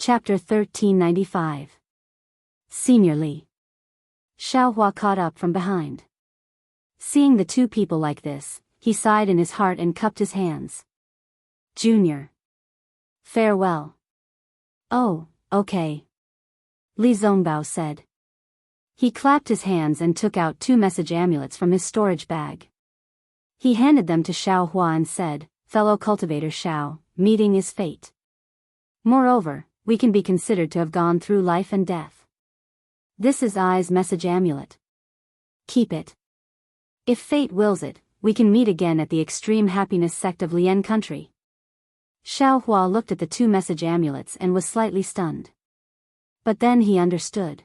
Chapter 1395. Seniorly. Xiaohua caught up from behind. Seeing the two people like this, he sighed in his heart and cupped his hands. Junior. Farewell. Oh, okay. Li Zongbao said. He clapped his hands and took out 2 message amulets from his storage bag. He handed them to Xiaohua and said, Fellow Cultivator Xiao, meeting is fate. Moreover, we can be considered to have gone through life and death. This is I's message amulet. Keep it. If fate wills it, we can meet again at the extreme happiness sect of Lian country. Xiaohua looked at the 2 message amulets and was slightly stunned. But then he understood.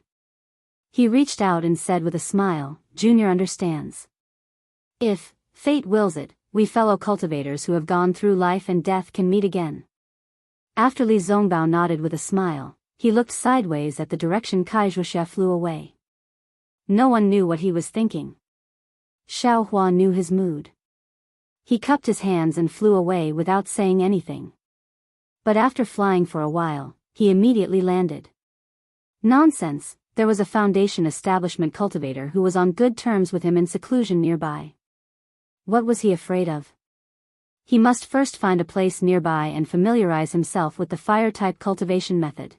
He reached out and said with a smile, Junior understands. If fate wills it, we fellow cultivators who have gone through life and death can meet again. After Li Zongbao nodded with a smile, he looked sideways at the direction Wuxia flew away. No one knew what he was thinking. Xiaohua knew his mood. He cupped his hands and flew away without saying anything. But after flying for a while, he immediately landed. Nonsense, there was a Foundation establishment cultivator who was on good terms with him in seclusion nearby. What was he afraid of? He must first find a place nearby and familiarize himself with the fire-type cultivation method.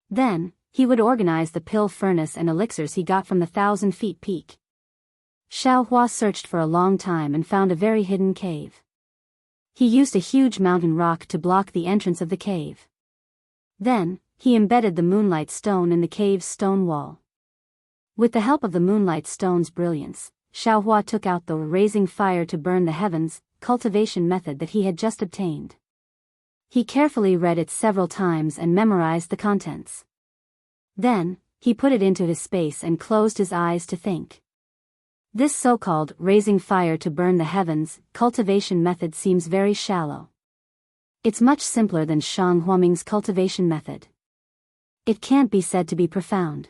Then, he would organize the pill furnace and elixirs he got from the 1,000 feet peak. Xiaohua searched for a long time and found a very hidden cave. He used a huge mountain rock to block the entrance of the cave. Then, he embedded the moonlight stone in the cave's stone wall. With the help of the moonlight stone's brilliance, Xiaohua took out the raising fire to burn the heavens cultivation method that he had just obtained. He carefully read it several times and memorized the contents. Then, he put it into his space and closed his eyes to think. This so-called raising fire to burn the heavens cultivation method seems very shallow. It's much simpler than Shang Huaming's cultivation method. It can't be said to be profound.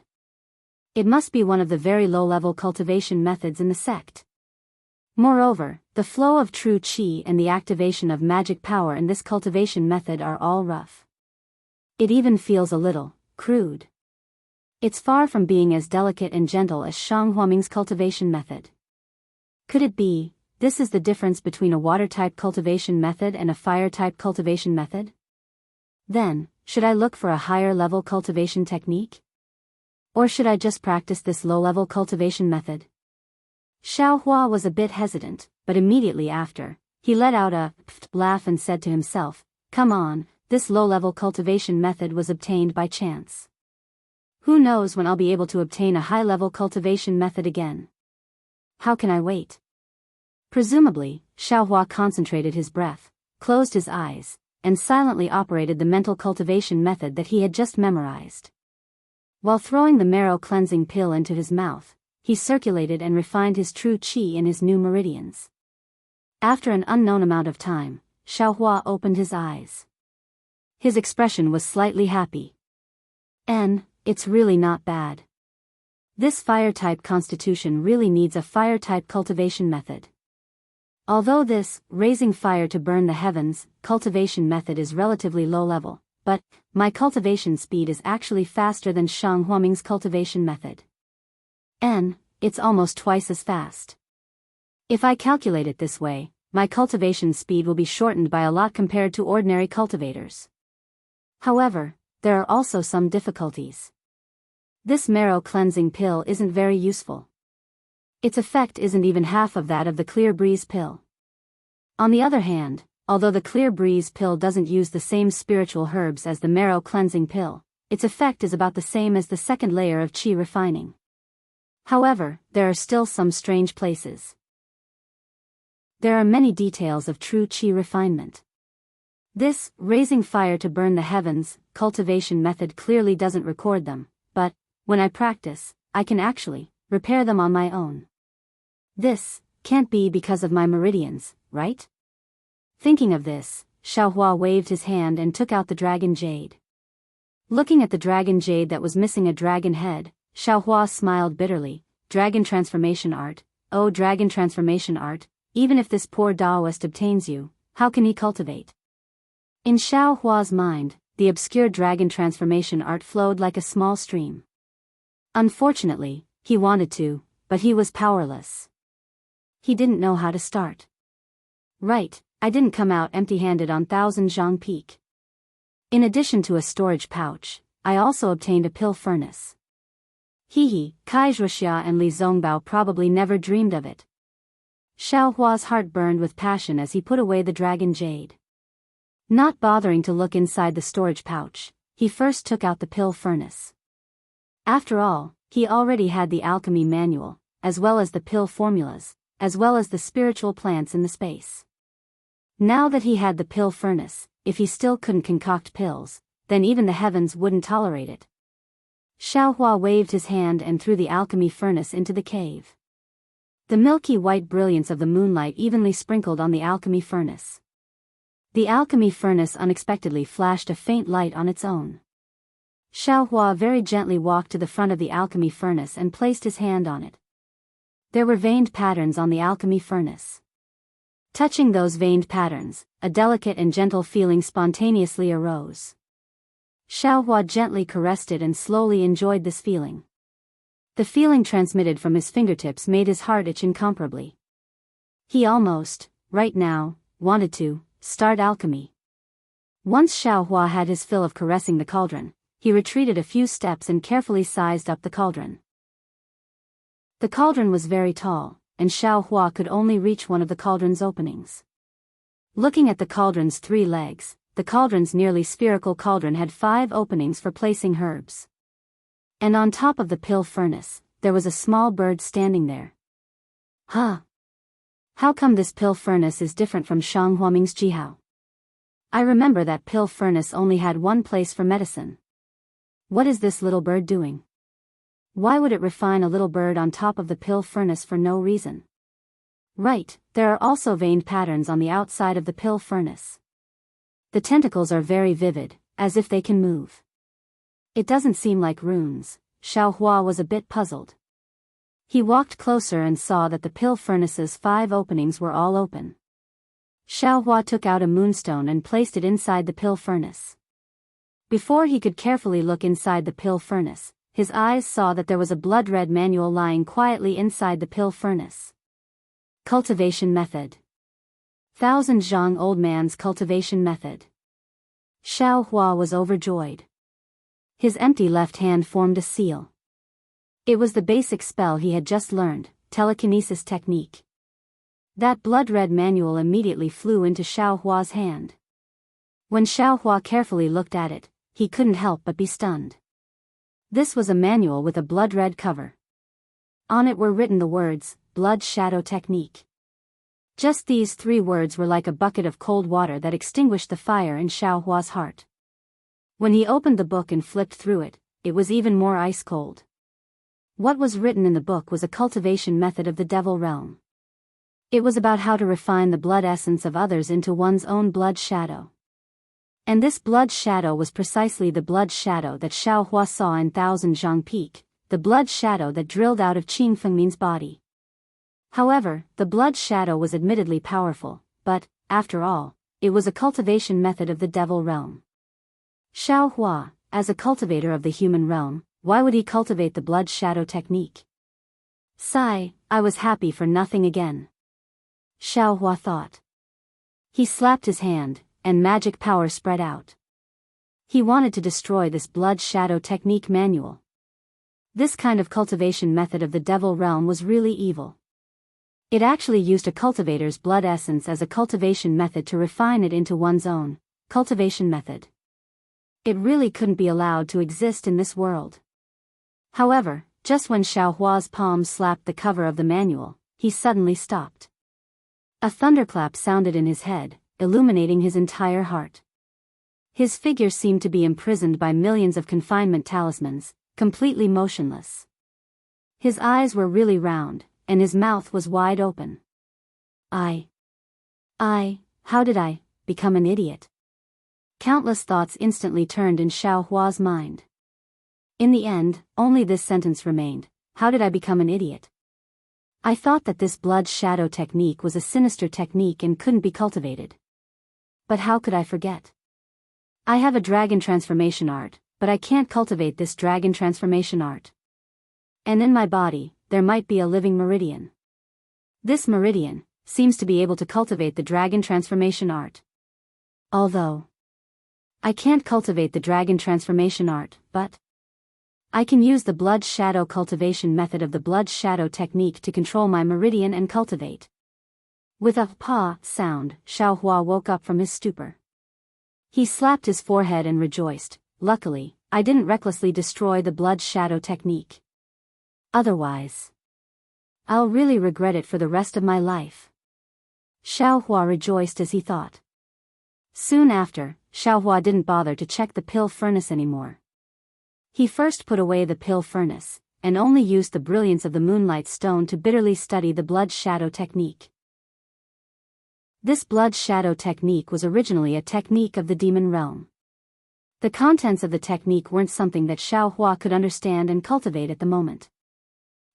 It must be one of the very low-level cultivation methods in the sect. Moreover, the flow of true qi and the activation of magic power in this cultivation method are all rough. It even feels a little crude. It's far from being as delicate and gentle as Shang Huaming's cultivation method. Could it be, this is the difference between a water-type cultivation method and a fire-type cultivation method? Then, should I look for a higher-level cultivation technique? Or should I just practice this low-level cultivation method? Xiaohua was a bit hesitant, but immediately after, he let out a laugh and said to himself, Come on, this low-level cultivation method was obtained by chance. Who knows when I'll be able to obtain a high-level cultivation method again? How can I wait? Presumably, Xiaohua concentrated his breath, closed his eyes, and silently operated the mental cultivation method that he had just memorized. While throwing the marrow cleansing pill into his mouth, he circulated and refined his true qi in his new meridians. After an unknown amount of time, Xiaohua opened his eyes. His expression was slightly happy. It's really not bad. This fire-type constitution really needs a fire-type cultivation method. Although this, raising fire to burn the heavens, cultivation method is relatively low-level, but my cultivation speed is actually faster than Shang Huaming's cultivation method. It's almost twice as fast. If I calculate it this way, my cultivation speed will be shortened by a lot compared to ordinary cultivators. However, there are also some difficulties. This marrow cleansing pill isn't very useful. Its effect isn't even half of that of the clear breeze pill. On the other hand, although the clear breeze pill doesn't use the same spiritual herbs as the marrow cleansing pill, its effect is about the same as the second layer of qi refining. However, there are still some strange places. There are many details of true qi refinement. This, raising fire to burn the heavens, cultivation method clearly doesn't record them, but, when I practice, I can actually repair them on my own. This can't be because of my meridians, right? Thinking of this, Xiaohua waved his hand and took out the dragon jade. Looking at the dragon jade that was missing a dragon head, Xiaohua smiled bitterly. Dragon transformation art, oh dragon transformation art, even if this poor Daoist obtains you, how can he cultivate? In Xiaohua's mind, the obscure dragon transformation art flowed like a small stream. Unfortunately, he wanted to, but he was powerless. He didn't know how to start. Right, I didn't come out empty-handed on Thousand Zhang Peak. In addition to a storage pouch, I also obtained a pill furnace. Kai Zhuxia and Li Zongbao probably never dreamed of it. Xiao Hua's heart burned with passion as he put away the dragon jade. Not bothering to look inside the storage pouch, he first took out the pill furnace. After all, he already had the alchemy manual, as well as the pill formulas, as well as the spiritual plants in the space. Now that he had the pill furnace, if he still couldn't concoct pills, then even the heavens wouldn't tolerate it. Xiao Hua waved his hand and threw the alchemy furnace into the cave. The milky white brilliance of the moonlight evenly sprinkled on the alchemy furnace. The alchemy furnace unexpectedly flashed a faint light on its own. Xiao Hua very gently walked to the front of the alchemy furnace and placed his hand on it. There were veined patterns on the alchemy furnace. Touching those veined patterns, a delicate and gentle feeling spontaneously arose. Xiao Hua gently caressed it and slowly enjoyed this feeling. The feeling transmitted from his fingertips made his heart itch incomparably. He almost, right now, wanted to start alchemy. Once Xiao Hua had his fill of caressing the cauldron, he retreated a few steps and carefully sized up the cauldron. The cauldron was very tall, and Xiao Hua could only reach one of the cauldron's openings. Looking at the cauldron's 3 legs, the cauldron's nearly spherical cauldron had 5 openings for placing herbs. And on top of the pill furnace, there was a small bird standing there. Huh? How come this pill furnace is different from Shang Huaming's Jihao? I remember that pill furnace only had one place for medicine. What is this little bird doing? Why would it refine a little bird on top of the pill furnace for no reason? Right, there are also veined patterns on the outside of the pill furnace. The tentacles are very vivid, as if they can move. It doesn't seem like runes. Xiao Hua was a bit puzzled. He walked closer and saw that the pill furnace's 5 openings were all open. Xiao Hua took out a moonstone and placed it inside the pill furnace. Before he could carefully look inside the pill furnace, his eyes saw that there was a blood-red manual lying quietly inside the pill furnace. Cultivation method. Thousand Zhang old man's cultivation method. Xiao Hua was overjoyed. His empty left hand formed a seal. It was the basic spell he had just learned, telekinesis technique. That blood-red manual immediately flew into Xiao Hua's hand. When Xiao Hua carefully looked at it, he couldn't help but be stunned. This was a manual with a blood-red cover. On it were written the words, Blood Shadow Technique. Just these 3 words were like a bucket of cold water that extinguished the fire in Xiao Hua's heart. When he opened the book and flipped through it, it was even more ice-cold. What was written in the book was a cultivation method of the devil realm. It was about how to refine the blood essence of others into one's own blood shadow. And this blood shadow was precisely the blood shadow that Xiao Hua saw in Thousand Zhang Peak, the blood shadow that drilled out of Qing Fengmin's body. However, the blood shadow was admittedly powerful, but, after all, it was a cultivation method of the devil realm. Xiao Hua, as a cultivator of the human realm, why would he cultivate the blood shadow technique? Sigh, I was happy for nothing again. Xiao Hua thought. He slapped his hand, and magic power spread out. He wanted to destroy this blood shadow technique manual. This kind of cultivation method of the devil realm was really evil. It actually used a cultivator's blood essence as a cultivation method to refine it into one's own cultivation method. It really couldn't be allowed to exist in this world. However, just when Xiao Hua's palm slapped the cover of the manual, he suddenly stopped. A thunderclap sounded in his head, illuminating his entire heart. His figure seemed to be imprisoned by millions of confinement talismans, completely motionless. His eyes were really round, and his mouth was wide open. How did I become an idiot? Countless thoughts instantly turned in Xiao Hua's mind. In the end, only this sentence remained: how did I become an idiot? I thought that this blood shadow technique was a sinister technique and couldn't be cultivated. But how could I forget? I have a dragon transformation art, but I can't cultivate this dragon transformation art. And in my body, there might be a living meridian. This meridian seems to be able to cultivate the dragon transformation art. Although I can't cultivate the dragon transformation art, but I can use the blood shadow cultivation method of the blood shadow technique to control my meridian and cultivate. With a "pa" sound, Xiaohua woke up from his stupor. He slapped his forehead and rejoiced. Luckily, I didn't recklessly destroy the blood shadow technique. Otherwise, I'll really regret it for the rest of my life. Xiaohua rejoiced as he thought. Soon after, Xiaohua didn't bother to check the pill furnace anymore. He first put away the pill furnace, and only used the brilliance of the moonlight stone to bitterly study the blood shadow technique. This blood shadow technique was originally a technique of the demon realm. The contents of the technique weren't something that Xiaohua could understand and cultivate at the moment.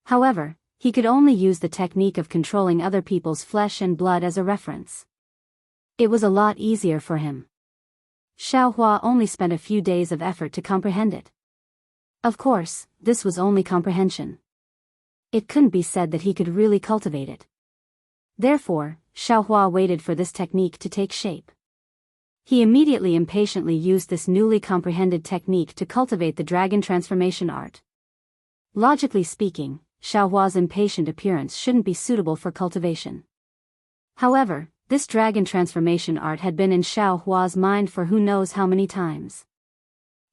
However, he could only use the technique of controlling other people's flesh and blood as a reference. It was a lot easier for him. Xiaohua only spent a few days of effort to comprehend it. Of course, this was only comprehension. It couldn't be said that he could really cultivate it. Therefore, Xiaohua waited for this technique to take shape. He immediately impatiently used this newly comprehended technique to cultivate the dragon transformation art. Logically speaking, Xiaohua's impatient appearance shouldn't be suitable for cultivation. However, this dragon transformation art had been in Xiaohua's mind for who knows how many times.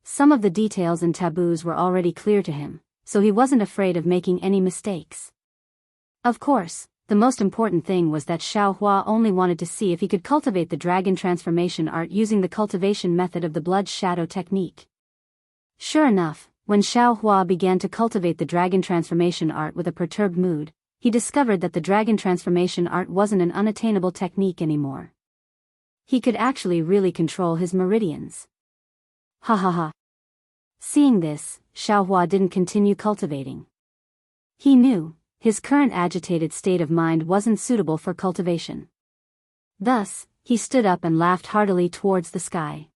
Some of the details and taboos were already clear to him, so he wasn't afraid of making any mistakes. Of course, the most important thing was that Xiaohua only wanted to see if he could cultivate the dragon transformation art using the cultivation method of the blood shadow technique. Sure enough, when Xiaohua began to cultivate the dragon transformation art with a perturbed mood, he discovered that the dragon transformation art wasn't an unattainable technique anymore. He could actually really control his meridians. Ha ha ha. Seeing this, Xiaohua didn't continue cultivating. He knew his current agitated state of mind wasn't suitable for cultivation. Thus, he stood up and laughed heartily towards the sky.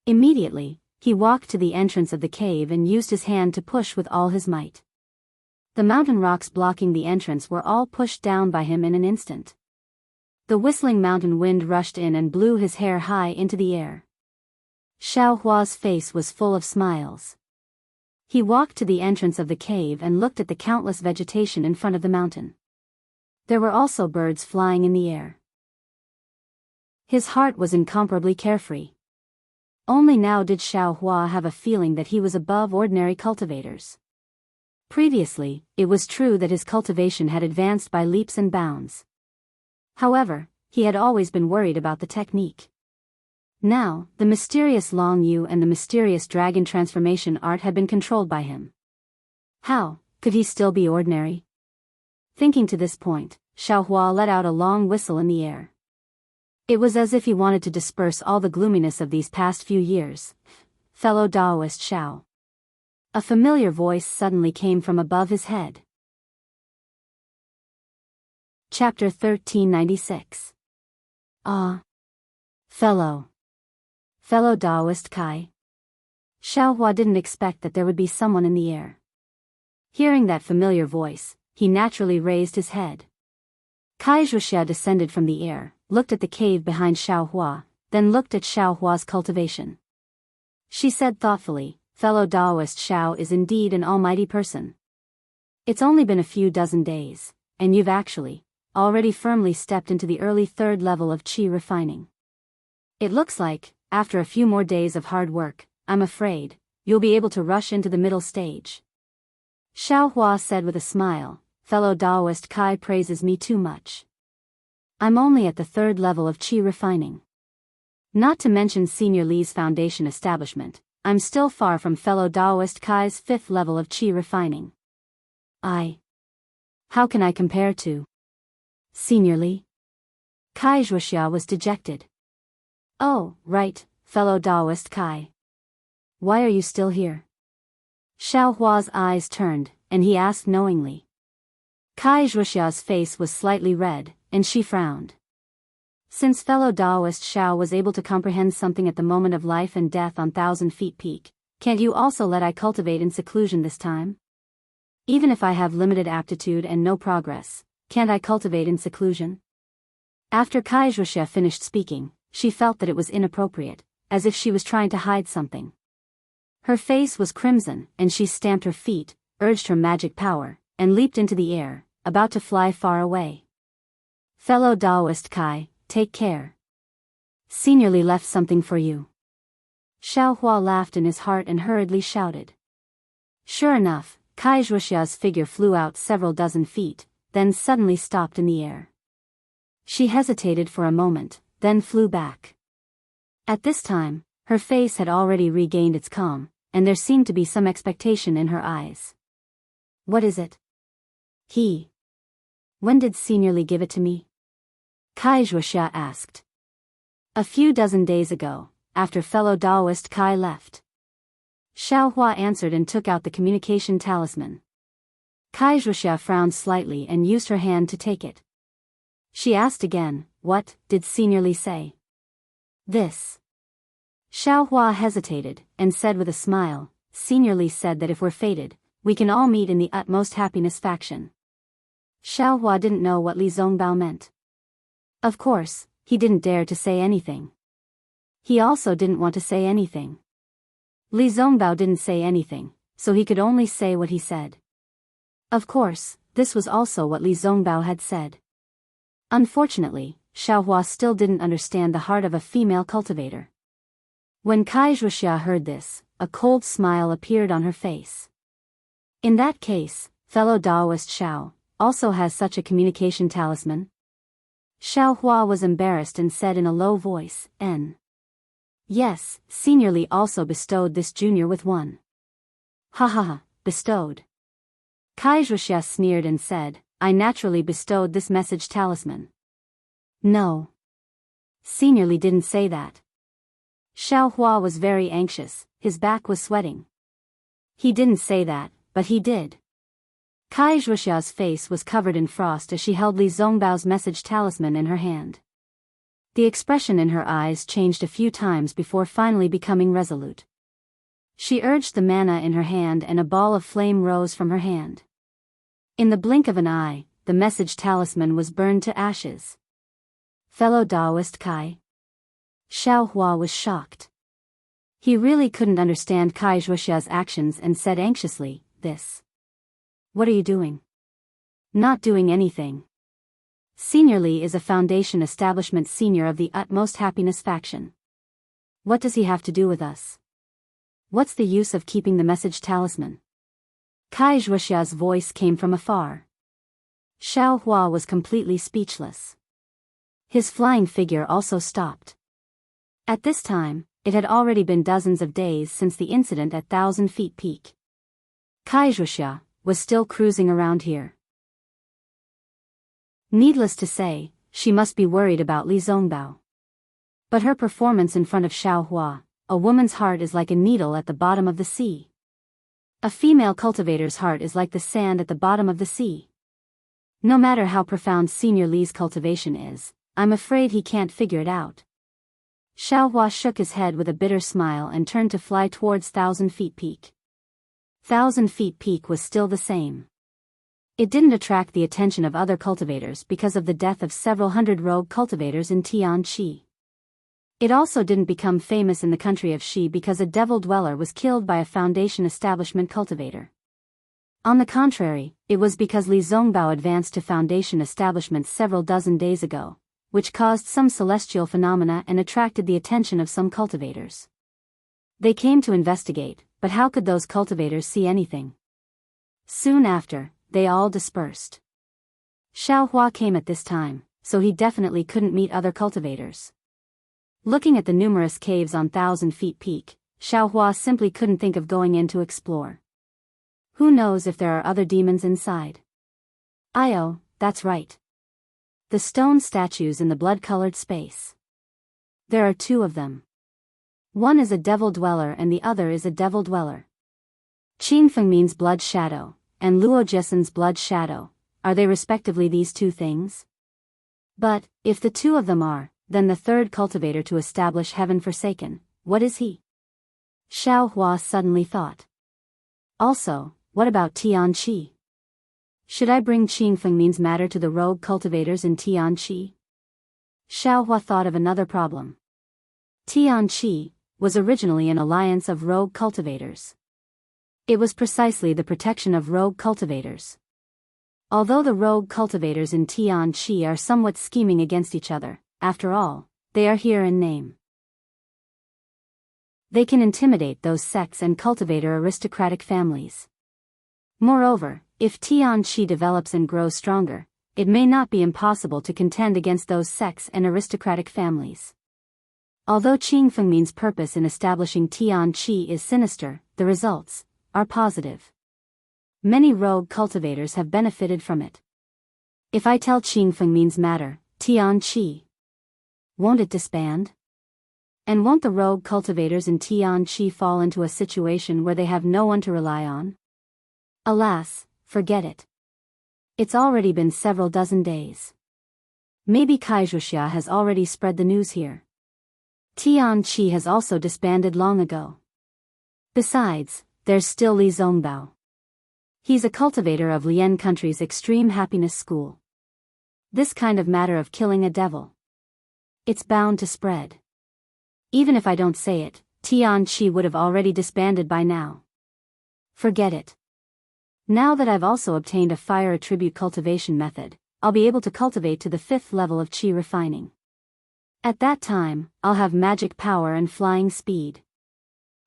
Immediately, he walked to the entrance of the cave and used his hand to push with all his might. The mountain rocks blocking the entrance were all pushed down by him in an instant. The whistling mountain wind rushed in and blew his hair high into the air. Xiaohua's face was full of smiles. He walked to the entrance of the cave and looked at the countless vegetation in front of the mountain. There were also birds flying in the air. His heart was incomparably carefree. Only now did Xiaohua have a feeling that he was above ordinary cultivators. Previously, it was true that his cultivation had advanced by leaps and bounds. However, he had always been worried about the technique. Now, the mysterious Long Yu and the mysterious dragon transformation art had been controlled by him. How could he still be ordinary? Thinking to this point, Xiaohua let out a long whistle in the air. It was as if he wanted to disperse all the gloominess of these past few years. Fellow Daoist Xiao. A familiar voice suddenly came from above his head. Chapter 1396. Ah. Fellow Daoist Kai. Xiaohua didn't expect that there would be someone in the air. Hearing that familiar voice, he naturally raised his head. Kai Wuxia descended from the air, looked at the cave behind Xiaohua, then looked at Xiaohua's cultivation. She said thoughtfully, "Fellow Daoist Xiao is indeed an almighty person. It's only been a few dozen days, and you've actually already firmly stepped into the early third level of qi refining. It looks like, after a few more days of hard work, I'm afraid, you'll be able to rush into the middle stage." Xiaohua said with a smile, "Fellow Daoist Kai praises me too much. I'm only at the third level of qi refining. Not to mention Senior Li's foundation establishment, I'm still far from fellow Daoist Kai's fifth level of qi refining. How can I compare to Senior Li?" Kai Wuxia was dejected. "Oh, right, fellow Daoist Kai. Why are you still here?" Xiaohua's eyes turned, and he asked knowingly. Kai Wuxia's face was slightly red, and she frowned. Since fellow Daoist Xiao was able to comprehend something at the moment of life and death on 1,000 feet peak, can't you also let I cultivate in seclusion this time? Even if I have limited aptitude and no progress, can't I cultivate in seclusion? After Wuxia finished speaking, she felt that it was inappropriate, as if she was trying to hide something. Her face was crimson, and she stamped her feet, urged her magic power, and leaped into the air, about to fly far away. Fellow Daoist Kai, take care. Seniorly left something for you. Xiao Hua laughed in his heart and hurriedly shouted. Sure enough, Wuxia's figure flew out several dozen feet, then suddenly stopped in the air. She hesitated for a moment, then flew back. At this time, her face had already regained its calm, and there seemed to be some expectation in her eyes. What is it? When did Seniorly give it to me? Wuxia asked. A few dozen days ago, after fellow Daoist Kai left. Xiao Hua answered and took out the communication talisman. Wuxia frowned slightly and used her hand to take it. She asked again, what did Seniorly say? This. Xiao Hua hesitated, and said with a smile, Seniorly said that if we're fated, we can all meet in the utmost happiness faction. Xiao Hua didn't know what Li Zongbao meant. Of course, he didn't dare to say anything. He also didn't want to say anything. Li Zongbao didn't say anything, so he could only say what he said. Of course, this was also what Li Zongbao had said. Unfortunately, Xiao Hua still didn't understand the heart of a female cultivator. When Wuxia heard this, a cold smile appeared on her face. In that case, fellow Daoist Xiao also has such a communication talisman? Xiao Hua was embarrassed and said in a low voice, Yes, Seniorly also bestowed this junior with one. Ha ha ha, bestowed. Wuxia sneered and said, I naturally bestowed this message talisman. No. Seniorly didn't say that. Xiao Hua was very anxious, his back was sweating. He didn't say that, but he did. Wuxia's face was covered in frost as she held Li Zongbao's message talisman in her hand. The expression in her eyes changed a few times before finally becoming resolute. She urged the mana in her hand and a ball of flame rose from her hand. In the blink of an eye, the message talisman was burned to ashes. Fellow Daoist Kai? Xiao Hua was shocked. He really couldn't understand Wuxia's actions and said anxiously, This. What are you doing? Not doing anything. Seniorly is a Foundation establishment senior of the utmost happiness faction. What does he have to do with us? What's the use of keeping the message talisman? Wuxia's voice came from afar. Xiao Hua was completely speechless. His flying figure also stopped. At this time, it had already been dozens of days since the incident at 1,000 feet peak. Wuxia was still cruising around here. Needless to say, she must be worried about Li Zongbao. But her performance in front of Xiao Hua, a woman's heart is like a needle at the bottom of the sea. A female cultivator's heart is like the sand at the bottom of the sea. No matter how profound Senior Li's cultivation is, I'm afraid he can't figure it out. Xiao Hua shook his head with a bitter smile and turned to fly towards 1,000 feet peak. 1,000 feet peak was still the same. It didn't attract the attention of other cultivators because of the death of several hundred rogue cultivators in Tianqi. It also didn't become famous in the country of Shi because a devil dweller was killed by a Foundation establishment cultivator. On the contrary, it was because Li Zongbao advanced to Foundation establishment several dozen days ago, which caused some celestial phenomena and attracted the attention of some cultivators. They came to investigate, but how could those cultivators see anything? Soon after, they all dispersed. Xiao Hua came at this time, so he definitely couldn't meet other cultivators. Looking at the numerous caves on 1,000 feet peak, Xiao Hua simply couldn't think of going in to explore. Who knows if there are other demons inside? Oh, that's right. The stone statues in the blood-colored space. There are two of them. One is a devil dweller and the other is a devil dweller. Qingfeng means blood shadow, and Luo Jisen's blood shadow. Are they respectively these two things? But, if the two of them are, then the third cultivator to establish heaven forsaken, what is he? Xiao Hua suddenly thought. Also, what about Tianqi? Should I bring Qing Fengmin's matter to the rogue cultivators in Tianqi? Xiao Hua thought of another problem. Tianqi was originally an alliance of rogue cultivators. It was precisely the protection of rogue cultivators. Although the rogue cultivators in Tianqi are somewhat scheming against each other, after all, they are here in name. They can intimidate those sects and cultivator aristocratic families. Moreover, if Tianqi develops and grows stronger, it may not be impossible to contend against those sects and aristocratic families. Although Qing Fengmin's purpose in establishing Tianqi is sinister, the results are positive. Many rogue cultivators have benefited from it. If I tell Qing Fengmin's matter, Tianqi, won't it disband? And won't the rogue cultivators in Tianqi fall into a situation where they have no one to rely on? Alas, forget it. It's already been several dozen days. Maybe Kaizhuxia has already spread the news here. Tianqi has also disbanded long ago. Besides, there's still Li Zongbao. He's a cultivator of Lian country's extreme happiness school. This kind of matter of killing a devil, it's bound to spread. Even if I don't say it, Tianqi would have already disbanded by now. Forget it. Now that I've also obtained a fire attribute cultivation method, I'll be able to cultivate to the 5th level of qi refining. At that time, I'll have magic power and flying speed.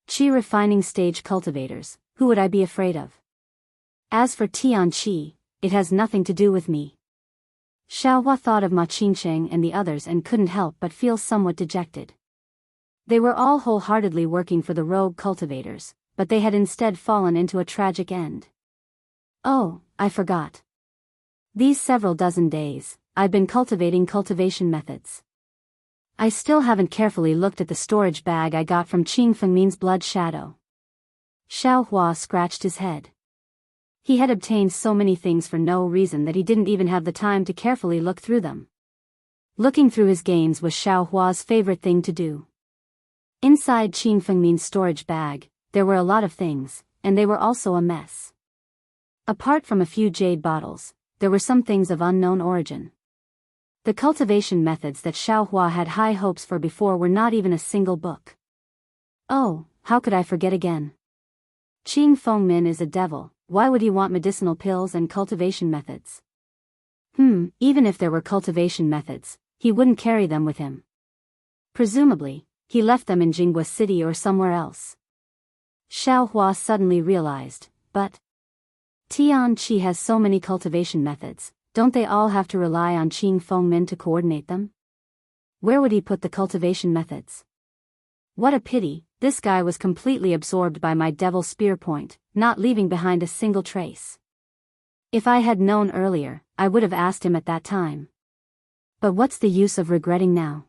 Qi refining stage cultivators, who would I be afraid of? As for Tianqi, it has nothing to do with me. Xiao Hua thought of Ma Qingsheng and the others and couldn't help but feel somewhat dejected. They were all wholeheartedly working for the rogue cultivators, but they had instead fallen into a tragic end. Oh, I forgot. These several dozen days, I've been cultivating cultivation methods. I still haven't carefully looked at the storage bag I got from Qing Fengmin's blood shadow. Xiao Hua scratched his head. He had obtained so many things for no reason that he didn't even have the time to carefully look through them. Looking through his gains was Xiao Hua's favorite thing to do. Inside Qing Fengmin's storage bag, there were a lot of things, and they were also a mess. Apart from a few jade bottles, there were some things of unknown origin. The cultivation methods that Xiao Hua had high hopes for before were not even a single book. Oh, how could I forget again? Qing Fengmin is a devil. Why would he want medicinal pills and cultivation methods? Even if there were cultivation methods, he wouldn't carry them with him. Presumably, he left them in Jianghu City or somewhere else. Xiao Hua suddenly realized, but Tianqi has so many cultivation methods, don't they all have to rely on Qing Fengmin to coordinate them? Where would he put the cultivation methods? What a pity, this guy was completely absorbed by my devil spear point, not leaving behind a single trace. If I had known earlier, I would have asked him at that time. But what's the use of regretting now?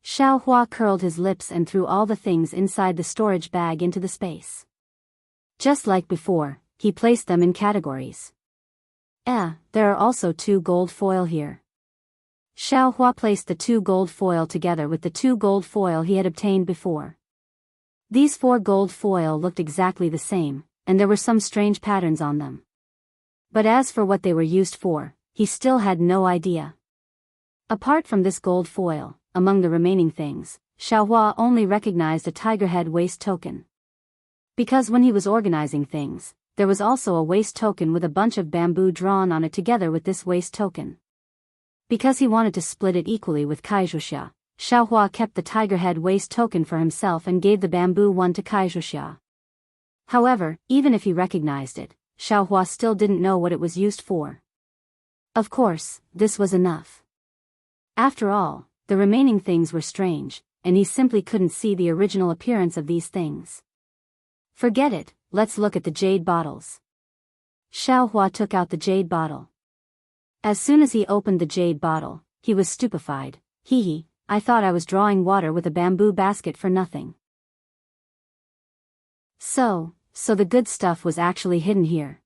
Xiao Hua curled his lips and threw all the things inside the storage bag into the space. Just like before, he placed them in categories. There are also 2 gold foil here. Xiao Hua placed the 2 gold foil together with the 2 gold foil he had obtained before. These 4 gold foil looked exactly the same, and there were some strange patterns on them. But as for what they were used for, he still had no idea. Apart from this gold foil, among the remaining things, Xiao Hua only recognized a tiger head waist token. Because when he was organizing things, there was also a waist token with a bunch of bamboo drawn on it together with this waist token. Because he wanted to split it equally with Kaizhuxia, Xiao Hua kept the tiger head waist token for himself and gave the bamboo one to Kaizhuxia. However, even if he recognized it, Xiao Hua still didn't know what it was used for. Of course, this was enough. After all, the remaining things were strange, and he simply couldn't see the original appearance of these things. Forget it, let's look at the jade bottles. Xiao Hua took out the jade bottle. As soon as he opened the jade bottle, he was stupefied. Hee, I thought I was drawing water with a bamboo basket for nothing. So the good stuff was actually hidden here.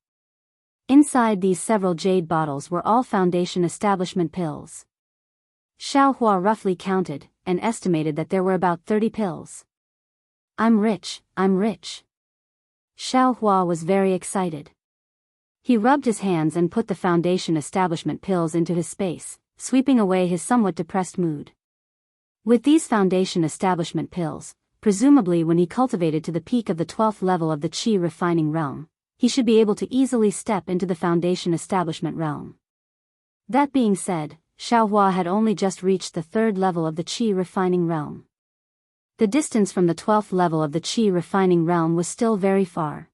Inside these several jade bottles were all foundation establishment pills. Xiaohua roughly counted, and estimated that there were about 30 pills. I'm rich, I'm rich. Xiaohua was very excited. He rubbed his hands and put the foundation establishment pills into his space, sweeping away his somewhat depressed mood. With these foundation establishment pills, presumably when he cultivated to the peak of the 12th level of the qi refining realm, he should be able to easily step into the foundation establishment realm. That being said, Xiaohua had only just reached the 3rd level of the qi refining realm. The distance from the 12th level of the qi refining realm was still very far.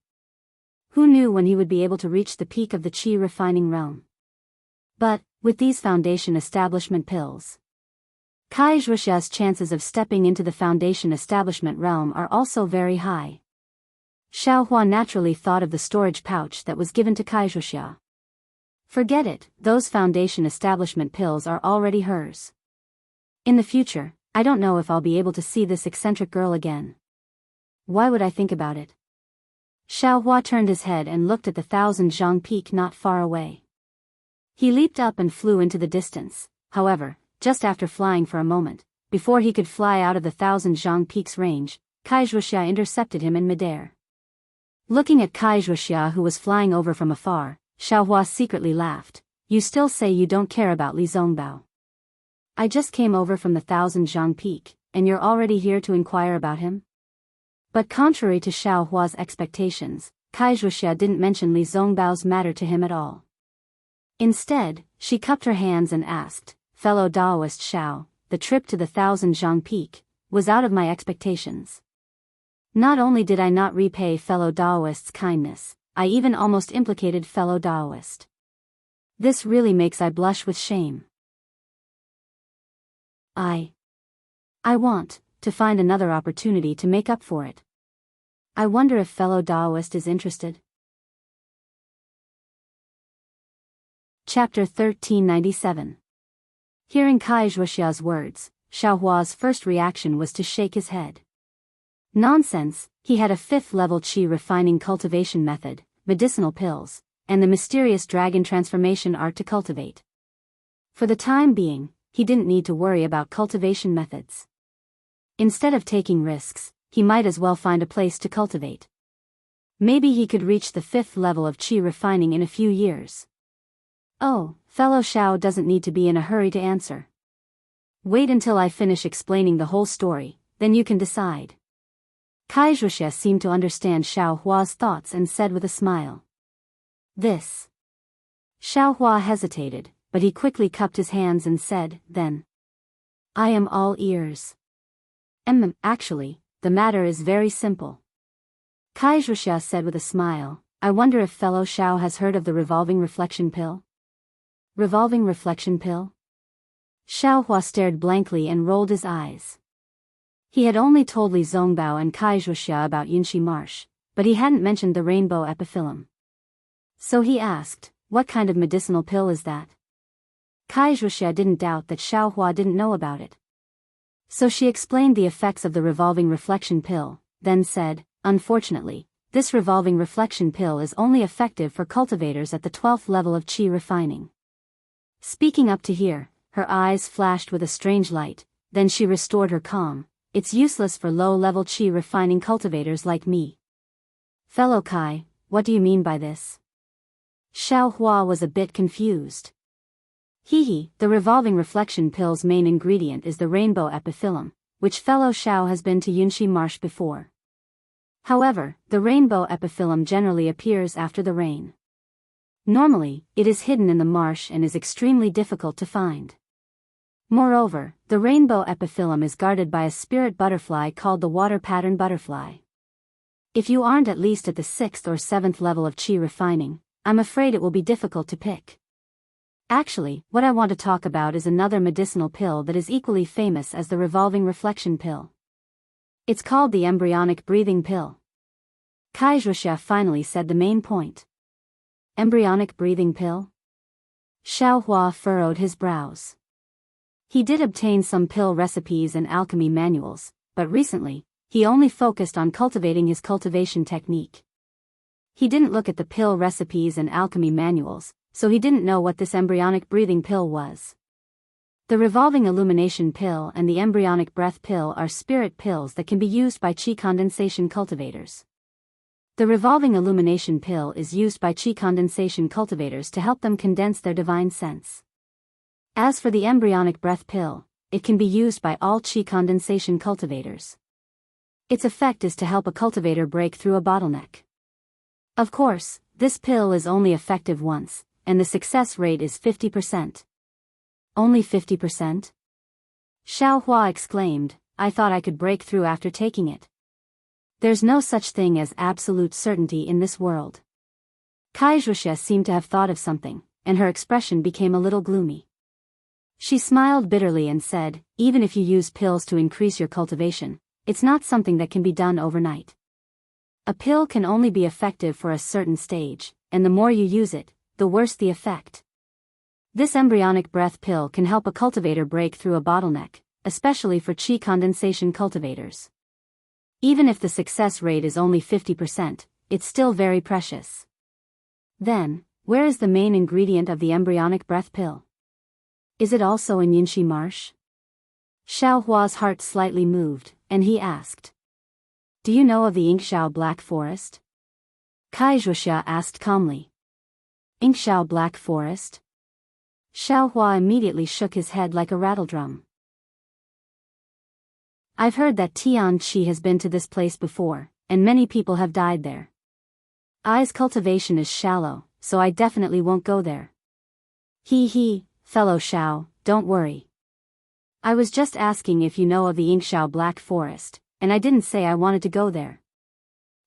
Who knew when he would be able to reach the peak of the qi refining realm? But, with these foundation establishment pills, Wuxia's chances of stepping into the foundation establishment realm are also very high. Xiaohua naturally thought of the storage pouch that was given to Wuxia. Forget it, those foundation establishment pills are already hers. In the future, I don't know if I'll be able to see this eccentric girl again. Why would I think about it? Xiaohua turned his head and looked at the 1000 zhang peak not far away. He leaped up and flew into the distance. However, just after flying for a moment, before he could fly out of the 1000 zhang peak's range, Wuxia intercepted him in midair. Looking at Wuxia, who was flying over from afar, Xiaohua secretly laughed. You still say you don't care about Li Zongbao. I just came over from the 1000 zhang peak, and you're already here to inquire about him? But contrary to Xiaohua's expectations, Wuxia didn't mention Li Zongbao's matter to him at all. Instead, she cupped her hands and asked, Fellow Daoist Xiao, the trip to the 1000 zhang peak was out of my expectations. Not only did I not repay fellow Daoist's kindness, I even almost implicated fellow Daoist. This really makes I blush with shame. I want to find another opportunity to make up for it. I wonder if fellow Daoist is interested. Chapter 1397. Hearing Wuxia's words, Xiaohua's first reaction was to shake his head. Nonsense, he had a 5th level qi refining cultivation method, medicinal pills, and the mysterious dragon transformation art to cultivate. For the time being, he didn't need to worry about cultivation methods. Instead of taking risks, he might as well find a place to cultivate. Maybe he could reach the 5th level of qi refining in a few years. Oh, fellow Xiao doesn't need to be in a hurry to answer. Wait until I finish explaining the whole story, then you can decide. Wuxia seemed to understand Xiaohua's thoughts and said with a smile. This. Xiaohua hesitated, but he quickly cupped his hands and said, then. I am all ears. Actually, the matter is very simple. Wuxia said with a smile, I wonder if fellow Xiao has heard of the revolving reflection pill? Revolving reflection pill? Xiaohua stared blankly and rolled his eyes. He had only told Li Zongbao and Wuxia about Yunxi Marsh, but he hadn't mentioned the rainbow epiphyllum. So he asked, what kind of medicinal pill is that? Wuxia didn't doubt that Xiaohua didn't know about it. So she explained the effects of the revolving reflection pill, then said, unfortunately, this revolving reflection pill is only effective for cultivators at the 12th level of qi refining. Speaking up to here, her eyes flashed with a strange light, then she restored her calm. It's useless for low-level qi refining cultivators like me. Fellow Kai, what do you mean by this? Xiaohua was a bit confused. The revolving reflection pill's main ingredient is the rainbow epiphyllum, which fellow Xiao has been to Yunxi Marsh before. However, the rainbow epiphyllum generally appears after the rain. Normally, it is hidden in the marsh and is extremely difficult to find. Moreover, the rainbow epiphyllum is guarded by a spirit butterfly called the water pattern butterfly. If you aren't at least at the 6th or 7th level of qi refining, I'm afraid it will be difficult to pick. Actually, what I want to talk about is another medicinal pill that is equally famous as the revolving reflection pill. It's called the embryonic breathing pill. Wuxia finally said the main point. Embryonic breathing pill? Xiaohua furrowed his brows. He did obtain some pill recipes and alchemy manuals, but recently, he only focused on cultivating his cultivation technique. He didn't look at the pill recipes and alchemy manuals, so he didn't know what this embryonic breathing pill was. The revolving illumination pill and the embryonic breath pill are spirit pills that can be used by qi condensation cultivators. The revolving illumination pill is used by qi condensation cultivators to help them condense their divine sense. As for the embryonic breath pill, it can be used by all qi condensation cultivators. Its effect is to help a cultivator break through a bottleneck. Of course, this pill is only effective once, and the success rate is 50%. Only 50%? Xiao Hua exclaimed, I thought I could break through after taking it. There's no such thing as absolute certainty in this world. Wuxia seemed to have thought of something, and her expression became a little gloomy. She smiled bitterly and said, even if you use pills to increase your cultivation, it's not something that can be done overnight. A pill can only be effective for a certain stage, and the more you use it, the worse the effect. This embryonic breath pill can help a cultivator break through a bottleneck, especially for qi condensation cultivators. Even if the success rate is only 50%, it's still very precious. Then, where is the main ingredient of the embryonic breath pill? Is it also in Yinshi Marsh? Xiao Hua's heart slightly moved, and he asked. Do you know of the Yingxiao Black Forest? Wuxia asked calmly. Yingxiao Black Forest? Xiao Hua immediately shook his head like a rattledrum. I've heard that Tian Qi has been to this place before, and many people have died there. Ai's cultivation is shallow, so I definitely won't go there. He, fellow Xiao, don't worry. I was just asking if you know of the Yingxiao Black Forest, and I didn't say I wanted to go there.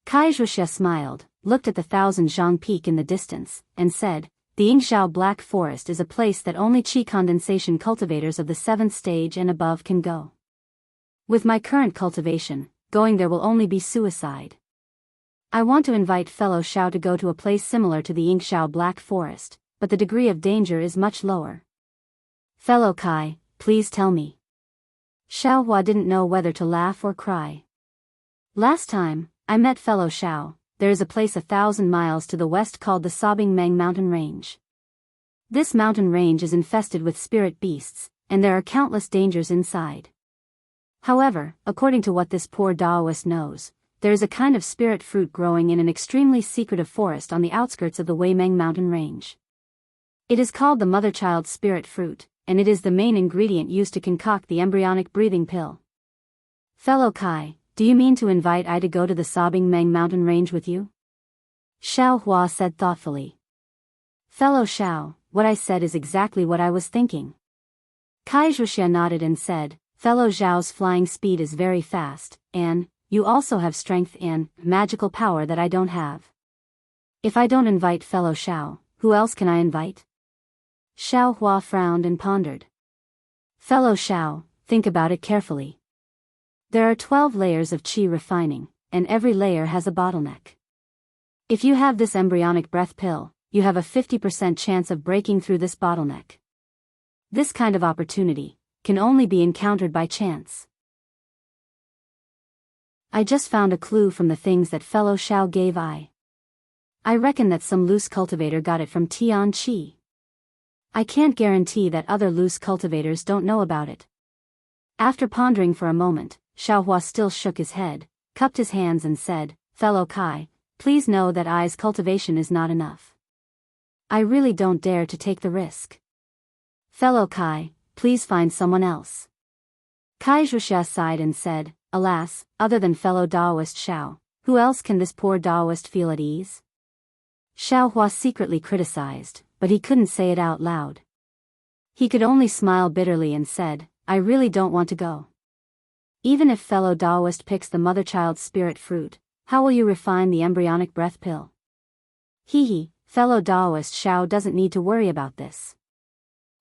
Wuxia smiled, looked at the Thousand Zhang Peak in the distance, and said, the Yingxiao Black Forest is a place that only qi condensation cultivators of the 7th stage and above can go. With my current cultivation, going there will only be suicide. I want to invite fellow Xiao to go to a place similar to the Yingxiao Black Forest, but the degree of danger is much lower. Fellow Kai, please tell me. Xiao Hua didn't know whether to laugh or cry. Last time I met fellow Xiao, there is a place 1,000 miles to the west called the Sobbing Meng Mountain Range. This mountain range is infested with spirit beasts, and there are countless dangers inside. However, according to what this poor Daoist knows, there is a kind of spirit fruit growing in an extremely secretive forest on the outskirts of the Weimeng Mountain Range. It is called the mother-child spirit fruit, and it is the main ingredient used to concoct the embryonic breathing pill. Fellow Kai, do you mean to invite I to go to the Sobbing Meng Mountain Range with you? Xiao Hua said thoughtfully. Fellow Xiao, what I said is exactly what I was thinking. Wuxia nodded and said, fellow Zhao's flying speed is very fast, and you also have strength and magical power that I don't have. If I don't invite fellow Xiao, who else can I invite? Xiao Hua frowned and pondered. Fellow Xiao, think about it carefully. There are 12 layers of qi refining, and every layer has a bottleneck. If you have this embryonic breath pill, you have a 50% chance of breaking through this bottleneck. This kind of opportunity can only be encountered by chance. I just found a clue from the things that fellow Xiao gave I reckon that some loose cultivator got it from Tian Qi. I can't guarantee that other loose cultivators don't know about it. After pondering for a moment, Xiao Hua still shook his head, cupped his hands and said, fellow Kai, please know that I's cultivation is not enough. I really don't dare to take the risk. Fellow Kai, please find someone else. Wuxia sighed and said, alas, other than fellow Daoist Xiao, who else can this poor Daoist feel at ease? Xiao Hua secretly criticized, but he couldn't say it out loud. He could only smile bitterly and said, I really don't want to go. Even if fellow Daoist picks the mother-child spirit fruit, how will you refine the embryonic breath pill? Fellow Daoist Xiao doesn't need to worry about this.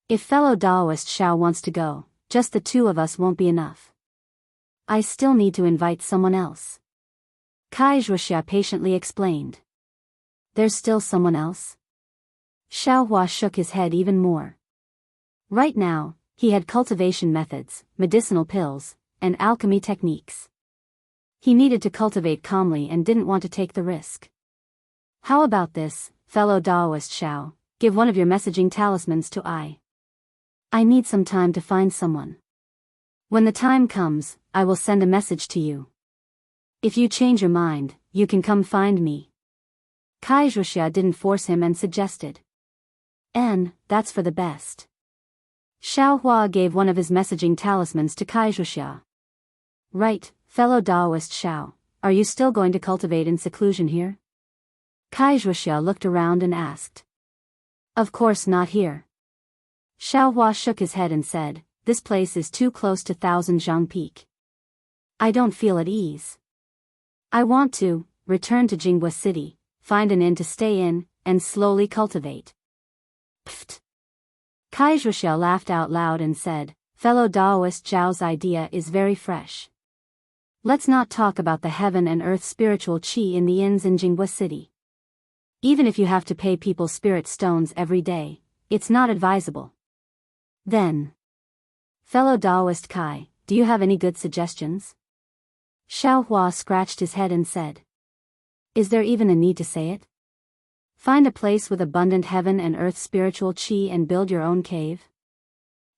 If fellow Daoist Xiao wants to go, just the two of us won't be enough. I still need to invite someone else. Wuxia patiently explained. There's still someone else? Xiao Hua shook his head even more. Right now, he had cultivation methods, medicinal pills, and alchemy techniques. He needed to cultivate calmly and didn't want to take the risk. How about this, fellow Daoist Xiao, give one of your messaging talismans to I. I need some time to find someone. When the time comes, I will send a message to you. If you change your mind, you can come find me. Wuxia didn't force him and suggested. That's for the best. Xiaohua gave one of his messaging talismans to Wuxia. Right, fellow Daoist Xiao, are you still going to cultivate in seclusion here? Wuxia looked around and asked. Of course not here. Xiaohua shook his head and said, this place is too close to Thousand Zhang Peak. I don't feel at ease. I want to return to Jianghu City, find an inn to stay in, and slowly cultivate. Pfft. Wuxia laughed out loud and said, fellow Daoist Zhao's idea is very fresh. Let's not talk about the heaven and earth spiritual qi in the inns in Jianghu City. Even if you have to pay people spirit stones every day, it's not advisable. Then, fellow Daoist Kai, do you have any good suggestions? Xiaohua scratched his head and said. Is there even a need to say it? Find a place with abundant heaven and earth spiritual qi and build your own cave.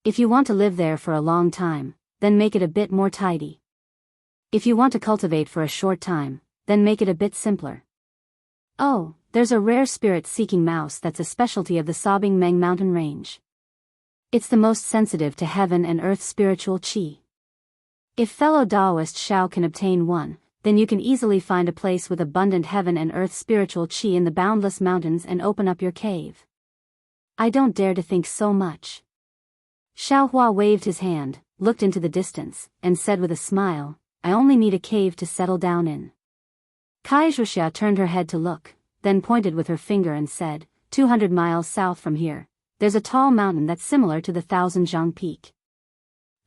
If you want to live there for a long time, then make it a bit more tidy. If you want to cultivate for a short time, then make it a bit simpler. Oh, there's a rare spirit-seeking mouse that's a specialty of the Sobbing Meng mountain range. It's the most sensitive to heaven and earth spiritual qi. If fellow Daoist Xiao can obtain one, then you can easily find a place with abundant heaven and earth spiritual qi in the boundless mountains and open up your cave. I don't dare to think so much. Xiaohua waved his hand, looked into the distance, and said with a smile, I only need a cave to settle down in. Wuxia turned her head to look, then pointed with her finger and said, 200 miles south from here, there's a tall mountain that's similar to the Thousand Zhang Peak.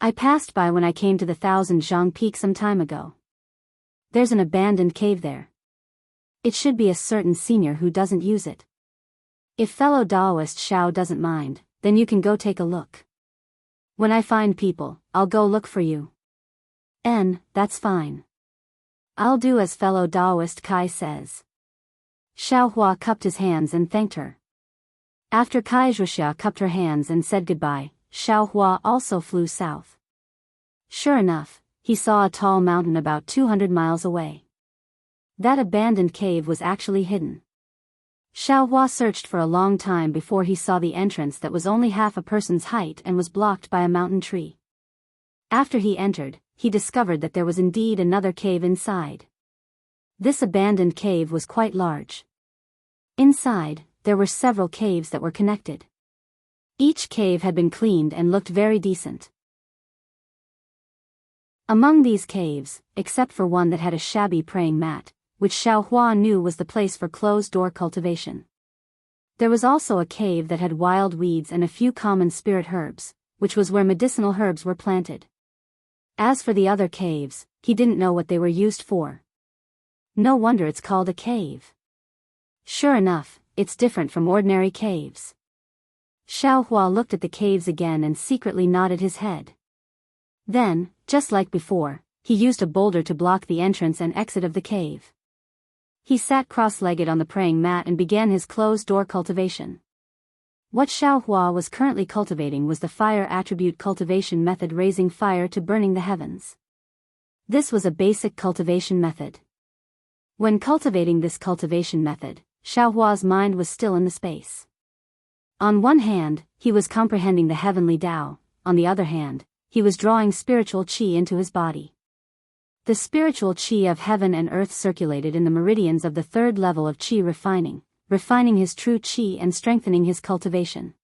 I passed by when I came to the Thousand Zhang Peak some time ago. There's an abandoned cave there. It should be a certain senior who doesn't use it. If fellow Daoist Xiao doesn't mind, then you can go take a look. When I find people, I'll go look for you. That's fine. I'll do as fellow Daoist Kai says. Xiaohua cupped his hands and thanked her. After Wuxia cupped her hands and said goodbye, Xiaohua also flew south. Sure enough, he saw a tall mountain about 200 miles away. That abandoned cave was actually hidden. Xiaohua searched for a long time before he saw the entrance that was only half a person's height and was blocked by a mountain tree. After he entered, he discovered that there was indeed another cave inside. This abandoned cave was quite large. Inside, there were several caves that were connected. Each cave had been cleaned and looked very decent. Among these caves, except for one that had a shabby praying mat, which Xiaohua knew was the place for closed-door cultivation. There was also a cave that had wild weeds and a few common spirit herbs, which was where medicinal herbs were planted. As for the other caves, he didn't know what they were used for. No wonder it's called a cave. Sure enough, it's different from ordinary caves. Xiaohua looked at the caves again and secretly nodded his head. Then, just like before, he used a boulder to block the entrance and exit of the cave. He sat cross-legged on the praying mat and began his closed-door cultivation. What Xiaohua was currently cultivating was the fire attribute cultivation method, raising fire to burning the heavens. This was a basic cultivation method. When cultivating this cultivation method, Xiaohua's mind was still in the space. On one hand, he was comprehending the heavenly Tao, on the other hand, he was drawing spiritual qi into his body. The spiritual qi of heaven and earth circulated in the meridians of the third level of qi, refining his true qi and strengthening his cultivation.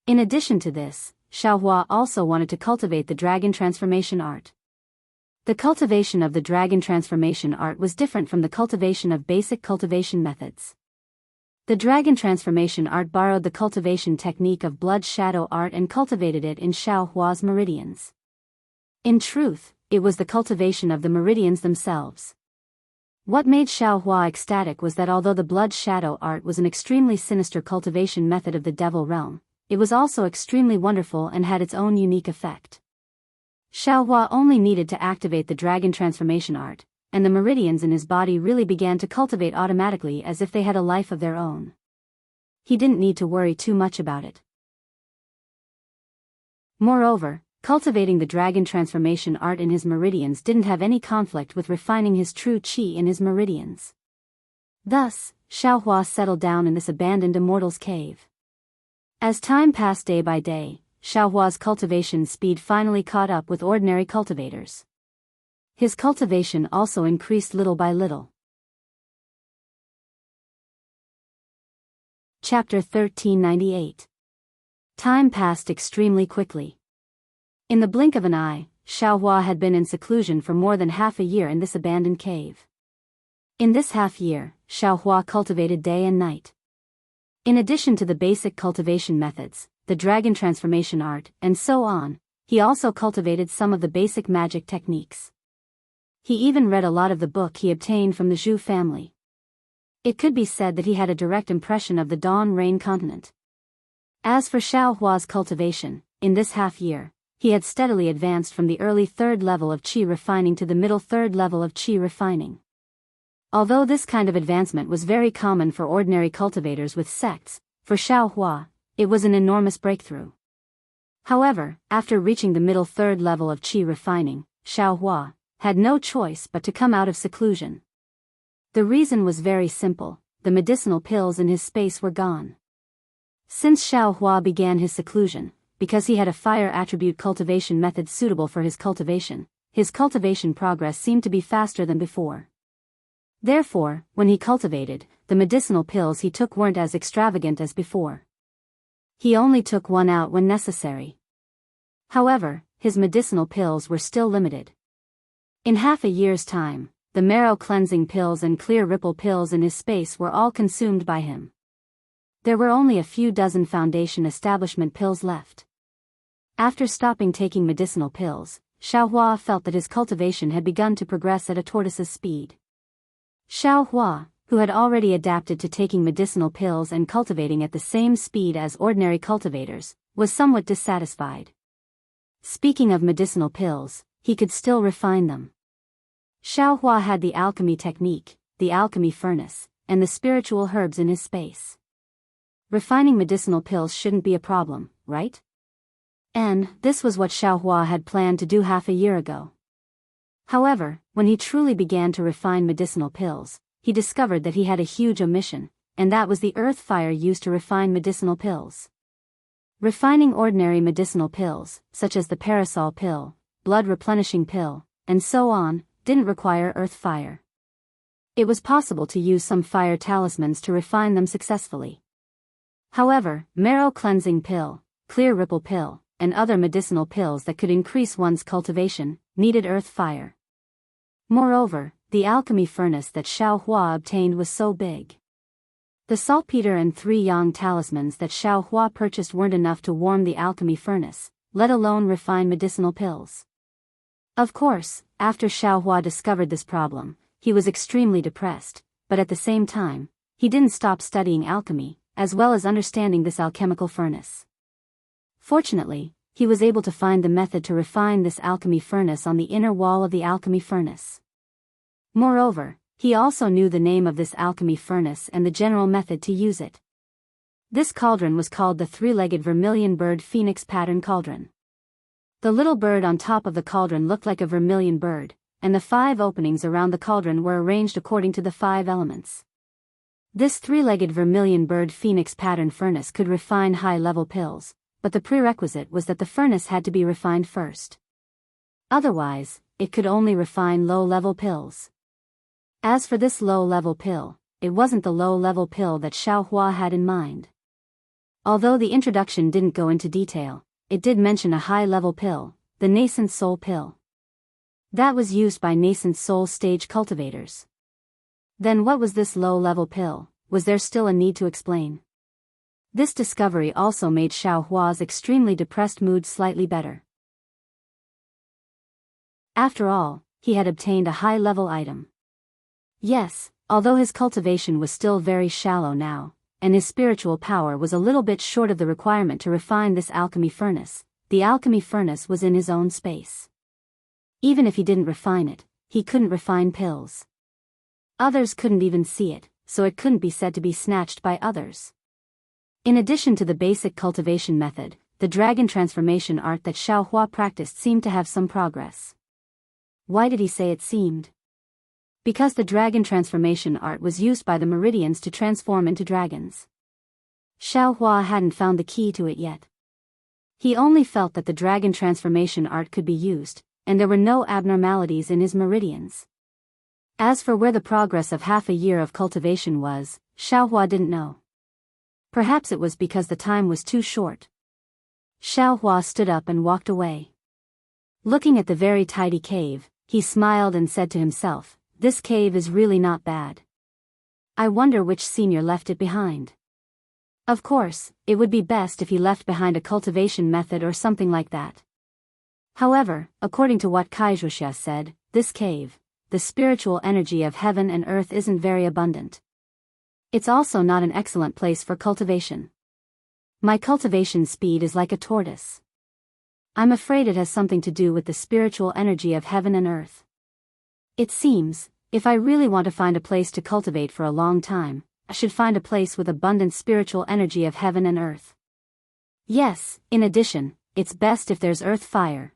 In addition to this, Xiaohua also wanted to cultivate the dragon transformation art. The cultivation of the dragon transformation art was different from the cultivation of basic cultivation methods. The dragon transformation art borrowed the cultivation technique of blood shadow art and cultivated it in Xiaohua's meridians. In truth, it was the cultivation of the meridians themselves. What made Xiaohua ecstatic was that although the blood shadow art was an extremely sinister cultivation method of the devil realm, it was also extremely wonderful and had its own unique effect. Xiaohua only needed to activate the dragon transformation art, and the meridians in his body really began to cultivate automatically as if they had a life of their own. He didn't need to worry too much about it. Moreover, cultivating the dragon transformation art in his meridians didn't have any conflict with refining his true qi in his meridians. Thus, Xiaohua settled down in this abandoned immortal's cave. As time passed day by day, Xiaohua's cultivation speed finally caught up with ordinary cultivators. His cultivation also increased little by little. Chapter 1398. Time passed extremely quickly. In the blink of an eye, Xiaohua had been in seclusion for more than half a year in this abandoned cave. In this half year, Xiaohua cultivated day and night. In addition to the basic cultivation methods, the dragon transformation art, and so on, he also cultivated some of the basic magic techniques. He even read a lot of the book he obtained from the Zhu family. It could be said that he had a direct impression of the Dawn Rain continent. As for Xiaohua's cultivation, in this half year, he had steadily advanced from the early third level of qi refining to the middle third level of qi refining. Although this kind of advancement was very common for ordinary cultivators with sects, for Xiaohua, it was an enormous breakthrough. However, after reaching the middle third level of qi refining, Xiaohua had no choice but to come out of seclusion. The reason was very simple: the medicinal pills in his space were gone. Since Xiaohua began his seclusion, because he had a fire attribute cultivation method suitable for his cultivation progress seemed to be faster than before. Therefore, when he cultivated, the medicinal pills he took weren't as extravagant as before. He only took one out when necessary. However, his medicinal pills were still limited. In half a year's time, the marrow cleansing pills and clear ripple pills in his space were all consumed by him. There were only a few dozen foundation establishment pills left. After stopping taking medicinal pills, Xiaohua felt that his cultivation had begun to progress at a tortoise's speed. Xiaohua, who had already adapted to taking medicinal pills and cultivating at the same speed as ordinary cultivators, was somewhat dissatisfied. Speaking of medicinal pills, he could still refine them. Xiaohua had the alchemy technique, the alchemy furnace, and the spiritual herbs in his space. Refining medicinal pills shouldn't be a problem, right? And this was what Xiaohua had planned to do half a year ago. However, when he truly began to refine medicinal pills, he discovered that he had a huge omission, and that was the earth fire used to refine medicinal pills. Refining ordinary medicinal pills, such as the parasol pill, blood replenishing pill, and so on, didn't require earth fire. It was possible to use some fire talismans to refine them successfully. However, marrow cleansing pill, clear ripple pill, and other medicinal pills that could increase one's cultivation, needed earth fire. Moreover, the alchemy furnace that Xiaohua obtained was so big. The saltpeter and 3 yang talismans that Xiaohua purchased weren't enough to warm the alchemy furnace, let alone refine medicinal pills. Of course, after Xiaohua discovered this problem, he was extremely depressed, but at the same time, he didn't stop studying alchemy, as well as understanding this alchemical furnace. Fortunately, he was able to find the method to refine this alchemy furnace on the inner wall of the alchemy furnace. Moreover, he also knew the name of this alchemy furnace and the general method to use it. This cauldron was called the 3-legged vermilion bird phoenix pattern cauldron. The little bird on top of the cauldron looked like a vermilion bird, and the 5 openings around the cauldron were arranged according to the 5 elements. This 3-legged vermilion bird phoenix pattern furnace could refine high-level pills, but the prerequisite was that the furnace had to be refined first. Otherwise, it could only refine low-level pills. As for this low-level pill, it wasn't the low-level pill that Xiaohua had in mind. Although the introduction didn't go into detail, it did mention a high-level pill, the nascent soul pill. That was used by nascent soul stage cultivators. Then what was this low-level pill? Was there still a need to explain? This discovery also made Xiaohua's extremely depressed mood slightly better. After all, he had obtained a high-level item. Yes, although his cultivation was still very shallow now, and his spiritual power was a little bit short of the requirement to refine this alchemy furnace, the alchemy furnace was in his own space. Even if he didn't refine it, he couldn't refine pills. Others couldn't even see it, so it couldn't be said to be snatched by others. In addition to the basic cultivation method, the dragon transformation art that Xiao Hua practiced seemed to have some progress. Why did he say it seemed? Because the dragon transformation art was used by the Meridians to transform into dragons. Xiao Hua hadn't found the key to it yet. He only felt that the dragon transformation art could be used, and there were no abnormalities in his meridians. As for where the progress of half a year of cultivation was, Xiao Hua didn't know. Perhaps it was because the time was too short. Xiao Hua stood up and walked away. Looking at the very tidy cave, he smiled and said to himself, "This cave is really not bad. I wonder which senior left it behind." Of course, it would be best if he left behind a cultivation method or something like that. However, according to what Wuxia said, this cave, the spiritual energy of heaven and earth isn't very abundant. It's also not an excellent place for cultivation. My cultivation speed is like a tortoise. I'm afraid it has something to do with the spiritual energy of heaven and earth. It seems, if I really want to find a place to cultivate for a long time, I should find a place with abundant spiritual energy of heaven and earth. Yes, in addition, it's best if there's earth fire.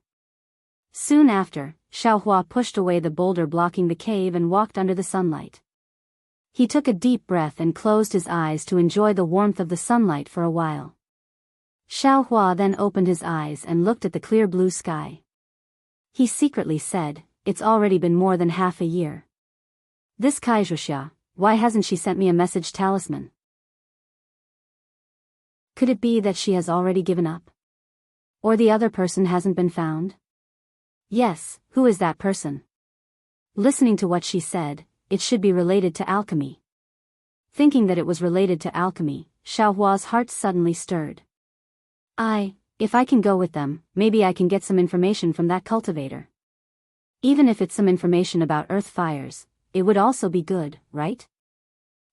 Soon after, Xiao Hua pushed away the boulder blocking the cave and walked under the sunlight. He took a deep breath and closed his eyes to enjoy the warmth of the sunlight for a while. Xiao Hua then opened his eyes and looked at the clear blue sky. He secretly said, "It's already been more than half a year. This Wuxia, why hasn't she sent me a message talisman? Could it be that she has already given up? Or the other person hasn't been found? Yes, who is that person?" Listening to what she said, it should be related to alchemy. Thinking that it was related to alchemy, Xiao Hua's heart suddenly stirred. If I can go with them, maybe I can get some information from that cultivator. Even if it's some information about earth fires, it would also be good, right?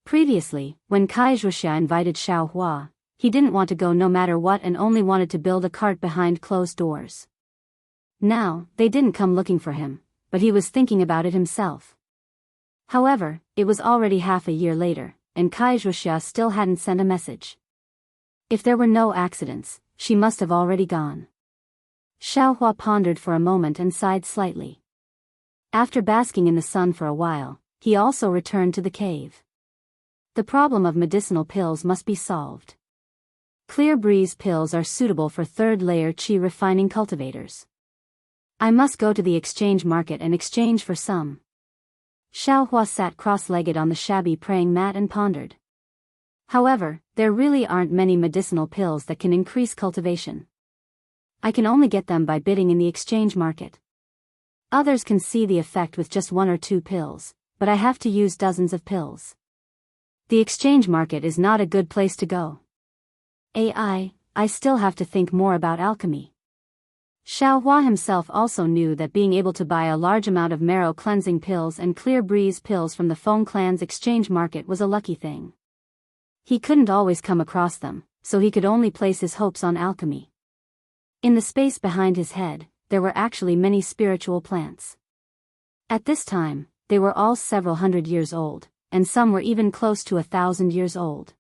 Previously, when Wuxia invited Xiao Hua, he didn't want to go no matter what and only wanted to build a cart behind closed doors. Now, they didn't come looking for him, but he was thinking about it himself. However, it was already half a year later, and Wuxia still hadn't sent a message. If there were no accidents, she must have already gone. Xiao Hua pondered for a moment and sighed slightly. After basking in the sun for a while, he also returned to the cave. The problem of medicinal pills must be solved. Clear breeze pills are suitable for third-layer qi refining cultivators. I must go to the exchange market and exchange for some. Xiao Hua sat cross-legged on the shabby praying mat and pondered. However, there really aren't many medicinal pills that can increase cultivation. I can only get them by bidding in the exchange market. Others can see the effect with just 1 or 2 pills, but I have to use dozens of pills. The exchange market is not a good place to go. I still have to think more about alchemy. Xiao Hua himself also knew that being able to buy a large amount of marrow cleansing pills and clear breeze pills from the Feng clan's exchange market was a lucky thing. He couldn't always come across them, so he could only place his hopes on alchemy. In the space behind his head, there were actually many spiritual plants. At this time, they were all several hundred years old, and some were even close to 1,000 years old.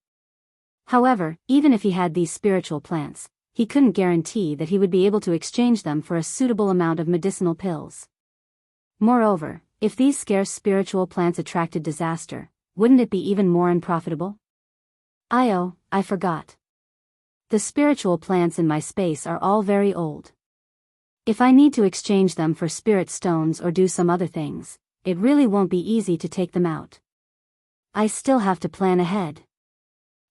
However, even if he had these spiritual plants, he couldn't guarantee that he would be able to exchange them for a suitable amount of medicinal pills. Moreover, if these scarce spiritual plants attracted disaster, wouldn't it be even more unprofitable? I forgot. The spiritual plants in my space are all very old. If I need to exchange them for spirit stones or do some other things, it really won't be easy to take them out. I still have to plan ahead.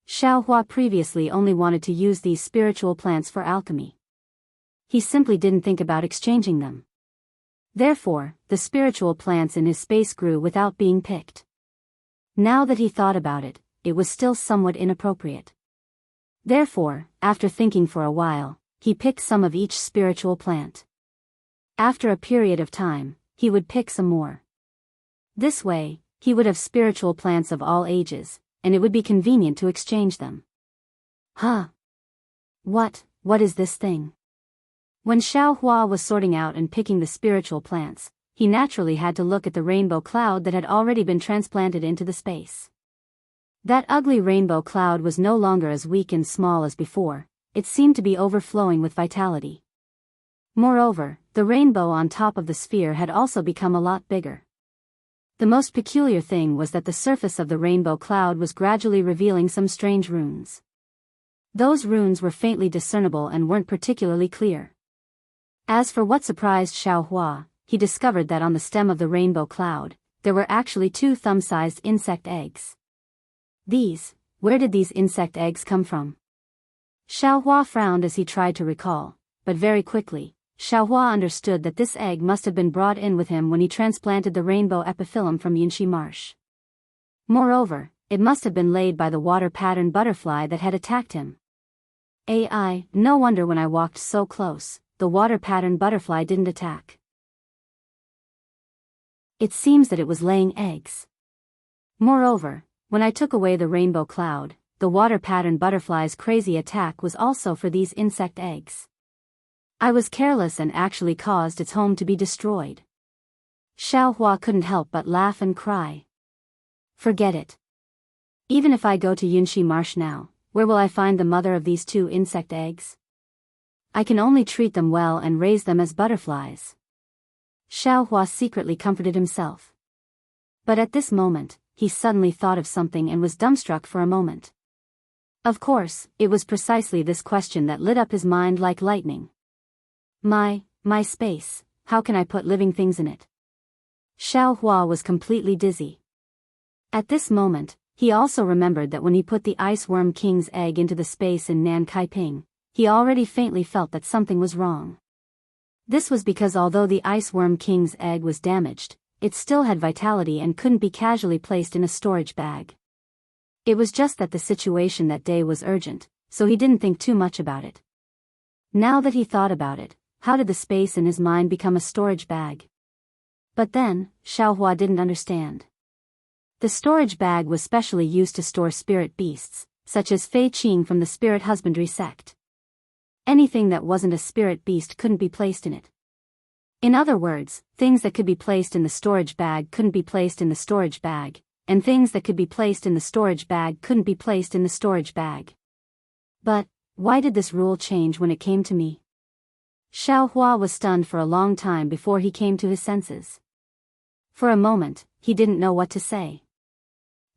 Xiao Hua previously only wanted to use these spiritual plants for alchemy. He simply didn't think about exchanging them. Therefore, the spiritual plants in his space grew without being picked. Now that he thought about it, it was still somewhat inappropriate. Therefore, after thinking for a while, he picked some of each spiritual plant. After a period of time, he would pick some more. This way, he would have spiritual plants of all ages, and it would be convenient to exchange them. What is this thing? When Xiao Hua was sorting out and picking the spiritual plants, he naturally had to look at the rainbow cloud that had already been transplanted into the space. That ugly rainbow cloud was no longer as weak and small as before, it seemed to be overflowing with vitality. Moreover, the rainbow on top of the sphere had also become a lot bigger. The most peculiar thing was that the surface of the rainbow cloud was gradually revealing some strange runes. Those runes were faintly discernible and weren't particularly clear. As for what surprised Xiaohua, he discovered that on the stem of the rainbow cloud, there were actually 2 thumb-sized insect eggs. Where did these insect eggs come from? Xiaohua frowned as he tried to recall, but very quickly, Xiaohua understood that this egg must have been brought in with him when he transplanted the rainbow epiphyllum from Yinshi Marsh. Moreover, it must have been laid by the water-pattern butterfly that had attacked him. No wonder when I walked so close, the water-pattern butterfly didn't attack. It seems that it was laying eggs. Moreover, when I took away the rainbow cloud, the water-pattern butterfly's crazy attack was also for these insect eggs. I was careless and actually caused its home to be destroyed. Xiaohua couldn't help but laugh and cry. Forget it. Even if I go to Yinshi Marsh now, where will I find the mother of these 2 insect eggs? I can only treat them well and raise them as butterflies. Xiaohua secretly comforted himself. But at this moment, he suddenly thought of something and was dumbstruck for a moment. Of course, it was precisely this question that lit up his mind like lightning. My space, how can I put living things in it? Xiaohua was completely dizzy. At this moment, he also remembered that when he put the Ice Worm King's egg into the space in Nankaiping, he already faintly felt that something was wrong. This was because although the Ice Worm King's egg was damaged, it still had vitality and couldn't be casually placed in a storage bag. It was just that the situation that day was urgent, so he didn't think too much about it. Now that he thought about it, how did the space in his mind become a storage bag? But then, Xiaohua didn't understand. The storage bag was specially used to store spirit beasts, such as Fei Qing from the spirit husbandry sect. Anything that wasn't a spirit beast couldn't be placed in it. In other words, things that could be placed in the storage bag couldn't be placed in the storage bag, and things that could be placed in the storage bag couldn't be placed in the storage bag. But, why did this rule change when it came to me? Xiaohua was stunned for a long time before he came to his senses. For a moment, he didn't know what to say.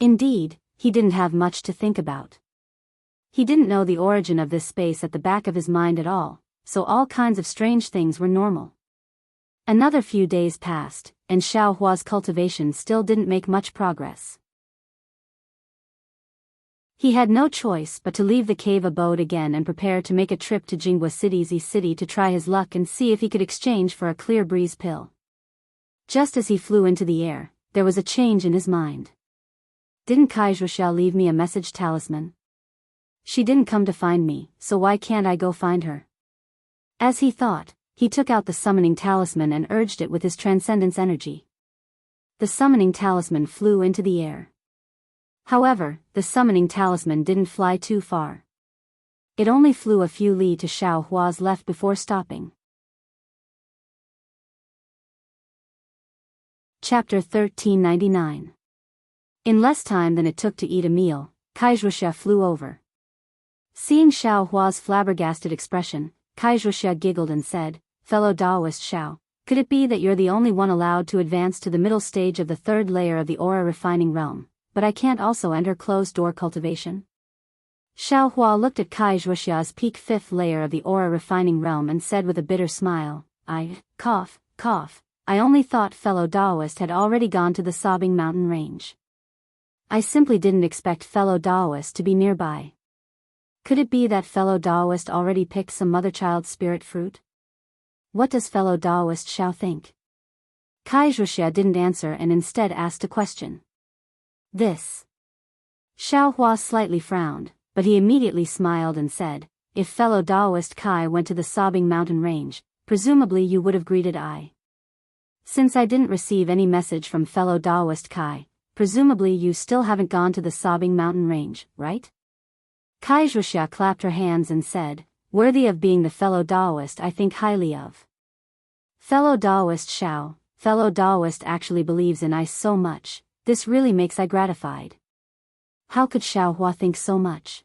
Indeed, he didn't have much to think about. He didn't know the origin of this space at the back of his mind at all, so all kinds of strange things were normal. Another few days passed, and Xiaohua's cultivation still didn't make much progress. He had no choice but to leave the cave abode again and prepare to make a trip to Jianghu City's East City to try his luck and see if he could exchange for a clear breeze pill. Just as he flew into the air, there was a change in his mind. Didn't Wuxia leave me a message talisman? She didn't come to find me, so why can't I go find her? As he thought, he took out the summoning talisman and urged it with his transcendence energy. The summoning talisman flew into the air. However, the summoning talisman didn't fly too far. It only flew a few li to Xiaohua's left before stopping. Chapter 1399. In less time than it took to eat a meal, Wuxia flew over. Seeing Xiaohua's flabbergasted expression, Wuxia giggled and said, "Fellow Daoist Xiao, could it be that you're the only one allowed to advance to the middle stage of the 3rd layer of the aura refining realm, but I can't also enter closed-door cultivation?" Xiaohua looked at Wuxia's peak 5th layer of the aura refining realm and said with a bitter smile, cough, I only thought fellow Daoist had already gone to the Sobbing Mountain range. I simply didn't expect fellow Daoist to be nearby. Could it be that fellow Daoist already picked some mother-child spirit fruit? What does fellow Daoist Xiao think? Wuxia didn't answer and instead asked a question. This. Xiaohua slightly frowned, but he immediately smiled and said, "If fellow Daoist Kai went to the Sobbing Mountain range, presumably you would have greeted I. Since I didn't receive any message from fellow Daoist Kai, presumably you still haven't gone to the Sobbing Mountain range, right?" Wuxia clapped her hands and said, "Worthy of being the fellow Daoist I think highly of. Fellow Daoist Xiao, fellow Daoist actually believes in I so much, this really makes I gratified." How could Xiaohua think so much?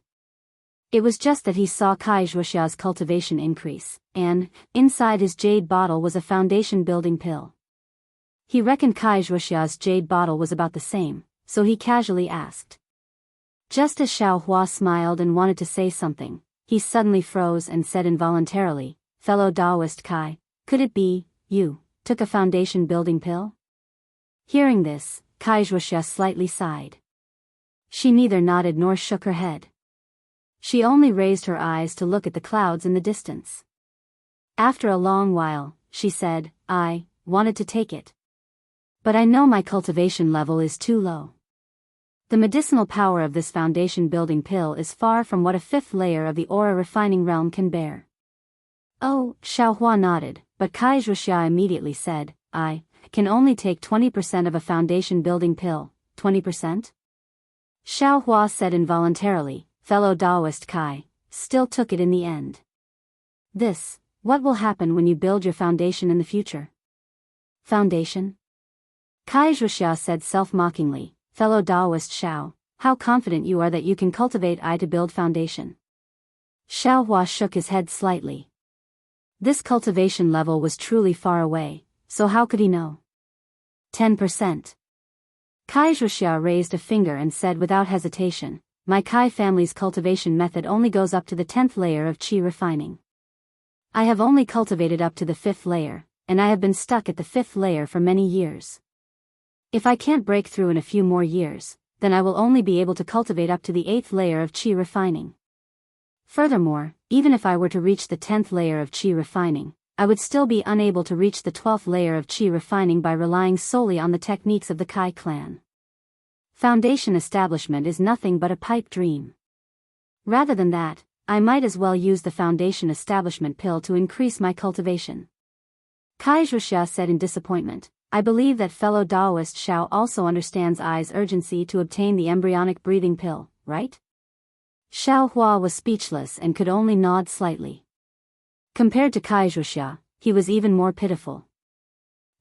It was just that he saw Kai Wuxia's cultivation increase, and, inside his jade bottle was a foundation-building pill. He reckoned Kai Wuxia's jade bottle was about the same, so he casually asked. Just as Xiao Hua smiled and wanted to say something, he suddenly froze and said involuntarily, "Fellow Daoist Kai, could it be, you took a foundation-building pill?" Hearing this, Kai Wuxia slightly sighed. She neither nodded nor shook her head. She only raised her eyes to look at the clouds in the distance. After a long while, she said, "I wanted to take it. But I know my cultivation level is too low. The medicinal power of this foundation-building pill is far from what a fifth layer of the aura refining realm can bear." "Oh," Xiao Hua nodded, but Kai Wuxia immediately said, "I can only take 20% of a foundation-building pill, 20%? Xiao Hua said involuntarily, "Fellow Daoist Kai, still took it in the end." What will happen when you build your foundation in the future?" "Foundation?" Kai Wuxia said self-mockingly, "Fellow Daoist Xiao, how confident you are that you can cultivate I to build foundation." Xiao Hua shook his head slightly. This cultivation level was truly far away, so how could he know? 10%. Kai Wuxia raised a finger and said without hesitation, "My Kai family's cultivation method only goes up to the 10th layer of qi refining. I have only cultivated up to the 5th layer, and I have been stuck at the 5th layer for many years. If I can't break through in a few more years, then I will only be able to cultivate up to the 8th layer of qi refining. Furthermore, even if I were to reach the 10th layer of qi refining, I would still be unable to reach the 12th layer of qi refining by relying solely on the techniques of the Kai clan. Foundation establishment is nothing but a pipe dream. Rather than that, I might as well use the foundation establishment pill to increase my cultivation." Kai Wuxia said in disappointment, "I believe that fellow Daoist Xiao also understands I's urgency to obtain the embryonic breathing pill, right?" Xiao Hua was speechless and could only nod slightly. Compared to Kai Wuxia, he was even more pitiful.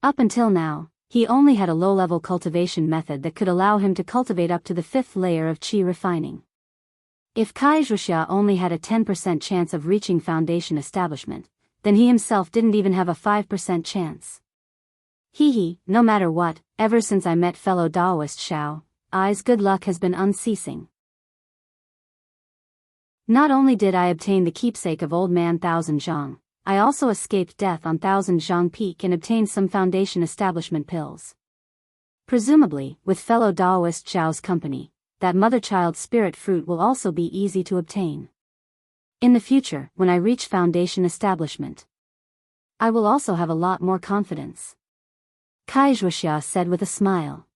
Up until now, he only had a low-level cultivation method that could allow him to cultivate up to the 5th layer of qi refining. If Kai Wuxia only had a 10% chance of reaching foundation establishment, then he himself didn't even have a 5% chance. No matter what, ever since I met fellow Daoist Xiao, I's good luck has been unceasing. Not only did I obtain the keepsake of Old Man Thousand Zhang, I also escaped death on Thousand Zhang Peak and obtained some foundation establishment pills. Presumably, with fellow Daoist Zhao's company, that mother-child spirit fruit will also be easy to obtain. In the future, when I reach foundation establishment, I will also have a lot more confidence." Kai Wuxia said with a smile.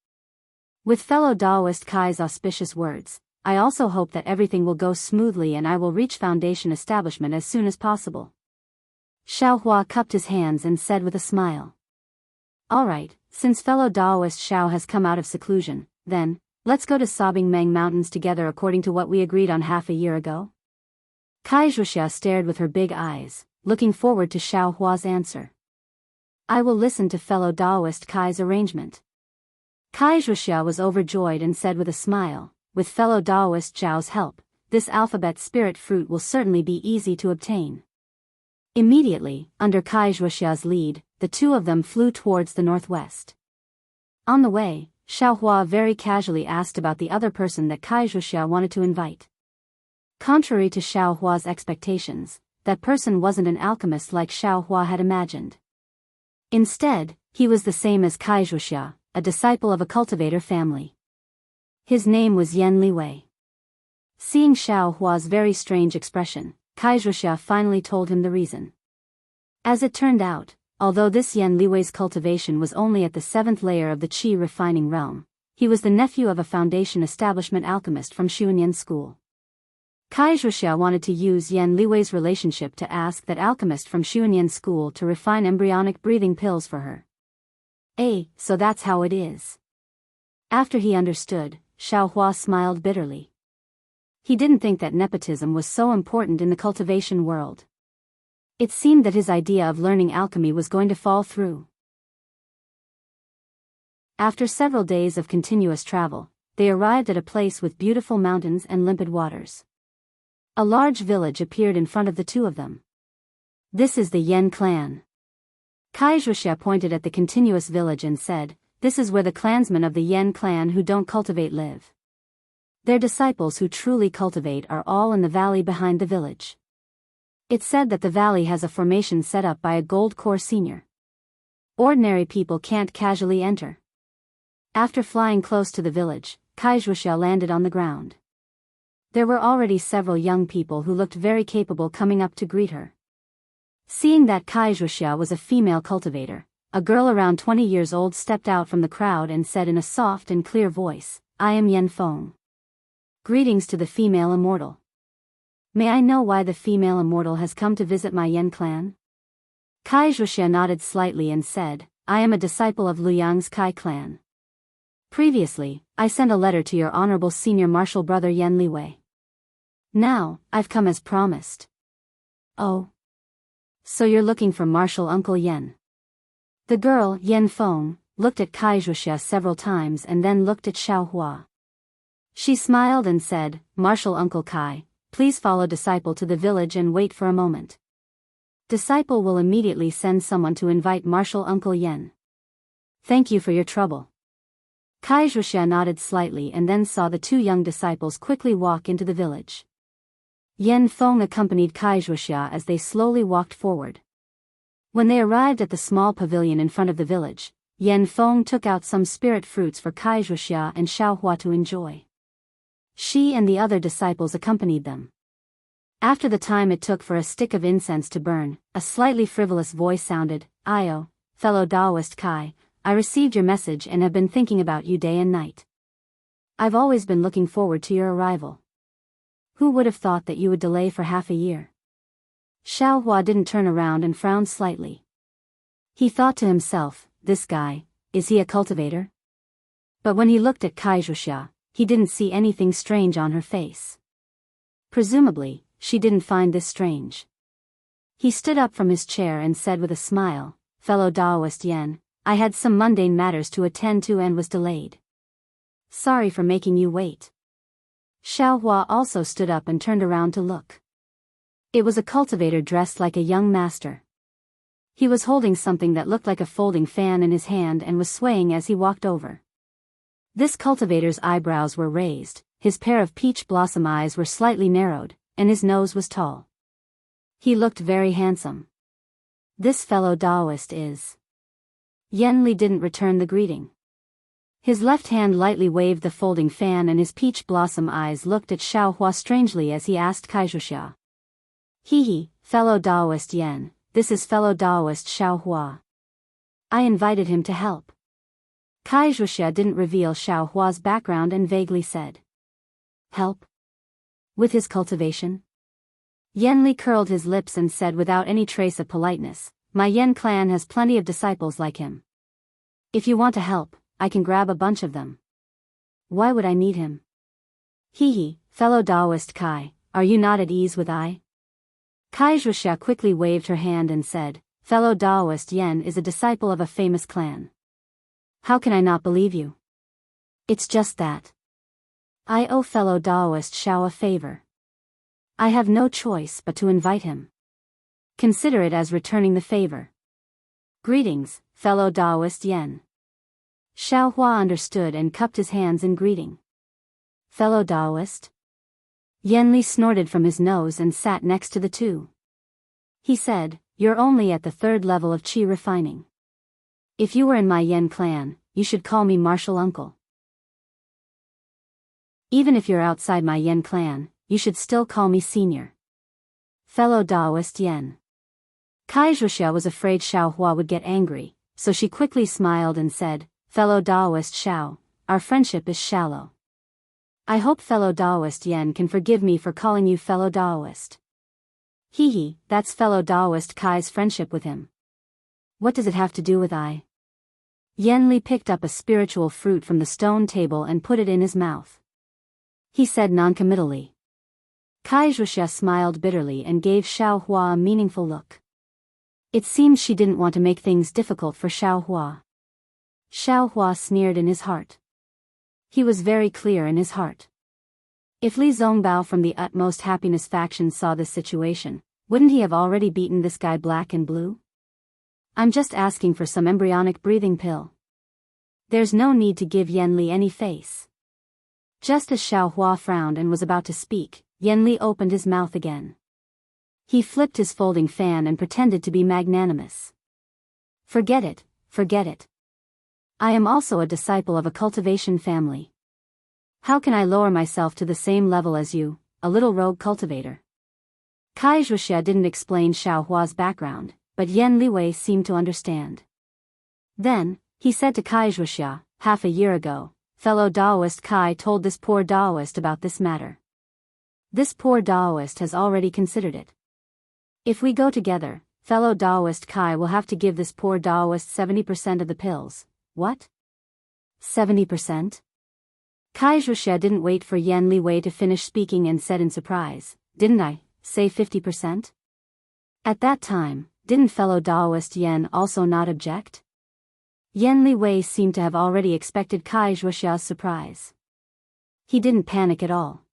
"With fellow Daoist Kai's auspicious words, I also hope that everything will go smoothly and I will reach foundation establishment as soon as possible." Xiao Hua cupped his hands and said with a smile. "All right, since fellow Daoist Xiao has come out of seclusion, then, let's go to Sobbing Meng Mountains together according to what we agreed on half a year ago?" Kai Wuxia stared with her big eyes, looking forward to Xiao Hua's answer. "I will listen to fellow Daoist Kai's arrangement." Kai Wuxia was overjoyed and said with a smile, "With fellow Daoist Zhao's help, this alphabet spirit fruit will certainly be easy to obtain." Immediately, under Kai Wuxia's lead, the two of them flew towards the northwest. On the way, Xiao Hua very casually asked about the other person that Kai Wuxia wanted to invite. Contrary to Xiao Hua's expectations, that person wasn't an alchemist like Xiao Hua had imagined. Instead, he was the same as Kai Wuxia, a disciple of a cultivator family. His name was Yan Liwei. Seeing Xiao Hua's very strange expression, Kai Wuxia finally told him the reason. As it turned out, although this Yan Liwei's cultivation was only at the 7th layer of the qi refining realm, he was the nephew of a foundation establishment alchemist from Xuanyan school. Kai Wuxia wanted to use Yan Liwei's relationship to ask that alchemist from Xuanyan school to refine embryonic breathing pills for her. So that's how it is. After he understood, Xiao Hua smiled bitterly. He didn't think that nepotism was so important in the cultivation world. It seemed that his idea of learning alchemy was going to fall through. After several days of continuous travel, they arrived at a place with beautiful mountains and limpid waters. A large village appeared in front of the two of them. This is the Yen clan. Wuxia pointed at the continuous village and said, this is where the clansmen of the Yen clan who don't cultivate live. Their disciples who truly cultivate are all in the valley behind the village. It's said that the valley has a formation set up by a gold core senior. Ordinary people can't casually enter. After flying close to the village, Wuxia landed on the ground. There were already several young people who looked very capable coming up to greet her. Seeing that Wuxia was a female cultivator, a girl around 20 years old stepped out from the crowd and said in a soft and clear voice, I am Yen Feng. Greetings to the female immortal. May I know why the female immortal has come to visit my Yen clan? Wuxia nodded slightly and said, I am a disciple of Luyang's Kai clan. Previously, I sent a letter to your honorable senior martial brother Yen Liwei. Now, I've come as promised. Oh. So you're looking for martial uncle Yen. The girl, Yen Feng, looked at Wuxia several times and then looked at Xiaohua. She smiled and said, Martial uncle Kai, please follow disciple to the village and wait for a moment. Disciple will immediately send someone to invite martial uncle Yen. Thank you for your trouble. Wuxia nodded slightly and then saw the two young disciples quickly walk into the village. Yen Feng accompanied Wuxia as they slowly walked forward. When they arrived at the small pavilion in front of the village, Yen Feng took out some spirit fruits for Wuxia and Xiaohua to enjoy. She and the other disciples accompanied them. After the time it took for a stick of incense to burn, a slightly frivolous voice sounded, Io, fellow Daoist Kai, I received your message and have been thinking about you day and night. I've always been looking forward to your arrival. Who would have thought that you would delay for half a year? Xiaohua didn't turn around and frowned slightly. He thought to himself, this guy, is he a cultivator? But when he looked at Wuxia, he didn't see anything strange on her face. Presumably, she didn't find this strange. He stood up from his chair and said with a smile, fellow Daoist Yen, I had some mundane matters to attend to and was delayed. Sorry for making you wait. Xiaohua also stood up and turned around to look. It was a cultivator dressed like a young master. He was holding something that looked like a folding fan in his hand and was swaying as he walked over. This cultivator's eyebrows were raised, his pair of peach blossom eyes were slightly narrowed, and his nose was tall. He looked very handsome. This fellow Daoist is. Yen Li didn't return the greeting. His left hand lightly waved the folding fan and his peach blossom eyes looked at Xiaohua strangely as he asked Wuxia. He, fellow Daoist Yen, this is fellow Daoist Xiaohua. I invited him to help. Wuxia didn't reveal Xiaohua's background and vaguely said. Help? With his cultivation? Yen Li curled his lips and said without any trace of politeness, my Yen clan has plenty of disciples like him. If you want to help, I can grab a bunch of them. Why would I need him? Fellow Daoist Kai, are you not at ease with I? Wuxia quickly waved her hand and said, fellow Daoist Yen is a disciple of a famous clan. How can I not believe you? It's just that. I owe fellow Daoist Xiao a favor. I have no choice but to invite him. Consider it as returning the favor. Greetings, fellow Daoist Yen. Xiaohua understood and cupped his hands in greeting. Fellow Daoist? Yen Li snorted from his nose and sat next to the two. He said, you're only at the 3rd level of qi refining. If you were in my Yen clan, you should call me martial uncle. Even if you're outside my Yen clan, you should still call me senior. Fellow Daoist Yen. Wuxia was afraid Xiaohua would get angry, so she quickly smiled and said, fellow Daoist Xiao, our friendship is shallow. I hope fellow Daoist Yen can forgive me for calling you fellow Daoist. That's fellow Daoist Kai's friendship with him. What does it have to do with I? Yen Li picked up a spiritual fruit from the stone table and put it in his mouth. He said noncommittally. Wuxia smiled bitterly and gave Xiaohua a meaningful look. It seemed she didn't want to make things difficult for Xiaohua. Xiaohua sneered in his heart. He was very clear in his heart. If Li Zongbao from the Utmost Happiness faction saw this situation, wouldn't he have already beaten this guy black and blue? I'm just asking for some embryonic breathing pill. There's no need to give Yan Li any face. Just as Xiao Hua frowned and was about to speak, Yan Li opened his mouth again. He flipped his folding fan and pretended to be magnanimous. Forget it, forget it. I am also a disciple of a cultivation family. How can I lower myself to the same level as you, a little rogue cultivator? Kai Wuxia didn't explain Xiao Hua's background, but Yan Liwei seemed to understand. Then, he said to Kai Wuxia, half a year ago, fellow Daoist Kai told this poor Daoist about this matter. This poor Daoist has already considered it. If we go together, fellow Daoist Kai will have to give this poor Daoist 70% of the pills. What? 70%? Kai Wuxia didn't wait for Yan Liwei to finish speaking and said in surprise, didn't I say 50%? At that time, didn't fellow Daoist Yan also not object? Yan Liwei seemed to have already expected Kai Wuxia's surprise. He didn't panic at all.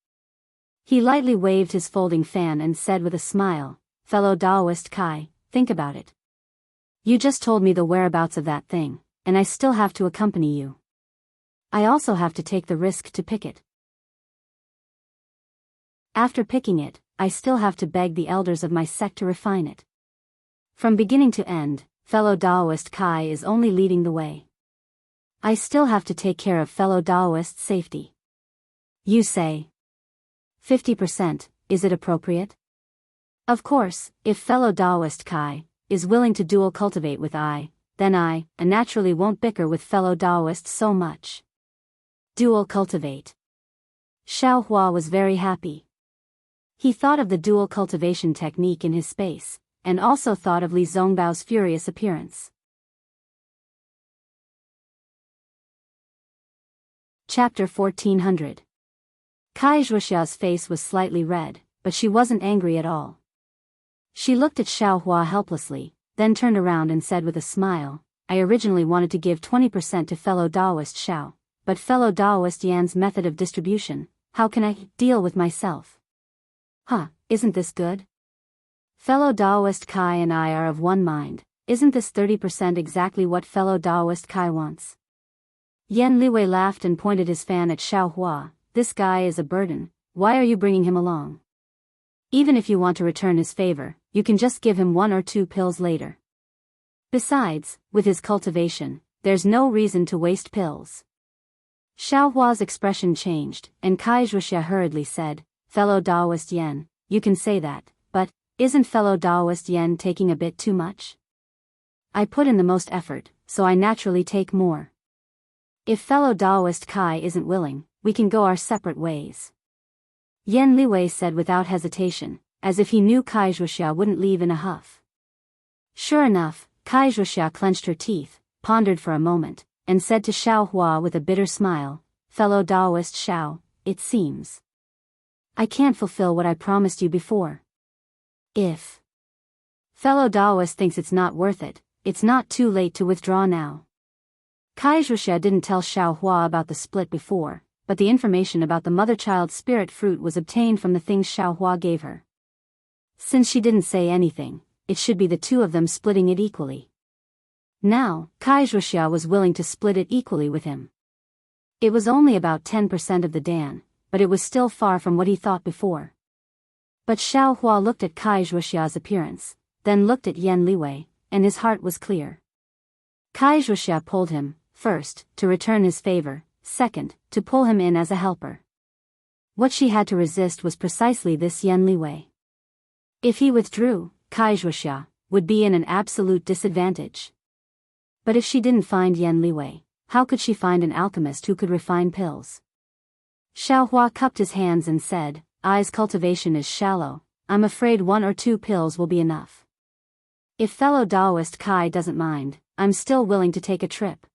He lightly waved his folding fan and said with a smile, fellow Daoist Kai, think about it. You just told me the whereabouts of that thing, and I still have to accompany you. I also have to take the risk to pick it. After picking it, I still have to beg the elders of my sect to refine it. From beginning to end, fellow Daoist Kai is only leading the way. I still have to take care of fellow Daoist's safety. You say 50%, is it appropriate? Of course, if fellow Daoist Kai is willing to dual cultivate with then I naturally won't bicker with fellow Daoists so much. Dual cultivate. Xiao Hua was very happy. He thought of the dual cultivation technique in his space, and also thought of Li Zongbao's furious appearance. Chapter 1400. Kai Wuxia's face was slightly red, but she wasn't angry at all. She looked at Xiao Hua helplessly, then turned around and said with a smile, I originally wanted to give 20% to fellow Daoist Xiao, but fellow Daoist Yan's method of distribution, how can I deal with myself? Isn't this good? Fellow Daoist Kai and I are of one mind, isn't this 30% exactly what fellow Daoist Kai wants? Yan Liwei laughed and pointed his fan at Xiao Hua, this guy is a burden, why are you bringing him along? Even if you want to return his favor, you can just give him 1 or 2 pills later. Besides, with his cultivation, there's no reason to waste pills. Xiao Hua's expression changed, and Kai Wuxia hurriedly said, fellow Daoist Yan, you can say that, but isn't fellow Daoist Yan taking a bit too much? I put in the most effort, so I naturally take more. If fellow Daoist Kai isn't willing, we can go our separate ways. Yan Liwei said without hesitation, as if he knew Kai Wuxia wouldn't leave in a huff. Sure enough, Kai Wuxia clenched her teeth, pondered for a moment, and said to Xiao Hua with a bitter smile, fellow Daoist Xiao, it seems I can't fulfill what I promised you before. If fellow Daoist thinks it's not worth it, it's not too late to withdraw now. Kai Wuxia didn't tell Xiao Hua about the split before, but the information about the mother-child spirit fruit was obtained from the things Xiao Hua gave her. Since she didn't say anything, it should be the two of them splitting it equally. Now, Kai Wuxia was willing to split it equally with him. It was only about 10% of the Dan, but it was still far from what he thought before. But Xiao Hua looked at Kai Wuxia's appearance, then looked at Yan Liwei, and his heart was clear. Kai Wuxia pulled him, first, to return his favor, second, to pull him in as a helper. What she had to resist was precisely this Yan Liwei. If he withdrew, Kai Wuxia would be in an absolute disadvantage. But if she didn't find Yan Liwei, how could she find an alchemist who could refine pills? Xiao Hua cupped his hands and said, I's cultivation is shallow, I'm afraid 1 or 2 pills will be enough. If fellow Daoist Kai doesn't mind, I'm still willing to take a trip.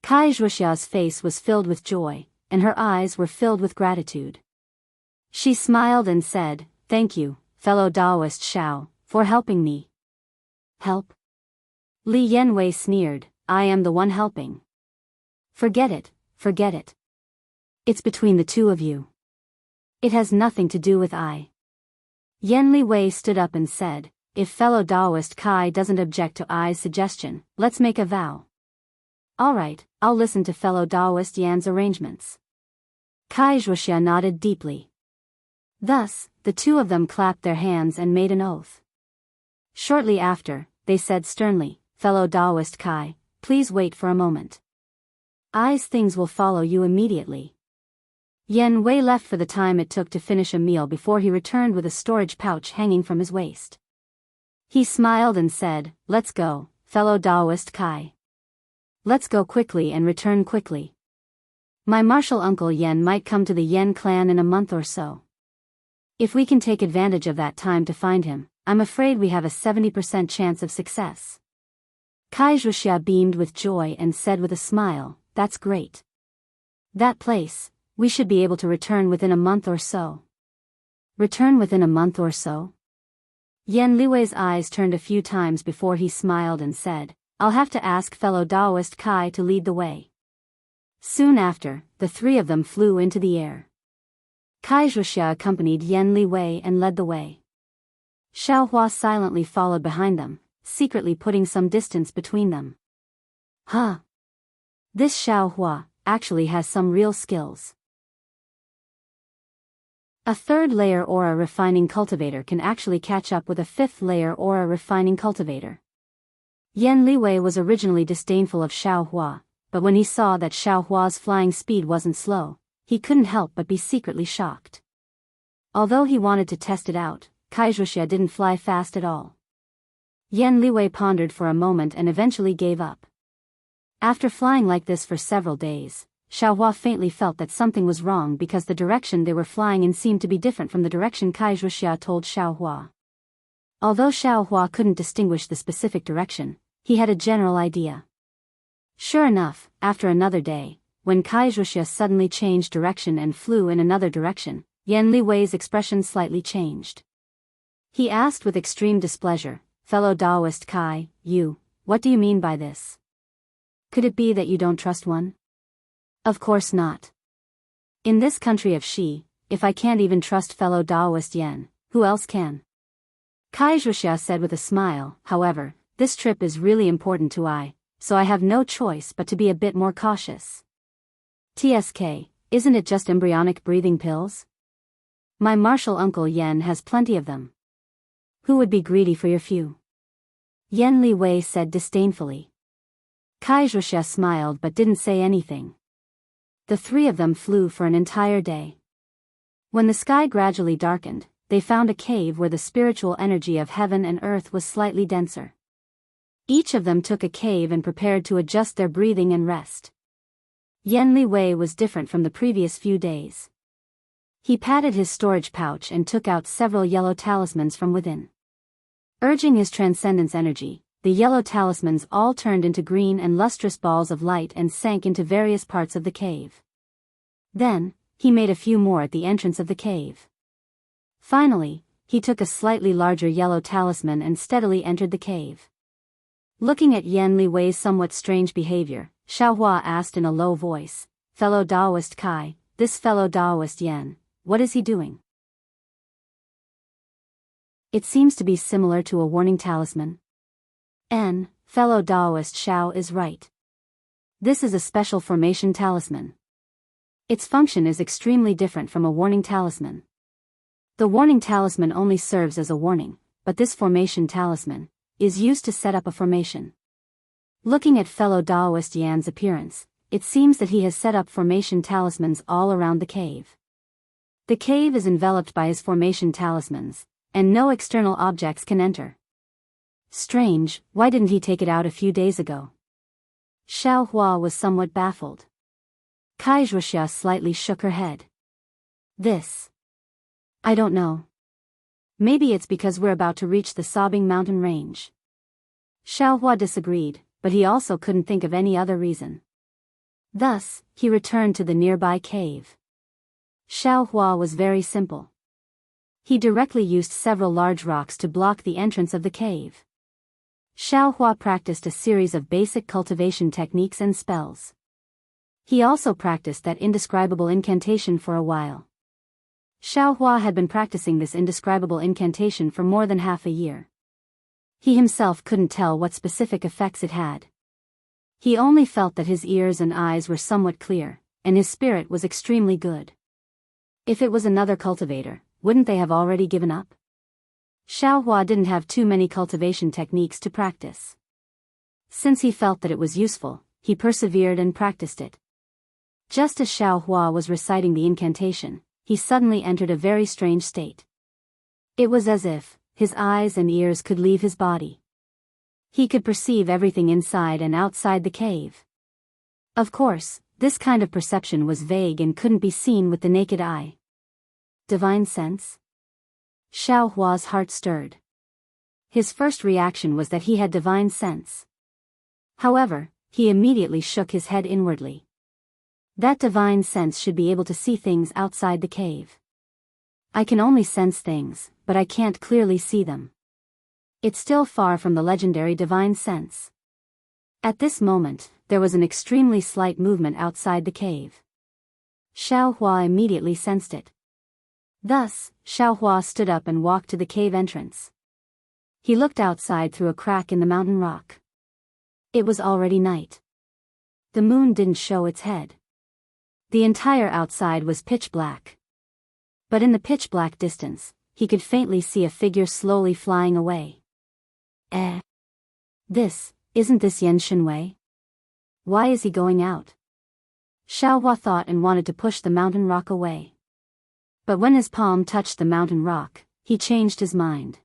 Kai Wuxia's face was filled with joy, and her eyes were filled with gratitude. She smiled and said, thank you, fellow Daoist Xiao, for helping me. Help? Li Yanwei sneered, I am the one helping. Forget it, forget it. It's between the two of you. It has nothing to do with I. Yan Li Wei stood up and said, if fellow Daoist Kai doesn't object to I's suggestion, let's make a vow. Alright, I'll listen to fellow Daoist Yan's arrangements. Kai Wuxia nodded deeply. Thus, the two of them clapped their hands and made an oath. Shortly after, they said sternly, fellow Daoist Kai, please wait for a moment. I's things will follow you immediately. Yan Wei left for the time it took to finish a meal before he returned with a storage pouch hanging from his waist. He smiled and said, let's go, fellow Daoist Kai. Let's go quickly and return quickly. My martial uncle Yan might come to the Yan clan in a month or so. If we can take advantage of that time to find him, I'm afraid we have a 70% chance of success. Kai Wuxia beamed with joy and said with a smile, that's great. That place, we should be able to return within a month or so. Return within a month or so? Yan Liwei's eyes turned a few times before he smiled and said, I'll have to ask fellow Daoist Kai to lead the way. Soon after, the three of them flew into the air. Kai Wuxia accompanied Yan Li Wei and led the way. Xiao Hua silently followed behind them, secretly putting some distance between them. Huh. This Xiao Hua actually has some real skills. A third-layer aura refining cultivator can actually catch up with a fifth-layer aura refining cultivator. Yan Liwei was originally disdainful of Xiao Hua, but when he saw that Xiao Hua's flying speed wasn't slow, he couldn't help but be secretly shocked. Although he wanted to test it out, Kai Wuxia didn't fly fast at all. Yan Liwei pondered for a moment and eventually gave up. After flying like this for several days, Xiao Hua faintly felt that something was wrong because the direction they were flying in seemed to be different from the direction Kai Wuxia told Xiao Hua. Although Xiao Hua couldn't distinguish the specific direction, he had a general idea. Sure enough, after another day, when Kai Wuxia suddenly changed direction and flew in another direction, Yan Liwei's expression slightly changed. He asked with extreme displeasure, fellow Daoist Kai, what do you mean by this? Could it be that you don't trust one? Of course not. In this country of Shi, if I can't even trust fellow Daoist Yan, who else can? Kai Wuxia said with a smile, however, this trip is really important to I, so I have no choice but to be a bit more cautious. TSK, isn't it just embryonic breathing pills? My martial uncle Yan has plenty of them. Who would be greedy for your few? Yan Li Wei said disdainfully. Kai Wuxia smiled but didn't say anything. The three of them flew for an entire day. When the sky gradually darkened, they found a cave where the spiritual energy of heaven and earth was slightly denser. Each of them took a cave and prepared to adjust their breathing and rest. Yan Li Wei was different from the previous few days. He patted his storage pouch and took out several yellow talismans from within. Urging his transcendence energy, the yellow talismans all turned into green and lustrous balls of light and sank into various parts of the cave. Then, he made a few more at the entrance of the cave. Finally, he took a slightly larger yellow talisman and steadily entered the cave. Looking at Yan Li Wei's somewhat strange behavior, Xiao Hua asked in a low voice, fellow Daoist Kai, this fellow Daoist Yan, what is he doing? It seems to be similar to a warning talisman. Fellow Daoist Xiao is right. This is a special formation talisman. Its function is extremely different from a warning talisman. The warning talisman only serves as a warning, but this formation talisman is used to set up a formation. Looking at fellow Daoist Yan's appearance, it seems that he has set up formation talismans all around the cave. The cave is enveloped by his formation talismans, and no external objects can enter. Strange, why didn't he take it out a few days ago? Xiao Hua was somewhat baffled. Kai Wuxia slightly shook her head. I don't know. Maybe it's because we're about to reach the Sobbing Mountain Range. Xiao Hua disagreed, but he also couldn't think of any other reason. Thus, he returned to the nearby cave. Xiao Hua was very simple. He directly used several large rocks to block the entrance of the cave. Xiao Hua practiced a series of basic cultivation techniques and spells. He also practiced that indescribable incantation for a while. Xiaohua had been practicing this indescribable incantation for more than half a year. He himself couldn't tell what specific effects it had. He only felt that his ears and eyes were somewhat clear, and his spirit was extremely good. If it was another cultivator, wouldn't they have already given up? Xiaohua didn't have too many cultivation techniques to practice. Since he felt that it was useful, he persevered and practiced it. Just as Xiaohua was reciting the incantation, he suddenly entered a very strange state. It was as if his eyes and ears could leave his body. He could perceive everything inside and outside the cave. Of course, this kind of perception was vague and couldn't be seen with the naked eye. Divine sense? Xiaohua's heart stirred. His first reaction was that he had divine sense. However, he immediately shook his head inwardly. That divine sense should be able to see things outside the cave. I can only sense things, but I can't clearly see them. It's still far from the legendary divine sense. At this moment, there was an extremely slight movement outside the cave. Xiaohua immediately sensed it. Thus, Xiaohua stood up and walked to the cave entrance. He looked outside through a crack in the mountain rock. It was already night. The moon didn't show its head. The entire outside was pitch black. But in the pitch black distance, he could faintly see a figure slowly flying away. Isn't this Yan Shenwei? Why is he going out? Xiaohua thought and wanted to push the mountain rock away. But when his palm touched the mountain rock, he changed his mind.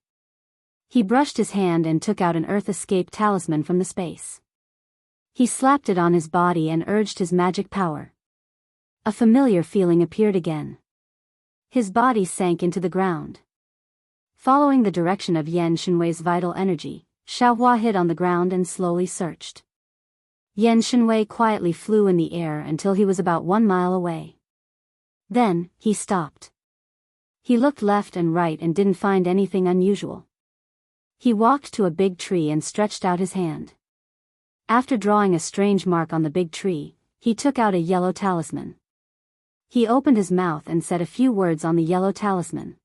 He brushed his hand and took out an earth escape talisman from the space. He slapped it on his body and urged his magic power. A familiar feeling appeared again. His body sank into the ground. Following the direction of Yan Shenwei's vital energy, Xiaohua hid on the ground and slowly searched. Yan Shenwei quietly flew in the air until he was about 1 mile away. Then, he stopped. He looked left and right and didn't find anything unusual. He walked to a big tree and stretched out his hand. After drawing a strange mark on the big tree, he took out a yellow talisman. He opened his mouth and said a few words on the yellow talisman.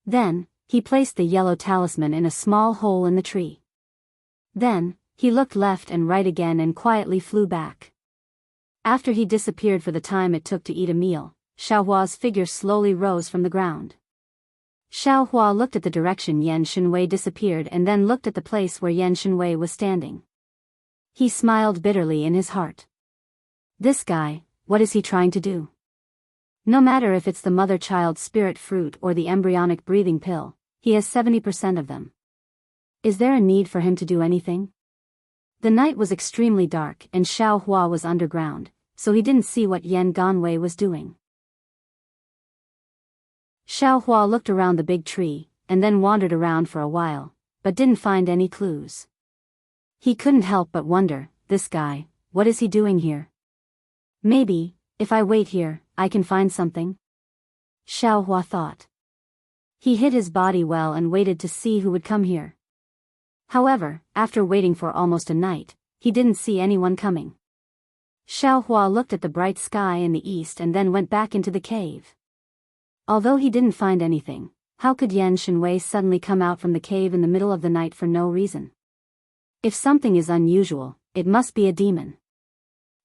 Then, he placed the yellow talisman in a small hole in the tree. Then, he looked left and right again and quietly flew back. After he disappeared for the time it took to eat a meal, Xiaohua's figure slowly rose from the ground. Xiaohua looked at the direction Yan Shenwei disappeared and then looked at the place where Yan Shenwei was standing. He smiled bitterly in his heart. This guy, what is he trying to do? No matter if it's the mother-child spirit fruit or the embryonic breathing pill, he has 70% of them. Is there a need for him to do anything? The night was extremely dark and Xiaohua was underground, so he didn't see what Yan Ganwei was doing. Xiaohua looked around the big tree, and then wandered around for a while, but didn't find any clues. He couldn't help but wonder, this guy, what is he doing here? Maybe, if I wait here, I can find something? Xiaohua thought. He hid his body well and waited to see who would come here. However, after waiting for almost a night, he didn't see anyone coming. Xiaohua looked at the bright sky in the east and then went back into the cave. Although he didn't find anything, how could Yan Shenwei suddenly come out from the cave in the middle of the night for no reason? If something is unusual, it must be a demon.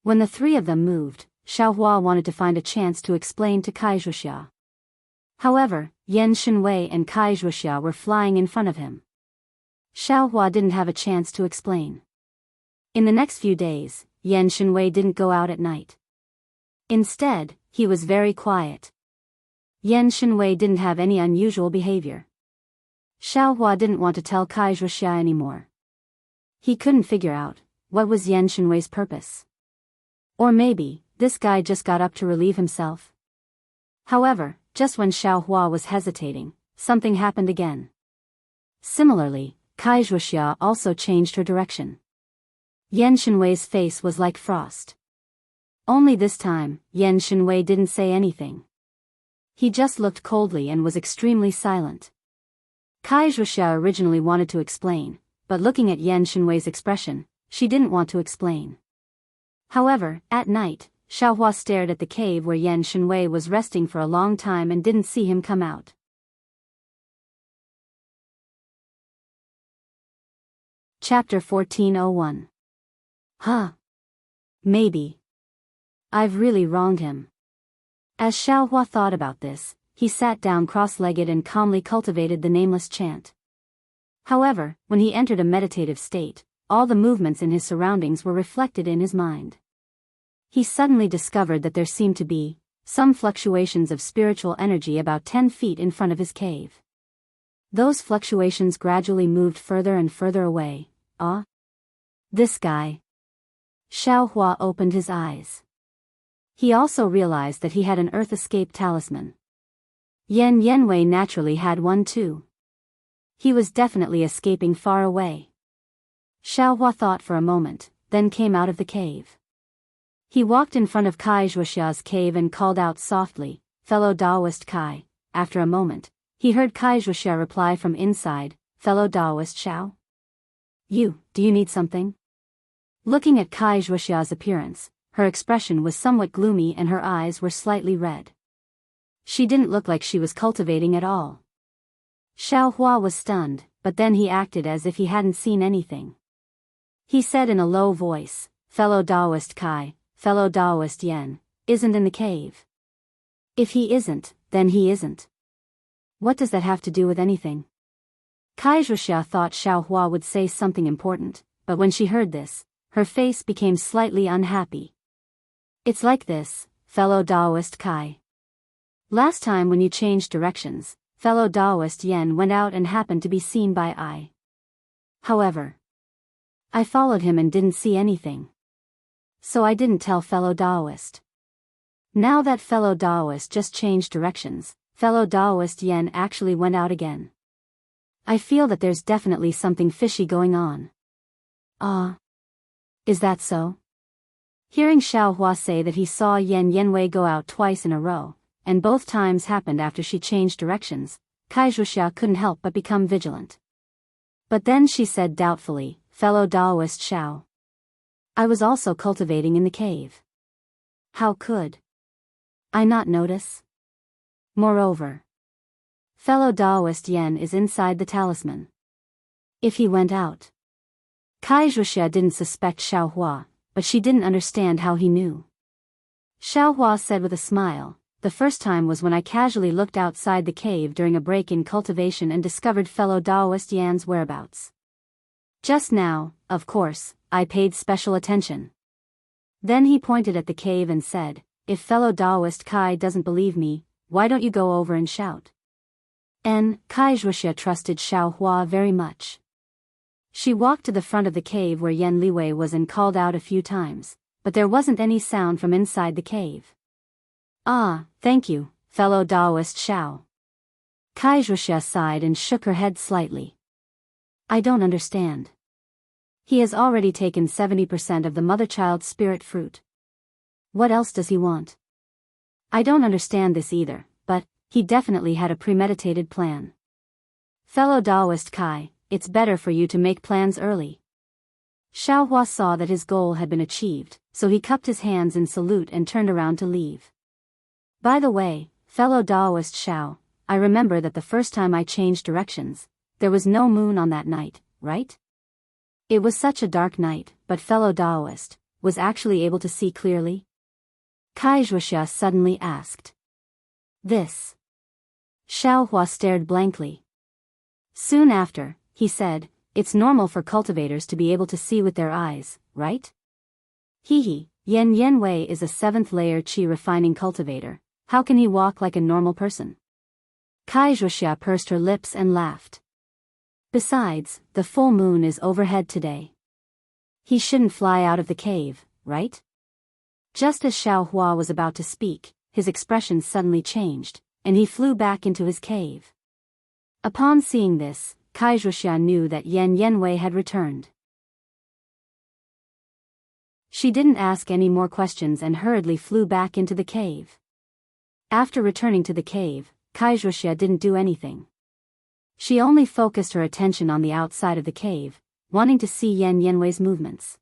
When the three of them moved, Xiaohua wanted to find a chance to explain to Wuxia. However, Yan Shenwei and Wuxia were flying in front of him. Xiaohua didn't have a chance to explain. In the next few days, Yan Shenwei didn't go out at night. Instead, he was very quiet. Yan Shenwei didn't have any unusual behavior. Xiaohua didn't want to tell Wuxia anymore. He couldn't figure out, what was Yan Shenwei's purpose? Or maybe, this guy just got up to relieve himself. However, just when Xiaohua was hesitating, something happened again. Similarly, Wuxia also changed her direction. Yan Shenwei's face was like frost. Only this time, Yan Shenwei didn't say anything. He just looked coldly and was extremely silent. Wuxia originally wanted to explain, but looking at Yan Shenwei's expression, she didn't want to explain. However, at night, Xiaohua stared at the cave where Yan Shenwei was resting for a long time and didn't see him come out. Chapter 1401. Huh. Maybe. I've really wronged him. As Xiaohua thought about this, he sat down cross-legged and calmly cultivated the nameless chant. However, when he entered a meditative state, all the movements in his surroundings were reflected in his mind. He suddenly discovered that there seemed to be some fluctuations of spiritual energy about 10 feet in front of his cave. Those fluctuations gradually moved further and further away. This guy. Xiaohua opened his eyes. He also realized that he had an Earth Escape talisman. Yan Yanwei naturally had one too. He was definitely escaping far away. Xiaohua thought for a moment, then came out of the cave. He walked in front of Kai Zhuoxia's cave and called out softly, "Fellow Daoist Kai." After a moment, he heard Kai Zhuoxia reply from inside, "Fellow Daoist Xiao? Do you need something?" Looking at Kai Zhuoxia's appearance, her expression was somewhat gloomy and her eyes were slightly red. She didn't look like she was cultivating at all. Xiaohua was stunned, but then he acted as if he hadn't seen anything. He said in a low voice, "Fellow Daoist Kai, fellow Daoist Yan, isn't in the cave. If he isn't, then he isn't. What does that have to do with anything?" Kai Zhuoxia thought Xiaohua would say something important, but when she heard this, her face became slightly unhappy. "It's like this, fellow Daoist Kai. Last time when you changed directions, fellow Daoist Yan went out and happened to be seen by I. However, I followed him and didn't see anything. So I didn't tell fellow Daoist. Now that fellow Daoist just changed directions, fellow Daoist Yan actually went out again. I feel that there's definitely something fishy going on." Is that so? Hearing Xiaohua say that he saw Yan Yanwei go out twice in a row, and both times happened after she changed directions, Kai Zhuoxia couldn't help but become vigilant. But then she said doubtfully, "Fellow Daoist Xiao. I was also cultivating in the cave. How could I not notice? Moreover, fellow Daoist Yan is inside the talisman. If he went out..." Kai Zhuoxia didn't suspect Xiaohua, but she didn't understand how he knew. Xiaohua said with a smile, "The first time was when I casually looked outside the cave during a break in cultivation and discovered fellow Daoist Yan's whereabouts. Just now, of course, I paid special attention." Then he pointed at the cave and said, "If fellow Daoist Kai doesn't believe me, why don't you go over and shout?" Kai Zhuoxia trusted Xiaohua very much. She walked to the front of the cave where Yan Liwei was and called out a few times, but there wasn't any sound from inside the cave. Thank you, fellow Daoist Xiao." Kai Zhuoxia sighed and shook her head slightly. "I don't understand. He has already taken 70% of the mother-child spirit fruit. What else does he want? I don't understand this either, but he definitely had a premeditated plan. Fellow Daoist Kai, it's better for you to make plans early." Xiaohua saw that his goal had been achieved, so he cupped his hands in salute and turned around to leave. "By the way, fellow Daoist Xiao, I remember that the first time I changed directions, there was no moon on that night, right? It was such a dark night, but fellow Daoist was actually able to see clearly?" Kai Zhuoxia suddenly asked. "This?" Xiaohua stared blankly. Soon after, he said, "It's normal for cultivators to be able to see with their eyes, right?" Yan Yanwei is a 7th layer qi refining cultivator. How can he walk like a normal person? Kai Zhuoxia pursed her lips and laughed. Besides, the full moon is overhead today. He shouldn't fly out of the cave, right? Just as Xiaohua was about to speak, his expression suddenly changed, and he flew back into his cave. Upon seeing this, Kai Zhuoxia knew that Yan Yanwei had returned. She didn't ask any more questions and hurriedly flew back into the cave. After returning to the cave, Kai Zhuoxia didn't do anything. She only focused her attention on the outside of the cave, wanting to see Yan Yanwei's movements.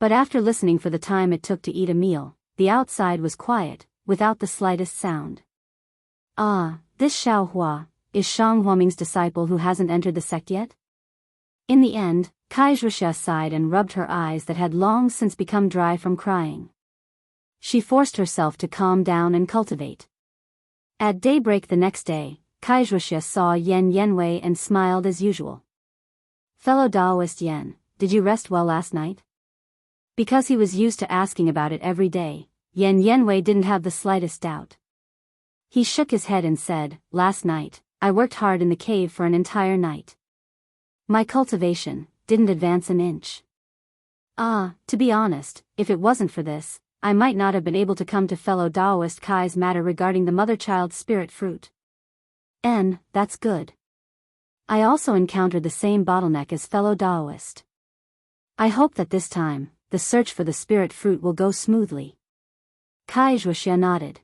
But after listening for the time it took to eat a meal, the outside was quiet, without the slightest sound. Ah, this Xiaohua, is Shang Huaming's disciple who hasn't entered the sect yet? In the end, Wuxia sighed and rubbed her eyes that had long since become dry from crying. She forced herself to calm down and cultivate. At daybreak the next day, Wuxia saw Yan Yanwei and smiled as usual. Fellow Daoist Yan, did you rest well last night? Because he was used to asking about it every day, Yan Yanwei didn't have the slightest doubt. He shook his head and said, last night, I worked hard in the cave for an entire night. My cultivation didn't advance an inch. To be honest, if it wasn't for this, I might not have been able to come to fellow Daoist Kai's matter regarding the mother-child spirit fruit. And that's good. I also encountered the same bottleneck as fellow Daoist. I hope that this time, the search for the spirit fruit will go smoothly. Wuxia nodded.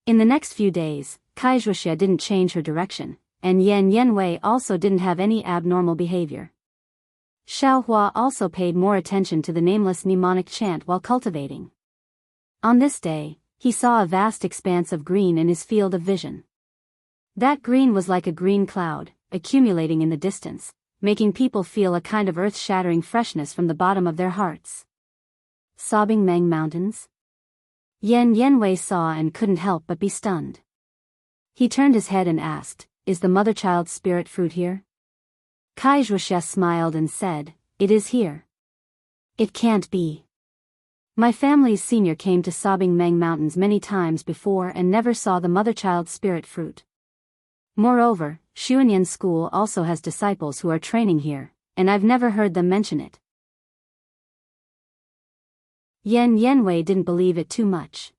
In the next few days, Wuxia didn't change her direction, and Yan Yanwei also didn't have any abnormal behavior. Xiaohua also paid more attention to the nameless mnemonic chant while cultivating. On this day, he saw a vast expanse of green in his field of vision. That green was like a green cloud, accumulating in the distance, making people feel a kind of earth-shattering freshness from the bottom of their hearts. Sobbing Meng Mountains? Yan Yanwei saw and couldn't help but be stunned. He turned his head and asked, is the mother-child spirit fruit here? Wuxia smiled and said, it is here. It can't be. My family's senior came to Sobbing Meng Mountains many times before and never saw the mother-child spirit fruit. Moreover, Xuanyan School also has disciples who are training here, and I've never heard them mention it. Yan Yanwei didn't believe it too much.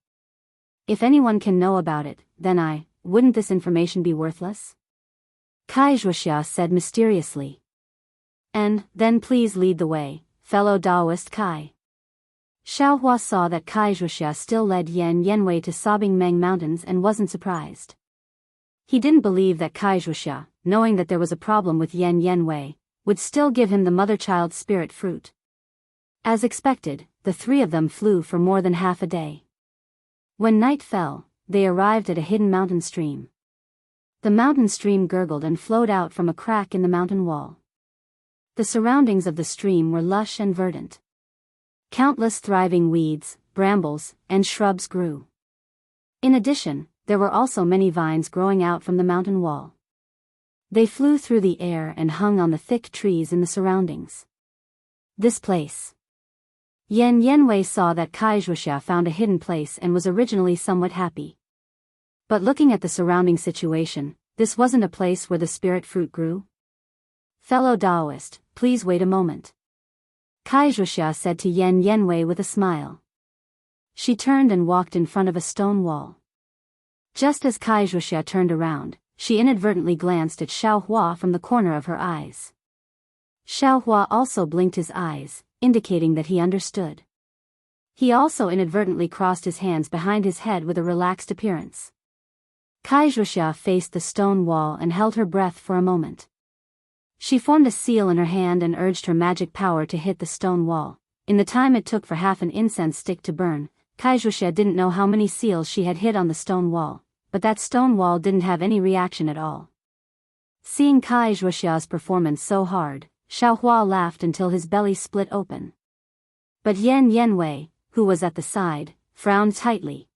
If anyone can know about it, then wouldn't this information be worthless? Wuxia said mysteriously. And then please lead the way, fellow Daoist Kai. Xiaohua saw that Wuxia still led Yan Yanwei to Sobbing Meng Mountains and wasn't surprised. He didn't believe that Wuxia, knowing that there was a problem with Yan Yanwei, would still give him the mother-child spirit fruit. As expected, the three of them flew for more than half a day. When night fell, they arrived at a hidden mountain stream. The mountain stream gurgled and flowed out from a crack in the mountain wall. The surroundings of the stream were lush and verdant. Countless thriving weeds, brambles, and shrubs grew. In addition, there were also many vines growing out from the mountain wall. They flew through the air and hung on the thick trees in the surroundings. This place. Yan Yanwei saw that Wuxia found a hidden place and was originally somewhat happy. But looking at the surrounding situation, this wasn't a place where the spirit fruit grew. Fellow Daoist, please wait a moment. Wuxia said to Yan Yanwei with a smile. She turned and walked in front of a stone wall. Just as Wuxia turned around, she inadvertently glanced at Xiaohua from the corner of her eyes. Xiaohua also blinked his eyes, indicating that he understood. He also inadvertently crossed his hands behind his head with a relaxed appearance. Wuxia faced the stone wall and held her breath for a moment. She formed a seal in her hand and urged her magic power to hit the stone wall. In the time it took for half an incense stick to burn, Wuxia didn't know how many seals she had hit on the stone wall, but that stone wall didn't have any reaction at all. Seeing Wuxia's performance so hard, Xiaohua laughed until his belly split open. But Yan Yanwei, who was at the side, frowned tightly.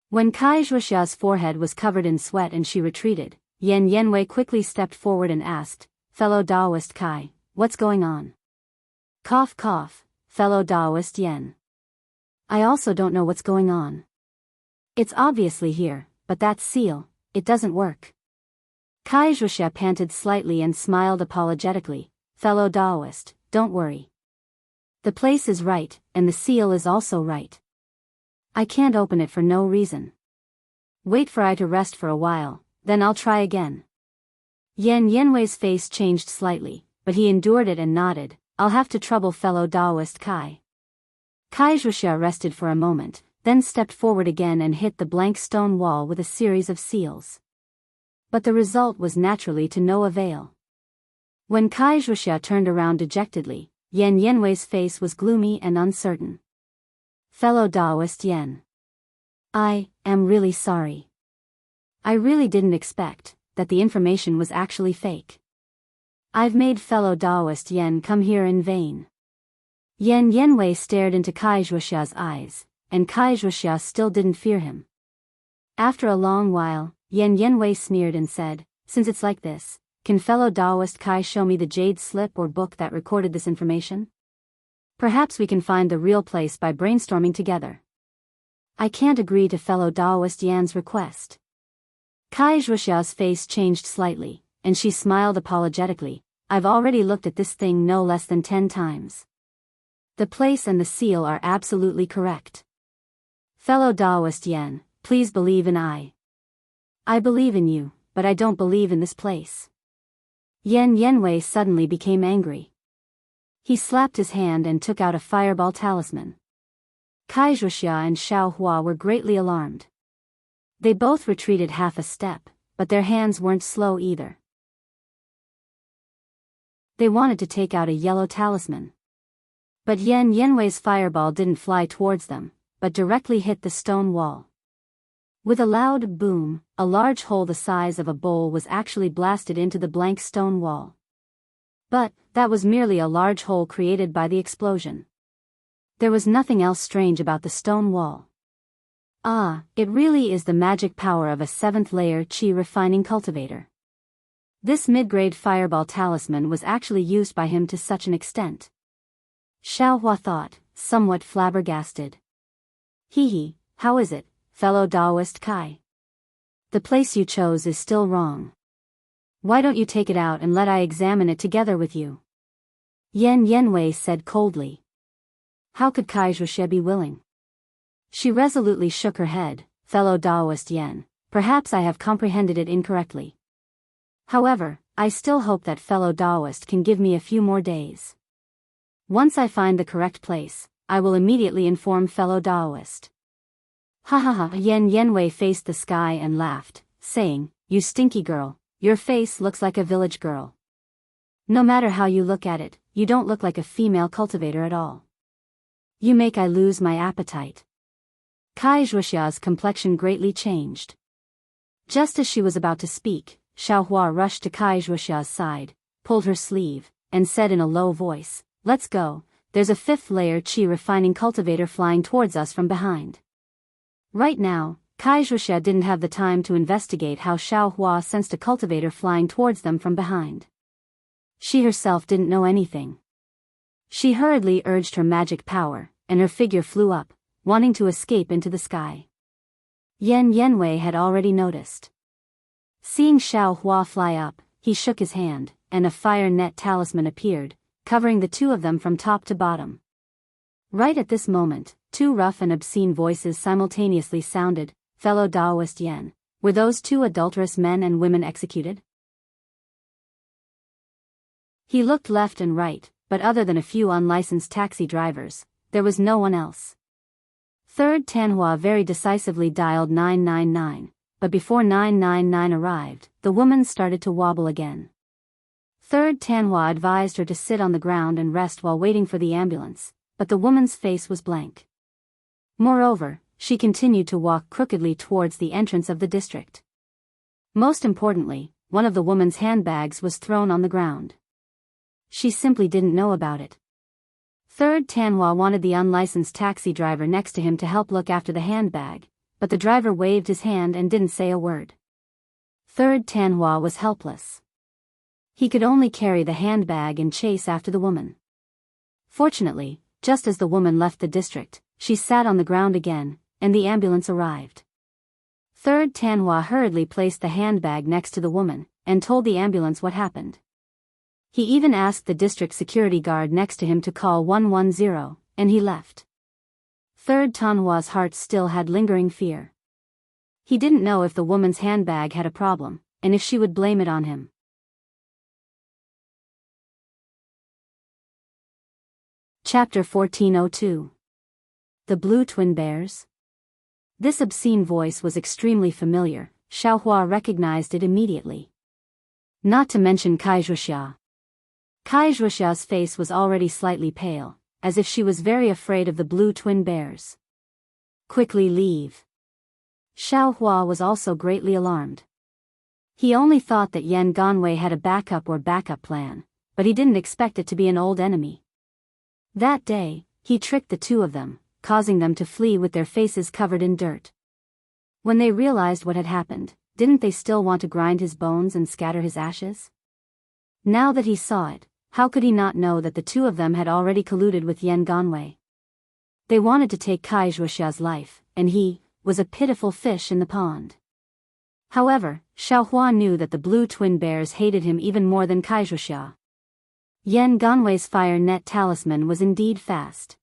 When Wuxia's forehead was covered in sweat and she retreated, Yan Yanwei quickly stepped forward and asked, fellow Daoist Kai, what's going on? Cough cough, fellow Daoist Yan. I also don't know what's going on. It's obviously here, but that seal, it doesn't work. Wuxia panted slightly and smiled apologetically, fellow Daoist, don't worry. The place is right, and the seal is also right. I can't open it for no reason. Wait for I to rest for a while, then I'll try again. Yan Yanwei's face changed slightly, but he endured it and nodded, I'll have to trouble fellow Daoist Kai. Wuxia rested for a moment, then stepped forward again and hit the blank stone wall with a series of seals. But the result was naturally to no avail. When Wuxia turned around dejectedly, Yan Yanwei's face was gloomy and uncertain. Fellow Daoist Yen. I am really sorry. I really didn't expect that the information was actually fake. I've made fellow Daoist Yen come here in vain. Yan Yanwei stared into Kai Zhuoxia's eyes, and Kai Zhuoxia still didn't fear him. After a long while, Yan Yanwei sneered and said, "Since it's like this, can fellow Daoist Kai show me the jade slip or book that recorded this information? Perhaps we can find the real place by brainstorming together." "I can't agree to fellow Daoist Yan's request." Kai Zhuoxia's face changed slightly, and she smiled apologetically. "I've already looked at this thing no less than 10 times. The place and the seal are absolutely correct. Fellow Daoist Yan, please believe in I. I believe in you, but I don't believe in this place." Yan Yanwei suddenly became angry. He slapped his hand and took out a fireball talisman. Kai Zhuoxia and Xiao Hua were greatly alarmed. They both retreated half a step, but their hands weren't slow either. They wanted to take out a yellow talisman. But Yan Yanwei's fireball didn't fly towards them, but directly hit the stone wall. With a loud boom, a large hole the size of a bowl was actually blasted into the blank stone wall. But that was merely a large hole created by the explosion. There was nothing else strange about the stone wall. Ah, it really is the magic power of a 7th-layer qi refining cultivator. This mid-grade fireball talisman was actually used by him to such an extent. Xiao Hua thought, somewhat flabbergasted. Hee, how is it, fellow Daoist Kai? The place you chose is still wrong. Why don't you take it out and let I examine it together with you? Yan Yanwei said coldly. How could Kai Zhuoxia be willing? She resolutely shook her head. Fellow Daoist Yen, perhaps I have comprehended it incorrectly. However, I still hope that fellow Daoist can give me a few more days. Once I find the correct place, I will immediately inform fellow Daoist. Ha ha ha. Yan Yanwei faced the sky and laughed, saying, "You stinky girl, your face looks like a village girl. No matter how you look at it, you don't look like a female cultivator at all. You make I lose my appetite." Kai Zhuoxia's complexion greatly changed. Just as she was about to speak, Xiao Hua rushed to Kai Zhuoxia's side, pulled her sleeve, and said in a low voice, "Let's go, there's a 5th-layer qi refining cultivator flying towards us from behind." Right now, Kai Zhuoxia didn't have the time to investigate how Xiao Hua sensed a cultivator flying towards them from behind. She herself didn't know anything. She hurriedly urged her magic power, and her figure flew up, wanting to escape into the sky. Yan Yanwei had already noticed. Seeing Xiao Hua fly up, he shook his hand, and a fire net talisman appeared, covering the two of them from top to bottom. Right at this moment, 2 rough and obscene voices simultaneously sounded. Fellow Daoist Yen, were those 2 adulterous men and women executed? He looked left and right, but other than a few unlicensed taxi drivers, there was no one else. 3rd Tanhua very decisively dialed 999, but before 999 arrived, the woman started to wobble again. 3rd Tanhua advised her to sit on the ground and rest while waiting for the ambulance, but the woman's face was blank. Moreover, she continued to walk crookedly towards the entrance of the district. Most importantly, one of the woman's handbags was thrown on the ground. She simply didn't know about it. 3rd Tanhua wanted the unlicensed taxi driver next to him to help look after the handbag, but the driver waved his hand and didn't say a word. 3rd Tanhua was helpless. He could only carry the handbag and chase after the woman. Fortunately, just as the woman left the district, she sat on the ground again, and the ambulance arrived. 3rd Tanhua hurriedly placed the handbag next to the woman, and told the ambulance what happened. He even asked the district security guard next to him to call 110, and he left. 3rd Tanhua's heart still had lingering fear. He didn't know if the woman's handbag had a problem, and if she would blame it on him. Chapter 1402. The Blue Twin Bears? This obscene voice was extremely familiar. Xiao Hua recognized it immediately. Not to mention Kai Zhuoxia. Kai Zhuoxia's face was already slightly pale, as if she was very afraid of the Blue Twin Bears. Quickly leave. Xiao Hua was also greatly alarmed. He only thought that Yan Ganwei had a backup plan, but he didn't expect it to be an old enemy. That day, he tricked the two of them, causing them to flee with their faces covered in dirt. When they realized what had happened, didn't they still want to grind his bones and scatter his ashes? Now that he saw it, how could he not know that the two of them had already colluded with Yan Ganwei? They wanted to take Kai Zhuoxia's life, and he was a pitiful fish in the pond. However, Xiao Hua knew that the blue twin bears hated him even more than Kai Zhuoxia. Yan Ganwei's fire net talisman was indeed fast.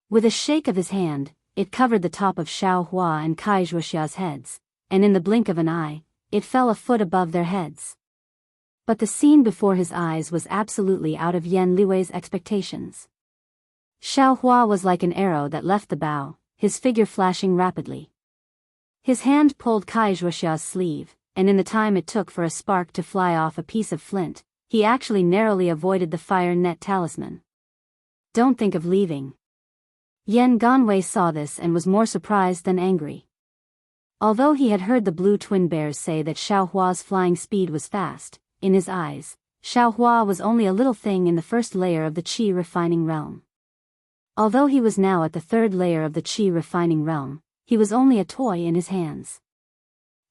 With a shake of his hand, it covered the top of Xiao Hua and Kai Zhuoxia's heads, and in the blink of an eye, it fell a foot above their heads. But the scene before his eyes was absolutely out of Yan Liwei's expectations. Xiao Hua was like an arrow that left the bow, his figure flashing rapidly. His hand pulled Kai Zhuoxia's sleeve, and in the time it took for a spark to fly off a piece of flint, he actually narrowly avoided the fire net talisman. Don't think of leaving. Yan Ganwei saw this and was more surprised than angry. Although he had heard the blue twin bears say that Xiao Hua's flying speed was fast, in his eyes, Xiao Hua was only a little thing in the first layer of the qi refining realm. Although he was now at the third layer of the qi refining realm, he was only a toy in his hands.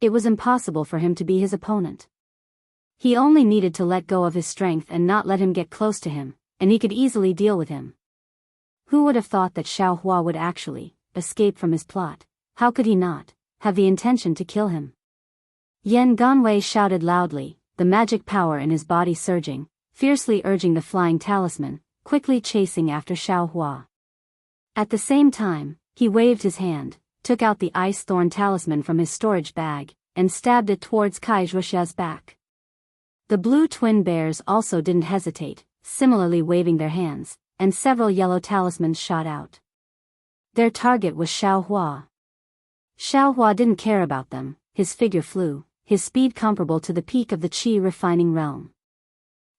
It was impossible for him to be his opponent. He only needed to let go of his strength and not let him get close to him, and he could easily deal with him. Who would have thought that Xiao Hua would actually escape from his plot? How could he not have the intention to kill him? Yan Ganwei shouted loudly, the magic power in his body surging, fiercely urging the flying talisman, quickly chasing after Xiao Hua. At the same time, he waved his hand, took out the ice thorn talisman from his storage bag, and stabbed it towards Kai Zhuoxia's back. The blue twin bears also didn't hesitate, similarly waving their hands, and several yellow talismans shot out. Their target was Xiao Hua. Xiao Hua didn't care about them, his figure flew, his speed comparable to the peak of the qi refining realm.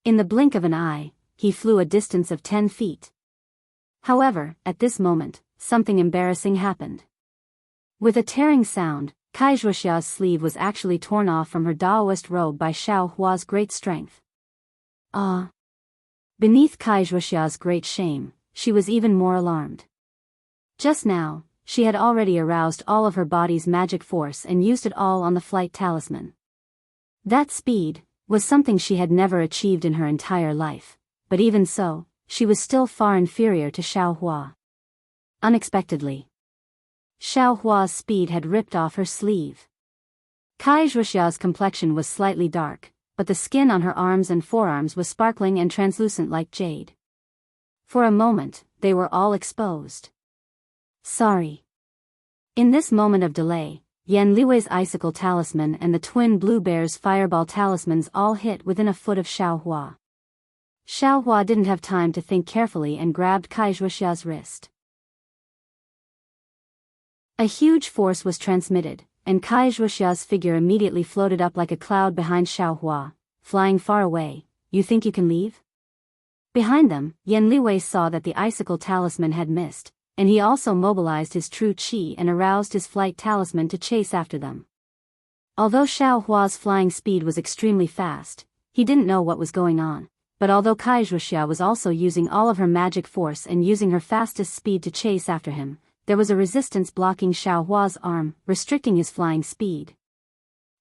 In the blink of an eye, he flew a distance of 10 feet. However, at this moment, something embarrassing happened. With a tearing sound, Kai Zhuoxia's sleeve was actually torn off from her Daoist robe by Xiao Hua's great strength. Ah! Beneath Kai Zhuoxia's great shame, she was even more alarmed. Just now, she had already aroused all of her body's magic force and used it all on the flight talisman. That speed was something she had never achieved in her entire life, but even so, she was still far inferior to Xiao Hua. Unexpectedly, Xiao Hua's speed had ripped off her sleeve. Kai Zhuoxia's complexion was slightly dark, but the skin on her arms and forearms was sparkling and translucent like jade. For a moment, they were all exposed. Sorry. In this moment of delay, Yan Liwei's icicle talisman and the twin blue bear's fireball talismans all hit within a foot of Xiao Hua. Xiao Hua didn't have time to think carefully and grabbed Kai Zhuoxia's wrist. A huge force was transmitted, and Kai Zhuoxia's figure immediately floated up like a cloud behind Xiao Hua, flying far away. You think you can leave? Behind them, Yan Liwei saw that the icicle talisman had missed, and he also mobilized his true qi and aroused his flight talisman to chase after them. Although Xiao Hua's flying speed was extremely fast, he didn't know what was going on, but although Kai Zhuoxia was also using all of her magic force and using her fastest speed to chase after him, there was a resistance blocking Xiao Hua's arm, restricting his flying speed.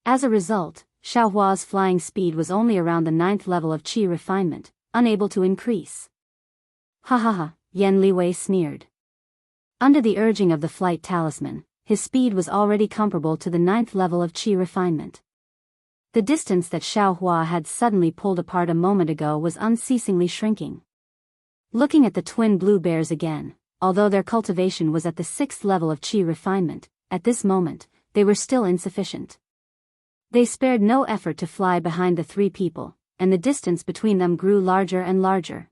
As a result, Xiao Hua's flying speed was only around the 9th level of qi refinement, unable to increase. Ha ha ha, Yan Liwei sneered. Under the urging of the flight talisman, his speed was already comparable to the 9th level of qi refinement. The distance that Xiao Hua had suddenly pulled apart a moment ago was unceasingly shrinking. Looking at the twin blue bears again, although their cultivation was at the 6th level of qi refinement, at this moment, they were still insufficient. They spared no effort to fly behind the three people, and the distance between them grew larger and larger.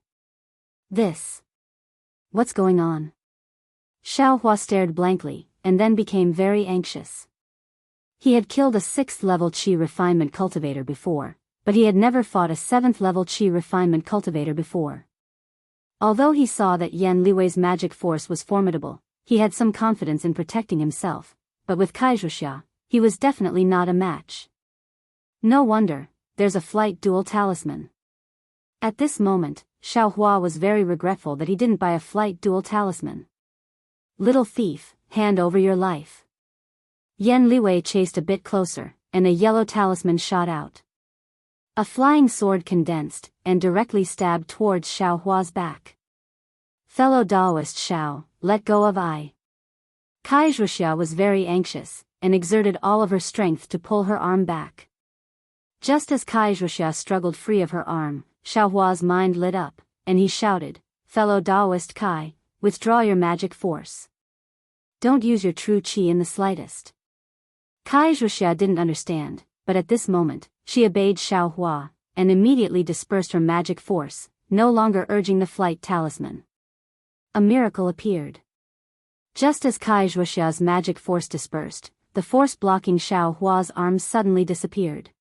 What's going on? Xiao Hua stared blankly, and then became very anxious. He had killed a 6th level qi refinement cultivator before, but he had never fought a 7th level qi refinement cultivator before. Although he saw that Yan Liwei's magic force was formidable, he had some confidence in protecting himself, but with Wuxia, he was definitely not a match. No wonder, there's a flight dual talisman. At this moment, Xiaohua was very regretful that he didn't buy a flight dual talisman. Little thief, hand over your life. Yan Liwei chased a bit closer, and a yellow talisman shot out. A flying sword condensed, and directly stabbed towards Xiaohua's back. Fellow Daoist Xiao, let go of I. Wuxia was very anxious, and exerted all of her strength to pull her arm back. Just as Wuxia struggled free of her arm, Xiaohua's mind lit up, and he shouted, "Fellow Daoist Kai, withdraw your magic force. Don't use your true qi in the slightest." Wuxia didn't understand, but at this moment, she obeyed Xiaohua, and immediately dispersed her magic force, no longer urging the flight talisman. A miracle appeared. Just as Wuxia's magic force dispersed, the force blocking Xiaohua's arms suddenly disappeared.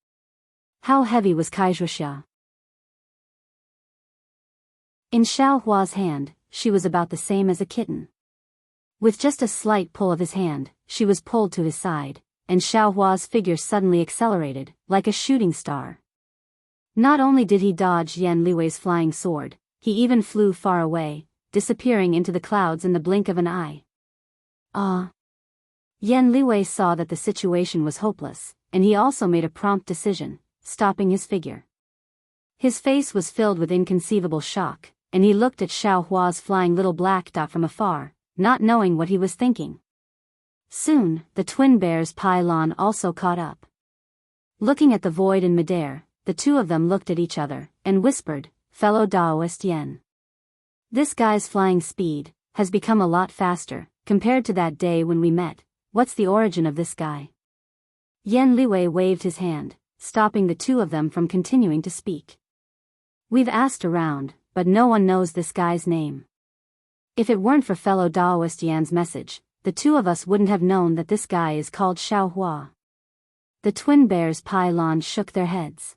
How heavy was Wuxia? In Xiaohua's hand, she was about the same as a kitten. With just a slight pull of his hand, she was pulled to his side, and Xiaohua's figure suddenly accelerated, like a shooting star. Not only did he dodge Yan Liwei's flying sword, he even flew far away, disappearing into the clouds in the blink of an eye. Yan Liwei saw that the situation was hopeless, and he also made a prompt decision, stopping his figure. His face was filled with inconceivable shock, and he looked at Xiaohua's flying little black dot from afar, not knowing what he was thinking. Soon, the twin bear's pylon also caught up. Looking at the void in midair, the two of them looked at each other, and whispered, "Fellow Daoist Yen. This guy's flying speed has become a lot faster, compared to that day when we met. What's the origin of this guy?" Yan Liwei waved his hand, stopping the two of them from continuing to speak. "We've asked around, but no one knows this guy's name. If it weren't for fellow Daoist Yan's message, the two of us wouldn't have known that this guy is called Xiaohua." The twin bears' pylons shook their heads.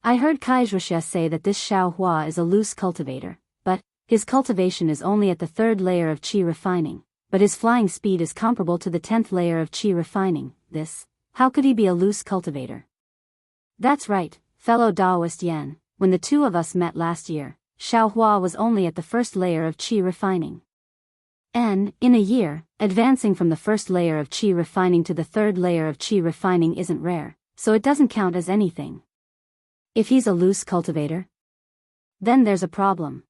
"I heard Wuxia say that this Xiaohua is a loose cultivator, but his cultivation is only at the 3rd layer of qi refining, but his flying speed is comparable to the 10th layer of qi refining. How could he be a loose cultivator?" "That's right, fellow Daoist Yan. When the two of us met last year, Xiaohua was only at the 1st layer of qi refining. And, in a year, advancing from the 1st layer of qi refining to the 3rd layer of qi refining isn't rare, so it doesn't count as anything. If he's a loose cultivator, then there's a problem."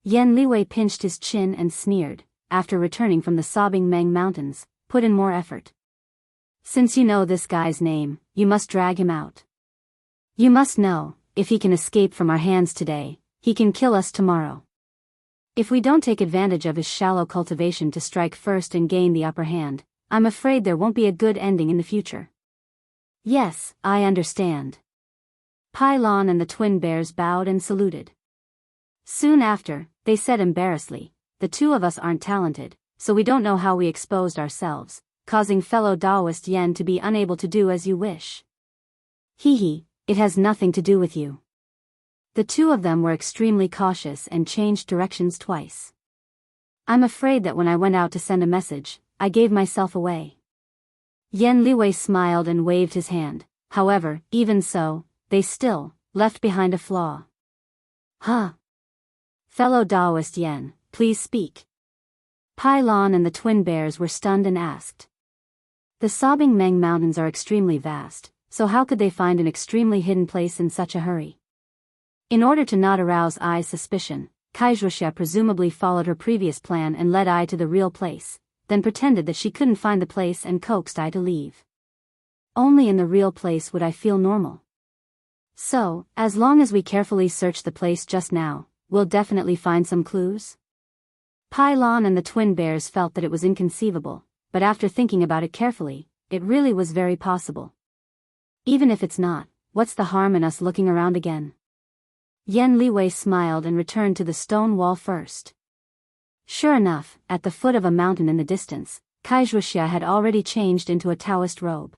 Yan Liwei pinched his chin and sneered, after returning from the sobbing Meng Mountains, "Put in more effort. Since you know this guy's name, you must drag him out. You must know, if he can escape from our hands today, he can kill us tomorrow. If we don't take advantage of his shallow cultivation to strike first and gain the upper hand, I'm afraid there won't be a good ending in the future." "Yes, I understand." Pylon and the twin bears bowed and saluted. Soon after, they said embarrassedly, "The two of us aren't talented, so we don't know how we exposed ourselves, causing fellow Daoist Yen to be unable to do as you wish." "Hee, it has nothing to do with you." The two of them were extremely cautious and changed directions twice. "I'm afraid that when I went out to send a message, I gave myself away." Yan Liwei smiled and waved his hand. However, even so, they still left behind a flaw. "Huh? Fellow Daoist Yen, please speak." Pylon and the twin bears were stunned and asked. The sobbing Meng Mountains are extremely vast, so how could they find an extremely hidden place in such a hurry? In order to not arouse Ai's suspicion, Wuxia presumably followed her previous plan and led Ai to the real place, then pretended that she couldn't find the place and coaxed Ai to leave. "Only in the real place would I feel normal. So, as long as we carefully search the place just now, we'll definitely find some clues?" Pylon and the twin bears felt that it was inconceivable, but after thinking about it carefully, it really was very possible. "Even if it's not, what's the harm in us looking around again?" Yan Liwei smiled and returned to the stone wall first. Sure enough, at the foot of a mountain in the distance, Wuxia had already changed into a Taoist robe.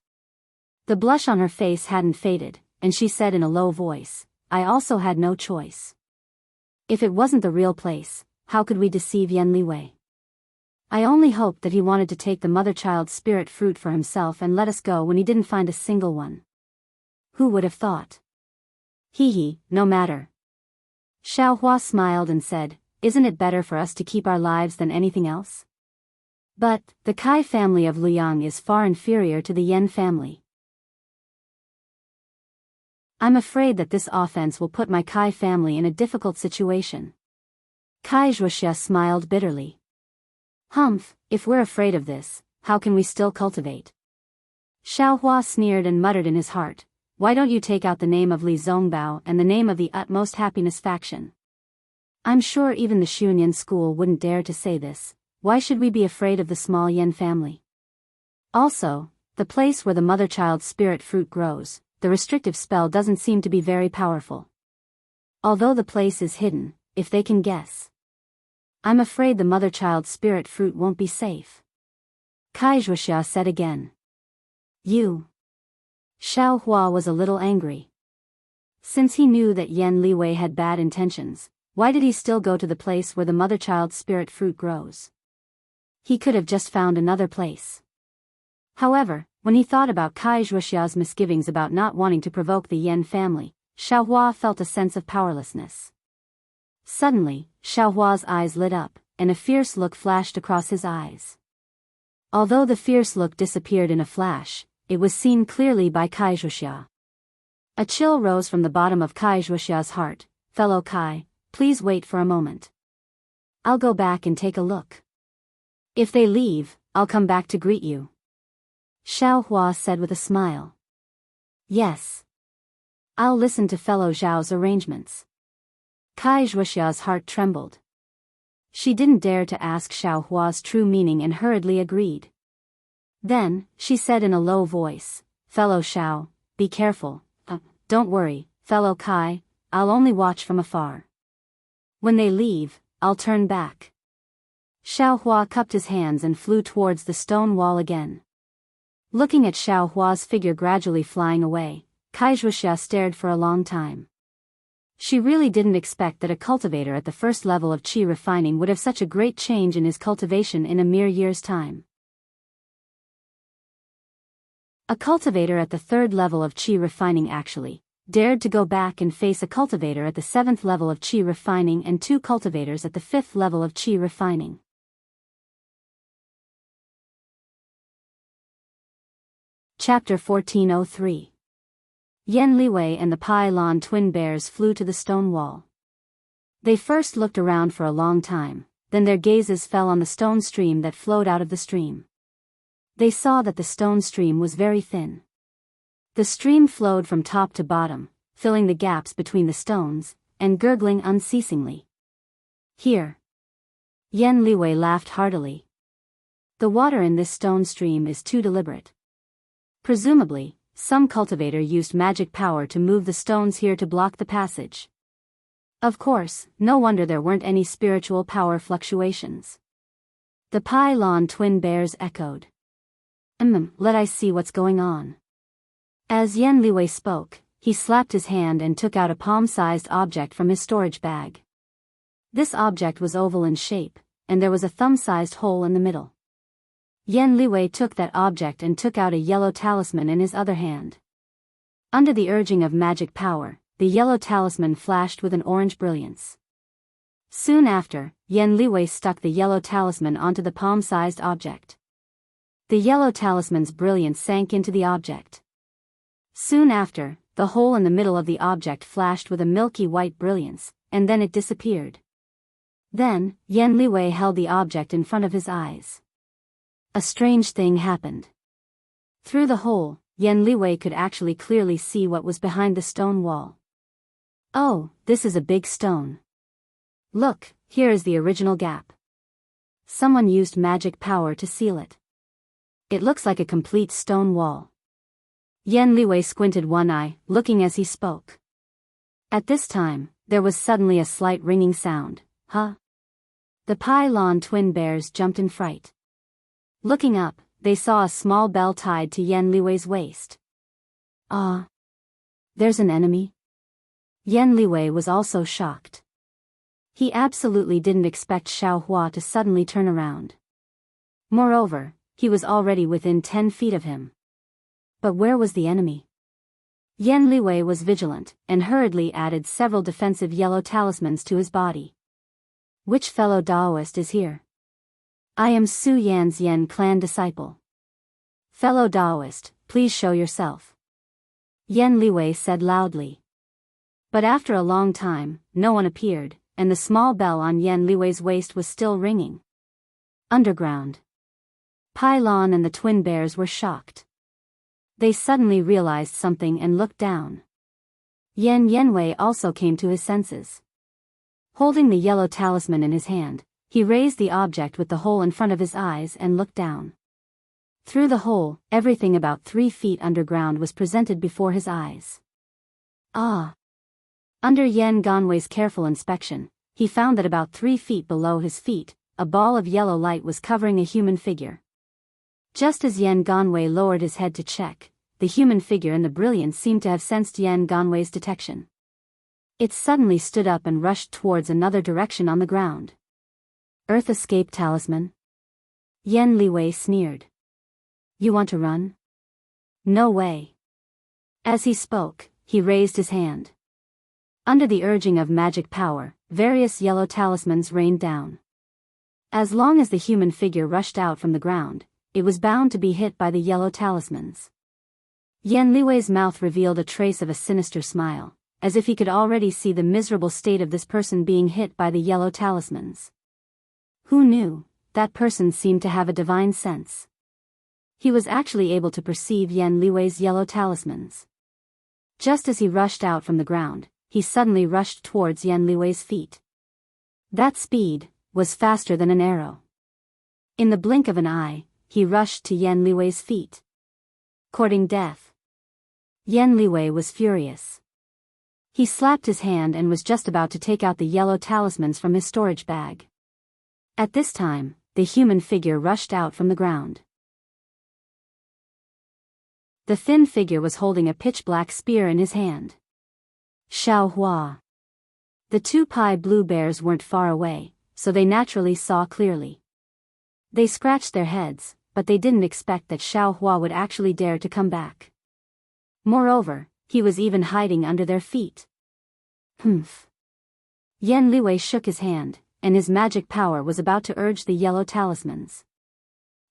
The blush on her face hadn't faded, and she said in a low voice, "I also had no choice. If it wasn't the real place, how could we deceive Yan Liwei?" I only hoped that he wanted to take the mother-child spirit fruit for himself and let us go when he didn't find a single one. Who would have thought? Hee, no matter. Xiaohua smiled and said, isn't it better for us to keep our lives than anything else? But, the Kai family of Liang is far inferior to the Yan family. I'm afraid that this offense will put my Kai family in a difficult situation. Kai Wuxia smiled bitterly. Humph, if we're afraid of this, how can we still cultivate? Xiaohua sneered and muttered in his heart, why don't you take out the name of Li Zongbao and the name of the utmost happiness faction? I'm sure even the Xunyan school wouldn't dare to say this. Why should we be afraid of the small Yan family? Also, the place where the mother-child spirit fruit grows, the restrictive spell doesn't seem to be very powerful. Although the place is hidden, if they can guess. I'm afraid the mother-child spirit fruit won't be safe. Kai Wuxia said again. You. Xiaohua was a little angry. Since he knew that Yan Liwei had bad intentions, why did he still go to the place where the mother-child spirit fruit grows? He could have just found another place. However, when he thought about Kai Wuxia's misgivings about not wanting to provoke the Yan family, Xiaohua felt a sense of powerlessness. Suddenly, Xiaohua's eyes lit up, and a fierce look flashed across his eyes. Although the fierce look disappeared in a flash, it was seen clearly by Kai Wuxia. A chill rose from the bottom of Kai Wuxia's heart. Fellow Kai, please wait for a moment. I'll go back and take a look. If they leave, I'll come back to greet you. Xiaohua said with a smile. Yes. I'll listen to fellow Zhao's arrangements. Kai Wuxia's heart trembled. She didn't dare to ask Xiaohua's true meaning and hurriedly agreed. Then, she said in a low voice, fellow Xiao, be careful. Don't worry, fellow Kai, I'll only watch from afar. When they leave, I'll turn back. Xiaohua cupped his hands and flew towards the stone wall again. Looking at Xiaohua's figure gradually flying away, Kai Wuxia stared for a long time. She really didn't expect that a cultivator at the first level of qi refining would have such a great change in his cultivation in a mere year's time. A cultivator at the third level of qi refining actually dared to go back and face a cultivator at the 7th level of qi refining and 2 cultivators at the 5th level of qi refining. Chapter 1403. Yan Liwei and the Pai Lan twin bears flew to the stone wall. They first looked around for a long time, then their gazes fell on the stone stream that flowed out of the stream. They saw that the stone stream was very thin. The stream flowed from top to bottom, filling the gaps between the stones, and gurgling unceasingly. Here. Yan Liwei laughed heartily. The water in this stone stream is too deliberate. Presumably, some cultivator used magic power to move the stones here to block the passage. Of course, no wonder there weren't any spiritual power fluctuations. The Pai Lan twin bears echoed. Let I see what's going on. As Yan Liwei spoke, he slapped his hand and took out a palm-sized object from his storage bag. This object was oval in shape, and there was a thumb-sized hole in the middle. Yan Liwei took that object and took out a yellow talisman in his other hand. Under the urging of magic power, the yellow talisman flashed with an orange brilliance. Soon after, Yan Liwei stuck the yellow talisman onto the palm-sized object. The yellow talisman's brilliance sank into the object. Soon after, the hole in the middle of the object flashed with a milky white brilliance, and then it disappeared. Then, Yan Liwei held the object in front of his eyes. A strange thing happened. Through the hole, Yan Liwei could actually clearly see what was behind the stone wall. Oh, this is a big stone. Look, here is the original gap. Someone used magic power to seal it. It looks like a complete stone wall. Yan Liwei squinted one eye, looking as he spoke. At this time, there was suddenly a slight ringing sound. Huh? The Pai Lan twin bears jumped in fright. Looking up, they saw a small bell tied to Yan Liwei's waist. Ah! There's an enemy? Yan Liwei was also shocked. He absolutely didn't expect Xiaohua to suddenly turn around. Moreover, he was already within 10 feet of him. But where was the enemy? Yan Liwei was vigilant, and hurriedly added several defensive yellow talismans to his body. Which fellow Daoist is here? I am Su Yan's Yen clan disciple. Fellow Daoist, please show yourself. Yan Liwei said loudly. But after a long time, no one appeared, and the small bell on Yan Liwei's waist was still ringing. Underground. Pai Lan and the twin bears were shocked. They suddenly realized something and looked down. Yan Yenwei also came to his senses. Holding the yellow talisman in his hand, he raised the object with the hole in front of his eyes and looked down. Through the hole, everything about 3 feet underground was presented before his eyes. Ah! Under Yan Ganwei's careful inspection, he found that about 3 feet below his feet, a ball of yellow light was covering a human figure. Just as Yan Ganwei lowered his head to check, the human figure in the brilliance seemed to have sensed Yan Ganwei's detection. It suddenly stood up and rushed towards another direction on the ground. Earth escape talisman? Yan Liwei sneered. You want to run? No way. As he spoke, he raised his hand. Under the urging of magic power, various yellow talismans rained down. As long as the human figure rushed out from the ground, it was bound to be hit by the yellow talismans. Yan Liwei's mouth revealed a trace of a sinister smile, as if he could already see the miserable state of this person being hit by the yellow talismans. Who knew? That person seemed to have a divine sense. He was actually able to perceive Yan Liwei's yellow talismans. Just as he rushed out from the ground, he suddenly rushed towards Yan Liwei's feet. That speed was faster than an arrow. In the blink of an eye, he rushed to Yan Liwei's feet. Courting death. Yan Liwei was furious. He slapped his hand and was just about to take out the yellow talismans from his storage bag. At this time, the human figure rushed out from the ground. The thin figure was holding a pitch-black spear in his hand. Xiao Hua. The 2 Pai blue bears weren't far away, so they naturally saw clearly. They scratched their heads, but they didn't expect that Xiao Hua would actually dare to come back. Moreover, he was even hiding under their feet. Humph. Yan Liwei shook his hand, and his magic power was about to urge the yellow talismans.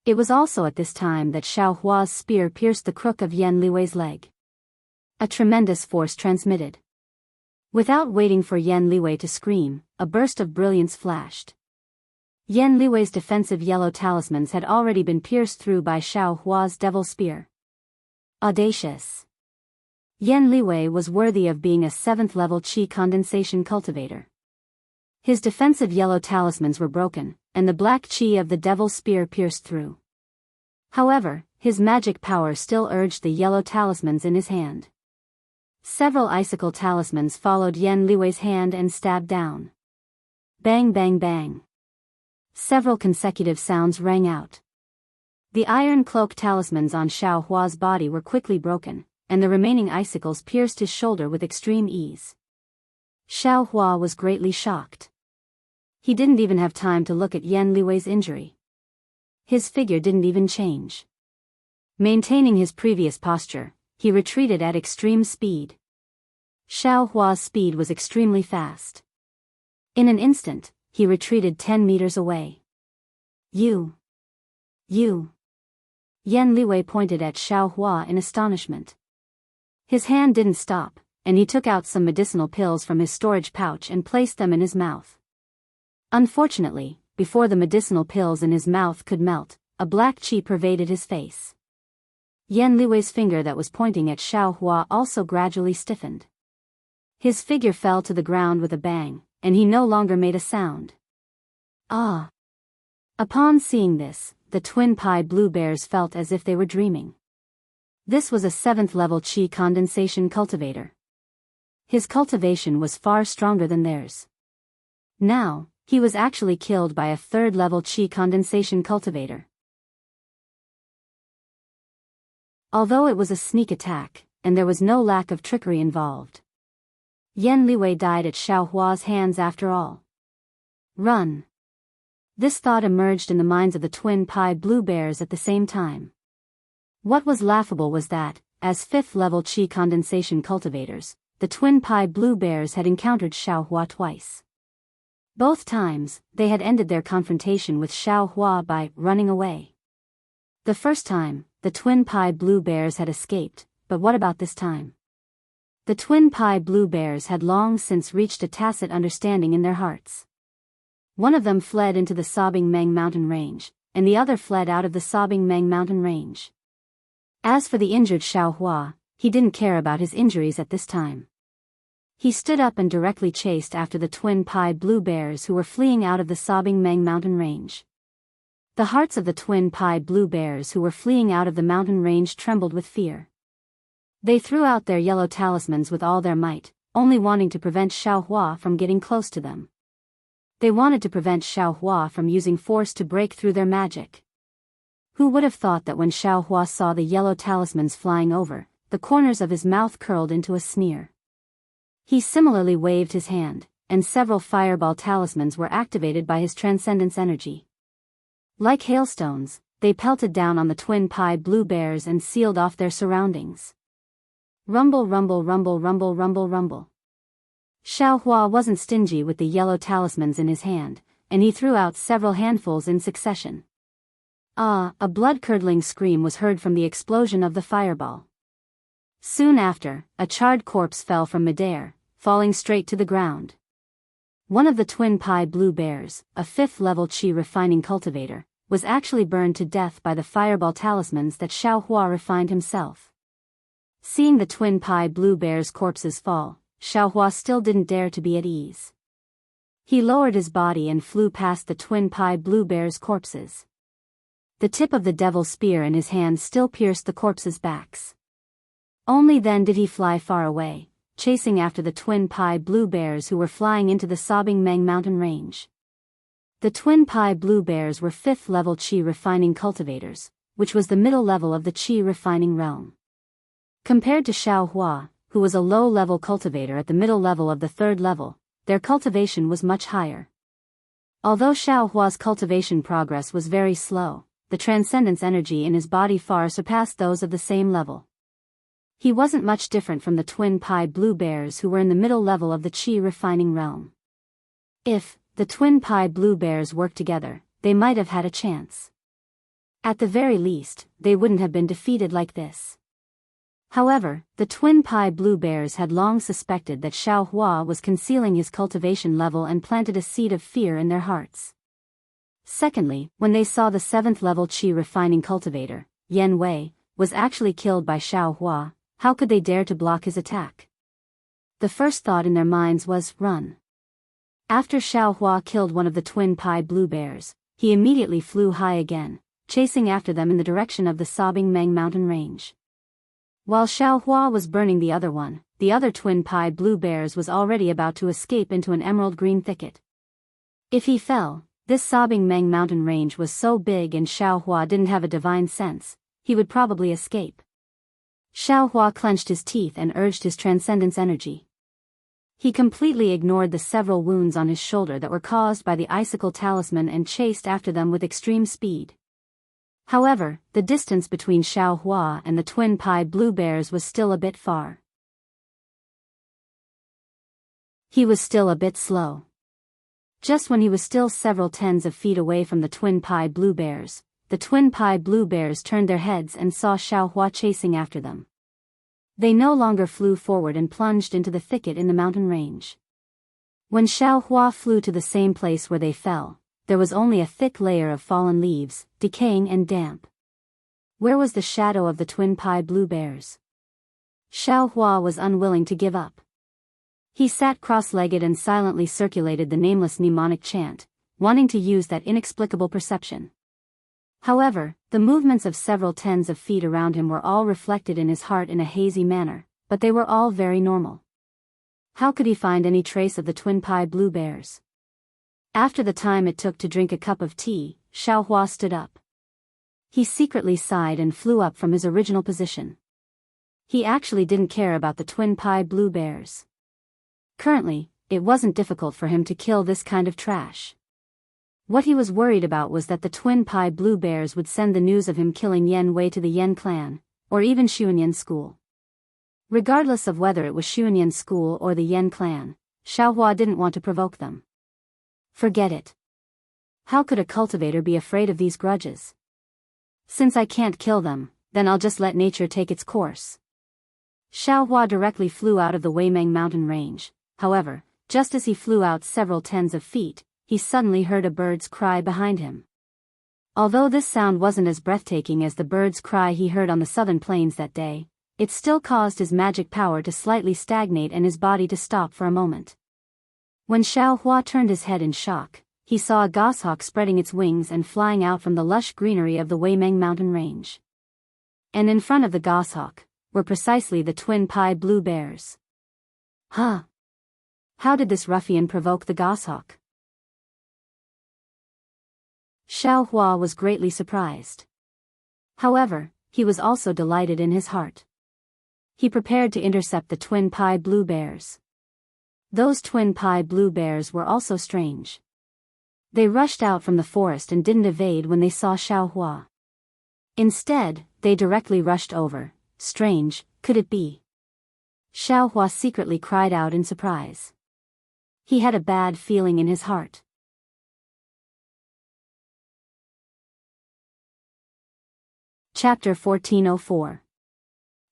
It was also at this time that Xiao Hua's spear pierced the crook of Yan Liwei's leg. A tremendous force transmitted. Without waiting for Yan Liwei to scream, a burst of brilliance flashed. Yan Liwei's defensive yellow talismans had already been pierced through by Xiao Hua's devil spear. Audacious. Yan Liwei was worthy of being a 7th-level qi condensation cultivator. His defensive yellow talismans were broken, and the black qi of the devil spear pierced through. However, his magic power still urged the yellow talismans in his hand. Several icicle talismans followed Yan Liwei's hand and stabbed down. Bang bang bang. Several consecutive sounds rang out. The iron cloak talismans on Xiao Hua's body were quickly broken, and the remaining icicles pierced his shoulder with extreme ease. Xiao Hua was greatly shocked. He didn't even have time to look at Yan Liwei's injury. His figure didn't even change. Maintaining his previous posture, he retreated at extreme speed. Xiao Hua's speed was extremely fast. In an instant, he retreated 10 meters away. You. Yan Liwei pointed at Xiao Hua in astonishment. His hand didn't stop, and he took out some medicinal pills from his storage pouch and placed them in his mouth. Unfortunately, before the medicinal pills in his mouth could melt, a black qi pervaded his face. Yan Liwei's finger that was pointing at Xiao Hua also gradually stiffened. His figure fell to the ground with a bang, and he no longer made a sound. Ah! Upon seeing this, the twin Pai blue bears felt as if they were dreaming. This was a 7th-level qi condensation cultivator. His cultivation was far stronger than theirs. Now, he was actually killed by a 3rd-level qi condensation cultivator. Although it was a sneak attack, and there was no lack of trickery involved, Yan Liwei died at Xiao Hua's hands after all. Run! This thought emerged in the minds of the twin pie blue bears at the same time. What was laughable was that, as fifth-level chi condensation cultivators, the twin pie blue bears had encountered Xiaohua twice. Both times, they had ended their confrontation with Xiaohua by running away. The first time, the twin pie blue bears had escaped, but what about this time? The twin pie blue bears had long since reached a tacit understanding in their hearts. One of them fled into the Sobbing Meng mountain range, and the other fled out of the Sobbing Meng mountain range. As for the injured Xiaohua, he didn't care about his injuries at this time. He stood up and directly chased after the twin pie blue bears who were fleeing out of the Sobbing Meng mountain range. The hearts of the twin pie blue bears who were fleeing out of the mountain range trembled with fear. They threw out their yellow talismans with all their might, only wanting to prevent Xiaohua from getting close to them. They wanted to prevent Xiaohua from using force to break through their magic. Who would have thought that when Xiaohua saw the yellow talismans flying over, the corners of his mouth curled into a sneer. He similarly waved his hand, and several fireball talismans were activated by his transcendence energy. Like hailstones, they pelted down on the twin pie blue bears and sealed off their surroundings. Rumble, rumble, rumble, rumble, rumble, rumble. Xiaohua wasn't stingy with the yellow talismans in his hand, and he threw out several handfuls in succession. Ah! A blood-curdling scream was heard from the explosion of the fireball. Soon after, a charred corpse fell from midair, falling straight to the ground. One of the twin pie blue bears, a fifth-level chi refining cultivator, was actually burned to death by the fireball talismans that Xiaohua refined himself. Seeing the twin pie blue bears' corpses fall, Xiaohua still didn't dare to be at ease. He lowered his body and flew past the twin pie blue bears' corpses. The tip of the devil's spear in his hand still pierced the corpses' backs. Only then did he fly far away, chasing after the twin pie blue bears who were flying into the Sobbing Meng mountain range. The twin pie blue bears were fifth-level chi refining cultivators, which was the middle level of the chi refining realm. Compared to Xiaohua, who was a low-level cultivator at the middle level of the third level, their cultivation was much higher. Although Xiaohua's cultivation progress was very slow, the transcendence energy in his body far surpassed those of the same level. He wasn't much different from the twin pie blue bears who were in the middle level of the chi refining realm. If the twin pie blue bears worked together, they might have had a chance. At the very least, they wouldn't have been defeated like this. However, the twin pie blue bears had long suspected that Xiaohua was concealing his cultivation level and planted a seed of fear in their hearts. Secondly, when they saw the 7th level chi refining cultivator, Yan Wei, was actually killed by Xiaohua, how could they dare to block his attack? The first thought in their minds was, run. After Xiaohua killed one of the twin pie blue bears, he immediately flew high again, chasing after them in the direction of the Sobbing Meng mountain range. While Xiaohua was burning the other one, the other twin pie blue bears was already about to escape into an emerald green thicket. If he fell, this Sobbing Meng mountain range was so big and Xiaohua didn't have a divine sense, he would probably escape. Xiaohua clenched his teeth and urged his transcendence energy. He completely ignored the several wounds on his shoulder that were caused by the icicle talisman and chased after them with extreme speed. However, the distance between Xiaohua and the twin pie blue bears was still a bit far. He was still a bit slow. Just when he was still several tens of feet away from the twin pie blue bears, the twin pie blue bears turned their heads and saw Xiaohua chasing after them. They no longer flew forward and plunged into the thicket in the mountain range. When Xiaohua flew to the same place where they fell, there was only a thick layer of fallen leaves, decaying and damp. Where was the shadow of the twin pie blue bears? Xiaohua was unwilling to give up. He sat cross-legged and silently circulated the nameless mnemonic chant, wanting to use that inexplicable perception. However, the movements of several tens of feet around him were all reflected in his heart in a hazy manner, but they were all very normal. How could he find any trace of the twin pie blue bears? After the time it took to drink a cup of tea, Xiaohua stood up. He secretly sighed and flew up from his original position. He actually didn't care about the twin pie blue bears. Currently, it wasn't difficult for him to kill this kind of trash. What he was worried about was that the twin pie blue bears would send the news of him killing Yan Wei to the Yan clan, or even Xuanyan school. Regardless of whether it was Xuanyan school or the Yan clan, Xiaohua didn't want to provoke them. Forget it. How could a cultivator be afraid of these grudges? Since I can't kill them, then I'll just let nature take its course. Xiaohua directly flew out of the Weimeng mountain range. However, just as he flew out several tens of feet, he suddenly heard a bird's cry behind him. Although this sound wasn't as breathtaking as the bird's cry he heard on the southern plains that day, it still caused his magic power to slightly stagnate and his body to stop for a moment. When Xiaohua turned his head in shock, he saw a goshawk spreading its wings and flying out from the lush greenery of the Weimeng mountain range. And in front of the goshawk were precisely the twin pie blue bears. Huh! How did this ruffian provoke the goshawk? Xiaohua was greatly surprised. However, he was also delighted in his heart. He prepared to intercept the twin pie blue bears. Those twin pie blue bears were also strange. They rushed out from the forest and didn't evade when they saw Xiaohua. Instead, they directly rushed over. Strange, could it be? Xiaohua secretly cried out in surprise. He had a bad feeling in his heart. Chapter 1404.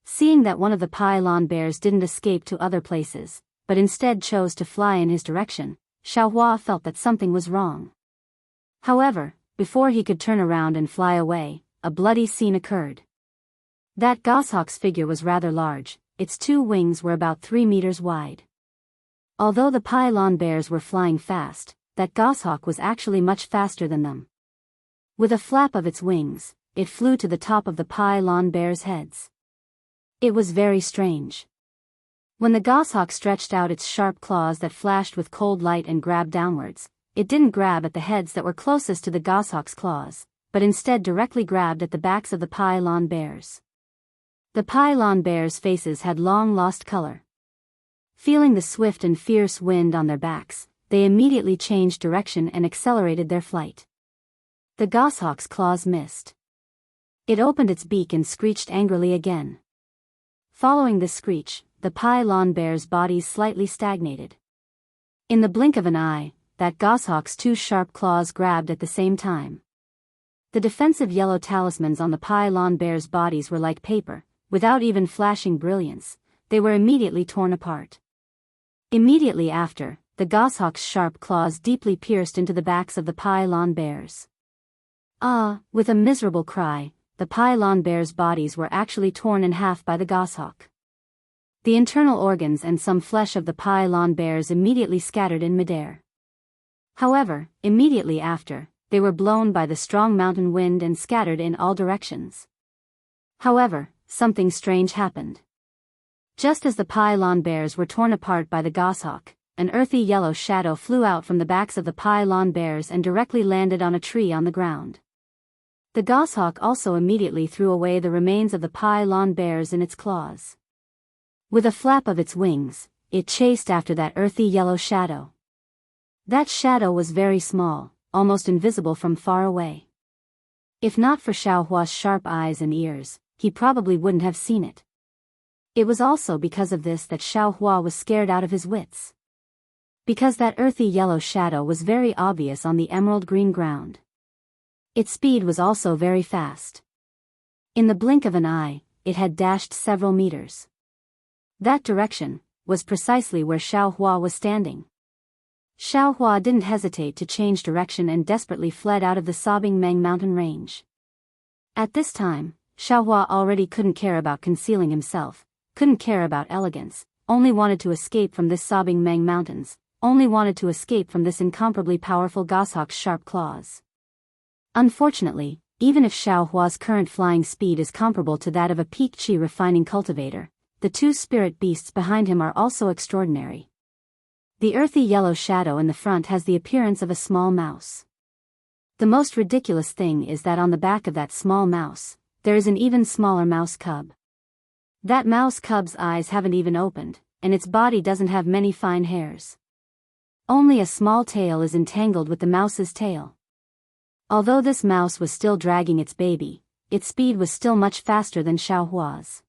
Seeing that one of the pylon bears didn't escape to other places, but instead chose to fly in his direction, Xiaohua felt that something was wrong. However, before he could turn around and fly away, a bloody scene occurred. That goshawk's figure was rather large, its two wings were about 3 meters wide. Although the pylon bears were flying fast, that goshawk was actually much faster than them. With a flap of its wings, it flew to the top of the pylon bears' heads. It was very strange. When the goshawk stretched out its sharp claws that flashed with cold light and grabbed downwards, it didn't grab at the heads that were closest to the goshawk's claws, but instead directly grabbed at the backs of the pylon bears. The pylon bears' faces had long lost color. Feeling the swift and fierce wind on their backs, they immediately changed direction and accelerated their flight. The goshawk's claws missed. It opened its beak and screeched angrily again. Following this screech, the pylon bears' bodies slightly stagnated. In the blink of an eye, that goshawk's two sharp claws grabbed at the same time. The defensive yellow talismans on the pylon bears' bodies were like paper, without even flashing brilliance. They were immediately torn apart. Immediately after, the goshawk's sharp claws deeply pierced into the backs of the pylon bears. With a miserable cry, the pylon bears' bodies were actually torn in half by the goshawk. The internal organs and some flesh of the pylon bears immediately scattered in midair. However, immediately after, they were blown by the strong mountain wind and scattered in all directions. However, something strange happened. Just as the pylon bears were torn apart by the goshawk, an earthy yellow shadow flew out from the backs of the pylon bears and directly landed on a tree on the ground. The goshawk also immediately threw away the remains of the pylon bears in its claws. With a flap of its wings, it chased after that earthy yellow shadow. That shadow was very small, almost invisible from far away. If not for Xiaohua's sharp eyes and ears, he probably wouldn't have seen it. It was also because of this that Xiaohua was scared out of his wits. Because that earthy yellow shadow was very obvious on the emerald green ground. Its speed was also very fast. In the blink of an eye, it had dashed several meters. That direction was precisely where Xiaohua was standing. Xiaohua didn't hesitate to change direction and desperately fled out of the sobbing Meng mountain range. At this time, Xiaohua already couldn't care about concealing himself, couldn't care about elegance, only wanted to escape from this sobbing Meng mountains, only wanted to escape from this incomparably powerful goshawk's sharp claws. Unfortunately, even if Xiaohua's current flying speed is comparable to that of a peak qi refining cultivator, the two spirit beasts behind him are also extraordinary. The earthy yellow shadow in the front has the appearance of a small mouse. The most ridiculous thing is that on the back of that small mouse, there is an even smaller mouse cub. That mouse cub's eyes haven't even opened, and its body doesn't have many fine hairs. Only a small tail is entangled with the mouse's tail. Although this mouse was still dragging its baby, its speed was still much faster than Xiaohua's.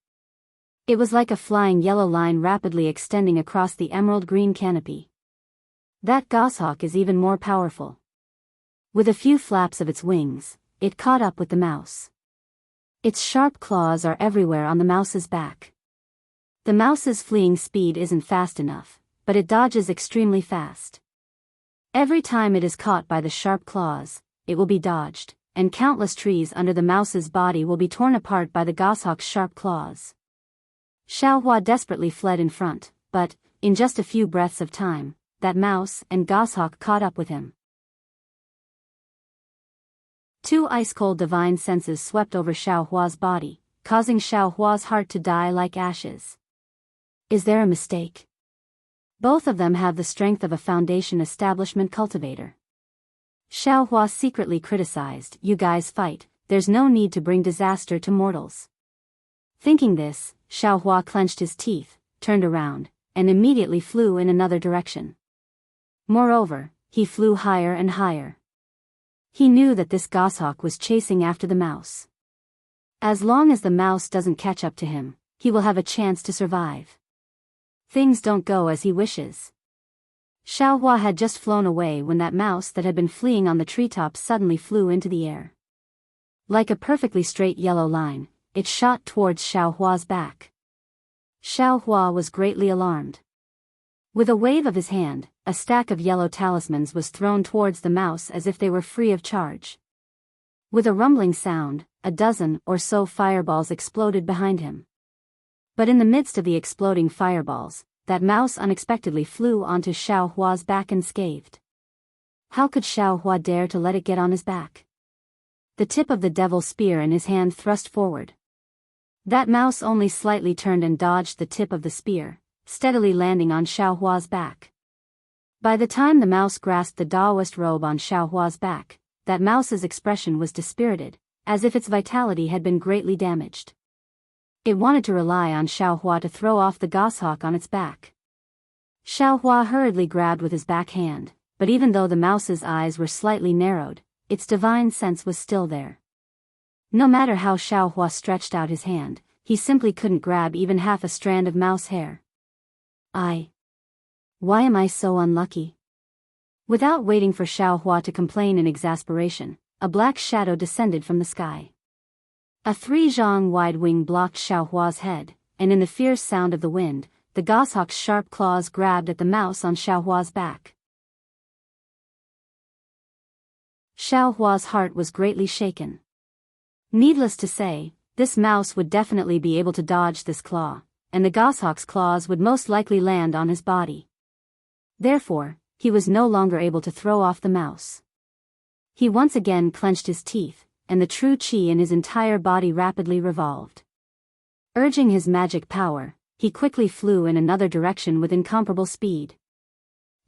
It was like a flying yellow line rapidly extending across the emerald green canopy. That goshawk is even more powerful. With a few flaps of its wings, it caught up with the mouse. Its sharp claws are everywhere on the mouse's back. The mouse's fleeing speed isn't fast enough, but it dodges extremely fast. Every time it is caught by the sharp claws, it will be dodged, and countless trees under the mouse's body will be torn apart by the goshawk's sharp claws. Xiaohua desperately fled in front, but, in just a few breaths of time, that mouse and goshawk caught up with him. Two ice-cold divine senses swept over Xiaohua's body, causing Xiaohua's heart to die like ashes. Is there a mistake? Both of them have the strength of a Foundation establishment cultivator. Xiaohua secretly criticized, "You guys fight, there's no need to bring disaster to mortals." Thinking this, Xiaohua clenched his teeth, turned around, and immediately flew in another direction. Moreover, he flew higher and higher. He knew that this goshawk was chasing after the mouse. As long as the mouse doesn't catch up to him, he will have a chance to survive. Things don't go as he wishes. Xiaohua had just flown away when that mouse that had been fleeing on the treetops suddenly flew into the air. Like a perfectly straight yellow line, it shot towards Xiaohua's back. Xiaohua was greatly alarmed. With a wave of his hand, a stack of yellow talismans was thrown towards the mouse as if they were free of charge. With a rumbling sound, a dozen or so fireballs exploded behind him. But in the midst of the exploding fireballs, that mouse unexpectedly flew onto Xiaohua's back unscathed. How could Xiaohua dare to let it get on his back? The tip of the devil's spear in his hand thrust forward. That mouse only slightly turned and dodged the tip of the spear, steadily landing on Xiaohua's back. By the time the mouse grasped the Daoist robe on Xiaohua's back, that mouse's expression was dispirited, as if its vitality had been greatly damaged. It wanted to rely on Xiaohua to throw off the goshawk on its back. Xiaohua hurriedly grabbed with his back hand, but even though the mouse's eyes were slightly narrowed, its divine sense was still there. No matter how Xiaohua stretched out his hand, he simply couldn't grab even half a strand of mouse hair. Why am I so unlucky? Without waiting for Xiaohua to complain in exasperation, a black shadow descended from the sky. A 3-zhang wide wing blocked Xiaohua's head, and in the fierce sound of the wind, the goshawk's sharp claws grabbed at the mouse on Xiaohua's back. Xiaohua's heart was greatly shaken. Needless to say, this mouse would definitely be able to dodge this claw, and the goshawk's claws would most likely land on his body. Therefore, he was no longer able to throw off the mouse. He once again clenched his teeth, and the true qi in his entire body rapidly revolved. Urging his magic power, he quickly flew in another direction with incomparable speed.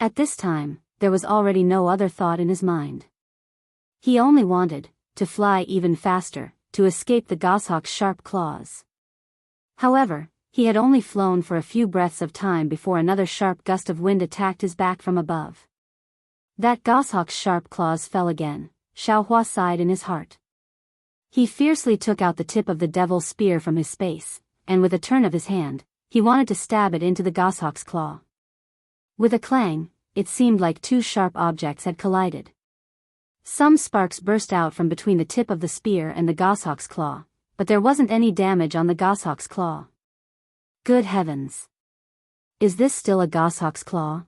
At this time, there was already no other thought in his mind. He only wanted to fly even faster, to escape the goshawk's sharp claws. However, he had only flown for a few breaths of time before another sharp gust of wind attacked his back from above. That goshawk's sharp claws fell again. Xiaohua sighed in his heart. He fiercely took out the tip of the devil's spear from his space, and with a turn of his hand, he wanted to stab it into the goshawk's claw. With a clang, it seemed like two sharp objects had collided. Some sparks burst out from between the tip of the spear and the goshawk's claw, but there wasn't any damage on the goshawk's claw. Good heavens! Is this still a goshawk's claw?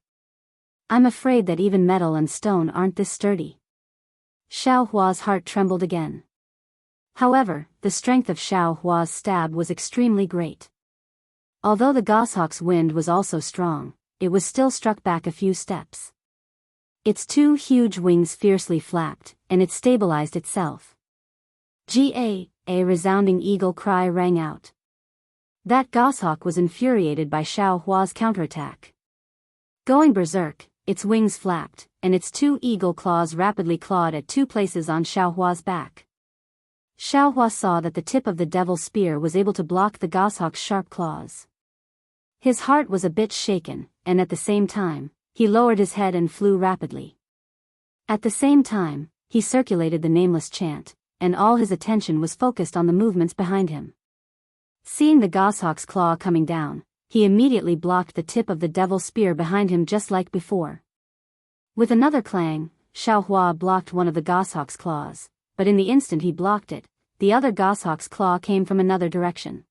I'm afraid that even metal and stone aren't this sturdy. Xiaohua's heart trembled again. However, the strength of Xiaohua's stab was extremely great. Although the goshawk's wind was also strong, it was still struck back a few steps. Its two huge wings fiercely flapped, and it stabilized itself. A resounding eagle cry rang out. That goshawk was infuriated by Xiaohua's counterattack. Going berserk, its wings flapped, and its two eagle claws rapidly clawed at two places on Xiaohua's back. Xiaohua saw that the tip of the devil's spear was able to block the goshawk's sharp claws. His heart was a bit shaken, and at the same time, he lowered his head and flew rapidly. At the same time, he circulated the nameless chant, and all his attention was focused on the movements behind him. Seeing the goshawk's claw coming down, he immediately blocked the tip of the devil spear behind him just like before. With another clang, Xiaohua blocked one of the goshawk's claws, but in the instant he blocked it, the other goshawk's claw came from another direction.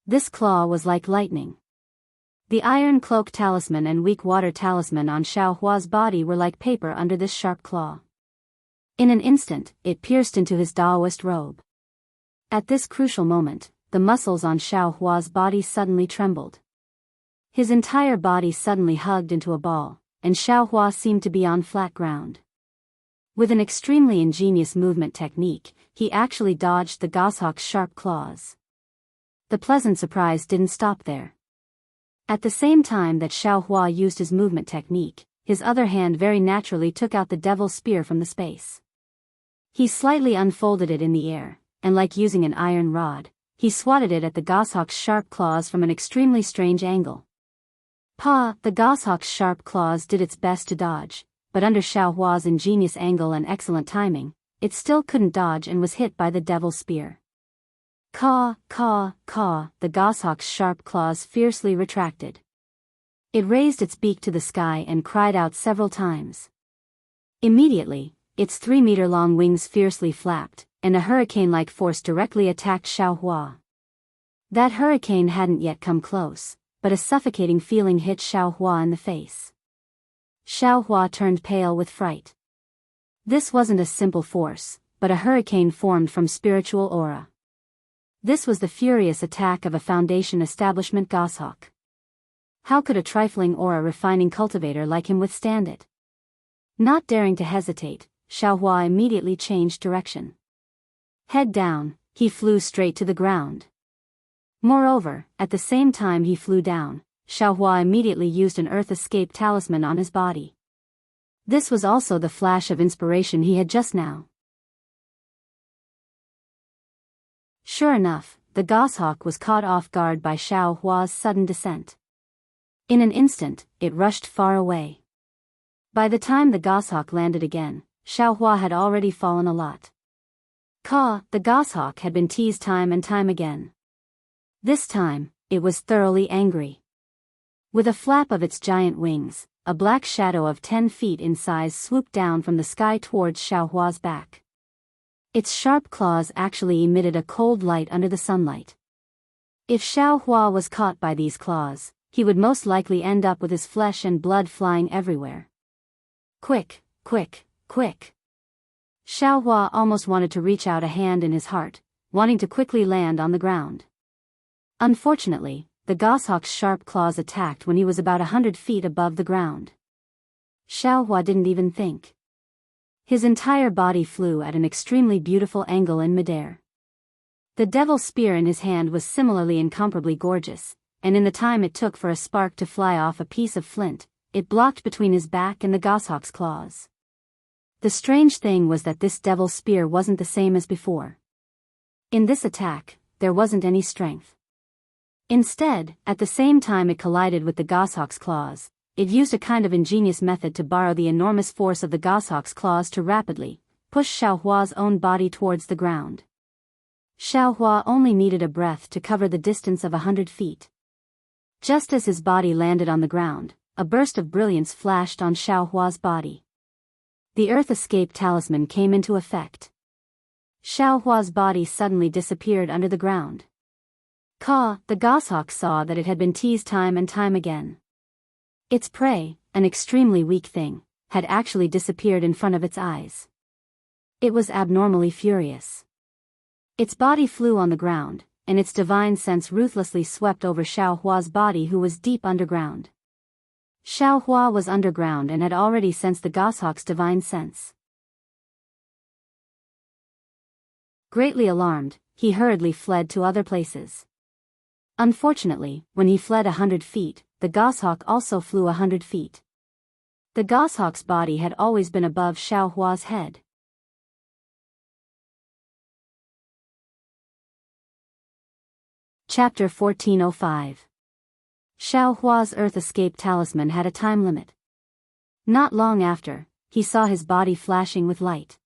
This claw was like lightning. The iron cloak talisman and weak water talisman on Xiaohua's body were like paper under this sharp claw. In an instant, it pierced into his Daoist robe. At this crucial moment, the muscles on Xiaohua's body suddenly trembled. His entire body suddenly hugged into a ball, and Xiaohua seemed to be on flat ground. With an extremely ingenious movement technique, he actually dodged the goshawk's sharp claws. The pleasant surprise didn't stop there. At the same time that Xiaohua used his movement technique, his other hand very naturally took out the devil's spear from the space. He slightly unfolded it in the air, and like using an iron rod, he swatted it at the goshawk's sharp claws from an extremely strange angle. The goshawk's sharp claws did its best to dodge, but under Xiaohua's ingenious angle and excellent timing, it still couldn't dodge and was hit by the devil's spear. Caw, caw, caw, the goshawk's sharp claws fiercely retracted. It raised its beak to the sky and cried out several times. Immediately, its 3-meter-long wings fiercely flapped, and a hurricane-like force directly attacked Xiaohua. That hurricane hadn't yet come close, but a suffocating feeling hit Xiaohua in the face. Xiaohua turned pale with fright. This wasn't a simple force, but a hurricane formed from spiritual aura. This was the furious attack of a Foundation establishment goshawk. How could a trifling aura-refining cultivator like him withstand it? Not daring to hesitate, Xiaohua immediately changed direction. Head down, he flew straight to the ground. Moreover, at the same time he flew down, Xiaohua immediately used an earth escape talisman on his body. This was also the flash of inspiration he had just now. Sure enough, the goshawk was caught off guard by Xiaohua's sudden descent. In an instant, it rushed far away. By the time the goshawk landed again, Xiaohua had already fallen a lot. The goshawk had been teased time and time again. This time, it was thoroughly angry. With a flap of its giant wings, a black shadow of 10 feet in size swooped down from the sky towards Xiaohua's back. Its sharp claws actually emitted a cold light under the sunlight. If Xiaohua was caught by these claws, he would most likely end up with his flesh and blood flying everywhere. Quick, quick, quick. Xiaohua almost wanted to reach out a hand in his heart, wanting to quickly land on the ground. Unfortunately, the goshawk's sharp claws attacked when he was about 100 feet above the ground. Xiaohua didn't even think. His entire body flew at an extremely beautiful angle in midair. The devil's spear in his hand was similarly incomparably gorgeous, and in the time it took for a spark to fly off a piece of flint, it blocked between his back and the goshawk's claws. The strange thing was that this devil's spear wasn't the same as before. In this attack, there wasn't any strength. Instead, at the same time it collided with the goshawk's claws, it used a kind of ingenious method to borrow the enormous force of the goshawk's claws to rapidly push Xiaohua's own body towards the ground. Xiaohua only needed a breath to cover the distance of 100 feet. Just as his body landed on the ground, a burst of brilliance flashed on Xiaohua's body. The Earth Escape Talisman came into effect. Xiaohua's body suddenly disappeared under the ground. The goshawk saw that it had been teased time and time again. Its prey, an extremely weak thing, had actually disappeared in front of its eyes. It was abnormally furious. Its body flew on the ground, and its divine sense ruthlessly swept over Xiaohua's body, who was deep underground. Xiaohua was underground and had already sensed the goshawk's divine sense. Greatly alarmed, he hurriedly fled to other places. Unfortunately, when he fled 100 feet, the goshawk also flew 100 feet. The goshawk's body had always been above Xiaohua's head. Chapter 1405. Xiaohua's Earth Escape Talisman had a time limit. Not long after, he saw his body flashing with light.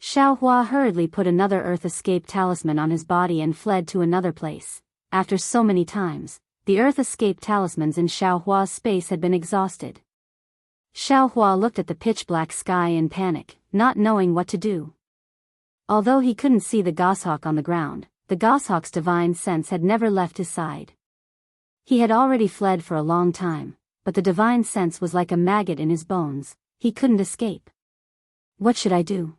Xiaohua hurriedly put another Earth Escape talisman on his body and fled to another place. After so many times, the Earth Escape talismans in Xiaohua's space had been exhausted. Xiaohua looked at the pitch-black sky in panic, not knowing what to do. Although he couldn't see the goshawk on the ground, the goshawk's divine sense had never left his side. He had already fled for a long time, but the divine sense was like a maggot in his bones. He couldn't escape. What should I do?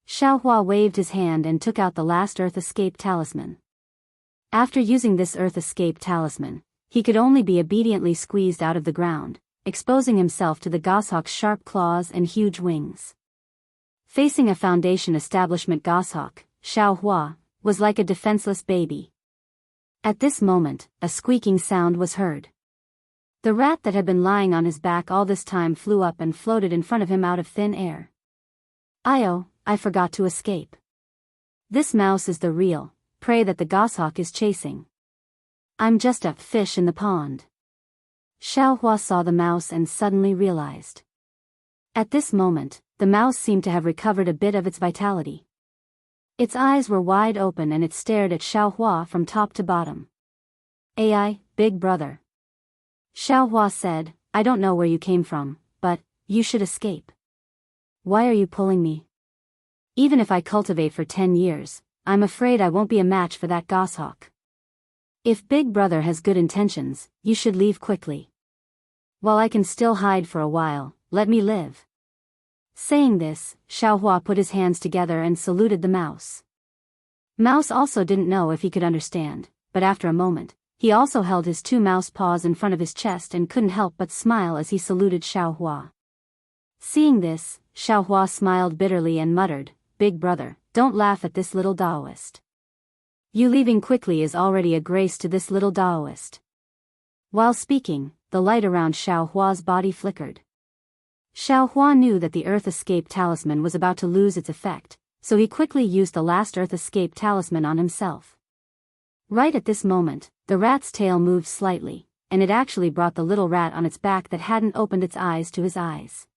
Xiaohua waved his hand and took out the last Earth Escape talisman. After using this Earth Escape talisman, he could only be obediently squeezed out of the ground, exposing himself to the goshawk's sharp claws and huge wings. Facing a Foundation establishment goshawk, Xiaohua was like a defenseless baby. At this moment, a squeaking sound was heard. The rat that had been lying on his back all this time flew up and floated in front of him out of thin air. "Oh, I forgot to escape. This mouse is the real prey that the goshawk is chasing. I'm just a fish in the pond." Xiaohua saw the mouse and suddenly realized. At this moment, the mouse seemed to have recovered a bit of its vitality. Its eyes were wide open and it stared at Xiaohua from top to bottom. "AI, big brother." Xiaohua said, "I don't know where you came from, but you should escape. Why are you pulling me? Even if I cultivate for 10 years, I'm afraid I won't be a match for that goshawk. If Big Brother has good intentions, you should leave quickly. While I can still hide for a while, let me live." Saying this, Xiaohua put his hands together and saluted the mouse. Mouse also didn't know if he could understand, but after a moment, he also held his two mouse paws in front of his chest and couldn't help but smile as he saluted Xiaohua. Seeing this, Xiaohua smiled bitterly and muttered, "Big brother, don't laugh at this little Daoist. You leaving quickly is already a grace to this little Daoist." While speaking, the light around Xiaohua's body flickered. Xiaohua knew that the Earth Escape talisman was about to lose its effect, so he quickly used the last Earth Escape talisman on himself. Right at this moment, the rat's tail moved slightly, and it actually brought the little rat on its back that hadn't opened its eyes to his eyes.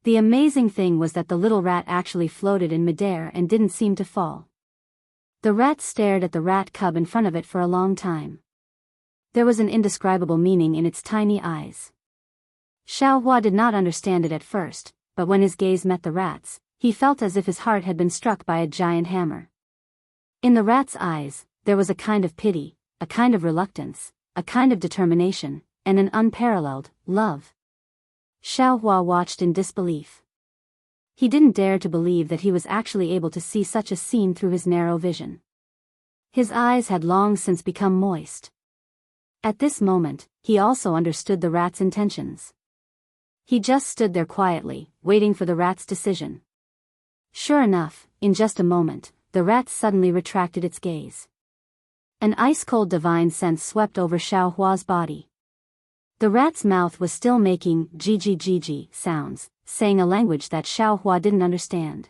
The amazing thing was that the little rat actually floated in midair and didn't seem to fall. The rat stared at the rat cub in front of it for a long time. There was an indescribable meaning in its tiny eyes. Xiaohua did not understand it at first, but when his gaze met the rat's, he felt as if his heart had been struck by a giant hammer. In the rat's eyes, there was a kind of pity, a kind of reluctance, a kind of determination, and an unparalleled love. Xiaohua watched in disbelief. He didn't dare to believe that he was actually able to see such a scene through his narrow vision. His eyes had long since become moist. At this moment, he also understood the rat's intentions. He just stood there quietly, waiting for the rat's decision. Sure enough, in just a moment, the rat suddenly retracted its gaze. An ice-cold divine sense swept over Xiaohua's body. The rat's mouth was still making gg sounds, saying a language that Xiaohua didn't understand.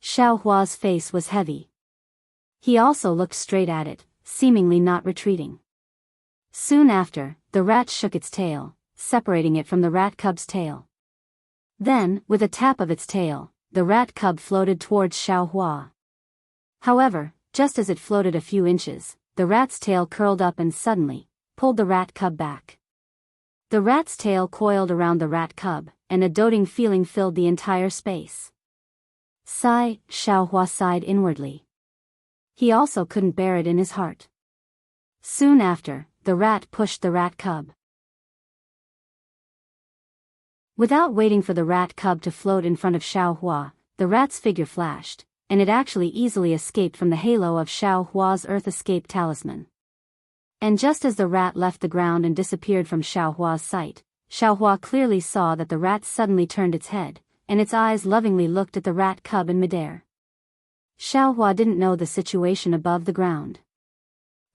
Xiaohua's face was heavy. He also looked straight at it, seemingly not retreating. Soon after, the rat shook its tail, separating it from the rat cub's tail. Then, with a tap of its tail, the rat cub floated towards Xiaohua. However, just as it floated a few inches, the rat's tail curled up and suddenly pulled the rat cub back. The rat's tail coiled around the rat cub, and a doting feeling filled the entire space. Sigh, Xiaohua sighed inwardly. He also couldn't bear it in his heart. Soon after, the rat pushed the rat cub. Without waiting for the rat cub to float in front of Xiaohua, the rat's figure flashed, and it actually easily escaped from the halo of Xiaohua's Earth Escape talisman. And just as the rat left the ground and disappeared from Xiaohua's sight, Xiaohua clearly saw that the rat suddenly turned its head, and its eyes lovingly looked at the rat cub in midair. Xiaohua didn't know the situation above the ground.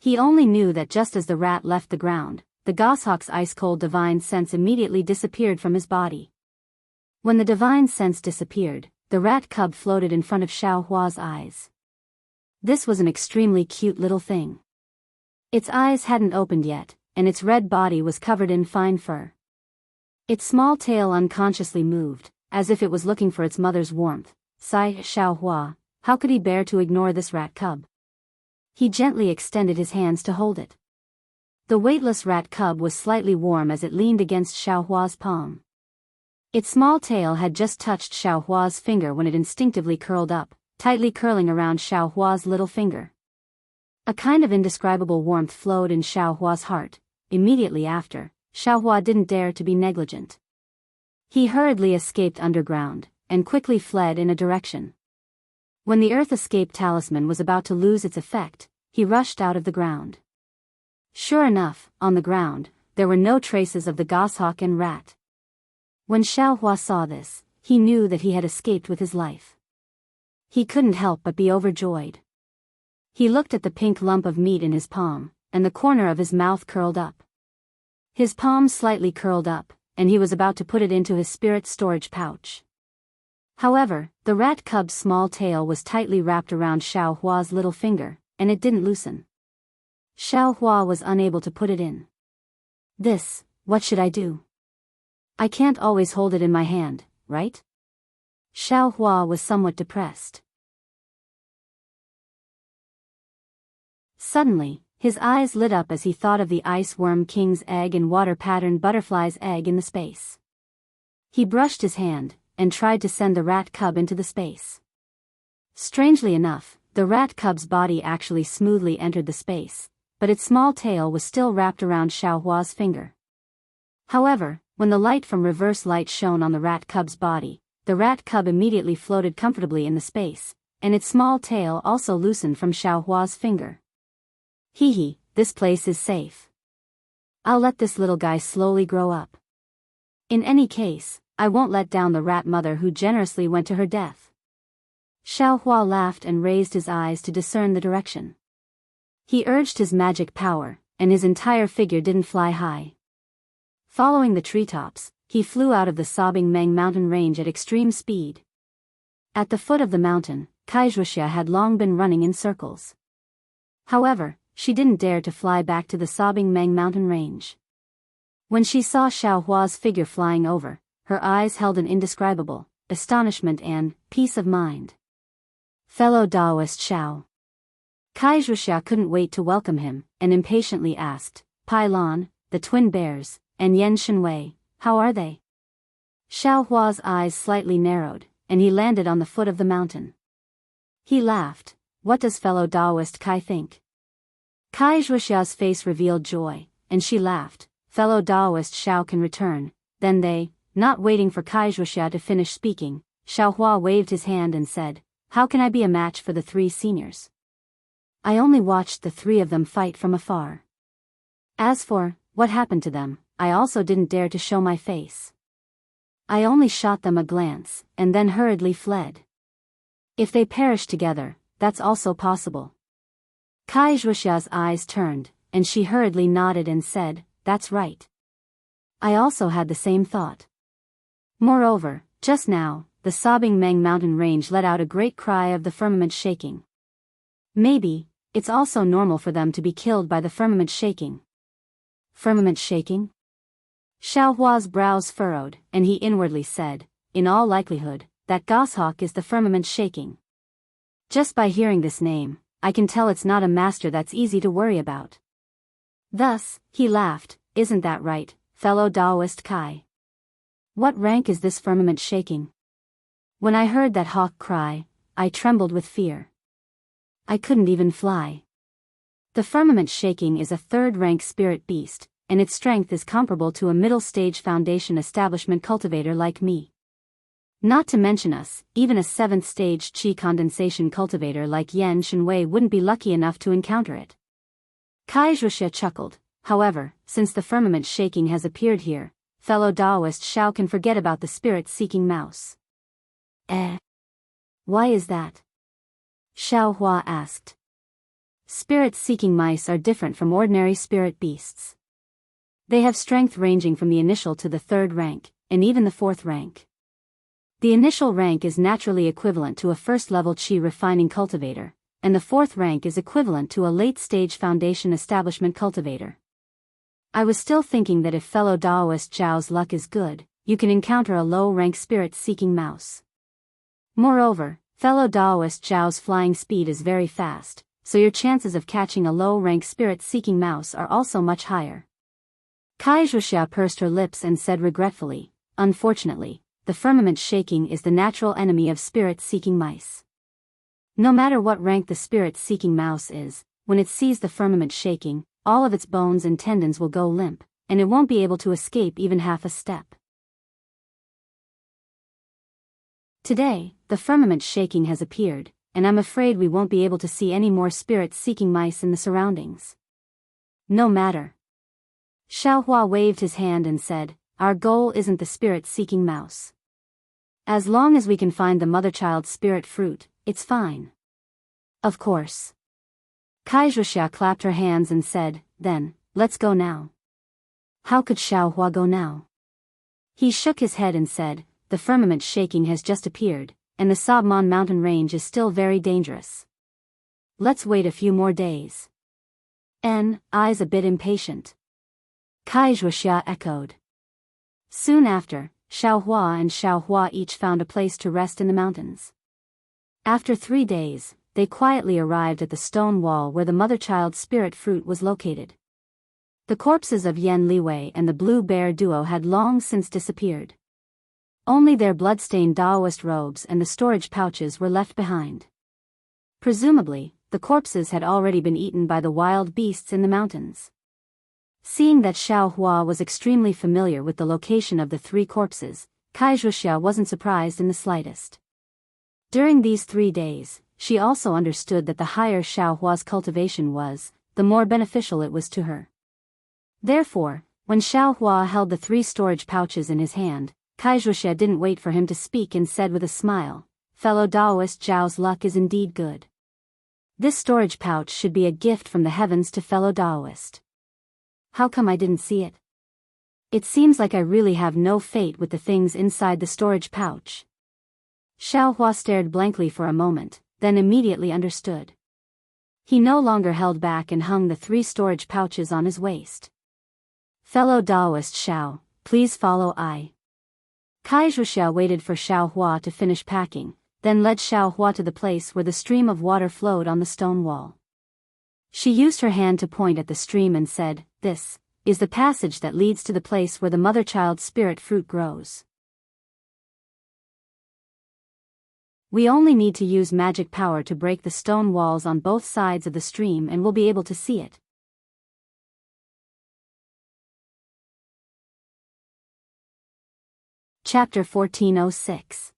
He only knew that just as the rat left the ground, the goshawk's ice-cold divine sense immediately disappeared from his body. When the divine sense disappeared, the rat cub floated in front of Xiaohua's eyes. This was an extremely cute little thing. Its eyes hadn't opened yet, and its red body was covered in fine fur. Its small tail unconsciously moved, as if it was looking for its mother's warmth, sighed Xiaohua. How could he bear to ignore this rat cub? He gently extended his hands to hold it. The weightless rat cub was slightly warm as it leaned against Xiaohua's palm. Its small tail had just touched Xiaohua's finger when it instinctively curled up, tightly curling around Xiaohua's little finger. A kind of indescribable warmth flowed in Xiaohua's heart. Immediately after, Xiaohua didn't dare to be negligent. He hurriedly escaped underground, and quickly fled in a direction. When the Earth Escape Talisman was about to lose its effect, he rushed out of the ground. Sure enough, on the ground, there were no traces of the goshawk and rat. When Xiaohua saw this, he knew that he had escaped with his life. He couldn't help but be overjoyed. He looked at the pink lump of meat in his palm, and the corner of his mouth curled up. His palm slightly curled up, and he was about to put it into his spirit storage pouch. However, the rat cub's small tail was tightly wrapped around Xiaohua's little finger, and it didn't loosen. Xiaohua was unable to put it in. What should I do? I can't always hold it in my hand, right? Xiaohua was somewhat depressed. Suddenly, his eyes lit up as he thought of the ice worm king's egg and water-patterned butterfly's egg in the space. He brushed his hand, and tried to send the rat cub into the space. Strangely enough, the rat cub's body actually smoothly entered the space, but its small tail was still wrapped around Xiaohua's finger. However, when the light from reverse light shone on the rat cub's body, the rat cub immediately floated comfortably in the space, and its small tail also loosened from Xiaohua's finger. Hee, this place is safe. I'll let this little guy slowly grow up. In any case, I won't let down the rat mother who generously went to her death. Xiaohua laughed and raised his eyes to discern the direction. He urged his magic power, and his entire figure didn't fly high. Following the treetops, he flew out of the sobbing Meng mountain range at extreme speed. At the foot of the mountain, Wuxia had long been running in circles. However, she didn't dare to fly back to the sobbing Meng mountain range. When she saw Xiaohua's figure flying over, her eyes held an indescribable astonishment and peace of mind. Fellow Daoist Xiao. Wuxia couldn't wait to welcome him, and impatiently asked, Pailon, the twin bears, and Yan Shenwei, how are they? Xiaohua's eyes slightly narrowed, and he landed on the foot of the mountain. He laughed. What does fellow Daoist Kai think? Wuxia's face revealed joy, and she laughed. Fellow Daoist Xiao can return. Then they, not waiting for Wuxia to finish speaking, Xiaohua waved his hand and said, How can I be a match for the three seniors? I only watched the three of them fight from afar. As for what happened to them, I also didn't dare to show my face. I only shot them a glance, and then hurriedly fled. If they perish together, that's also possible. Wuxia's eyes turned, and she hurriedly nodded and said, That's right. I also had the same thought. Moreover, just now, the sobbing Meng mountain range let out a great cry of the firmament shaking. Maybe, it's also normal for them to be killed by the firmament shaking. Firmament shaking? Xiaohua's brows furrowed, and he inwardly said, In all likelihood, that goshawk is the firmament shaking. Just by hearing this name, I can tell it's not a master that's easy to worry about. Thus, he laughed, Isn't that right, fellow Daoist Kai? What rank is this firmament shaking? When I heard that hawk cry, I trembled with fear. I couldn't even fly. The firmament shaking is a third-rank spirit beast, and its strength is comparable to a middle-stage foundation establishment cultivator like me. Not to mention us, even a 7th-stage qi condensation cultivator like Yan Shenwei wouldn't be lucky enough to encounter it. Wuxia chuckled. However, since the firmament shaking has appeared here, fellow Daoist Xiao can forget about the spirit-seeking mouse. Why is that? Xiaohua asked. Spirit-seeking mice are different from ordinary spirit beasts. They have strength ranging from the initial to the 3rd rank, and even the 4th rank. The initial rank is naturally equivalent to a first-level qi refining cultivator, and the 4th rank is equivalent to a late-stage foundation establishment cultivator. I was still thinking that if fellow Daoist Zhao's luck is good, you can encounter a low-rank spirit-seeking mouse. Moreover, fellow Daoist Zhao's flying speed is very fast, so your chances of catching a low-rank spirit-seeking mouse are also much higher. Wuxia pursed her lips and said regretfully, unfortunately, the firmament shaking is the natural enemy of spirit-seeking mice. No matter what rank the spirit-seeking mouse is, when it sees the firmament shaking, all of its bones and tendons will go limp, and it won't be able to escape even half a step. Today, the firmament shaking has appeared, and I'm afraid we won't be able to see any more spirit-seeking mice in the surroundings. No matter. Xiaohua waved his hand and said, our goal isn't the spirit-seeking mouse. As long as we can find the mother-child spirit fruit, it's fine. Of course. Wuxia clapped her hands and said, then, let's go now. How could Xiaohua go now? He shook his head and said, the firmament shaking has just appeared, and the Sabman mountain range is still very dangerous. Let's wait a few more days. Eyes a bit impatient. Wuxia echoed. Soon after, Xiaohua and Xiaohua each found a place to rest in the mountains. After 3 days, they quietly arrived at the stone wall where the mother-child spirit fruit was located. The corpses of Yan Liwei and the Blue Bear duo had long since disappeared. Only their blood-stained Daoist robes and the storage pouches were left behind. Presumably, the corpses had already been eaten by the wild beasts in the mountains. Seeing that Xiaohua was extremely familiar with the location of the 3 corpses, Wuxia wasn't surprised in the slightest. During these 3 days, she also understood that the higher Xiaohua's cultivation was, the more beneficial it was to her. Therefore, when Xiaohua held the 3 storage pouches in his hand, Wuxia didn't wait for him to speak and said with a smile, fellow Daoist Zhao's luck is indeed good. This storage pouch should be a gift from the heavens to fellow Daoist. How come I didn't see it? It seems like I really have no fate with the things inside the storage pouch. Xiaohua stared blankly for a moment, then immediately understood. He no longer held back and hung the 3 storage pouches on his waist. Fellow Daoist Xiao, please follow I. Wuxia waited for Xiaohua to finish packing, then led Xiaohua to the place where the stream of water flowed on the stone wall. She used her hand to point at the stream and said, this is the passage that leads to the place where the mother-child spirit fruit grows. We only need to use magic power to break the stone walls on both sides of the stream and we'll be able to see it. Chapter 1406.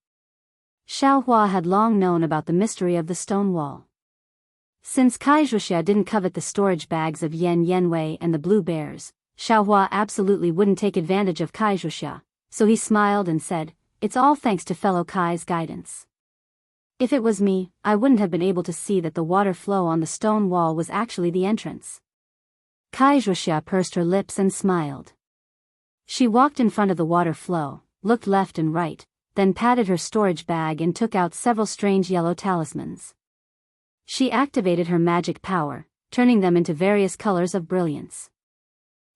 Xiaohua had long known about the mystery of the stone wall. Since Wuxia didn't covet the storage bags of Yan Yanwei and the blue bears, Xiaohua absolutely wouldn't take advantage of Wuxia, so he smiled and said, it's all thanks to fellow Kai's guidance. If it was me, I wouldn't have been able to see that the water flow on the stone wall was actually the entrance. Wuxia pursed her lips and smiled. She walked in front of the water flow, looked left and right, then patted her storage bag and took out several strange yellow talismans. She activated her magic power, turning them into various colors of brilliance.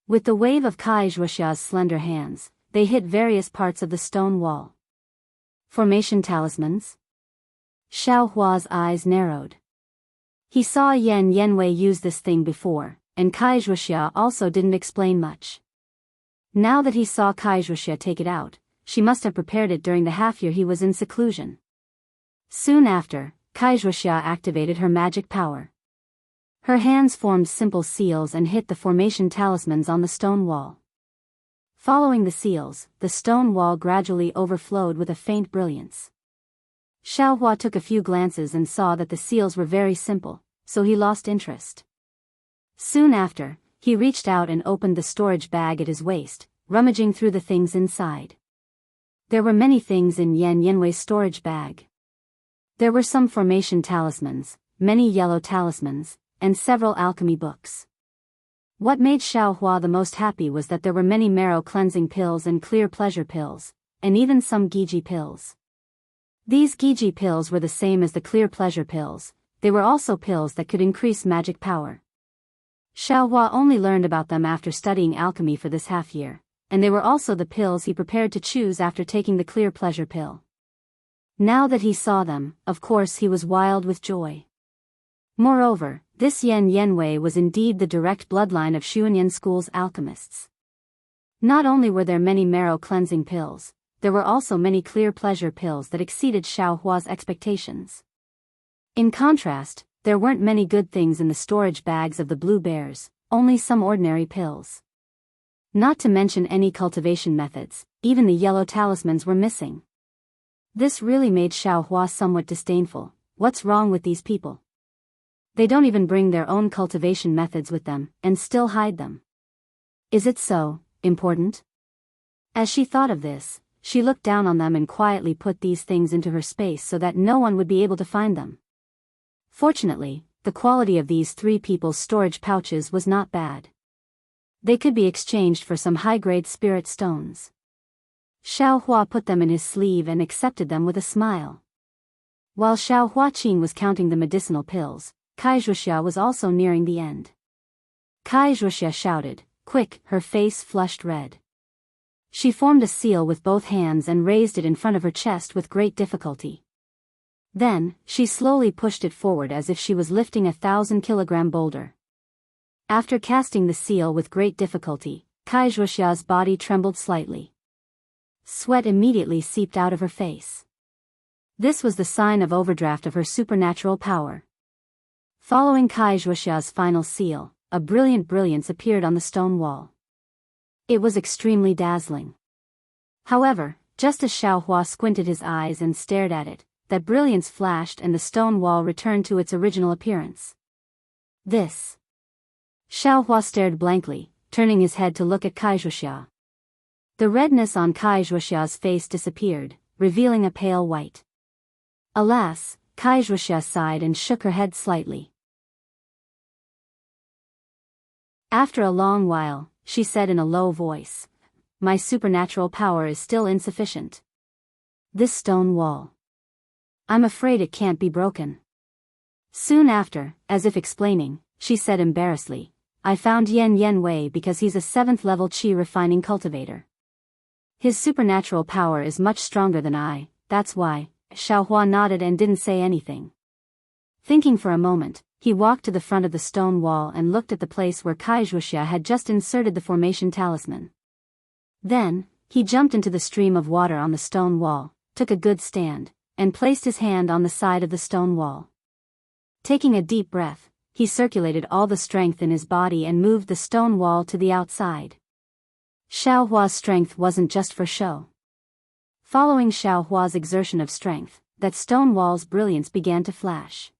With the wave of Wuxia's slender hands, they hit various parts of the stone wall. Formation talismans? Xiaohua's eyes narrowed. He saw Yan Yanwei use this thing before, and Wuxia also didn't explain much. Now that he saw Wuxia take it out, she must have prepared it during the half-year he was in seclusion. Soon after, Wuxia activated her magic power. Her hands formed simple seals and hit the formation talismans on the stone wall. Following the seals, the stone wall gradually overflowed with a faint brilliance. Xiaohua took a few glances and saw that the seals were very simple, so he lost interest. Soon after, he reached out and opened the storage bag at his waist, rummaging through the things inside. There were many things in Yan Yanwei's storage bag. There were some formation talismans, many yellow talismans, and several alchemy books. What made Xiaohua the most happy was that there were many marrow cleansing pills and clear pleasure pills, and even some Giji pills. These Giji pills were the same as the clear pleasure pills, they were also pills that could increase magic power. Xiaohua only learned about them after studying alchemy for this half-year, and they were also the pills he prepared to choose after taking the clear pleasure pill. Now that he saw them, of course he was wild with joy. Moreover, this Yen Yenwei was indeed the direct bloodline of Xuanyan School's alchemists. Not only were there many marrow-cleansing pills, there were also many clear pleasure pills that exceeded Xiao Hua's expectations. In contrast, there weren't many good things in the storage bags of the blue bears, only some ordinary pills. Not to mention any cultivation methods, even the yellow talismans were missing. This really made Xiao Hua somewhat disdainful. What's wrong with these people? They don't even bring their own cultivation methods with them, and still hide them. Is it so important? As she thought of this, she looked down on them and quietly put these things into her space so that no one would be able to find them. Fortunately, the quality of these three people's storage pouches was not bad. They could be exchanged for some high-grade spirit stones. Xiao Hua put them in his sleeve and accepted them with a smile. While Xiao Huaqing was counting the medicinal pills, Kai Wuxia was also nearing the end. Kai Wuxia shouted, "Quick!" Her face flushed red. She formed a seal with both hands and raised it in front of her chest with great difficulty. Then, she slowly pushed it forward as if she was lifting a 1,000-kilogram boulder. After casting the seal with great difficulty, Kai Wuxia's body trembled slightly. Sweat immediately seeped out of her face. This was the sign of overdraft of her supernatural power. Following Kai Wuxia's final seal, a brilliant brilliance appeared on the stone wall. It was extremely dazzling. However, just as Xiao Hua squinted his eyes and stared at it, that brilliance flashed and the stone wall returned to its original appearance. This. Xiao Hua stared blankly, turning his head to look at Kai Wuxia. The redness on Kai Wuxia's face disappeared, revealing a pale white. Alas, Kai Wuxia sighed and shook her head slightly. After a long while, she said in a low voice, "My supernatural power is still insufficient. This stone wall. I'm afraid it can't be broken." Soon after, as if explaining, she said embarrassedly, "I found Yen Yenwei because he's a 7th-level qi refining cultivator. His supernatural power is much stronger than I, that's why." Xiao Hua nodded and didn't say anything. Thinking for a moment, he walked to the front of the stone wall and looked at the place where Kai Wuxia had just inserted the formation talisman. Then, he jumped into the stream of water on the stone wall, took a good stand, and placed his hand on the side of the stone wall. Taking a deep breath, he circulated all the strength in his body and moved the stone wall to the outside. Xiao Hua's strength wasn't just for show. Following Xiao Hua's exertion of strength, that stone wall's brilliance began to flash.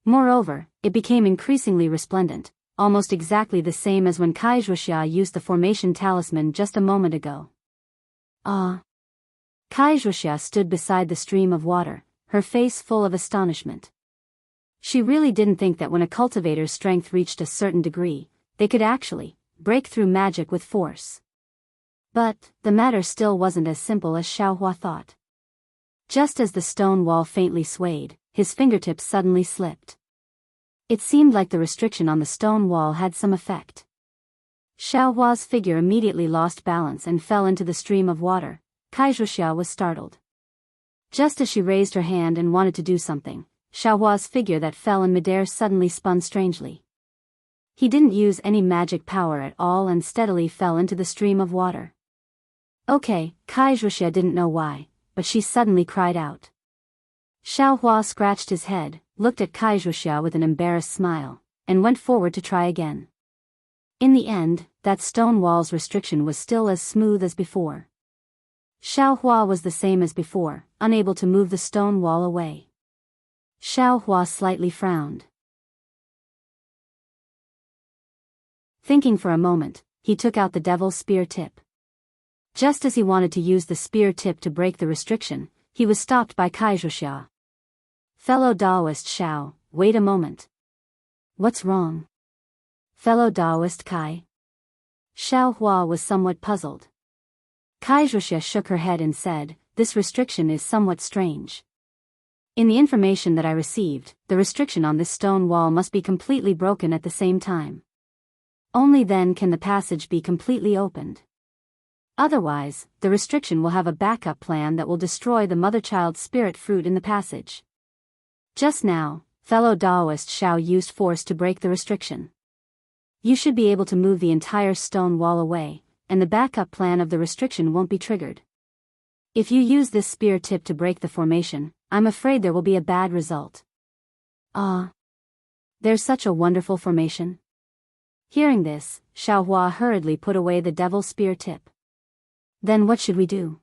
Moreover, it became increasingly resplendent, almost exactly the same as when Kai Wuxia used the formation talisman just a moment ago. Ah! Kai Wuxia stood beside the stream of water, her face full of astonishment. She really didn't think that when a cultivator's strength reached a certain degree, they could actually break through magic with force. But, the matter still wasn't as simple as Xiao Hua thought. Just as the stone wall faintly swayed, his fingertips suddenly slipped. It seemed like the restriction on the stone wall had some effect. Xiao Hua's figure immediately lost balance and fell into the stream of water. Kai Wuxia was startled. Just as she raised her hand and wanted to do something, Xiao Hua's figure that fell in midair suddenly spun strangely. He didn't use any magic power at all and steadily fell into the stream of water. Okay, Kai Wuxia didn't know why, but she suddenly cried out. Xiao Hua scratched his head, looked at Kai Wuxia with an embarrassed smile, and went forward to try again. In the end, that stone wall's restriction was still as smooth as before. Xiao Hua was the same as before, unable to move the stone wall away. Xiao Hua slightly frowned. Thinking for a moment, he took out the devil's spear tip. Just as he wanted to use the spear tip to break the restriction, he was stopped by Kai Wuxia. "Fellow Daoist Xiao, wait a moment." "What's wrong?" "Fellow Daoist Kai?" Xiao Hua was somewhat puzzled. Kai Wuxia shook her head and said, "This restriction is somewhat strange. In the information that I received, the restriction on this stone wall must be completely broken at the same time. Only then can the passage be completely opened." Otherwise, the restriction will have a backup plan that will destroy the mother-child spirit fruit in the passage. Just now, fellow Daoist Xiao used force to break the restriction. You should be able to move the entire stone wall away, and the backup plan of the restriction won't be triggered. If you use this spear tip to break the formation, I'm afraid there will be a bad result. Ah. There's such a wonderful formation. Hearing this, Xiaohua hurriedly put away the devil spear tip. Then what should we do?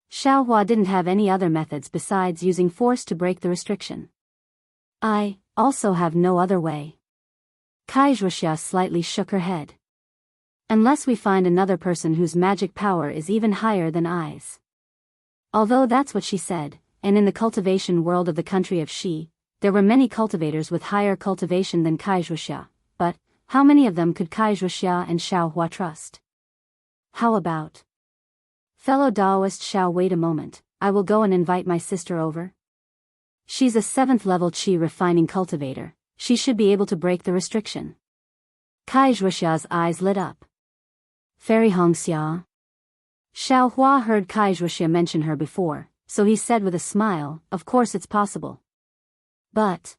Xiaohua didn't have any other methods besides using force to break the restriction. I also have no other way. Wuxia slightly shook her head. Unless we find another person whose magic power is even higher than I's. Although that's what she said, and in the cultivation world of the country of Shi, there were many cultivators with higher cultivation than Wuxia, but how many of them could Wuxia and Xiaohua trust? How about? Fellow Daoist Xiao, wait a moment, I will go and invite my sister over. She's a 7th level Qi refining cultivator, she should be able to break the restriction. Wuxia's eyes lit up. Fairy Hongxia. Xiaohua heard Wuxia mention her before, so he said with a smile, of course it's possible. But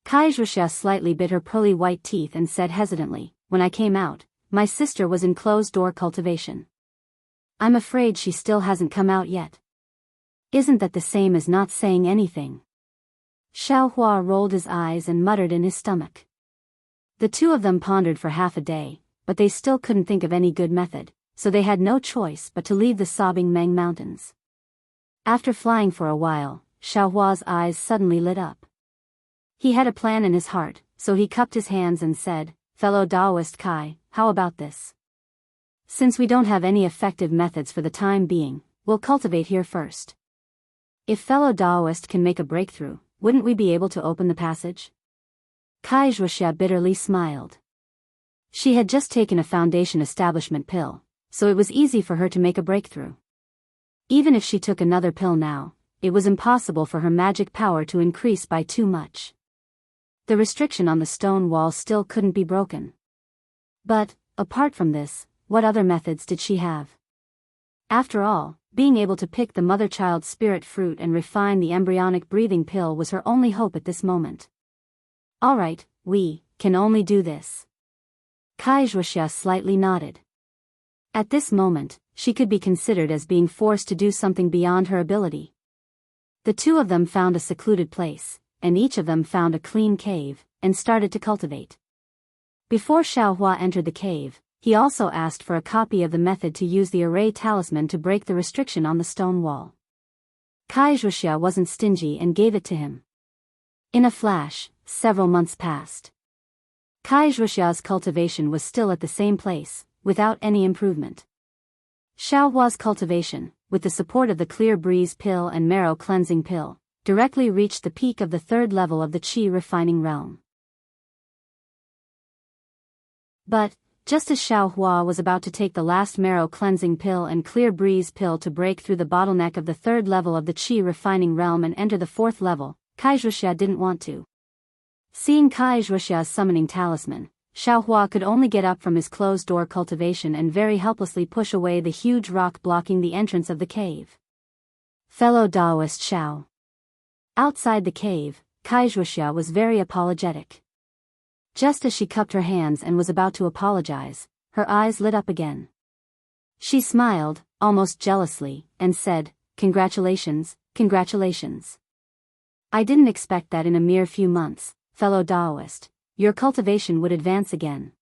Wuxia slightly bit her pearly white teeth and said hesitantly, when I came out, my sister was in closed-door cultivation. I'm afraid she still hasn't come out yet. Isn't that the same as not saying anything? Xiaohua rolled his eyes and muttered in his stomach. The two of them pondered for half a day, but they still couldn't think of any good method, so they had no choice but to leave the sobbing Meng Mountains. After flying for a while, Xiaohua's eyes suddenly lit up. He had a plan in his heart, so he cupped his hands and said, fellow Daoist Kai, how about this? Since we don't have any effective methods for the time being, we'll cultivate here first. If fellow Daoist can make a breakthrough, wouldn't we be able to open the passage? Wuxia bitterly smiled. She had just taken a foundation establishment pill, so it was easy for her to make a breakthrough. Even if she took another pill now, it was impossible for her magic power to increase by too much. The restriction on the stone wall still couldn't be broken. But, apart from this, what other methods did she have? After all, being able to pick the mother-child spirit fruit and refine the embryonic breathing pill was her only hope at this moment. All right, we can only do this. Wuxia slightly nodded. At this moment, she could be considered as being forced to do something beyond her ability. The two of them found a secluded place, and each of them found a clean cave, and started to cultivate. Before Xiaohua entered the cave, he also asked for a copy of the method to use the array talisman to break the restriction on the stone wall. Wuxia wasn't stingy and gave it to him. In a flash, several months passed. Wuxia's cultivation was still at the same place, without any improvement. Xiaohua's cultivation, with the support of the clear breeze pill and marrow cleansing pill, directly reached the peak of the 3rd level of the Qi refining realm. But, just as Xiaohua was about to take the last marrow cleansing pill and clear breeze pill to break through the bottleneck of the 3rd level of the Qi refining realm and enter the 4th level, Wuxia didn't want to. Seeing Wuxia's summoning talisman, Xiaohua could only get up from his closed-door cultivation and very helplessly push away the huge rock blocking the entrance of the cave. Fellow Daoist Xiao. Outside the cave, Wuxia was very apologetic. Just as she cupped her hands and was about to apologize, her eyes lit up again. She smiled, almost jealously, and said, congratulations, congratulations. I didn't expect that in a mere few months, fellow Daoist, your cultivation would advance again.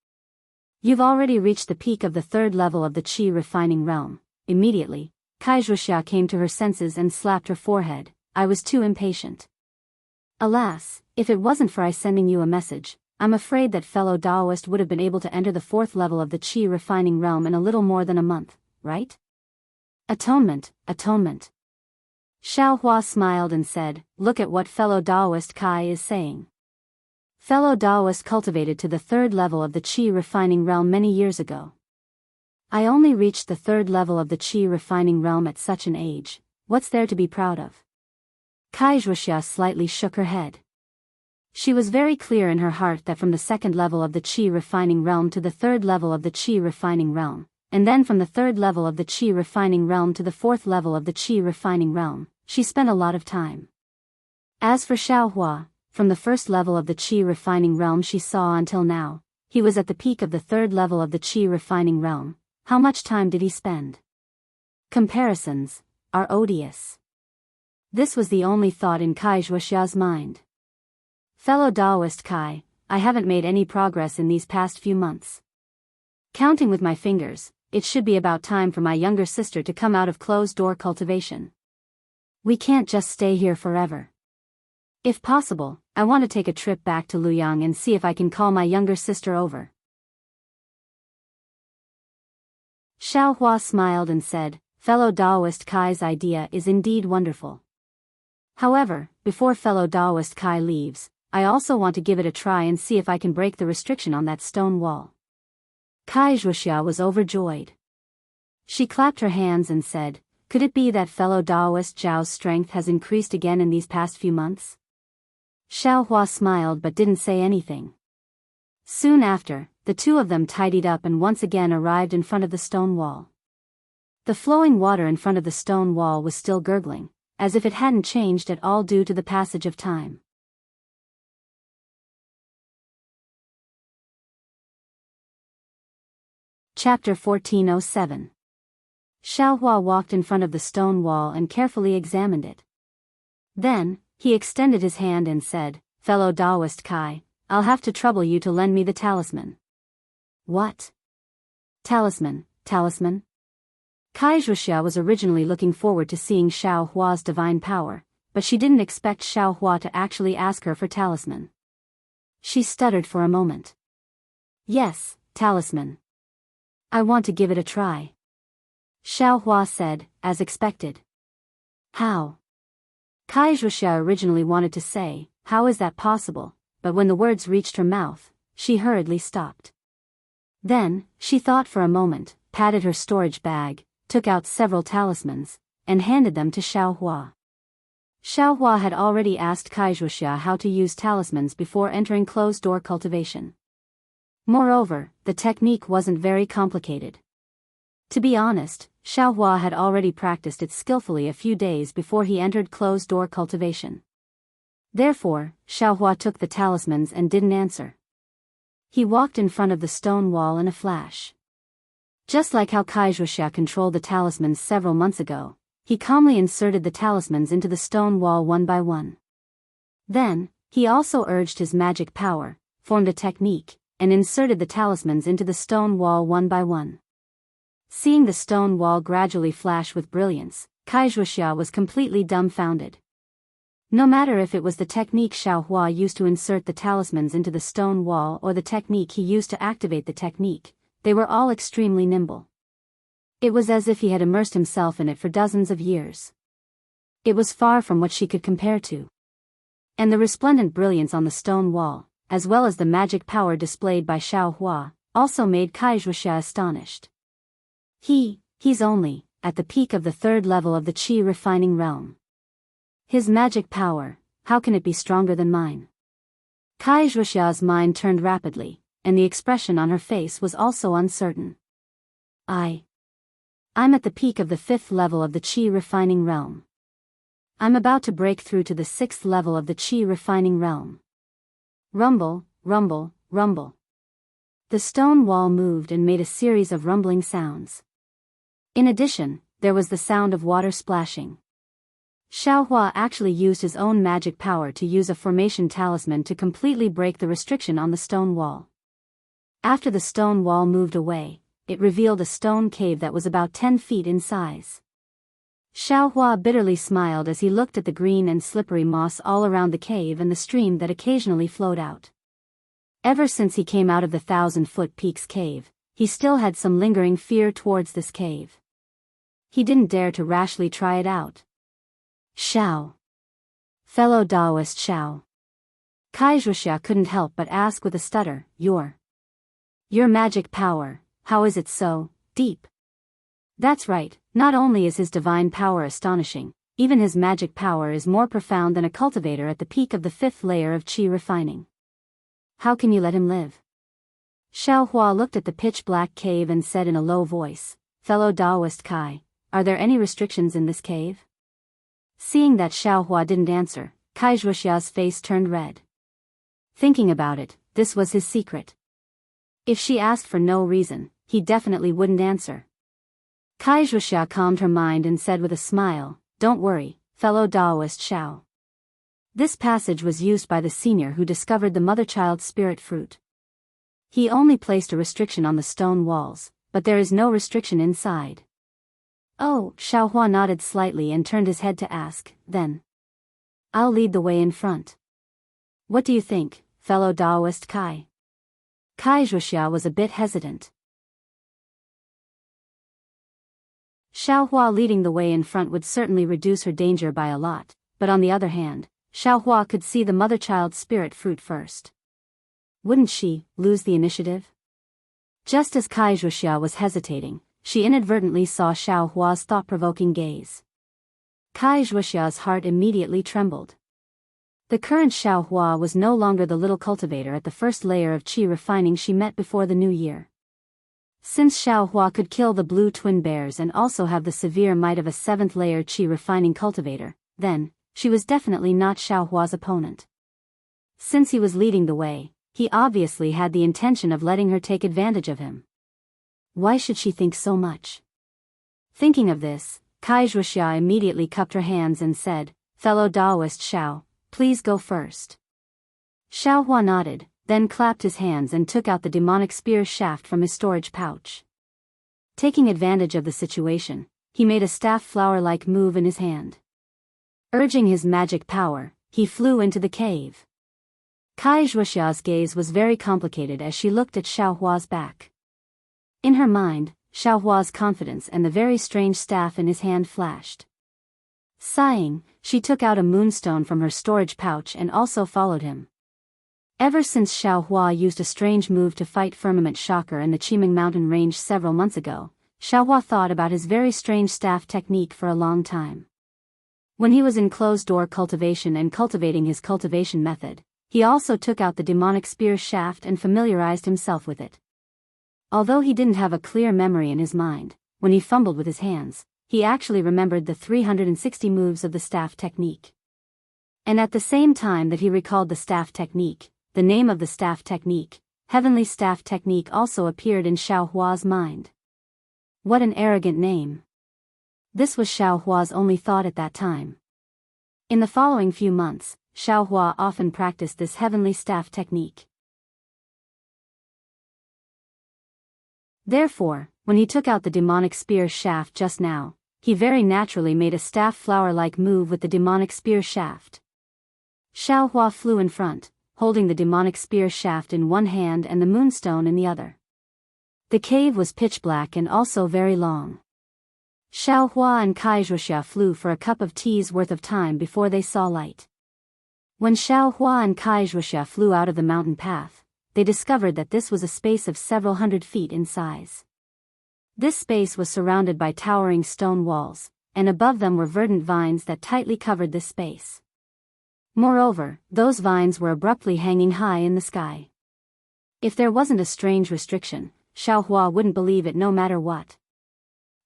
You've already reached the peak of the 3rd level of the Qi refining realm. Immediately, Wuxia came to her senses and slapped her forehead. I was too impatient. Alas, if it wasn't for I sending you a message, I'm afraid that fellow Daoist would have been able to enter the 4th level of the Qi refining realm in a little more than a month, right? Atonement, atonement. Xiaohua smiled and said, look at what fellow Daoist Kai is saying. Fellow Daoist cultivated to the 3rd level of the Qi refining realm many years ago. I only reached the 3rd level of the Qi refining realm at such an age, what's there to be proud of? Wuxia slightly shook her head. She was very clear in her heart that from the 2nd level of the Qi refining realm to the 3rd level of the Qi refining realm, and then from the 3rd level of the qi refining realm to the 4th level of the qi refining realm, she spent a lot of time. As for Xiaohua, from the 1st level of the qi refining realm she saw until now, he was at the peak of the 3rd level of the qi refining realm. How much time did he spend? Comparisons are odious. This was the only thought in Kai Wuxia's mind. Fellow Daoist Kai, I haven't made any progress in these past few months. Counting with my fingers, it should be about time for my younger sister to come out of closed-door cultivation. We can't just stay here forever. If possible, I want to take a trip back to Luoyang and see if I can call my younger sister over. Xiaohua smiled and said, fellow Daoist Kai's idea is indeed wonderful. However, before fellow Daoist Kai leaves, I also want to give it a try and see if I can break the restriction on that stone wall. Kai Wuxia was overjoyed. She clapped her hands and said, could it be that fellow Daoist Zhao's strength has increased again in these past few months? Xiaohua smiled but didn't say anything. Soon after, the two of them tidied up and once again arrived in front of the stone wall. The flowing water in front of the stone wall was still gurgling, as if it hadn't changed at all due to the passage of time. Chapter 1407. Xiaohua walked in front of the stone wall and carefully examined it. Then, he extended his hand and said, fellow Daoist Kai, I'll have to trouble you to lend me the talisman. What? Talisman, talisman? Kai Wuxia was originally looking forward to seeing Xiaohua's divine power, but she didn't expect Xiaohua to actually ask her for talisman. She stuttered for a moment. Yes, talisman. I want to give it a try. Xiaohua said, as expected. How? Kai Wuxia originally wanted to say, how is that possible, but when the words reached her mouth, she hurriedly stopped. Then, she thought for a moment, patted her storage bag, took out several talismans, and handed them to Xiaohua. Xiaohua had already asked Kai Wuxia how to use talismans before entering closed-door cultivation. Moreover, the technique wasn't very complicated. To be honest, Xiaohua had already practiced it skillfully a few days before he entered closed-door cultivation. Therefore, Xiaohua took the talismans and didn't answer. He walked in front of the stone wall in a flash. Just like how Kai Wuxia controlled the talismans several months ago, he calmly inserted the talismans into the stone wall one by one. Then, he also urged his magic power, formed a technique, and inserted the talismans into the stone wall one by one. Seeing the stone wall gradually flash with brilliance, Kai Wuxia was completely dumbfounded. No matter if it was the technique Xiaohua used to insert the talismans into the stone wall or the technique he used to activate the technique, they were all extremely nimble. It was as if he had immersed himself in it for dozens of years. It was far from what she could compare to. And the resplendent brilliance on the stone wall, as well as the magic power displayed by Xiaohua, also made Kai Wuxia astonished. He's only at the peak of the 3rd level of the qi refining realm. His magic power, how can it be stronger than mine? Kai Wuxia's mind turned rapidly, and the expression on her face was also uncertain. I'm at the peak of the 5th level of the qi refining realm. I'm about to break through to the 6th level of the qi refining realm. Rumble, rumble, rumble. The stone wall moved and made a series of rumbling sounds. In addition, there was the sound of water splashing. Xiaohua actually used his own magic power to use a formation talisman to completely break the restriction on the stone wall. After the stone wall moved away, it revealed a stone cave that was about 10 feet in size. Xiaohua bitterly smiled as he looked at the green and slippery moss all around the cave and the stream that occasionally flowed out. Ever since he came out of the 1,000-foot Peaks cave, he still had some lingering fear towards this cave. He didn't dare to rashly try it out. Xiao. Fellow Daoist Xiao. Kai Wuxia couldn't help but ask with a stutter, Your magic power, how is it so deep? That's right, not only is his divine power astonishing, even his magic power is more profound than a cultivator at the peak of the 5th layer of qi refining. How can you let him live? Xiaohua looked at the pitch-black cave and said in a low voice, "Fellow Daoist Kai, are there any restrictions in this cave?" Seeing that Xiaohua didn't answer, Kai Zhuxia's face turned red. Thinking about it, this was his secret. If she asked for no reason, he definitely wouldn't answer. Kai Zhuxia calmed her mind and said with a smile, "Don't worry, fellow Daoist Xiao. This passage was used by the senior who discovered the mother-child spirit fruit. He only placed a restriction on the stone walls, but there is no restriction inside." "Oh," Xiaohua nodded slightly and turned his head to ask, "Then I'll lead the way in front. What do you think, fellow Daoist Kai?" Kai Zhuxia was a bit hesitant. Xiaohua leading the way in front would certainly reduce her danger by a lot, but on the other hand, Xiaohua could see the mother-child spirit fruit first. Wouldn't she lose the initiative? Just as Kai Zhuxia was hesitating, she inadvertently saw Xiaohua's thought-provoking gaze. Kai Zhuxia's heart immediately trembled. The current Xiaohua was no longer the little cultivator at the first layer of qi refining she met before the new year. Since Xiaohua could kill the blue twin bears and also have the severe might of a 7th layer qi refining cultivator, then she was definitely not Xiaohua's opponent. Since he was leading the way, he obviously had the intention of letting her take advantage of him. Why should she think so much? Thinking of this, Kai Zhuxia immediately cupped her hands and said, "Fellow Daoist Xiao, please go first." Xiaohua nodded, then clapped his hands and took out the demonic spear shaft from his storage pouch. Taking advantage of the situation, he made a staff flower-like move in his hand. Urging his magic power, he flew into the cave. Kai Zhuxia's gaze was very complicated as she looked at Xiaohua's back. In her mind, Xiaohua's confidence and the very strange staff in his hand flashed. Sighing, she took out a moonstone from her storage pouch and also followed him. Ever since Xiaohua used a strange move to fight Firmament Shocker in the Qimeng Mountain range several months ago, Xiaohua thought about his very strange staff technique for a long time. When he was in closed-door cultivation and cultivating his cultivation method, he also took out the demonic spear shaft and familiarized himself with it. Although he didn't have a clear memory in his mind, when he fumbled with his hands, he actually remembered the 360 moves of the staff technique. And at the same time that he recalled the staff technique, the name of the staff technique, Heavenly Staff Technique, also appeared in Xiaohua's mind. What an arrogant name. This was Xiaohua's only thought at that time. In the following few months, Xiaohua often practiced this Heavenly Staff Technique. Therefore, when he took out the demonic spear shaft just now, he very naturally made a staff flower-like move with the demonic spear shaft. Xiaohua flew in front, holding the demonic spear shaft in one hand and the moonstone in the other. The cave was pitch black and also very long. Xiaohua and Kai Zhuxia flew for a cup of tea's worth of time before they saw light. When Xiaohua and Kai Zhuxia flew out of the mountain path, they discovered that this was a space of several hundred feet in size. This space was surrounded by towering stone walls, and above them were verdant vines that tightly covered this space. Moreover, those vines were abruptly hanging high in the sky. If there wasn't a strange restriction, Xiaohua wouldn't believe it no matter what.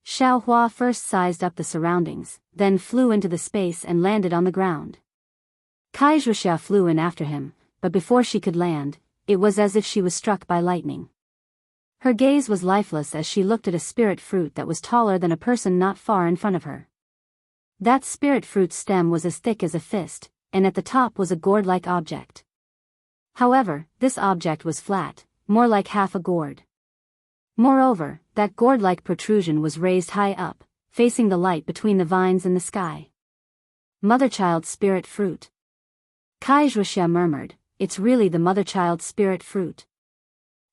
Xiaohua first sized up the surroundings, then flew into the space and landed on the ground. Kai Zhuxia flew in after him, but before she could land, it was as if she was struck by lightning. Her gaze was lifeless as she looked at a spirit fruit that was taller than a person not far in front of her. That spirit fruit's stem was as thick as a fist, and at the top was a gourd-like object. However, this object was flat, more like half a gourd. Moreover, that gourd-like protrusion was raised high up, facing the light between the vines and the sky. Mother-child spirit fruit. Kai Zhuxia murmured, "It's really the mother-child spirit fruit.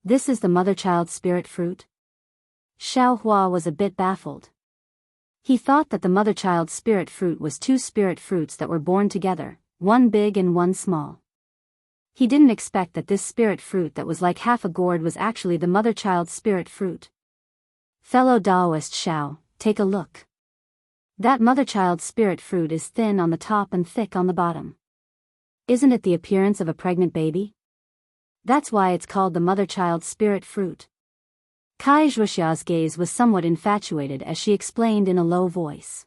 This is the mother-child spirit fruit?" Xiaohua was a bit baffled. He thought that the mother-child spirit fruit was two spirit fruits that were born together, one big and one small. He didn't expect that this spirit fruit that was like half a gourd was actually the mother-child spirit fruit. "Fellow Daoist Xiao, take a look. That mother-child spirit fruit is thin on the top and thick on the bottom. Isn't it the appearance of a pregnant baby?" That's why it's called the mother-child spirit fruit. Kai Zhuxia's gaze was somewhat infatuated as she explained in a low voice.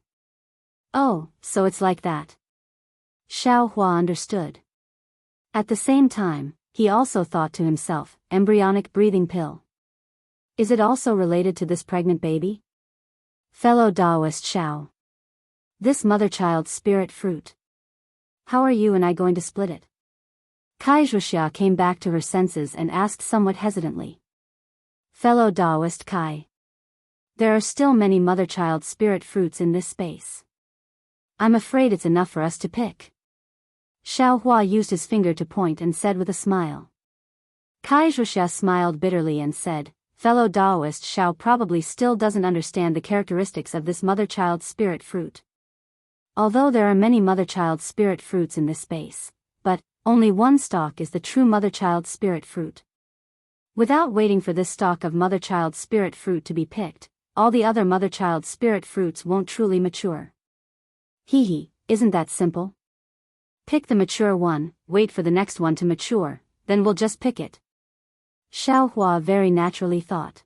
Oh, so it's like that. Xiao Hua understood. At the same time, he also thought to himself, embryonic breathing pill. Is it also related to this pregnant baby? Fellow Daoist Xiao. This mother-child spirit fruit. How are you and I going to split it? Kai Zhuxia came back to her senses and asked somewhat hesitantly. Fellow Daoist Kai. There are still many mother-child spirit fruits in this space. I'm afraid it's enough for us to pick. Xiao Hua used his finger to point and said with a smile. Kai Zhuxia smiled bitterly and said, Fellow Daoist Xiao probably still doesn't understand the characteristics of this mother-child spirit fruit. Although there are many mother-child spirit fruits in this space, but only one stalk is the true mother-child spirit fruit. Without waiting for this stalk of mother-child spirit fruit to be picked, all the other mother-child spirit fruits won't truly mature. Hee, isn't that simple? Pick the mature one, wait for the next one to mature, then we'll just pick it. Xiao Hua very naturally thought.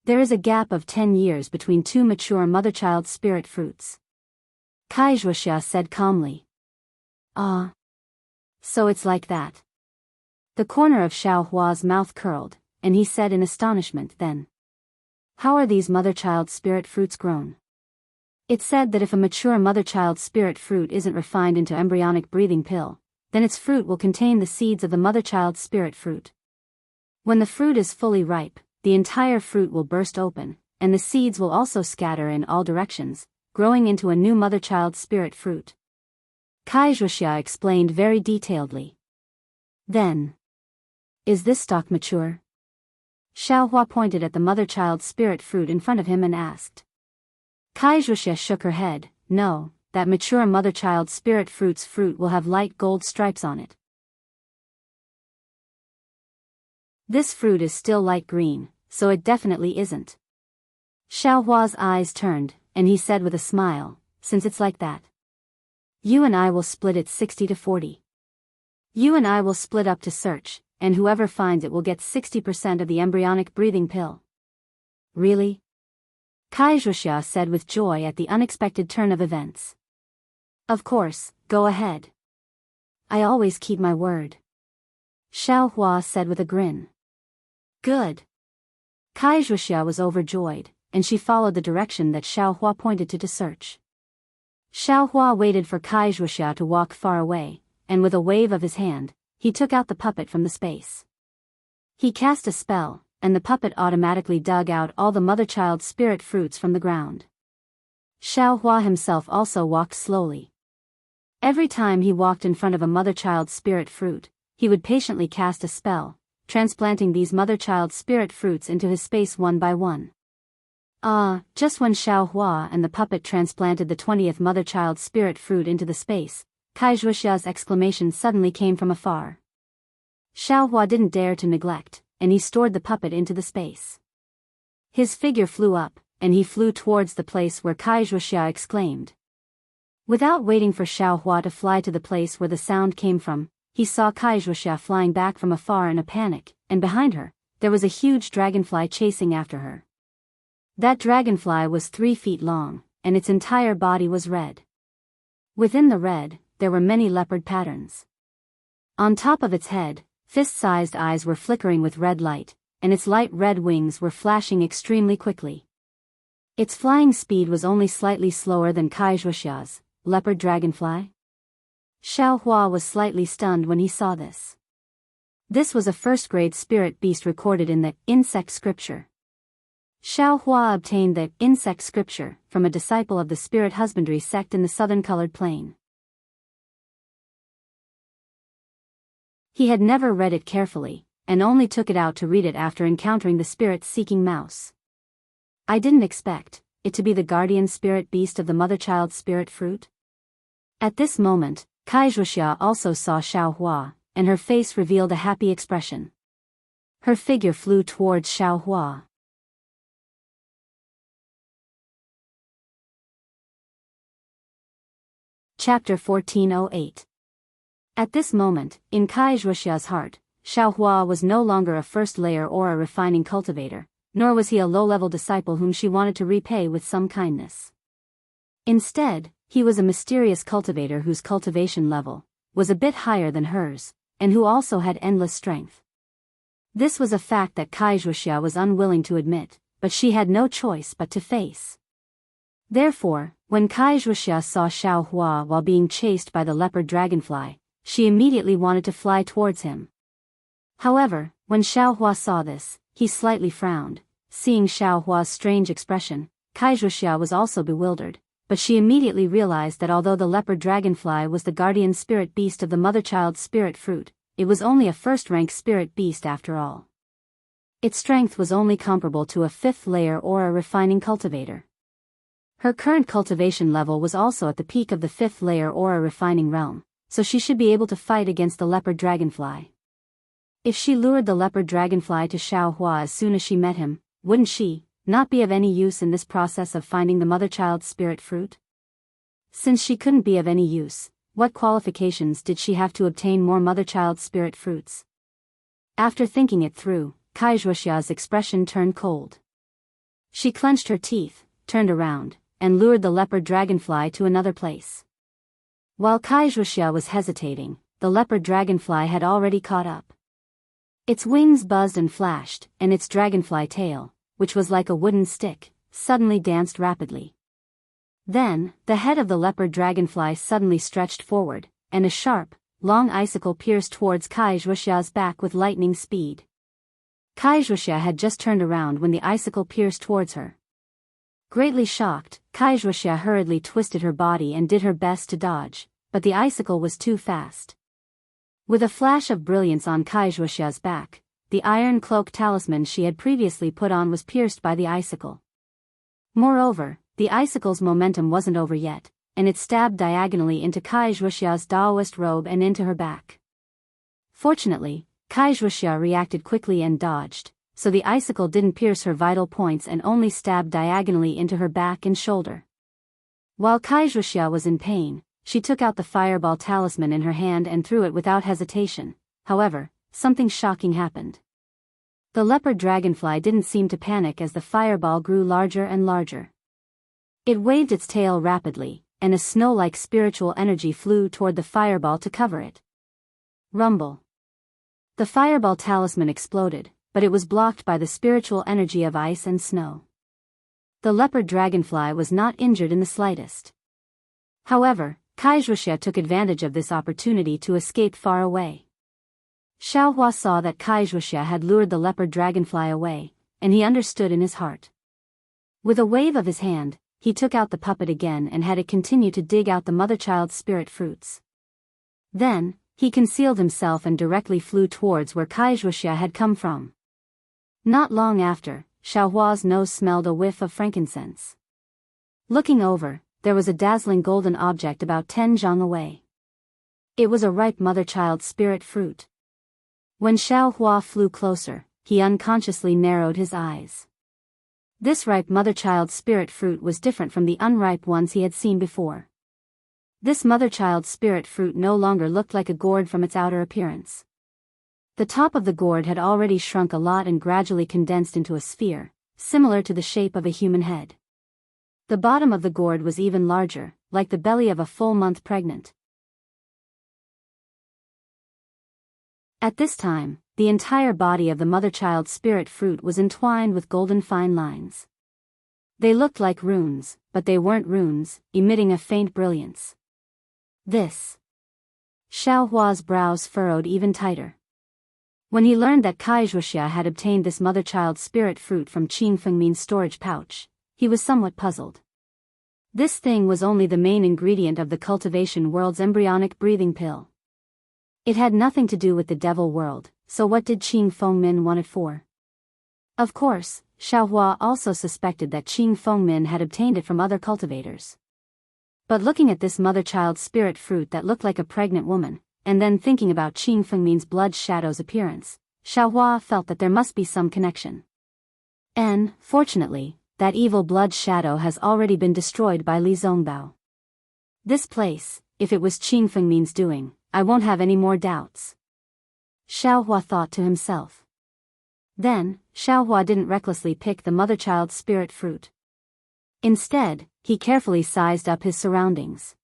There is a gap of 10 years between two mature mother-child spirit fruits. Kai Zhuxia said calmly. Ah. So it's like that. The corner of Xiao Hua's mouth curled, and he said in astonishment then. How are these mother-child spirit fruits grown? It's said that if a mature mother-child spirit fruit isn't refined into embryonic breathing pill, then its fruit will contain the seeds of the mother-child spirit fruit. When the fruit is fully ripe, the entire fruit will burst open, and the seeds will also scatter in all directions, growing into a new mother-child spirit fruit. Kai Zhuxia explained very detailedly. Then, is this stalk mature? Xiao Hua pointed at the mother-child spirit fruit in front of him and asked. Kai Zhuxia shook her head. No, that mature mother-child spirit fruit's fruit will have light gold stripes on it. This fruit is still light green, so it definitely isn't. Xiao Hua's eyes turned, and he said with a smile, since it's like that. You and I will split it 60-40. You and I will split up to search, and whoever finds it will get 60% of the embryonic breathing pill. Really? Kai Zhuxia said with joy at the unexpected turn of events. Of course, go ahead. I always keep my word. Xiao Hua said with a grin. Good. Kai Zhuxia was overjoyed, and she followed the direction that Xiao Hua pointed to search. Xiao Hua waited for Kai Zhuxia to walk far away, and with a wave of his hand, he took out the puppet from the space. He cast a spell, and the puppet automatically dug out all the mother-child spirit fruits from the ground. Xiao Hua himself also walked slowly. Every time he walked in front of a mother-child spirit fruit, he would patiently cast a spell, transplanting these mother-child spirit fruits into his space one by one. Just when Xiao Hua and the puppet transplanted the 20th mother-child spirit fruit into the space, Kai Zhuxia's exclamation suddenly came from afar. Xiao Hua didn't dare to neglect, and he stored the puppet into the space. His figure flew up, and he flew towards the place where Kai Zhuxia exclaimed. Without waiting for Xiao Hua to fly to the place where the sound came from, he saw Kai Zhuxia flying back from afar in a panic, and behind her, there was a huge dragonfly chasing after her. That dragonfly was 3 feet long, and its entire body was red. Within the red, there were many leopard patterns. On top of its head, fist-sized eyes were flickering with red light, and its light red wings were flashing extremely quickly. Its flying speed was only slightly slower than Kai Zhuxia's leopard dragonfly. Xiao Hua was slightly stunned when he saw this. This was a first-grade spirit beast recorded in the insect scripture. Xiao Hua obtained the insect scripture from a disciple of the spirit husbandry sect in the southern colored plain. He had never read it carefully, and only took it out to read it after encountering the spirit-seeking mouse. I didn't expect it to be the guardian spirit beast of the mother-child spirit fruit. At this moment, Kai Zhuxia also saw Xiao Hua, and her face revealed a happy expression. Her figure flew towards Xiao Hua. Chapter 1408. At this moment, in Kai Zhuxia's heart, Xiaohua was no longer a first-layer or a refining cultivator, nor was he a low-level disciple whom she wanted to repay with some kindness. Instead, he was a mysterious cultivator whose cultivation level was a bit higher than hers, and who also had endless strength. This was a fact that Wuxia was unwilling to admit, but she had no choice but to face. Therefore, when Wuxia saw Xiaohua while being chased by the leopard dragonfly, she immediately wanted to fly towards him. However, when Xiaohua saw this, he slightly frowned. Seeing Xiaohua's strange expression, Wuxia was also bewildered, but she immediately realized that although the leopard dragonfly was the guardian spirit beast of the mother-child spirit fruit, it was only a first-rank spirit beast after all. Its strength was only comparable to a fifth-layer or a refining cultivator. Her current cultivation level was also at the peak of the fifth-layer or a refining realm, so she should be able to fight against the leopard dragonfly. If she lured the leopard dragonfly to Xiaohua as soon as she met him, wouldn't she not be of any use in this process of finding the mother-child spirit fruit? Since she couldn't be of any use, what qualifications did she have to obtain more mother-child spirit fruits? After thinking it through, Wuxia's expression turned cold. She clenched her teeth, turned around, and lured the leopard dragonfly to another place. While Wuxia was hesitating, the leopard dragonfly had already caught up. Its wings buzzed and flashed, and its dragonfly tail, which was like a wooden stick, suddenly danced rapidly. Then, the head of the leopard dragonfly suddenly stretched forward, and a sharp, long icicle pierced towards Wuxia's back with lightning speed. Wuxia had just turned around when the icicle pierced towards her. Greatly shocked, Wuxia hurriedly twisted her body and did her best to dodge, but the icicle was too fast. With a flash of brilliance on Wuxia's back, the iron cloak talisman she had previously put on was pierced by the icicle. Moreover, the icicle's momentum wasn't over yet, and it stabbed diagonally into Wuxia's Daoist robe and into her back. Fortunately, Wuxia reacted quickly and dodged, so the icicle didn't pierce her vital points and only stabbed diagonally into her back and shoulder. While Wuxia was in pain, she took out the fireball talisman in her hand and threw it without hesitation. However, something shocking happened. The leopard dragonfly didn't seem to panic as the fireball grew larger and larger. It waved its tail rapidly, and a snow-like spiritual energy flew toward the fireball to cover it. Rumble. The fireball talisman exploded, but it was blocked by the spiritual energy of ice and snow. The leopard dragonfly was not injured in the slightest. However, Wuxia took advantage of this opportunity to escape far away. Xiaohua saw that Wuxia had lured the leopard dragonfly away, and he understood in his heart. With a wave of his hand, he took out the puppet again and had it continue to dig out the mother-child spirit fruits. Then, he concealed himself and directly flew towards where Wuxia had come from. Not long after, Xiaohua's nose smelled a whiff of frankincense. Looking over, there was a dazzling golden object about 10 zhang away. It was a ripe mother-child spirit fruit. When Xiaohua flew closer, he unconsciously narrowed his eyes. This ripe mother-child spirit fruit was different from the unripe ones he had seen before. This mother-child spirit fruit no longer looked like a gourd from its outer appearance. The top of the gourd had already shrunk a lot and gradually condensed into a sphere, similar to the shape of a human head. The bottom of the gourd was even larger, like the belly of a full month pregnant. At this time, the entire body of the mother-child spirit fruit was entwined with golden fine lines. They looked like runes, but they weren't runes, emitting a faint brilliance. This. Xiaohua's brows furrowed even tighter. When he learned that Wuxia had obtained this mother-child spirit fruit from Qing Fengmin's storage pouch, he was somewhat puzzled. This thing was only the main ingredient of the cultivation world's embryonic breathing pill. It had nothing to do with the devil world, so what did Qing Fengmin want it for? Of course, Xiaohua also suspected that Qing Fengmin had obtained it from other cultivators. But looking at this mother-child spirit fruit that looked like a pregnant woman, and then thinking about Qing Fengmin's blood shadow's appearance, Xiaohua felt that there must be some connection. And, fortunately, that evil blood shadow has already been destroyed by Li Zongbao. This place, if it was Qing Fengmin's doing, I won't have any more doubts. Xiaohua thought to himself. Then, Xiaohua didn't recklessly pick the mother-child spirit fruit. Instead, he carefully sized up his surroundings.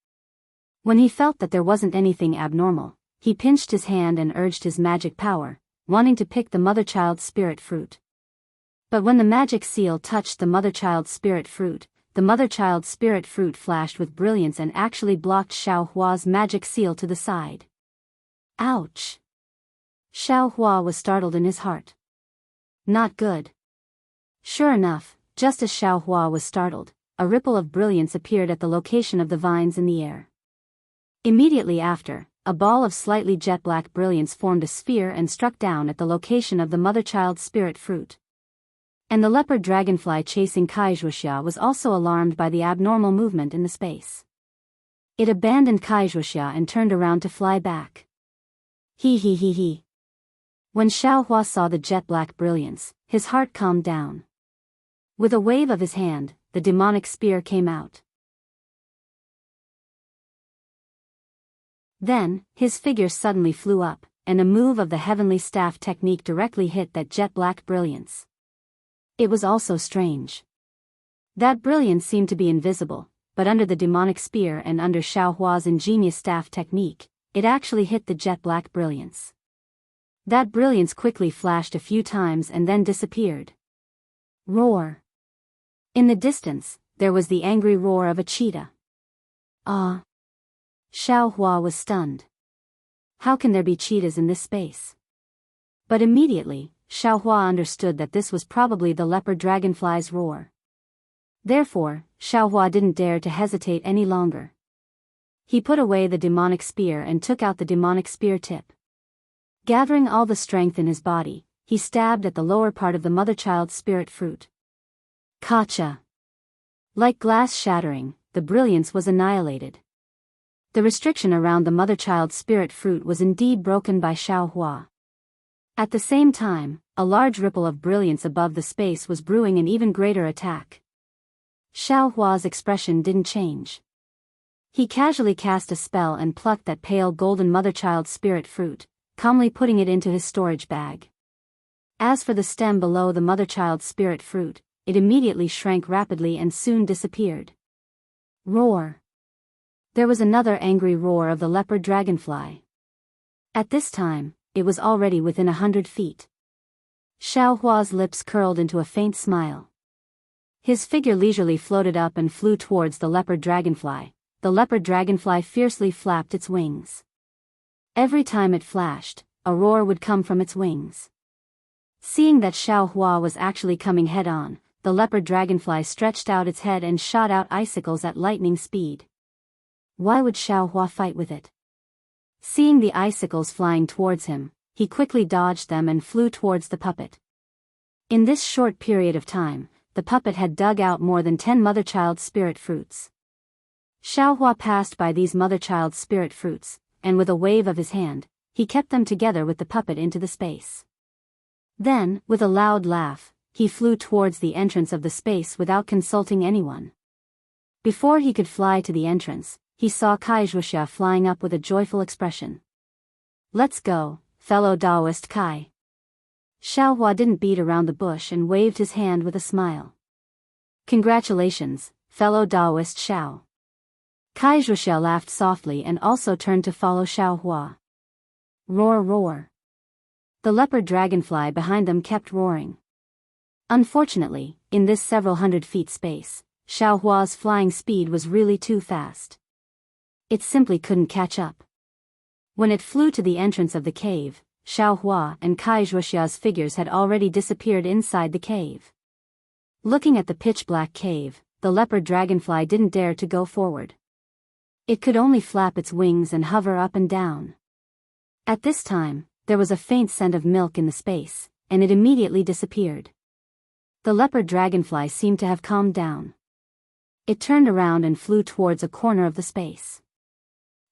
When he felt that there wasn't anything abnormal, he pinched his hand and urged his magic power, wanting to pick the mother-child spirit fruit. But when the magic seal touched the mother-child spirit fruit, the mother-child spirit fruit flashed with brilliance and actually blocked Xiaohua's magic seal to the side. Ouch! Xiaohua was startled in his heart. Not good. Sure enough, just as Xiaohua was startled, a ripple of brilliance appeared at the location of the vines in the air. Immediately after, a ball of slightly jet-black brilliance formed a sphere and struck down at the location of the mother-child spirit fruit. And the leopard dragonfly chasing Wuxia was also alarmed by the abnormal movement in the space. It abandoned Wuxia and turned around to fly back. He. When Xiaohua saw the jet-black brilliance, his heart calmed down. With a wave of his hand, the demonic spear came out. Then, his figure suddenly flew up, and a move of the heavenly staff technique directly hit that jet-black brilliance. It was also strange. That brilliance seemed to be invisible, but under the demonic spear and under Xiaohua's ingenious staff technique, it actually hit the jet-black brilliance. That brilliance quickly flashed a few times and then disappeared. Roar! In the distance, there was the angry roar of a cheetah. Ah! Xiaohua was stunned. How can there be cheetahs in this space? But immediately, Xiaohua understood that this was probably the leopard dragonfly's roar. Therefore, Xiaohua didn't dare to hesitate any longer. He put away the demonic spear and took out the demonic spear tip. Gathering all the strength in his body, he stabbed at the lower part of the mother-child spirit fruit. Kacha! Like glass shattering, the brilliance was annihilated. The restriction around the mother-child spirit fruit was indeed broken by Xiaohua. At the same time, a large ripple of brilliance above the space was brewing an even greater attack. Xiaohua's expression didn't change. He casually cast a spell and plucked that pale golden mother-child spirit fruit, calmly putting it into his storage bag. As for the stem below the mother-child spirit fruit, it immediately shrank rapidly and soon disappeared. Roar! There was another angry roar of the leopard dragonfly. At this time, it was already within 100 feet. Xiaohua's lips curled into a faint smile. His figure leisurely floated up and flew towards the leopard dragonfly. The leopard dragonfly fiercely flapped its wings. Every time it flashed, a roar would come from its wings. Seeing that Xiaohua was actually coming head-on, the leopard dragonfly stretched out its head and shot out icicles at lightning speed. Why would Xiaohua fight with it? Seeing the icicles flying towards him, he quickly dodged them and flew towards the puppet. In this short period of time, the puppet had dug out more than 10 mother-child spirit fruits. Xiaohua passed by these mother-child spirit fruits, and with a wave of his hand, he kept them together with the puppet into the space. Then, with a loud laugh, he flew towards the entrance of the space without consulting anyone. Before he could fly to the entrance, he saw Wuxia flying up with a joyful expression. Let's go, fellow Daoist Kai. Xiaohua didn't beat around the bush and waved his hand with a smile. Congratulations, fellow Daoist Xiao. Wuxia laughed softly and also turned to follow Xiaohua. Roar roar. The leopard dragonfly behind them kept roaring. Unfortunately, in this several hundred feet space, Xiaohua's flying speed was really too fast. It simply couldn't catch up. When it flew to the entrance of the cave, Xiaohua and Wuxia's figures had already disappeared inside the cave. Looking at the pitch-black cave, the leopard dragonfly didn't dare to go forward. It could only flap its wings and hover up and down. At this time, there was a faint scent of milk in the space, and it immediately disappeared. The leopard dragonfly seemed to have calmed down. It turned around and flew towards a corner of the space.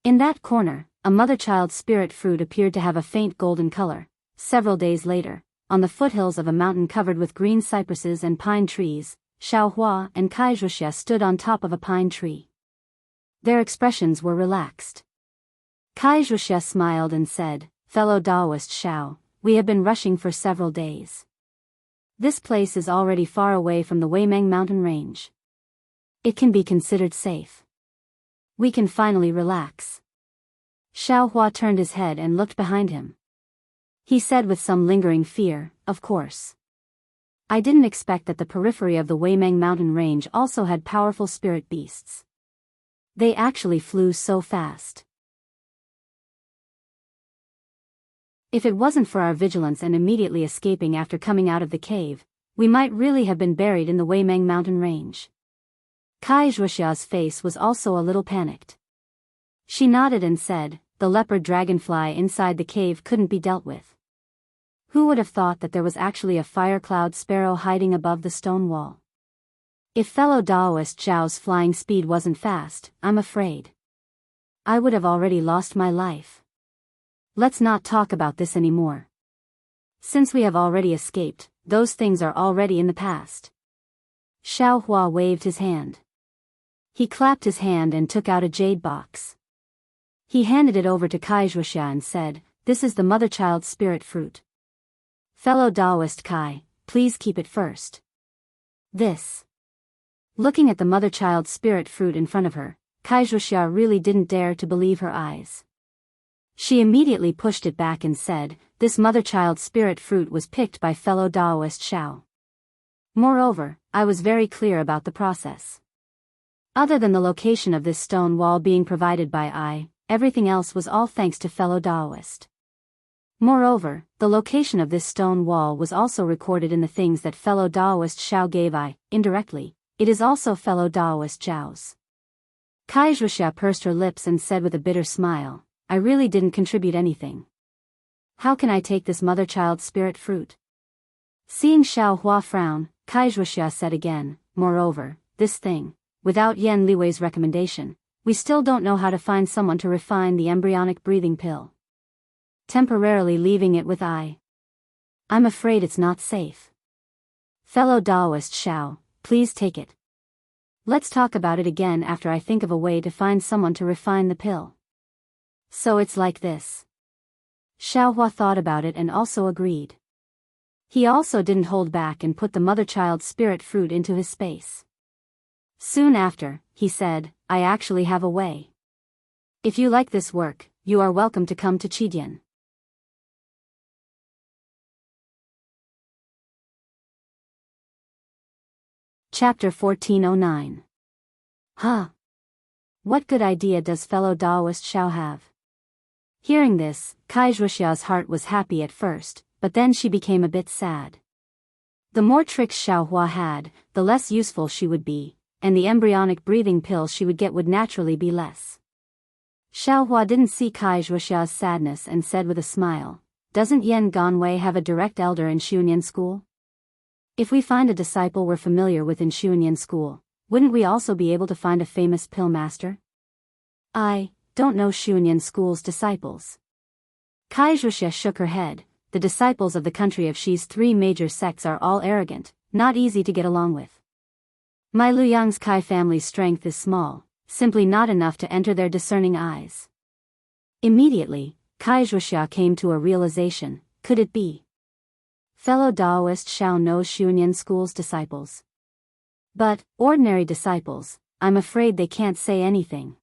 In that corner, a mother-child spirit fruit appeared to have a faint golden color. Several days later, on the foothills of a mountain covered with green cypresses and pine trees, Xiaohua and Wuxia stood on top of a pine tree. Their expressions were relaxed. Wuxia smiled and said, fellow Daoist Xiao, we have been rushing for several days. This place is already far away from the Weimeng mountain range. It can be considered safe. We can finally relax. Xiao Hua turned his head and looked behind him. He said with some lingering fear, of course. I didn't expect that the periphery of the Weimeng mountain range also had powerful spirit beasts. They actually flew so fast. If it wasn't for our vigilance and immediately escaping after coming out of the cave, we might really have been buried in the Weimeng mountain range. Kai Zhuoxia's face was also a little panicked. She nodded and said, the leopard dragonfly inside the cave couldn't be dealt with. Who would have thought that there was actually a fire cloud sparrow hiding above the stone wall? If fellow Daoist Zhao's flying speed wasn't fast, I'm afraid I would have already lost my life. Let's not talk about this anymore. Since we have already escaped, those things are already in the past. Xiao Hua waved his hand. He clapped his hand and took out a jade box. He handed it over to Kai Zhuoxia and said, this is the mother-child spirit fruit. Fellow Daoist Kai, please keep it first. This. Looking at the mother-child spirit fruit in front of her, Kai Zhuoxia really didn't dare to believe her eyes. She immediately pushed it back and said, this mother-child spirit fruit was picked by fellow Daoist Xiao. Moreover, I was very clear about the process. Other than the location of this stone wall being provided by I, everything else was all thanks to fellow Daoist. Moreover, the location of this stone wall was also recorded in the things that fellow Daoist Xiao gave I, indirectly, it is also fellow Daoist Zhao's. Kai Zhuoxia pursed her lips and said with a bitter smile, I really didn't contribute anything. How can I take this mother-child spirit fruit? Seeing Xiao Hua frown, Kai Zhuoxia said again, moreover, this thing, without Yan Liwei's recommendation, we still don't know how to find someone to refine the embryonic breathing pill. Temporarily leaving it with I. I'm afraid it's not safe. Fellow Daoist Xiao, please take it. Let's talk about it again after I think of a way to find someone to refine the pill. So it's like this. Xiao Hua thought about it and also agreed. He also didn't hold back and put the mother-child spirit fruit into his space. Soon after, he said, I actually have a way. If you like this work, you are welcome to come to Qidian. Chapter 1409. Huh. What good idea does fellow Daoist Xiao have? Hearing this, Kai Zhuoxia's heart was happy at first, but then she became a bit sad. The more tricks Xiao Hua had, the less useful she would be, and the embryonic breathing pill she would get would naturally be less. Xiao Hua didn't see Kai Zhuoxia's sadness and said with a smile, doesn't Yan Ganwei have a direct elder in Xunyan school? If we find a disciple we're familiar with in Xunyan school, wouldn't we also be able to find a famous pill master? I don't know Xunyan school's disciples. Kai Zhuoxia shook her head. The disciples of the country of Xi's three major sects are all arrogant, not easy to get along with. My Luyang's Kai family's strength is small, simply not enough to enter their discerning eyes. Immediately, Kai Zhuoxia came to a realization, could it be? Fellow Daoist Xiao knows Xunyan school's disciples. But, ordinary disciples, I'm afraid they can't say anything.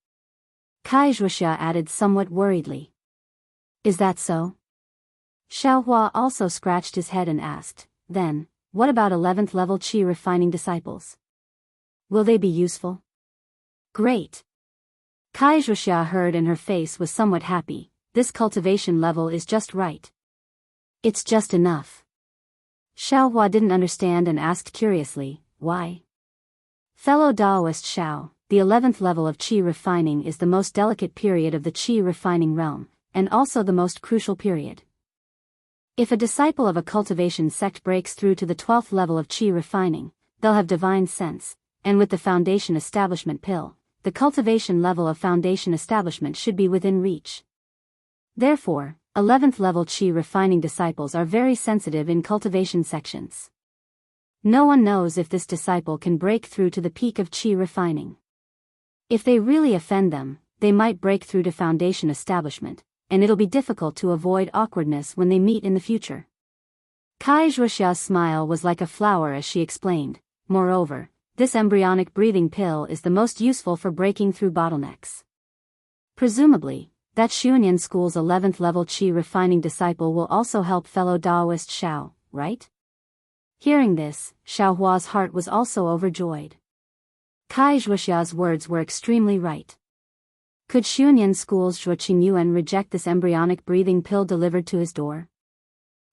Kai Zhuoxia added somewhat worriedly. Is that so? Xiao Hua also scratched his head and asked, then, what about 11th level qi refining disciples? Will they be useful? Great. Kai Zhuoxia heard and her face was somewhat happy, this cultivation level is just right. It's just enough. Xiao Hua didn't understand and asked curiously, why? Fellow Daoist Xiao, the 11th level of qi refining is the most delicate period of the qi refining realm, and also the most crucial period. If a disciple of a cultivation sect breaks through to the 12th level of qi refining, they'll have divine sense, and with the foundation establishment pill, the cultivation level of foundation establishment should be within reach. Therefore, 11th level qi refining disciples are very sensitive in cultivation sections. No one knows if this disciple can break through to the peak of qi refining. If they really offend them, they might break through to foundation establishment, and it'll be difficult to avoid awkwardness when they meet in the future. Kai Zhuoxia's smile was like a flower as she explained. Moreover, this embryonic breathing pill is the most useful for breaking through bottlenecks. Presumably, that Xuanyan School's 11th level qi refining disciple will also help fellow Daoist Xiao, right? Hearing this, Xiao Hua's heart was also overjoyed. Kai Zhuoxia's words were extremely right. Could Xuanyan School's Zhuo Qingyuan reject this embryonic breathing pill delivered to his door?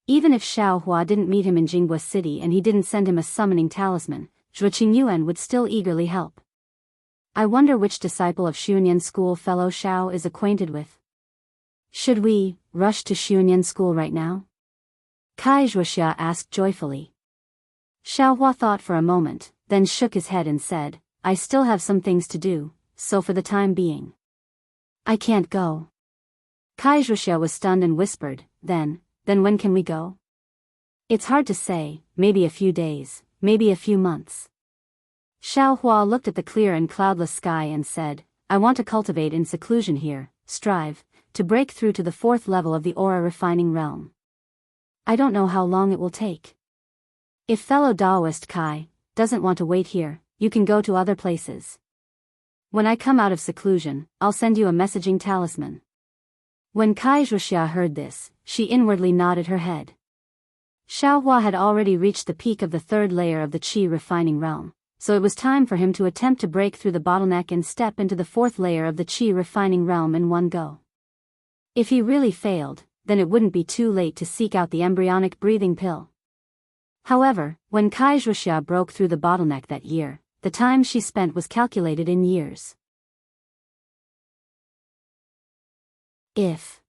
Even if Xiao Hua didn't meet him in Jinghua City and he didn't send him a summoning talisman, Zhuo Qingyuan would still eagerly help. I wonder which disciple of Xuanyan School fellow Xiao is acquainted with. Should we rush to Xuanyan School right now? Kai Zhuoxia asked joyfully. Xiao Hua thought for a moment, then shook his head and said, I still have some things to do, so for the time being, I can't go. Kai Zhuoxia was stunned and whispered, Then when can we go? It's hard to say, maybe a few days, maybe a few months. Xiao Hua looked at the clear and cloudless sky and said, I want to cultivate in seclusion here, strive to break through to the 4th level of the aura refining realm. I don't know how long it will take. If fellow Daoist Kai doesn't want to wait here, you can go to other places. When I come out of seclusion, I'll send you a messaging talisman. When Kai Zhuoxia heard this, she inwardly nodded her head. Xiao Hua had already reached the peak of the 3rd layer of the qi refining realm, so it was time for him to attempt to break through the bottleneck and step into the 4th layer of the qi refining realm in one go. If he really failed, then it wouldn't be too late to seek out the embryonic breathing pill. However, when Kai Zhuoxia broke through the bottleneck that year, the time she spent was calculated in years. If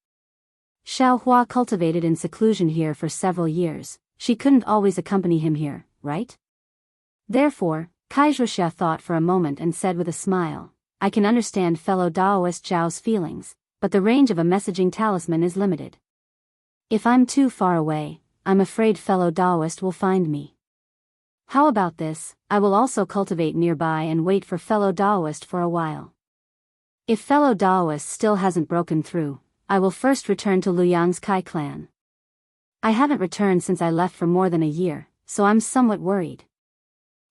Xiao Hua cultivated in seclusion here for several years, she couldn't always accompany him here, right? Therefore, Kai Zhuoxia thought for a moment and said with a smile, I can understand fellow Daoist Zhao's feelings, but the range of a messaging talisman is limited. If I'm too far away, I'm afraid fellow Daoist will find me. How about this, I will also cultivate nearby and wait for fellow Daoist for a while. If fellow Daoist still hasn't broken through, I will first return to Luyang's Kai clan. I haven't returned since I left for more than a year, so I'm somewhat worried.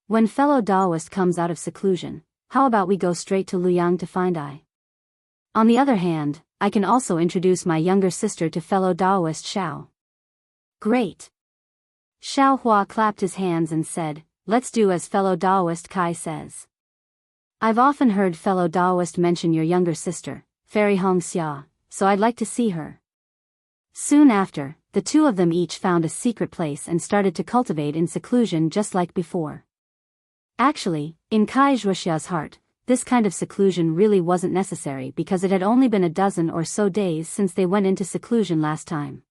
When fellow Daoist comes out of seclusion, how about we go straight to Luyang to find I? On the other hand, I can also introduce my younger sister to fellow Daoist Xiao. Great! Xiao Hua clapped his hands and said, Let's do as fellow Daoist Kai says. I've often heard fellow Daoist mention your younger sister, Fairy Hongxia, so I'd like to see her. Soon after, the two of them each found a secret place and started to cultivate in seclusion just like before. Actually, in Kai Zhuoxia's heart, this kind of seclusion really wasn't necessary because it had only been a dozen or so days since they went into seclusion last time.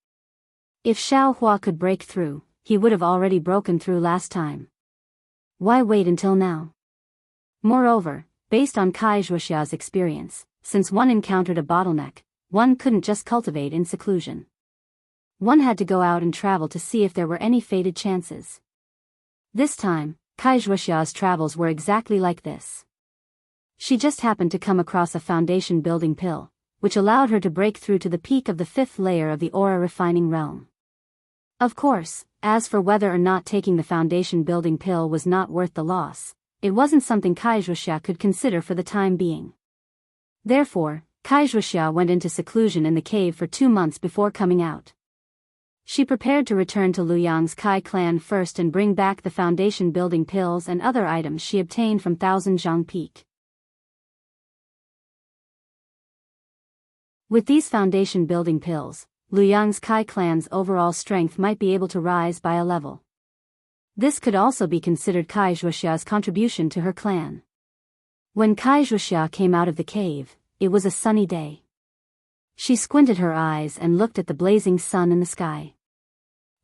If Xiao Hua could break through, he would have already broken through last time. Why wait until now? Moreover, based on Kai Zhuoxia's experience, since one encountered a bottleneck, one couldn't just cultivate in seclusion. One had to go out and travel to see if there were any fated chances. This time, Kai Zhuoxia's travels were exactly like this. She just happened to come across a foundation building pill, which allowed her to break through to the peak of the 5th layer of the aura refining realm. Of course, as for whether or not taking the foundation building pill was not worth the loss, it wasn't something Kai Zhuoxia could consider for the time being. Therefore, Kai Zhuoxia went into seclusion in the cave for 2 months before coming out. She prepared to return to Luyang's Kai clan first and bring back the foundation building pills and other items she obtained from Thousand Zhang Peak. With these foundation building pills, Luyang's Kai clan's overall strength might be able to rise by a level. This could also be considered Kai Zhuoxia's contribution to her clan. When Kai Zhuoxia came out of the cave, it was a sunny day. She squinted her eyes and looked at the blazing sun in the sky.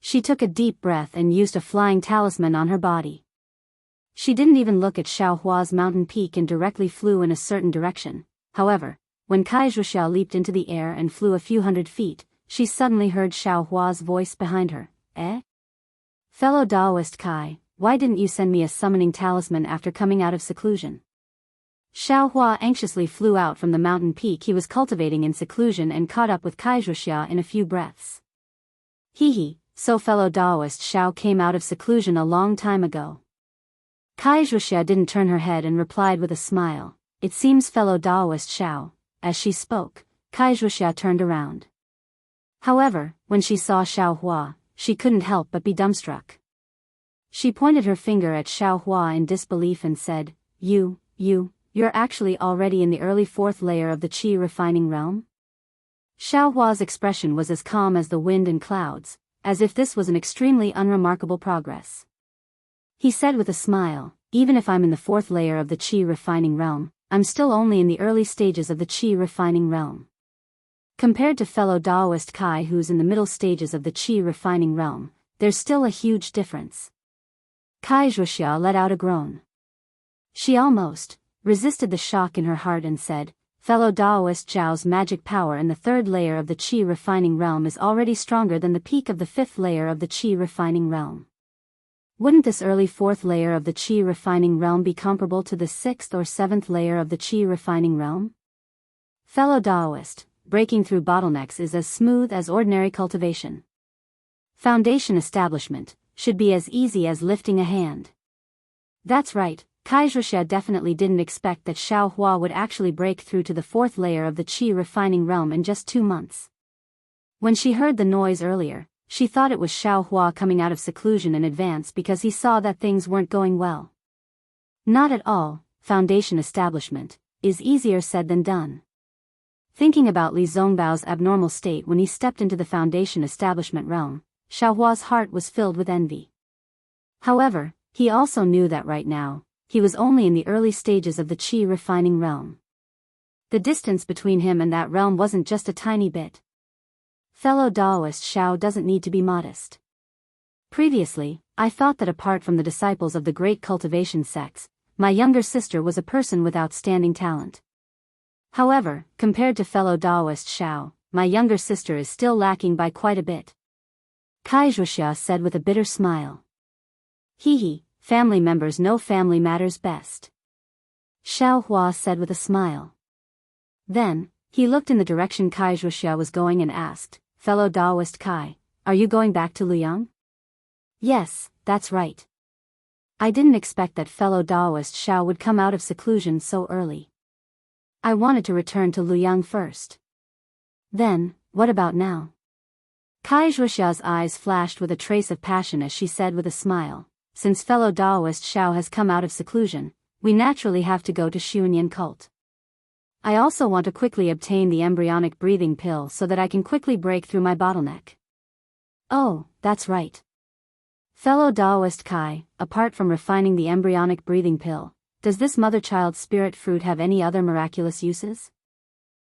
She took a deep breath and used a flying talisman on her body. She didn't even look at Xiao Hua's mountain peak and directly flew in a certain direction. However, when Kai Zhuoxia leaped into the air and flew a few hundred feet, she suddenly heard Xiao Hua's voice behind her. Fellow Daoist Kai, why didn't you send me a summoning talisman after coming out of seclusion? Xiaohua anxiously flew out from the mountain peak he was cultivating in seclusion and caught up with Wuxia in a few breaths. Hee, so fellow Daoist Xiao came out of seclusion a long time ago. Wuxia didn't turn her head and replied with a smile, it seems fellow Daoist Xiao. As she spoke, Wuxia turned around. However, when she saw Xiaohua, she couldn't help but be dumbstruck. She pointed her finger at Xiaohua in disbelief and said, You're actually already in the early 4th layer of the qi refining realm? Xiaohua's expression was as calm as the wind and clouds, as if this was an extremely unremarkable progress. He said with a smile, even if I'm in the 4th layer of the qi refining realm, I'm still only in the early stages of the qi refining realm. Compared to fellow Daoist Kai who's in the middle stages of the qi refining realm, there's still a huge difference. Wuxia let out a groan. She almost resisted the shock in her heart and said, fellow Daoist Zhao's magic power in the 3rd layer of the qi refining realm is already stronger than the peak of the 5th layer of the qi refining realm. Wouldn't this early 4th layer of the qi refining realm be comparable to the 6th or 7th layer of the qi refining realm? Fellow Daoist, breaking through bottlenecks is as smooth as ordinary cultivation. Foundation establishment should be as easy as lifting a hand. That's right, Wuxia definitely didn't expect that Xiaohua would actually break through to the 4th layer of the qi refining realm in just 2 months. When she heard the noise earlier, she thought it was Xiaohua coming out of seclusion in advance because he saw that things weren't going well. Not at all, foundation establishment is easier said than done. Thinking about Li Zongbao's abnormal state when he stepped into the foundation establishment realm, Xiaohua's heart was filled with envy. However, he also knew that right now, he was only in the early stages of the qi refining realm. The distance between him and that realm wasn't just a tiny bit. Fellow Daoist Xiao doesn't need to be modest. Previously, I thought that apart from the disciples of the great cultivation sects, my younger sister was a person with outstanding talent. However, compared to fellow Daoist Xiao, my younger sister is still lacking by quite a bit. Wuxia said with a bitter smile. Family members know family matters best. Xiaohua said with a smile. Then, he looked in the direction Wuxia was going and asked, fellow Daoist Kai, are you going back to Luoyang? Yes, that's right. I didn't expect that fellow Daoist Xiao would come out of seclusion so early. I wanted to return to Luoyang first. Then, what about now? Wuxia's eyes flashed with a trace of passion as she said with a smile, since fellow Daoist Xiao has come out of seclusion, we naturally have to go to Xianxia cult. I also want to quickly obtain the embryonic breathing pill so that I can quickly break through my bottleneck. Oh, that's right. Fellow Daoist Kai, apart from refining the embryonic breathing pill, does this mother-child spirit fruit have any other miraculous uses?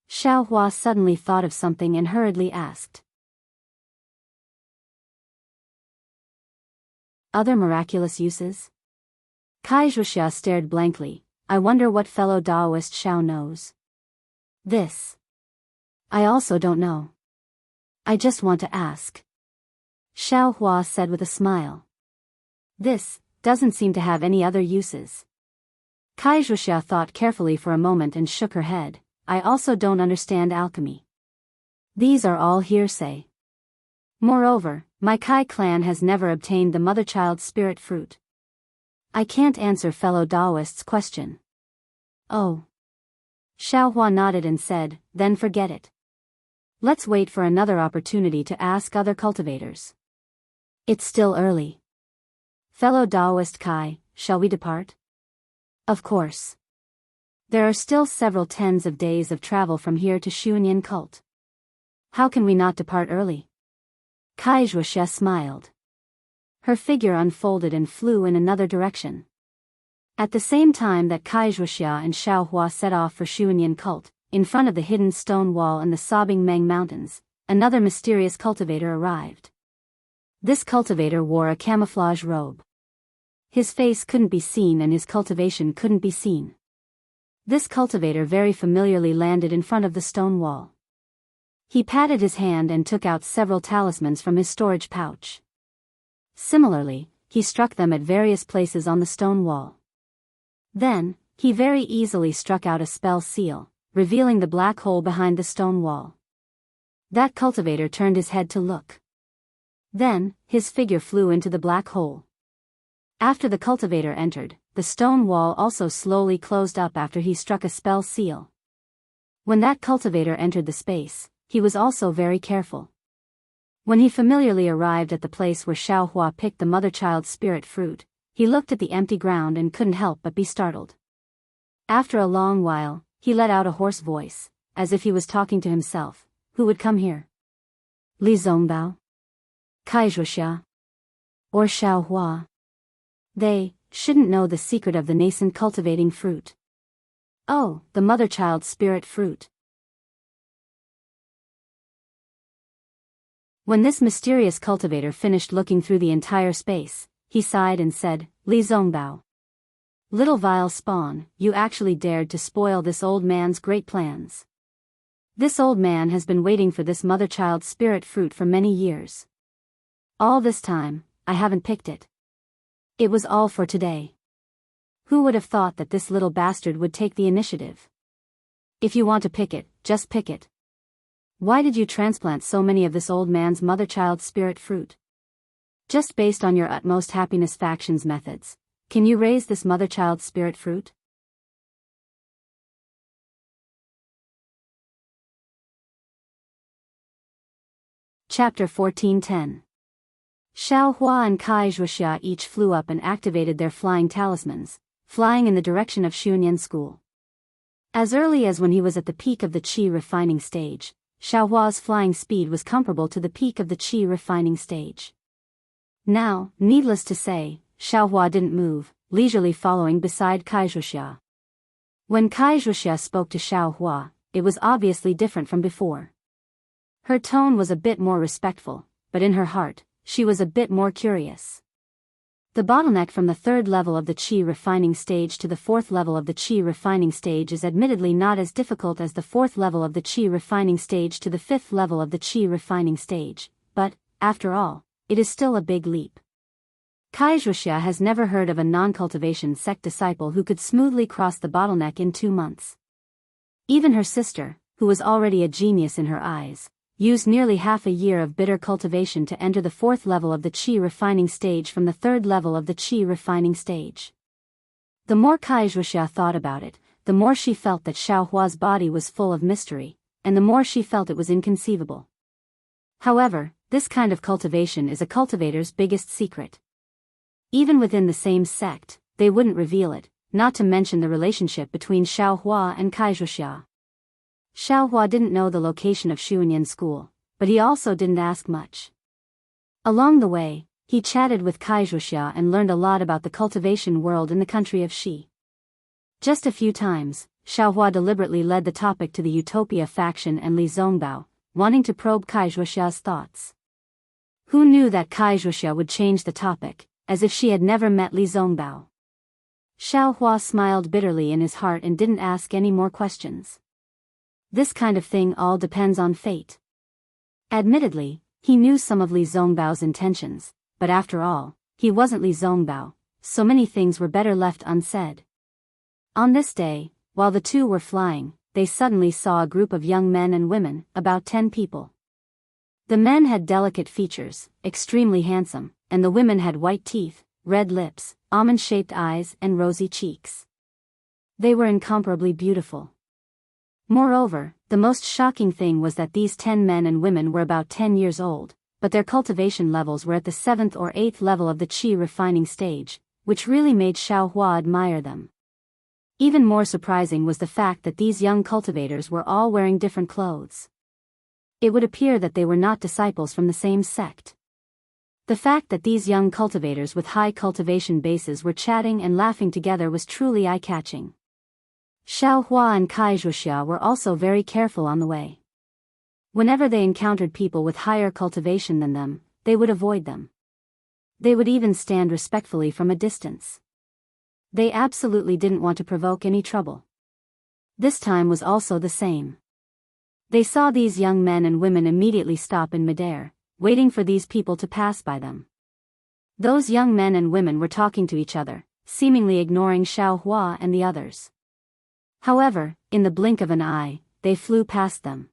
Xiaohua suddenly thought of something and hurriedly asked. Other miraculous uses? Wuxia stared blankly. I wonder what fellow Daoist Xiao knows. This. I also don't know. I just want to ask. Xiaohua said with a smile. This doesn't seem to have any other uses. Wuxia thought carefully for a moment and shook her head. I also don't understand alchemy. These are all hearsay. Moreover, my Kai clan has never obtained the mother-child spirit fruit. I can't answer fellow Daoist's question. Oh. Xiaohua nodded and said, then forget it. Let's wait for another opportunity to ask other cultivators. It's still early. Fellow Daoist Kai, shall we depart? Of course. There are still several tens of days of travel from here to Xianxia cult. How can we not depart early? Wuxia smiled. Her figure unfolded and flew in another direction. At the same time that Wuxia and Xiaohua set off for Xianxia cult, in front of the hidden stone wall and the sobbing Meng Mountains, another mysterious cultivator arrived. This cultivator wore a camouflage robe. His face couldn't be seen and his cultivation couldn't be seen. This cultivator very familiarly landed in front of the stone wall. He patted his hand and took out several talismans from his storage pouch. Similarly, he struck them at various places on the stone wall. Then, He very easily struck out a spell seal, revealing the black hole behind the stone wall. That cultivator turned his head to look. Then, his figure flew into the black hole. After the cultivator entered, the stone wall also slowly closed up after he struck a spell seal. When that cultivator entered the space, he was also very careful. When he familiarly arrived at the place where Xiaohua picked the mother-child spirit fruit, he looked at the empty ground and couldn't help but be startled. After a long while, he let out a hoarse voice, as if he was talking to himself. Who would come here? Li Zongbao? Kaixuoxia? Or Xiaohua? They shouldn't know the secret of the nascent cultivating fruit. Oh, the mother-child spirit fruit. When this mysterious cultivator finished looking through the entire space, he sighed and said, Li Zongbao. Little vile spawn, you actually dared to spoil this old man's great plans. This old man has been waiting for this mother-child spirit fruit for many years. All this time, I haven't picked it. It was all for today. Who would have thought that this little bastard would take the initiative? If you want to pick it, just pick it. Why did you transplant so many of this old man's mother-child spirit fruit? Just based on your utmost happiness factions methods, can you raise this mother-child spirit fruit? Chapter 14:10. Xiaohua and Kaixuoxia each flew up and activated their flying talismans, flying in the direction of Xunyan School. As early as when he was at the peak of the qi refining stage, Xiaohua's flying speed was comparable to the peak of the qi refining stage. Now, needless to say, Xiaohua didn't move, leisurely following beside Kaixuoxia. When Kaixuoxia spoke to Xiaohua, it was obviously different from before. Her tone was a bit more respectful, but in her heart, she was a bit more curious. The bottleneck from the third level of the qi refining stage to the fourth level of the qi refining stage is admittedly not as difficult as the fourth level of the qi refining stage to the fifth level of the qi refining stage, but, after all, it is still a big leap. Kaixuoxia has never heard of a non-cultivation sect disciple who could smoothly cross the bottleneck in 2 months. Even her sister, who was already a genius in her eyes, used nearly half a year of bitter cultivation to enter the fourth level of the qi refining stage from the third level of the qi refining stage. The more Kaixuoxia thought about it, the more she felt that Xiaohua's body was full of mystery, and the more she felt it was inconceivable. However, this kind of cultivation is a cultivator's biggest secret. Even within the same sect, they wouldn't reveal it, not to mention the relationship between Xiaohua and Kaixuoxia. Xiaohua didn't know the location of Xunyan School, but he also didn't ask much. Along the way, he chatted with Kaixuoxia and learned a lot about the cultivation world in the country of Xi. Just a few times, Xiaohua deliberately led the topic to the Utopia faction and Li Zongbao, wanting to probe Kaixuoxia's thoughts. Who knew that Kaixuoxia would change the topic, as if she had never met Li Zongbao? Xiaohua smiled bitterly in his heart and didn't ask any more questions. This kind of thing all depends on fate. Admittedly, he knew some of Li Zongbao's intentions, but after all, he wasn't Li Zongbao, so many things were better left unsaid. On this day, while the two were flying, they suddenly saw a group of young men and women, about 10 people. The men had delicate features, extremely handsome, and the women had white teeth, red lips, almond-shaped eyes and rosy cheeks. They were incomparably beautiful. Moreover, the most shocking thing was that these 10 men and women were about 10 years old, but their cultivation levels were at the 7th or 8th level of the qi refining stage, which really made Xiaohua admire them. Even more surprising was the fact that these young cultivators were all wearing different clothes. It would appear that they were not disciples from the same sect. The fact that these young cultivators with high cultivation bases were chatting and laughing together was truly eye-catching. Xiaohua and Kaixuoxia were also very careful on the way. Whenever they encountered people with higher cultivation than them, they would avoid them. They would even stand respectfully from a distance. They absolutely didn't want to provoke any trouble. This time was also the same. They saw these young men and women immediately stop in midair, waiting for these people to pass by them. Those young men and women were talking to each other, seemingly ignoring Xiaohua and the others. However, in the blink of an eye, they flew past them.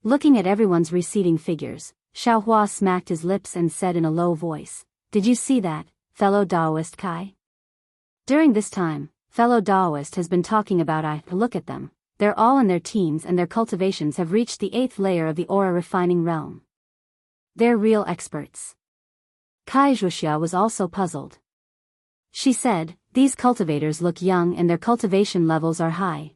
Looking at everyone's receding figures, Xiaohua smacked his lips and said in a low voice, "Did you see that, fellow Daoist Kai?" During this time, fellow Daoist has been talking about look at them, they're all in their teens and their cultivations have reached the 8th layer of the aura refining realm. They're real experts. Kai Wuxia was also puzzled. She said, "These cultivators look young and their cultivation levels are high.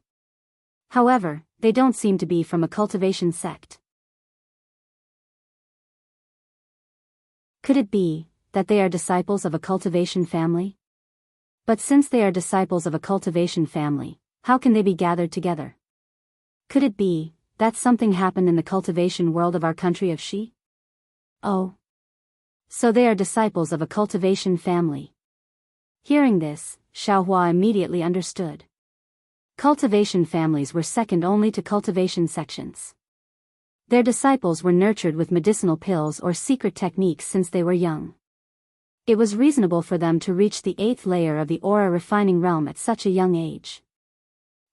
However, they don't seem to be from a cultivation sect. Could it be that they are disciples of a cultivation family? But since they are disciples of a cultivation family, how can they be gathered together? Could it be that something happened in the cultivation world of our country of Xi? Oh. So they are disciples of a cultivation family." Hearing this, Xiaohua immediately understood. Cultivation families were second only to cultivation sections. Their disciples were nurtured with medicinal pills or secret techniques since they were young. It was reasonable for them to reach the 8th layer of the aura refining realm at such a young age.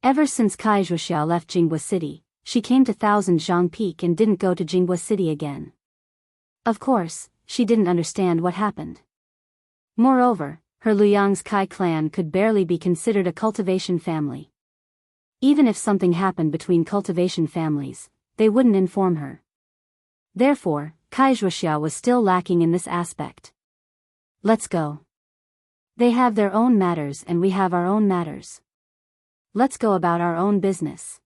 Ever since Kai Wuxia left Jingbo City, she came to Thousand Zhang Peak and didn't go to Jingbo City again. Of course, she didn't understand what happened. Moreover, her Liang's Kai clan could barely be considered a cultivation family. Even if something happened between cultivation families, they wouldn't inform her. Therefore, Kai Wuxia was still lacking in this aspect. Let's go. They have their own matters and we have our own matters. Let's go about our own business.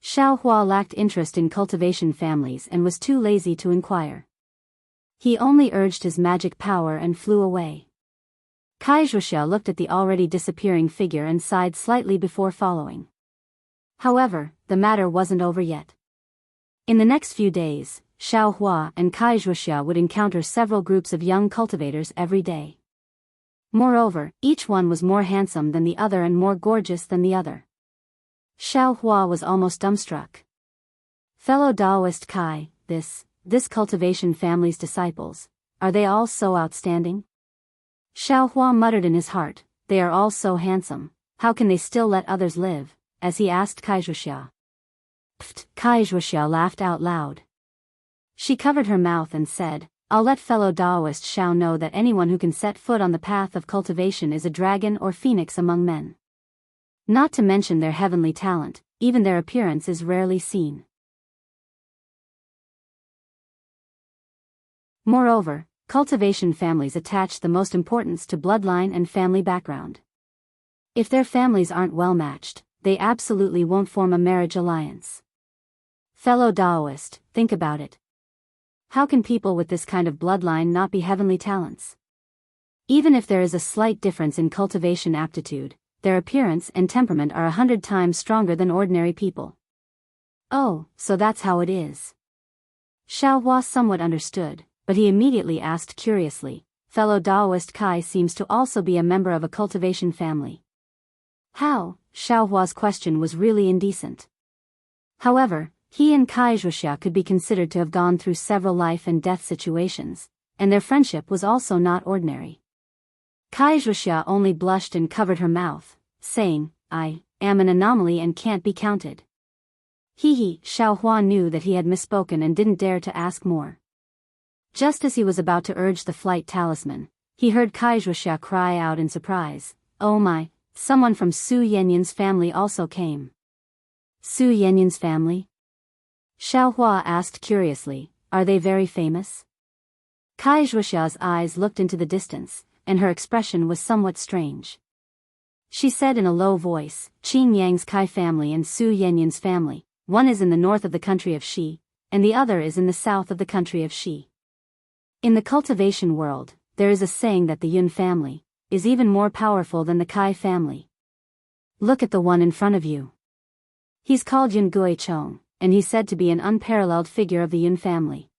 Xiaohua lacked interest in cultivation families and was too lazy to inquire. He only urged his magic power and flew away. Kai Wuxia looked at the already disappearing figure and sighed slightly before following. However, the matter wasn't over yet. In the next few days, Xiaohua and Kai Wuxia would encounter several groups of young cultivators every day. Moreover, each one was more handsome than the other and more gorgeous than the other. Xiaohua was almost dumbstruck. Fellow Daoist Kai, this cultivation family's disciples, are they all so outstanding? Xiaohua muttered in his heart, they are all so handsome, how can they still let others live, as he asked Kai Wuxia. Pfft, Kai Wuxia laughed out loud. She covered her mouth and said, I'll let fellow Daoist Xiao know that anyone who can set foot on the path of cultivation is a dragon or phoenix among men. Not to mention their heavenly talent, even their appearance is rarely seen. Moreover, cultivation families attach the most importance to bloodline and family background. If their families aren't well matched, they absolutely won't form a marriage alliance. Fellow Daoist, think about it. How can people with this kind of bloodline not be heavenly talents? Even if there is a slight difference in cultivation aptitude, their appearance and temperament are 100 times stronger than ordinary people. Oh, so that's how it is. Xiaohua somewhat understood, but he immediately asked curiously, fellow Daoist Kai seems to also be a member of a cultivation family. How? Xiaohua's question was really indecent. However, he and Kai Wuxia could be considered to have gone through several life and death situations, and their friendship was also not ordinary. Kai Wuxia only blushed and covered her mouth, saying, I am an anomaly and can't be counted. Xiaohua knew that he had misspoken and didn't dare to ask more. Just as he was about to urge the flight talisman, he heard Kai Wuxia cry out in surprise, oh my, someone from Su Yanyan's family also came. Su Yanyan's family? Xiaohua asked curiously, are they very famous? Kai Wuxia's eyes looked into the distance, and her expression was somewhat strange. She said in a low voice, Qing Yang's Kai family and Su Yanyan's family, one is in the north of the country of Xi, and the other is in the south of the country of Xi. In the cultivation world, there is a saying that the Yun family is even more powerful than the Kai family. Look at the one in front of you. He's called Yun Guichong, and he's said to be an unparalleled figure of the Yun family.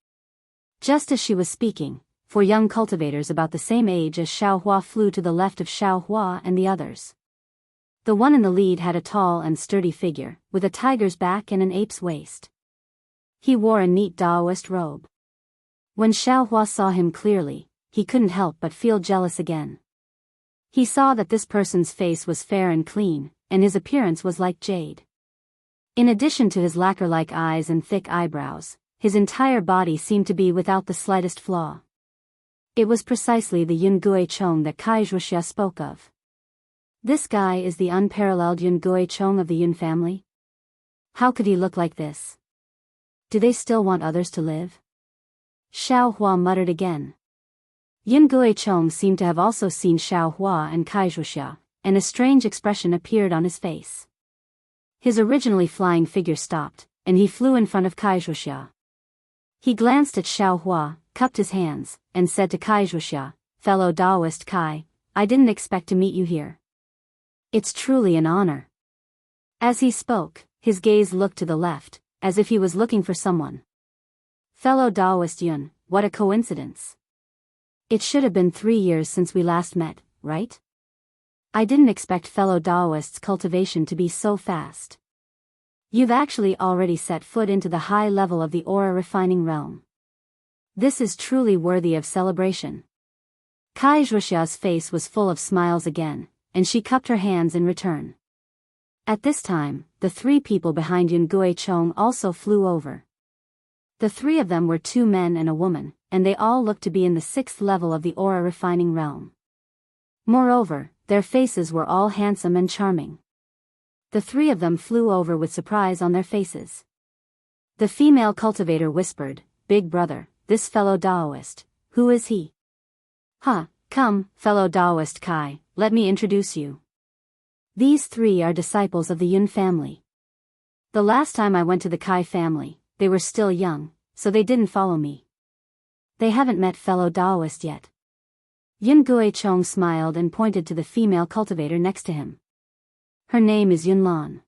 Just as she was speaking, 4 young cultivators about the same age as Xiaohua flew to the left of Xiaohua and the others. The one in the lead had a tall and sturdy figure, with a tiger's back and an ape's waist. He wore a neat Daoist robe. When Xiaohua saw him clearly, he couldn't help but feel jealous again. He saw that this person's face was fair and clean, and his appearance was like jade. In addition to his lacquer-like eyes and thick eyebrows, his entire body seemed to be without the slightest flaw. It was precisely the Yun Gui Chong that Kai Wuxia spoke of. This guy is the unparalleled Yun Gui Chong of the Yun family? How could he look like this? Do they still want others to live? Xiao Hua muttered again. Yun Gui Chong seemed to have also seen Xiao Hua and Kai Wuxia, and a strange expression appeared on his face. His originally flying figure stopped, and he flew in front of Kai Wuxia. He glanced at Xiao Hua, cupped his hands, and said to Kai Wuxia, "Fellow Daoist Kai, I didn't expect to meet you here. It's truly an honor." As he spoke, his gaze looked to the left, as if he was looking for someone. "Fellow Daoist Yun, what a coincidence. It should have been 3 years since we last met, right? I didn't expect fellow Daoist's cultivation to be so fast. You've actually already set foot into the high level of the aura refining realm. This is truly worthy of celebration." Kai Wuxia's face was full of smiles again, and she cupped her hands in return. At this time, the 3 people behind Yun Gui Chong also flew over. The 3 of them were 2 men and a woman, and they all looked to be in the 6th level of the aura refining realm. Moreover, their faces were all handsome and charming. The 3 of them flew over with surprise on their faces. The female cultivator whispered, "Big brother, this fellow Daoist, who is he?" Come, fellow Daoist Kai, let me introduce you. These 3 are disciples of the Yun family. The last time I went to the Kai family, they were still young, so they didn't follow me. They haven't met fellow Daoist yet." Yun Gui Chong smiled and pointed to the female cultivator next to him. "Her name is Yun Lan.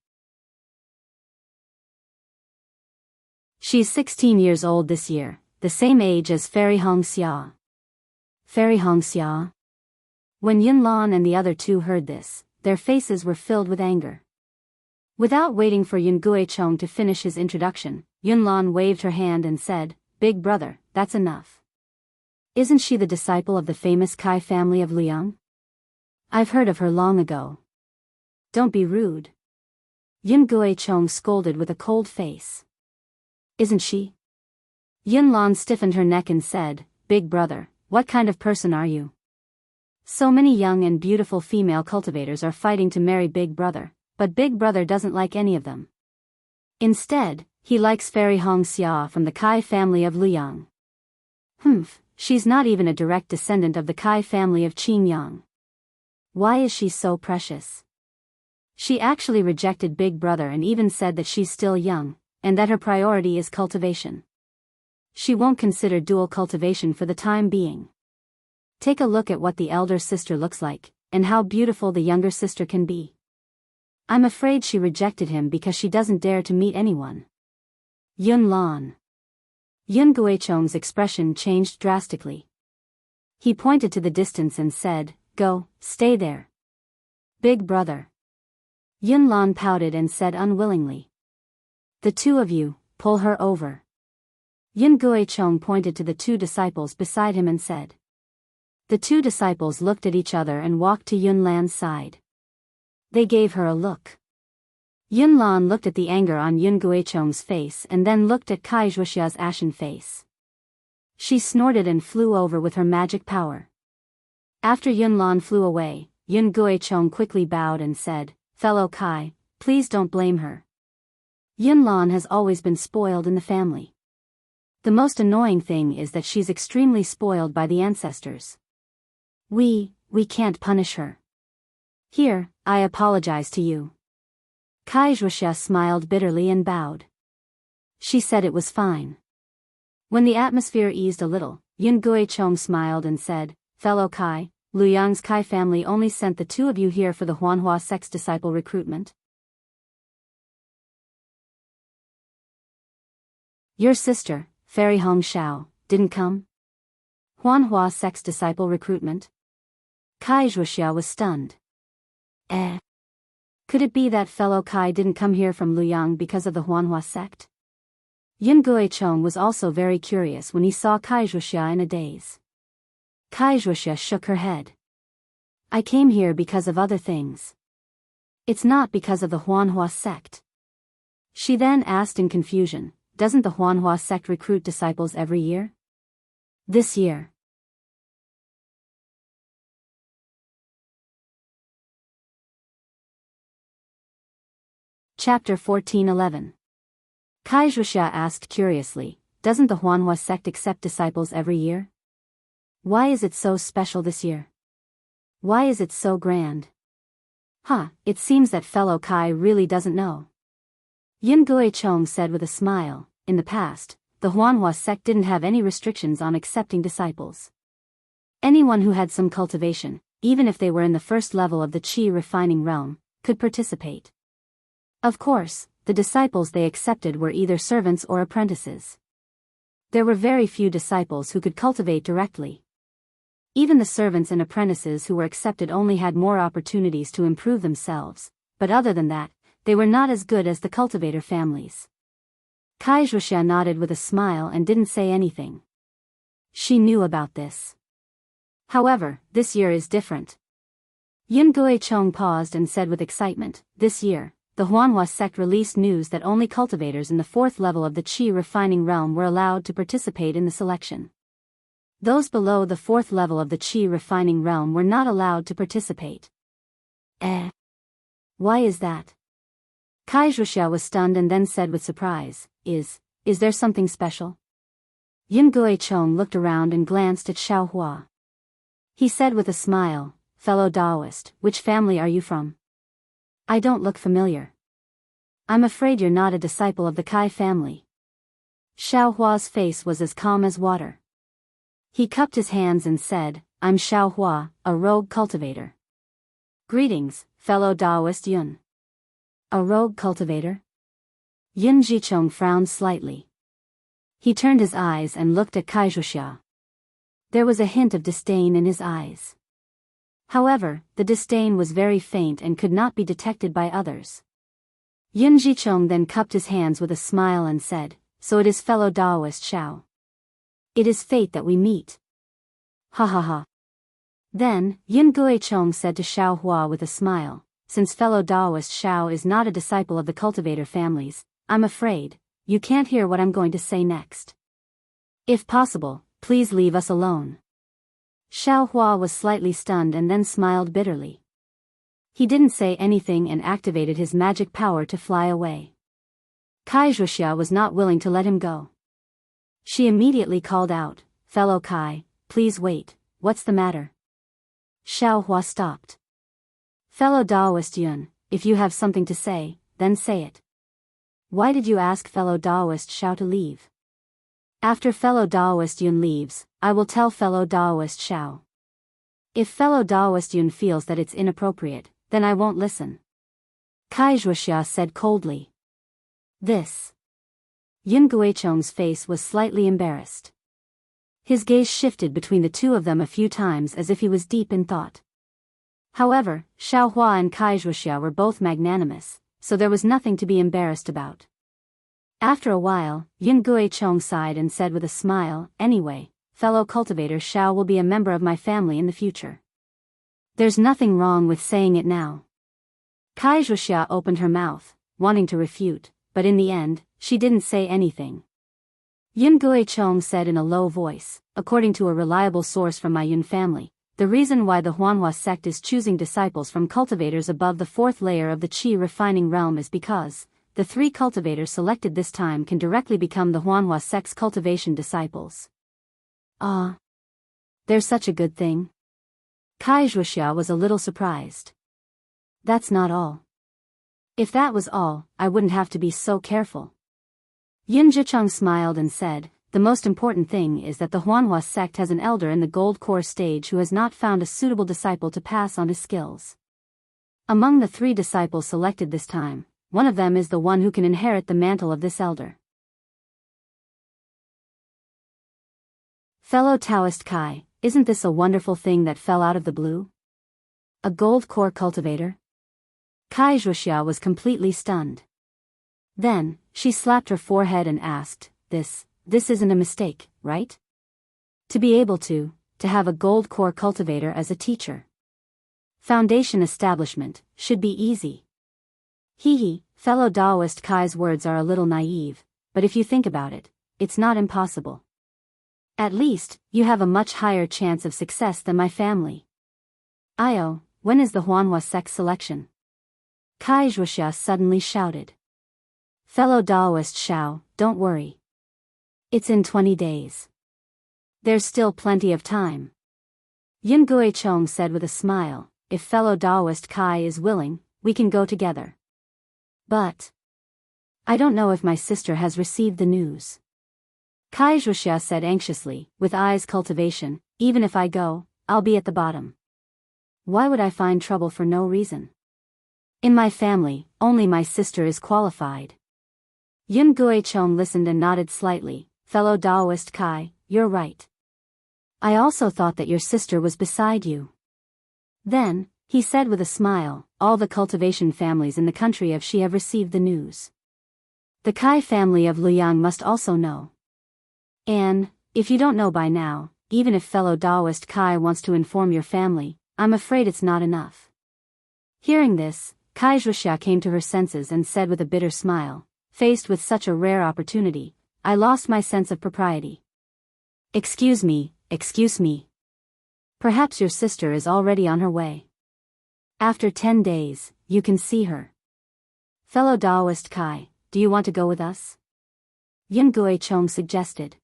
She's 16 years old this year, the same age as Fairy Xianxia." Fairy Xianxia? When Yun Lan and the other 2 heard this, their faces were filled with anger. Without waiting for Yun Gui Chong to finish his introduction, Yun Lan waved her hand and said, "Big brother, that's enough. Isn't she the disciple of the famous Kai family of Liang? I've heard of her long ago." "Don't be rude." Yun Gui Chong scolded with a cold face. "Isn't she?" Yun Lan stiffened her neck and said, "Big brother, what kind of person are you? So many young and beautiful female cultivators are fighting to marry Big brother, but Big brother doesn't like any of them. Instead, he likes Fairy Xianxia from the Kai family of Liang. She's not even a direct descendant of the Kai family of Qingyang. Why is she so precious? She actually rejected Big brother and even said that she's still young, and that her priority is cultivation. She won't consider dual cultivation for the time being. Take a look at what the elder sister looks like, and how beautiful the younger sister can be. I'm afraid she rejected him because she doesn't dare to meet anyone." Yun Lan. Yun Gui Chong's expression changed drastically. He pointed to the distance and said, "Go, stay there." "Big brother." Yun Lan pouted and said unwillingly. "The 2 of you, pull her over." Yun Gui Chong pointed to the 2 disciples beside him and said. The 2 disciples looked at each other and walked to Yun Lan's side. They gave her a look. Yun Lan looked at the anger on Yun Gui Chong's face and then looked at Kai Wuxia's ashen face. She snorted and flew over with her magic power. After Yun Lan flew away, Yun Gui Chong quickly bowed and said, "Fellow Kai, please don't blame her. Yun Lan has always been spoiled in the family. The most annoying thing is that she's extremely spoiled by the ancestors. We can't punish her. Here, I apologize to you." Kai Wuxia smiled bitterly and bowed. She said it was fine. When the atmosphere eased a little, Yun Gui Chong smiled and said, "Fellow Kai, Luyang's Kai family only sent the 2 of you here for the Huanhua sect's disciple recruitment. Your sister, Fairy Xiao, didn't come? Huanhua sect's disciple recruitment?" Kai Wuxia was stunned. Could it be that fellow Kai didn't come here from Luyang because of the Huanhua sect? Yun Gui Chong was also very curious when he saw Kai Wuxia in a daze. Kai Wuxia shook her head. I came here because of other things. It's not because of the Huanhua sect. She then asked in confusion, doesn't the Huanhua sect recruit disciples every year? This year. Chapter 14:11. Wuxia asked curiously, doesn't the Huanhua sect accept disciples every year? Why is it so special this year? Why is it so grand? It seems that fellow Kai really doesn't know. Yin Guichong said with a smile, in the past, the Huanhua sect didn't have any restrictions on accepting disciples. Anyone who had some cultivation, even if they were in the first level of the qi refining realm, could participate. Of course, the disciples they accepted were either servants or apprentices. There were very few disciples who could cultivate directly. Even the servants and apprentices who were accepted only had more opportunities to improve themselves, but other than that, they were not as good as the cultivator families. Wuxia nodded with a smile and didn't say anything. She knew about this. However, this year is different. Yin Guichong paused and said with excitement, this year, the Huanhua sect released news that only cultivators in the fourth level of the qi refining realm were allowed to participate in the selection. Those below the fourth level of the qi refining realm were not allowed to participate. Why is that? Wuxia was stunned and then said with surprise, Is there something special? Yin Guichong looked around and glanced at Xiaohua. He said with a smile, fellow Daoist, which family are you from? I don't look familiar. I'm afraid you're not a disciple of the Kai family. Xiaohua's face was as calm as water. He cupped his hands and said, I'm Xiaohua, a rogue cultivator. Greetings, fellow Daoist Yun. A rogue cultivator? Yin Jichong frowned slightly. He turned his eyes and looked at Wuxia. There was a hint of disdain in his eyes. However, the disdain was very faint and could not be detected by others. Yin Jichong then cupped his hands with a smile and said, so it is fellow Daoist Xiao. It is fate that we meet. Ha ha ha. Then, Yin Guichong said to Xiaohua with a smile, since fellow Daoist Xiao is not a disciple of the cultivator families, I'm afraid, you can't hear what I'm going to say next. If possible, please leave us alone. Xiaohua was slightly stunned and then smiled bitterly. He didn't say anything and activated his magic power to fly away. Wuxia was not willing to let him go. She immediately called out, fellow Kai, please wait, what's the matter? Xiaohua stopped. Fellow Daoist Yun, if you have something to say, then say it. Why did you ask fellow Daoist Xiao to leave? After fellow Daoist Yun leaves, I will tell fellow Daoist Xiao. If fellow Daoist Yun feels that it's inappropriate, then I won't listen. Wuxia said coldly. This. Yin Guichong's face was slightly embarrassed. His gaze shifted between the two of them a few times as if he was deep in thought. However, Xiaohua and Wuxia were both magnanimous, so there was nothing to be embarrassed about. After a while, Yin Guichong sighed and said with a smile, anyway, fellow cultivator Xiao will be a member of my family in the future. There's nothing wrong with saying it now. Wuxia opened her mouth, wanting to refute, but in the end, she didn't say anything. Yin Guichong said in a low voice, according to a reliable source from my Yun family, the reason why the Huanhua sect is choosing disciples from cultivators above the fourth layer of the qi refining realm is because the 3 cultivators selected this time can directly become the Huanhua sect's cultivation disciples. There's such a good thing? Wuxia was a little surprised. That's not all. If that was all, I wouldn't have to be so careful. Yin Jichong smiled and said, the most important thing is that the Huanhua sect has an elder in the gold core stage who has not found a suitable disciple to pass on his skills. Among the 3 disciples selected this time, one of them is the one who can inherit the mantle of this elder. Fellow Taoist Kai, isn't this a wonderful thing that fell out of the blue? A gold core cultivator? Wuxia was completely stunned. Then, she slapped her forehead and asked, this isn't a mistake, right? To be able to have a gold core cultivator as a teacher. Foundation establishment, should be easy. Hee, fellow Daoist Kai's words are a little naive, but if you think about it, it's not impossible. At least, you have a much higher chance of success than my family. Io, when is the Huanhua sex selection? Kai Wuxia suddenly shouted. Fellow Daoist Xiao, don't worry. It's in 20 days. There's still plenty of time. Yin Guichong said with a smile, if fellow Daoist Kai is willing, we can go together. But I don't know if my sister has received the news. Kai Wuxia said anxiously, with eyes cultivation, even if I go, I'll be at the bottom. Why would I find trouble for no reason? In my family, only my sister is qualified. Yun Guichong listened and nodded slightly. Fellow Daoist Kai, you're right. I also thought that your sister was beside you. Then, he said with a smile, all the cultivation families in the country of Xi have received the news. The Kai family of Luyang must also know. And, if you don't know by now, even if fellow Daoist Kai wants to inform your family, I'm afraid it's not enough. Hearing this, Kai Wuxia came to her senses and said with a bitter smile, faced with such a rare opportunity, I lost my sense of propriety. Excuse me. Perhaps your sister is already on her way. After 10 days, you can see her. Fellow Daoist Kai, do you want to go with us? Yin Guichong suggested.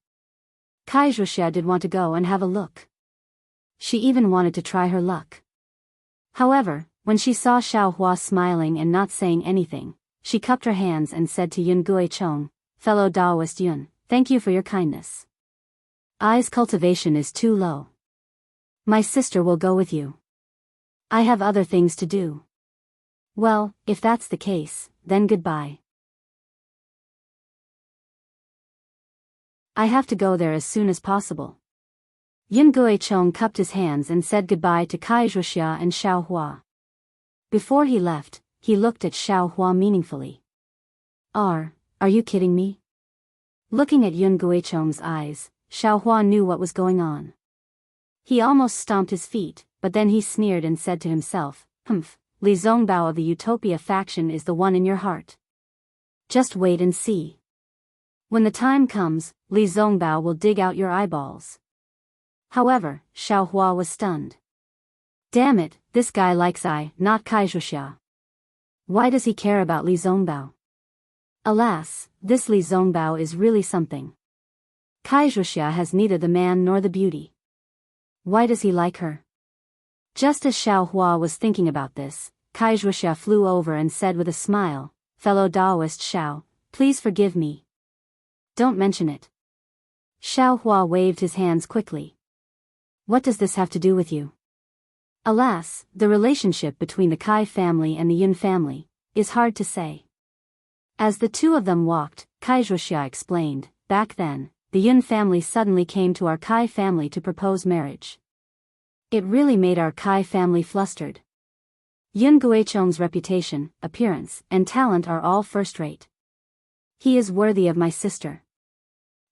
Kai Wuxia did want to go and have a look. She even wanted to try her luck. However, when she saw Xiao Hua smiling and not saying anything, she cupped her hands and said to Yun Guichong, fellow Daoist Yun, thank you for your kindness. I's cultivation is too low. My sister will go with you. I have other things to do. Well, if that's the case, then goodbye. I have to go there as soon as possible. Yin Guichong cupped his hands and said goodbye to Kai Wuxia and Xiao Hua. Before he left, he looked at Xiao Hua meaningfully. Are you kidding me? Looking at Yun Guichong's eyes, Xiao Hua knew what was going on. He almost stomped his feet, but then he sneered and said to himself, Li Zongbao of the Utopia faction is the one in your heart. Just wait and see. When the time comes, Li Zongbao will dig out your eyeballs. However, Xiao Hua was stunned. Damn it, this guy likes not Kai Wuxia. Why does he care about Li Zongbao? Alas, this Li Zongbao is really something. Kai Wuxia has neither the man nor the beauty. Why does he like her? Just as Xiao Hua was thinking about this, Kai Wuxia flew over and said with a smile, fellow Daoist Xiao, please forgive me. Don't mention it. Xiao Hua waved his hands quickly. What does this have to do with you? Alas, the relationship between the Kai family and the Yun family is hard to say. As the two of them walked, Kai Wuxia explained, back then, the Yun family suddenly came to our Kai family to propose marriage. It really made our Kai family flustered. Yun Guichong's reputation, appearance, and talent are all first-rate. He is worthy of my sister.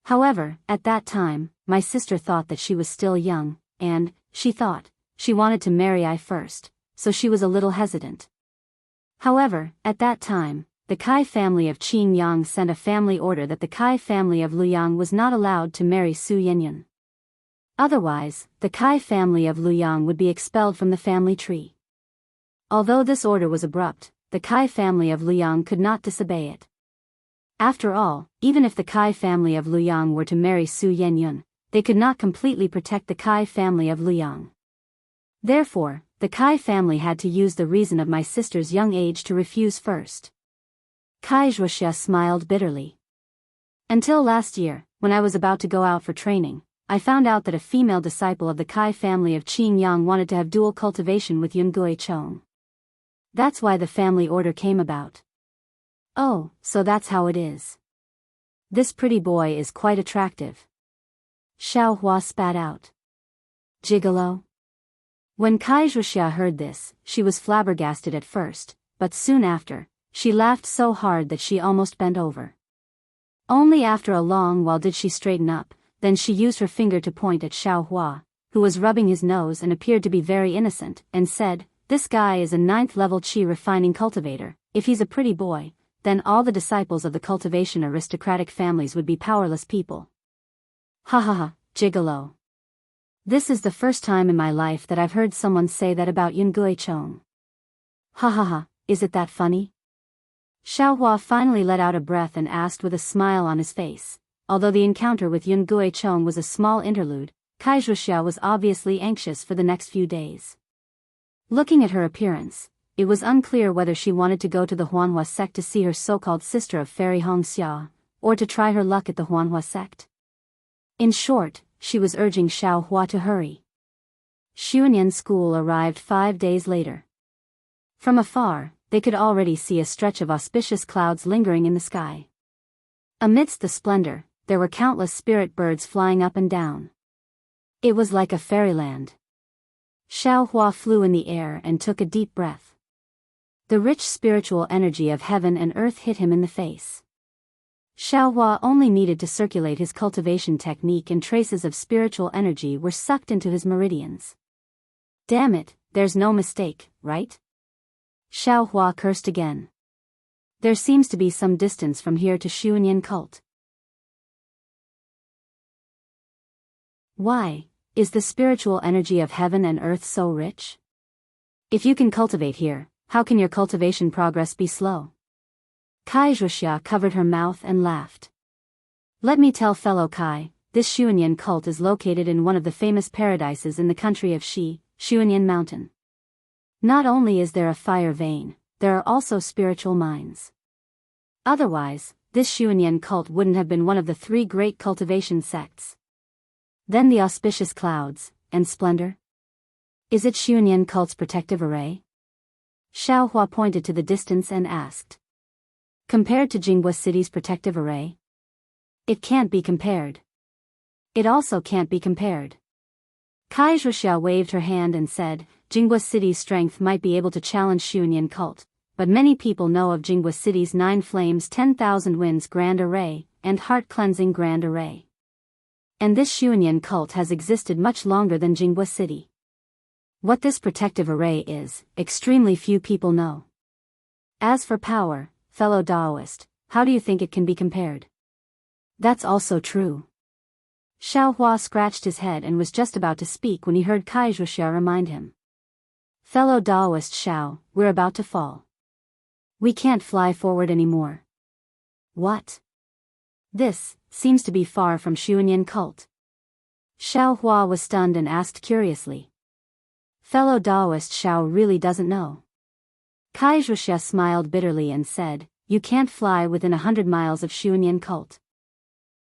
However, at that time, my sister thought that she was still young, and, she thought, she wanted to marry I first, so she was a little hesitant. However, at that time, the Kai family of Qingyang sent a family order that the Kai family of Luyang was not allowed to marry Su Yanyan. Otherwise, the Kai family of Luyang would be expelled from the family tree. Although this order was abrupt, the Kai family of Luyang could not disobey it. After all, even if the Kai family of Luyang were to marry Su Yanyan, they could not completely protect the Kai family of Luyang. Therefore, the Kai family had to use the reason of my sister's young age to refuse first. Kai Wuxia smiled bitterly. Until last year, when I was about to go out for training, I found out that a female disciple of the Kai family of Qingyang wanted to have dual cultivation with Yun Guichong. That's why the family order came about. Oh, so that's how it is. This pretty boy is quite attractive. Xiao Hua spat out. Gigolo? When Kai Wuxia heard this, she was flabbergasted at first, but soon after, she laughed so hard that she almost bent over. Only after a long while did she straighten up, then she used her finger to point at Xiao Hua, who was rubbing his nose and appeared to be very innocent, and said, This guy is a 9th level chi refining cultivator. If he's a pretty boy, then all the disciples of the cultivation aristocratic families would be powerless people. Ha ha ha, gigolo. This is the first time in my life that I've heard someone say that about Yun Guichong. Ha ha ha, is it that funny? Xiaohua finally let out a breath and asked with a smile on his face. Although the encounter with Yun Guichong was a small interlude, Kaixuoxia was obviously anxious for the next few days. Looking at her appearance, it was unclear whether she wanted to go to the Huanhua sect to see her so-called sister of Fairy Hongxia, or to try her luck at the Huanhua sect. In short, she was urging Xiaohua to hurry. Xuanyan school arrived 5 days later. From afar, they could already see a stretch of auspicious clouds lingering in the sky. Amidst the splendor, there were countless spirit birds flying up and down. It was like a fairyland. Xiaohua flew in the air and took a deep breath. The rich spiritual energy of heaven and earth hit him in the face. Xiaohua only needed to circulate his cultivation technique and traces of spiritual energy were sucked into his meridians. Damn it, there's no mistake, right? Xiaohua cursed again. There seems to be some distance from here to Xuanyan cult. Why is the spiritual energy of heaven and earth so rich? If you can cultivate here, how can your cultivation progress be slow? Kaixuoxia covered her mouth and laughed. Let me tell fellow Kai, this Xuanyan cult is located in one of the famous paradises in the country of Xuanyan Mountain. Not only is there a fire vein, there are also spiritual mines. Otherwise, this Xuanyan cult wouldn't have been one of the 3 great cultivation sects. Then the auspicious clouds, and splendor? Is it Xuanyan cult's protective array? Xiaohua pointed to the distance and asked. Compared to Jianghu City's protective array? It can't be compared. It also can't be compared. Kaixuoxia waved her hand and said, Jianghu City's strength might be able to challenge Xuanyan cult, but many people know of Jianghu City's 9 Flames 10,000 Winds Grand Array, and Heart-Cleansing Grand Array. And this Xuanyan cult has existed much longer than Jianghu City. What this protective array is, extremely few people know. As for power, fellow Daoist, how do you think it can be compared? That's also true. Xiaohua scratched his head and was just about to speak when he heard Kaixuoxia remind him. Fellow Daoist Xiao, we're about to fall. We can't fly forward anymore. What? This seems to be far from Xuanyan cult. Xiaohua was stunned and asked curiously. Fellow Daoist Xiao really doesn't know. Kaixuoxia smiled bitterly and said, you can't fly within 100 miles of Xuanyan cult.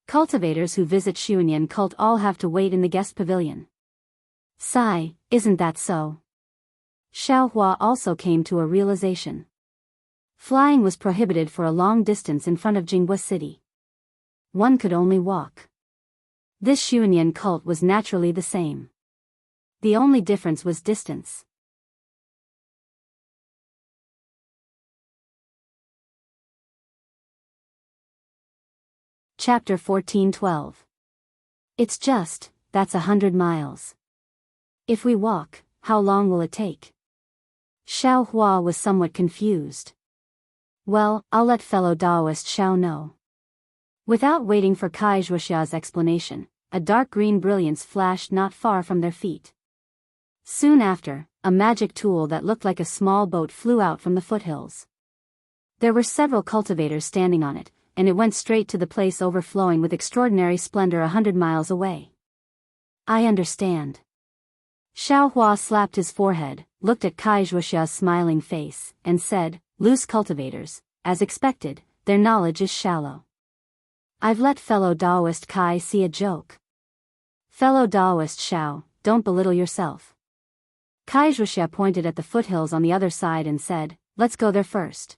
Cultivators who visit Xuanyan cult all have to wait in the guest pavilion. Sigh, isn't that so? Xiaohua also came to a realization. Flying was prohibited for a long distance in front of Jianghu City. One could only walk. This Xuanyan cult was naturally the same. The only difference was distance. Chapter 14:12. It's just, that's 100 miles. If we walk, how long will it take? Xiaohua was somewhat confused. Well, I'll let fellow Daoist Xiao know. Without waiting for Kaixuoxia's explanation, a dark green brilliance flashed not far from their feet. Soon after, a magic tool that looked like a small boat flew out from the foothills. There were several cultivators standing on it, and it went straight to the place overflowing with extraordinary splendor 100 miles away. I understand. Xiaohua slapped his forehead, looked at Kaixuoxia's smiling face, and said, loose cultivators, as expected, their knowledge is shallow. I've let fellow Daoist Kai see a joke. Fellow Daoist Xiao, don't belittle yourself. Kaixuoxia pointed at the foothills on the other side and said, let's go there first.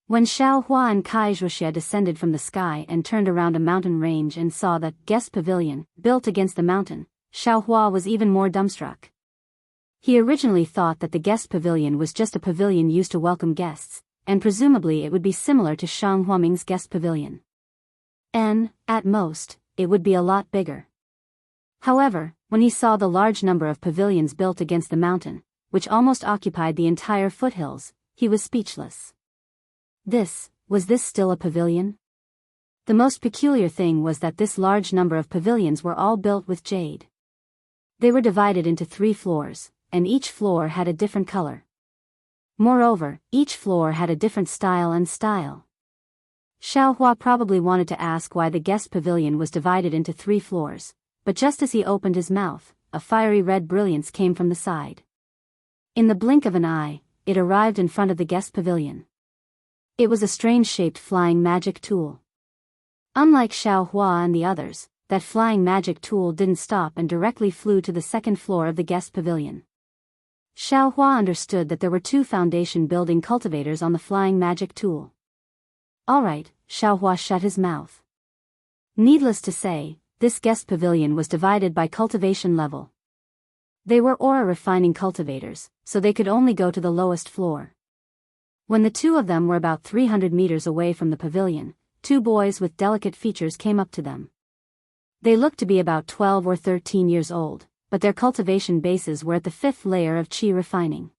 When Xiaohua and Kaixuoxia descended from the sky and turned around a mountain range and saw the guest pavilion built against the mountain, Xiaohua was even more dumbstruck. He originally thought that the guest pavilion was just a pavilion used to welcome guests, and presumably it would be similar to Shang Huaming's guest pavilion. And, at most, it would be a lot bigger. However, when he saw the large number of pavilions built against the mountain, which almost occupied the entire foothills, he was speechless. Was this still a pavilion? The most peculiar thing was that this large number of pavilions were all built with jade. They were divided into 3 floors, and each floor had a different color. Moreover, each floor had a different style. Xiaohua probably wanted to ask why the guest pavilion was divided into 3 floors, but just as he opened his mouth, a fiery red brilliance came from the side. In the blink of an eye, it arrived in front of the guest pavilion. It was a strange-shaped flying magic tool. Unlike Xiaohua and the others, that flying magic tool didn't stop and directly flew to the 2nd floor of the guest pavilion. Xiaohua understood that there were 2 foundation building cultivators on the flying magic tool. Alright, Xiaohua shut his mouth. Needless to say, this guest pavilion was divided by cultivation level. They were aura refining cultivators, so they could only go to the lowest floor. When the 2 of them were about 300 meters away from the pavilion, 2 boys with delicate features came up to them. They looked to be about 12 or 13 years old, but their cultivation bases were at the 5th layer of qi refining.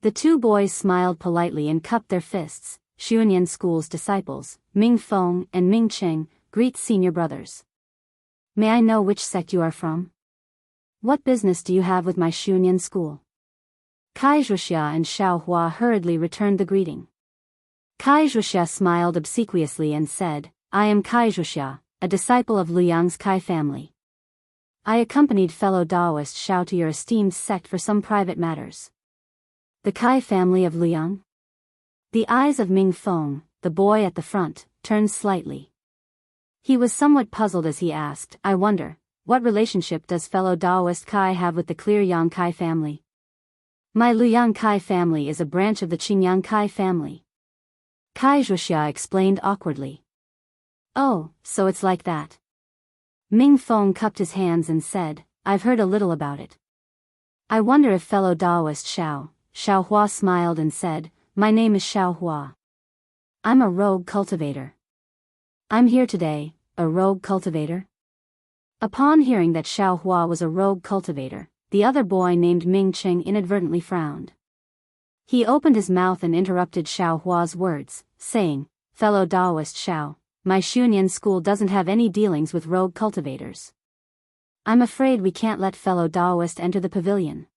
The 2 boys smiled politely and cupped their fists. Xuanyan School's disciples, Ming Feng and Ming Cheng, greet senior brothers. May I know which sect you are from? What business do you have with my Xuanyan School? Kai Wuxia and Xiaohua hurriedly returned the greeting. Kai Wuxia smiled obsequiously and said, I am Kai Wuxia, a disciple of Liang's Kai family. I accompanied fellow Daoist Xiao to your esteemed sect for some private matters. The Kai family of Liang? The eyes of Ming Feng, the boy at the front, turned slightly. He was somewhat puzzled as he asked, I wonder, what relationship does fellow Daoist Kai have with the Clear Yang Kai family? My Luyang Kai family is a branch of the Qingyang Kai family. Kai Wuxia explained awkwardly. Oh, so it's like that. Ming Feng cupped his hands and said, I've heard a little about it. I wonder if fellow Daoist Xiaohua smiled and said, my name is Xiaohua. I'm a rogue cultivator. I'm here today, a rogue cultivator? Upon hearing that Xiaohua was a rogue cultivator, the other boy named Ming Cheng inadvertently frowned. He opened his mouth and interrupted Xiaohua's words, saying, Fellow Daoist Xiao, my Xuanyan School doesn't have any dealings with rogue cultivators. I'm afraid we can't let fellow Daoist enter the pavilion.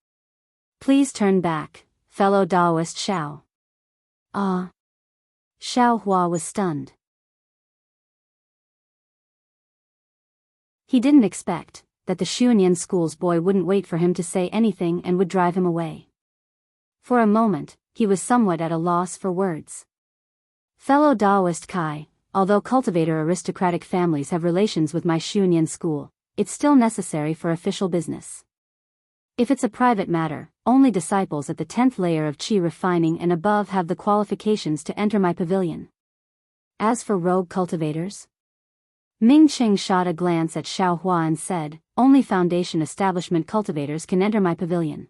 Please turn back, fellow Daoist Xiao. Ah. Xiaohua was stunned. He didn't expect that the Xuanyan School's boy wouldn't wait for him to say anything and would drive him away. For a moment, he was somewhat at a loss for words. Fellow Daoist Kai, although cultivator aristocratic families have relations with my Xuanyan School, it's still necessary for official business. If it's a private matter, only disciples at the 10th layer of qi refining and above have the qualifications to enter my pavilion. As for rogue cultivators? Ming Cheng shot a glance at Xiaohua and said, only foundation establishment cultivators can enter my pavilion.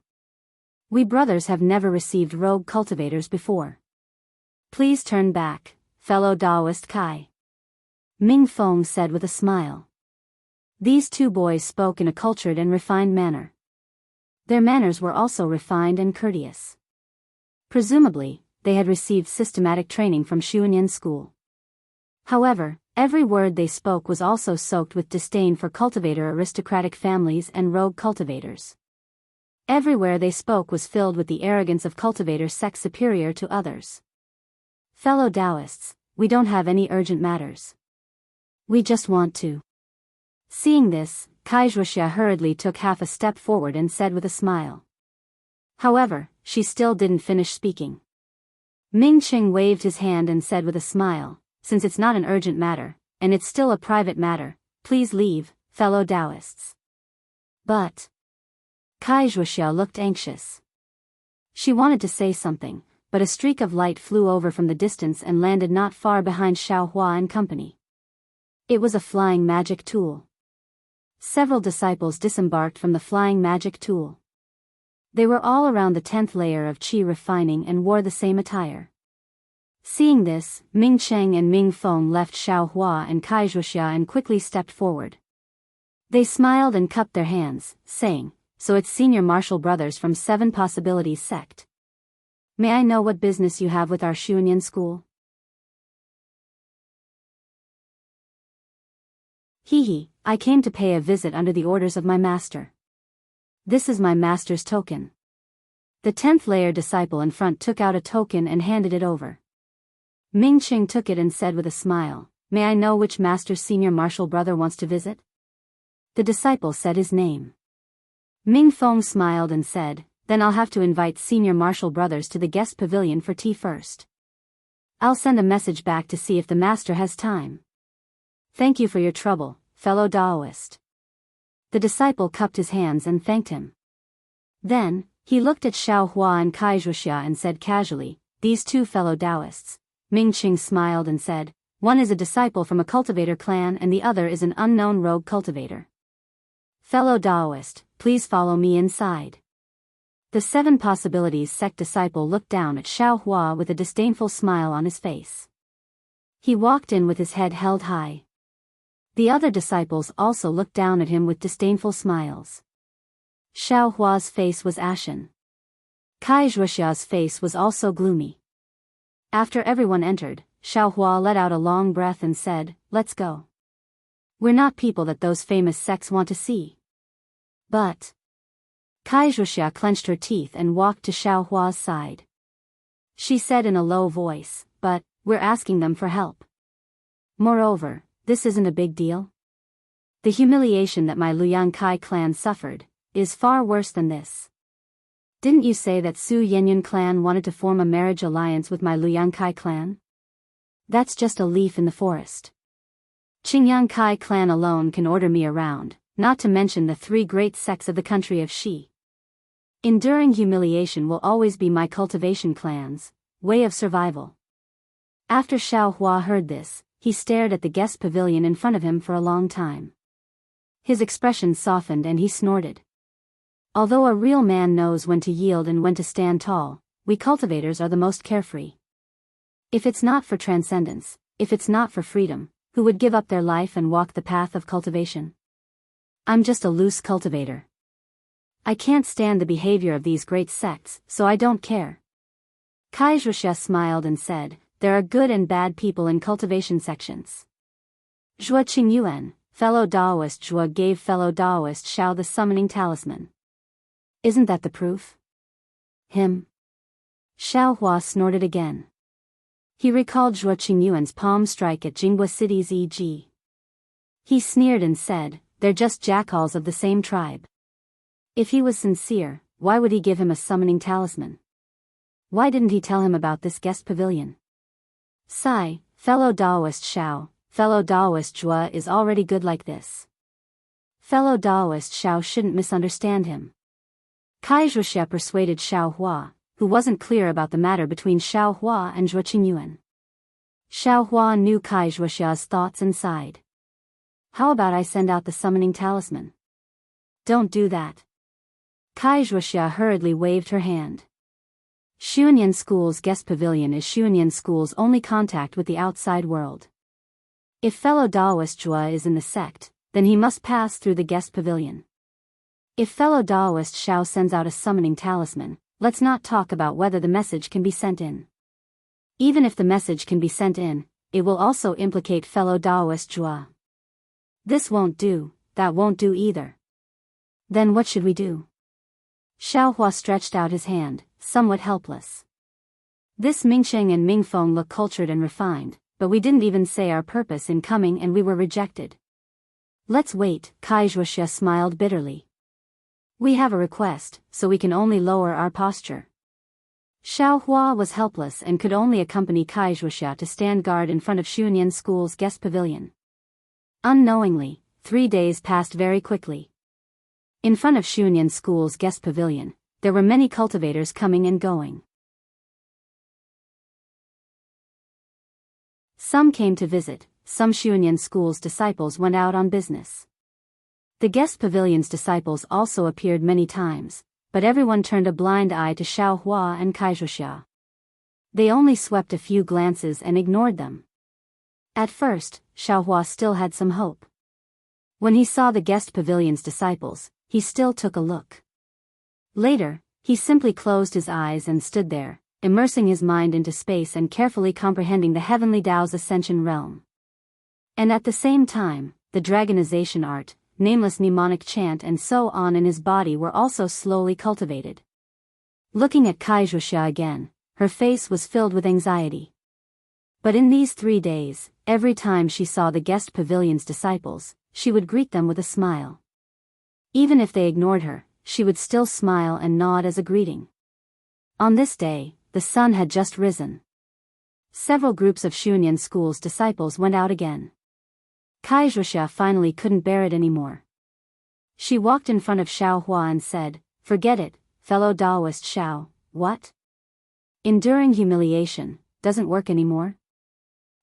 We brothers have never received rogue cultivators before. Please turn back, fellow Daoist Kai. Ming Feng said with a smile. These 2 boys spoke in a cultured and refined manner. Their manners were also refined and courteous. Presumably, they had received systematic training from Xuanyan School. However, every word they spoke was also soaked with disdain for cultivator aristocratic families and rogue cultivators. Everywhere they spoke was filled with the arrogance of cultivator sects superior to others. Fellow Daoists, we don't have any urgent matters. We just want to. Seeing this, Kai Wuxia hurriedly took half a step forward and said with a smile. However, she still didn't finish speaking. Ming Cheng waved his hand and said with a smile, since it's not an urgent matter, and it's still a private matter, please leave, fellow Daoists. But Kai Wuxia looked anxious. She wanted to say something, but a streak of light flew over from the distance and landed not far behind Xiaohua and company. It was a flying magic tool. Several disciples disembarked from the flying magic tool. They were all around the 10th layer of qi refining and wore the same attire. Seeing this, Ming Cheng and Ming Feng left Xiaohua and Kai Wuxia and quickly stepped forward. They smiled and cupped their hands, saying, so it's senior martial brothers from 7 Possibilities sect. May I know what business you have with our Xuanyan school? Hee, I came to pay a visit under the orders of my master. This is my master's token. The 10th layer disciple in front took out a token and handed it over. Ming Qing took it and said with a smile, may I know which master's senior martial brother wants to visit? The disciple said his name. Ming Feng smiled and said, then I'll have to invite senior martial brothers to the guest pavilion for tea first. I'll send a message back to see if the master has time. Thank you for your trouble, fellow Daoist. The disciple cupped his hands and thanked him. Then, he looked at Xiao Hua and Kai Zhuxia and said casually, these 2 fellow Daoists. Ming Qing smiled and said, one is a disciple from a cultivator clan and the other is an unknown rogue cultivator. Fellow Daoist, please follow me inside. The 7 Possibilities sect disciple looked down at Xiao Hua with a disdainful smile on his face. He walked in with his head held high. The other disciples also looked down at him with disdainful smiles. Xiao Hua's face was ashen. Kai Zhuxia's face was also gloomy. After everyone entered, Xiao Hua let out a long breath and said, let's go. We're not people that those famous sects want to see. But Kai Zhuxia clenched her teeth and walked to Xiao Hua's side. She said in a low voice, but, we're asking them for help. Moreover, this isn't a big deal. The humiliation that my Liang Kai clan suffered is far worse than this. Didn't you say that Su Yanyan clan wanted to form a marriage alliance with my Liang Kai clan? That's just a leaf in the forest. Qingyang Kai clan alone can order me around, not to mention the 3 great sects of the country of Xi. Enduring humiliation will always be my cultivation clan's way of survival. After Xiao Hua heard this, he stared at the guest pavilion in front of him for a long time. His expression softened and he snorted. Although a real man knows when to yield and when to stand tall, we cultivators are the most carefree. If it's not for transcendence, if it's not for freedom, who would give up their life and walk the path of cultivation? I'm just a loose cultivator. I can't stand the behavior of these great sects, so I don't care. Kai Zhuxia smiled and said, there are good and bad people in cultivation sections. Zhuo Qingyuan, fellow Daoist Zhuo gave fellow Daoist Xiao the summoning talisman. Isn't that the proof? Him? Xiao Hua snorted again. He recalled Zhuo Qingyuan's palm strike at Jinghua City's E.G. He sneered and said, they're just jackals of the same tribe. If he was sincere, why would he give him a summoning talisman? Why didn't he tell him about this guest pavilion? Sigh, fellow Daoist Xiao, fellow Daoist Zhuo is already good like this. Fellow Daoist Xiao shouldn't misunderstand him. Kai Zhuxia persuaded Xiao Hua, who wasn't clear about the matter between Xiao Hua and Zhuo Qingyuan. Xiao Hua knew Kai Zhuxia's thoughts and sighed. How about I send out the summoning talisman? Don't do that. Kai Zhuxia hurriedly waved her hand. Xuanyan School's guest pavilion is Xuanyan School's only contact with the outside world. If fellow Daoist Zhuo is in the sect, then he must pass through the guest pavilion. If fellow Daoist Xiao sends out a summoning talisman, let's not talk about whether the message can be sent in. Even if the message can be sent in, it will also implicate fellow Daoist Zhuo. This won't do, that won't do either. Then what should we do? Xiao Hua stretched out his hand, somewhat helpless. This Mingsheng and Mingfeng look cultured and refined, but we didn't even say our purpose in coming and we were rejected. Let's wait, Kai Zhuxia smiled bitterly. We have a request, so we can only lower our posture. Xiao Hua was helpless and could only accompany Kai Zhuxia to stand guard in front of Xuanyan School's guest pavilion. Unknowingly, 3 days passed very quickly. In front of Xuanyan School's guest pavilion, there were many cultivators coming and going. Some came to visit, some Xuanyan School's disciples went out on business. The guest pavilion's disciples also appeared many times, but everyone turned a blind eye to Xiao Hua and Kai Zhuxia. They only swept a few glances and ignored them. At first, Xiao Hua still had some hope. When he saw the guest pavilion's disciples, he still took a look. Later, he simply closed his eyes and stood there, immersing his mind into space and carefully comprehending the heavenly Tao's ascension realm. And at the same time, the dragonization art, nameless mnemonic chant and so on in his body were also slowly cultivated. Looking at Wuxia again, her face was filled with anxiety. But in these 3 days, every time she saw the guest pavilion's disciples, she would greet them with a smile. Even if they ignored her, she would still smile and nod as a greeting. On this day, the sun had just risen. Several groups of Xuanyan school's disciples went out again. Wuxia finally couldn't bear it anymore. She walked in front of Xiaohua and said, "Forget it, fellow Daoist Xiao, what? Enduring humiliation doesn't work anymore?"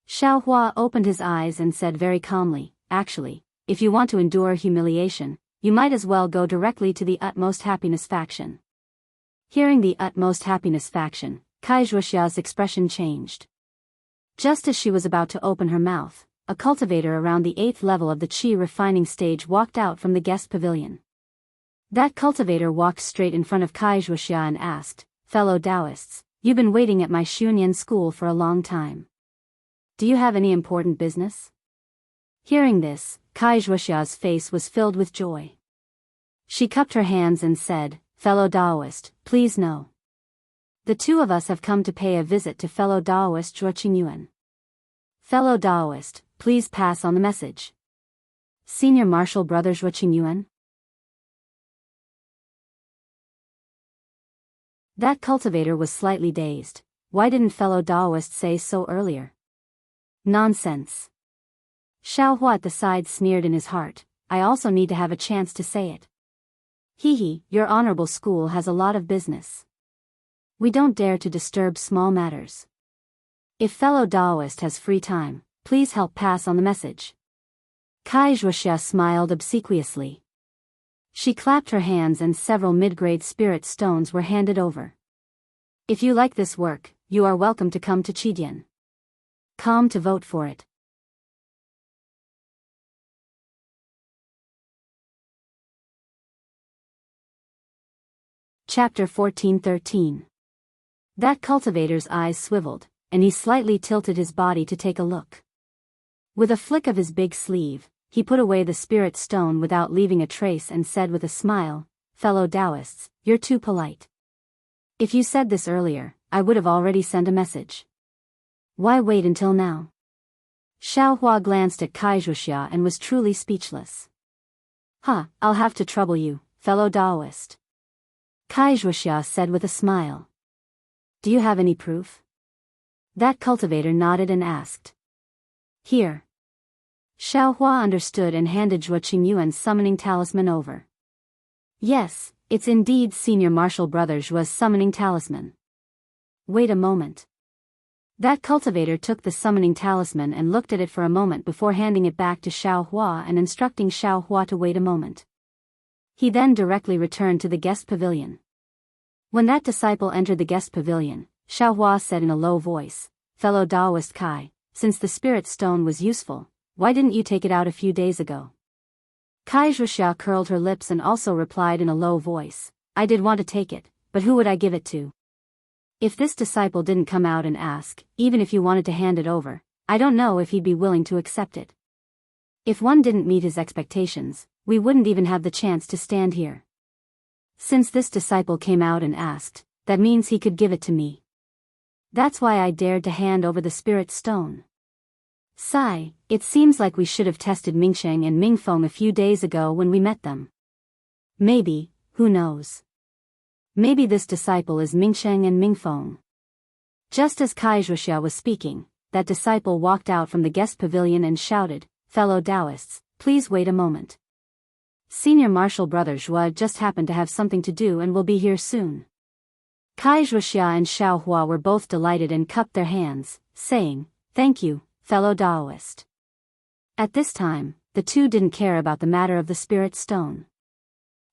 Xiaohua opened his eyes and said very calmly, "Actually, if you want to endure humiliation, you might as well go directly to the utmost happiness faction." Hearing the utmost happiness faction, Wuxia's expression changed. Just as she was about to open her mouth, a cultivator around the 8th level of the qi refining stage walked out from the guest pavilion. That cultivator walked straight in front of Wuxia and asked, "Fellow Daoists, you've been waiting at my Xuanyan school for a long time. Do you have any important business?" Hearing this, Wuxia's face was filled with joy. She cupped her hands and said, "Fellow Daoist, please no. The two of us have come to pay a visit to fellow Daoist Zhuo Qingyuan. Fellow Daoist, please pass on the message. Senior Martial Brother Zhuo Qingyuan." That cultivator was slightly dazed. Why didn't fellow Daoist say so earlier? Nonsense. Xiaohua at the side sneered in his heart, "I also need to have a chance to say it. Hee, your honorable school has a lot of business. We don't dare to disturb small matters. If fellow Daoist has free time, please help pass on the message." Wuxia smiled obsequiously. She clapped her hands and several mid-grade spirit stones were handed over. "If you like this work, you are welcome to come to Qidian. Come to vote for it." Chapter 14-13. That cultivator's eyes swiveled, and he slightly tilted his body to take a look. With a flick of his big sleeve, he put away the spirit stone without leaving a trace and said with a smile, "Fellow Daoists, you're too polite. If you said this earlier, I would have already sent a message. Why wait until now?" Xiaohua glanced at Wuxia and was truly speechless. I'll have to trouble you, fellow Daoist," Wuxia said with a smile. "Do you have any proof?" That cultivator nodded and asked. "Here." Xiaohua understood and handed Zhuo Qingyuan's summoning talisman over. "Yes, it's indeed Senior Martial Brother Zhuo's summoning talisman. Wait a moment." That cultivator took the summoning talisman and looked at it for a moment before handing it back to Xiaohua and instructing Xiaohua to wait a moment. He then directly returned to the guest pavilion. When that disciple entered the guest pavilion, Xiaohua said in a low voice, "Fellow Daoist Kai, since the spirit stone was useful, why didn't you take it out a few days ago?" Wuxia curled her lips and also replied in a low voice, "I did want to take it, but who would I give it to? If this disciple didn't come out and ask, even if you wanted to hand it over, I don't know if he'd be willing to accept it. If one didn't meet his expectations, we wouldn't even have the chance to stand here. Since this disciple came out and asked, that means he could give it to me. That's why I dared to hand over the spirit stone. Sigh, it seems like we should have tested Mingsheng and Mingfeng a few days ago when we met them. Maybe, who knows? Maybe this disciple is Mingsheng and Mingfeng." Just as Wuxia was speaking, that disciple walked out from the guest pavilion and shouted, "Fellow Daoists, please wait a moment. Senior Martial Brother Zhuo just happened to have something to do and will be here soon." Wuxia and Xiaohua were both delighted and cupped their hands, saying, "Thank you, fellow Daoist." At this time, the two didn't care about the matter of the spirit stone.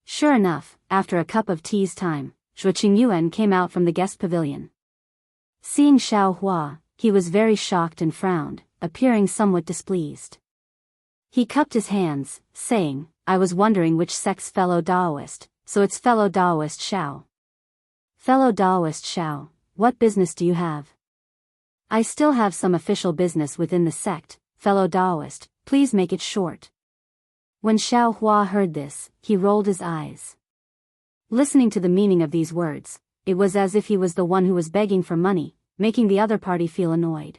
Sure enough, after a cup of tea's time, Zhuo Qingyuan came out from the guest pavilion. Seeing Xiaohua, he was very shocked and frowned, appearing somewhat displeased. He cupped his hands, saying, "I was wondering which sect's fellow Daoist, so it's fellow Daoist Xiao. Fellow Daoist Xiao, what business do you have? I still have some official business within the sect, fellow Daoist, please make it short. When Xiao Hua heard this, he rolled his eyes. Listening to the meaning of these words, it was as if he was the one who was begging for money, making the other party feel annoyed.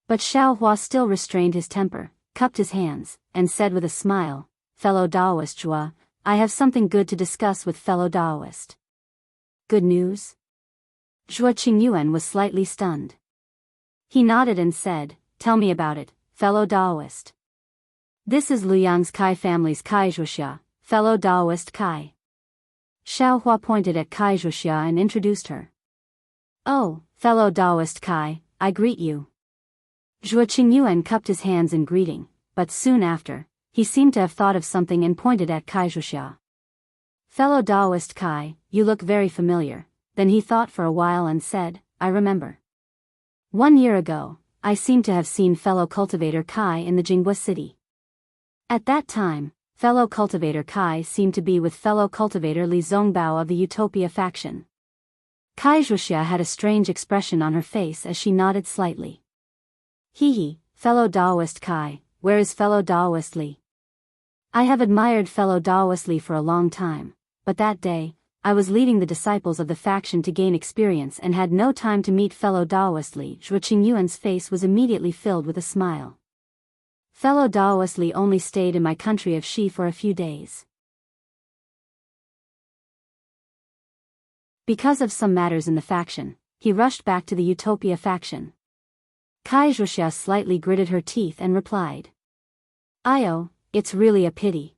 But Xiao Hua still restrained his temper, cupped his hands, and said with a smile, fellow Daoist Zhua, I have something good to discuss with fellow Daoist. Good news? Zhua Qingyuan was slightly stunned. He nodded and said, tell me about it, fellow Daoist. This is Liang's Kai family's Kai Wuxia, fellow Daoist Kai. Xiao Hua pointed at Kai Wuxia and introduced her. Oh, fellow Daoist Kai, I greet you. Zhua Qingyuan cupped his hands in greeting, but soon after, he seemed to have thought of something and pointed at Kai Wuxia. Fellow Daoist Kai, you look very familiar. Then he thought for a while and said, I remember. 1 year ago, I seem to have seen fellow Cultivator Kai in the Jianghu city. At that time, fellow Cultivator Kai seemed to be with fellow Cultivator Li Zongbao of the Utopia faction. Kai Wuxia had a strange expression on her face as she nodded slightly. Hee, fellow Daoist Kai, where is fellow Daoist Li? I have admired fellow Daoist Li for a long time, but that day, I was leading the disciples of the faction to gain experience and had no time to meet fellow Daoist Li. Zhua Qingyuan's face was immediately filled with a smile. Fellow Daoist Li only stayed in my country of Shi for a few days. Because of some matters in the faction, he rushed back to the Utopia faction. Kai Wuxia slightly gritted her teeth and replied. Io, it's really a pity.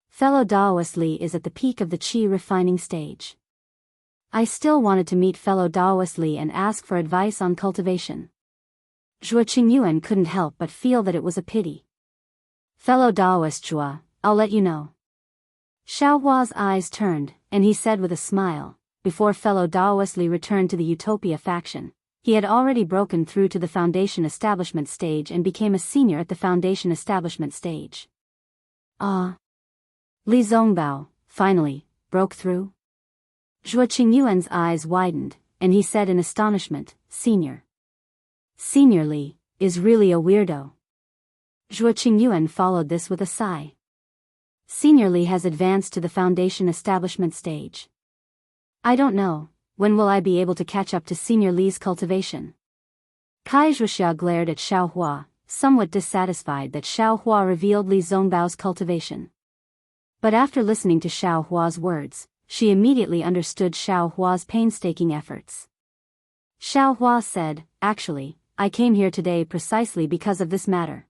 Fellow Daoist Li is at the peak of the qi refining stage. I still wanted to meet fellow Daoist Li and ask for advice on cultivation. Zhua Qingyuan couldn't help but feel that it was a pity. Fellow Daoist Zhua, I'll let you know. Xiao Hua's eyes turned, and he said with a smile, before fellow Daoist Li returned to the Utopia faction, he had already broken through to the Foundation Establishment stage and became a senior at the Foundation Establishment stage. Li Zongbao, finally, broke through? Zhua Qingyuan's eyes widened, and he said in astonishment, Senior. Senior Li is really a weirdo. Zhua Qingyuan followed this with a sigh. Senior Li has advanced to the Foundation Establishment stage. I don't know, when will I be able to catch up to Senior Li's cultivation? Kai Wuxia glared at Xiao Hua, somewhat dissatisfied that Xiao Hua revealed Li Zongbao's cultivation. But after listening to Xiao Hua's words, she immediately understood Xiao Hua's painstaking efforts. Xiao Hua said, actually, I came here today precisely because of this matter.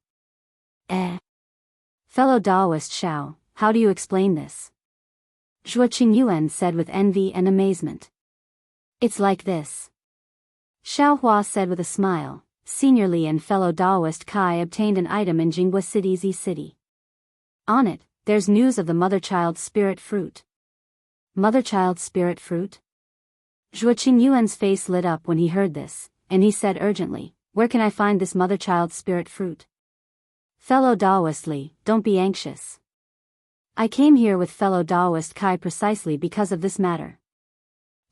Fellow Daoist Xiao, how do you explain this? Zhua Qingyuan said with envy and amazement. It's like this. Xiao Hua said with a smile, Senior Li and fellow Daoist Kai obtained an item in Jianghu City's E-City. On it, there's news of the mother-child spirit fruit. Mother-child spirit fruit? Zhua Qingyuan's face lit up when he heard this, and he said urgently, where can I find this mother-child spirit fruit? Fellow Daoist Li, don't be anxious. I came here with fellow Daoist Kai precisely because of this matter.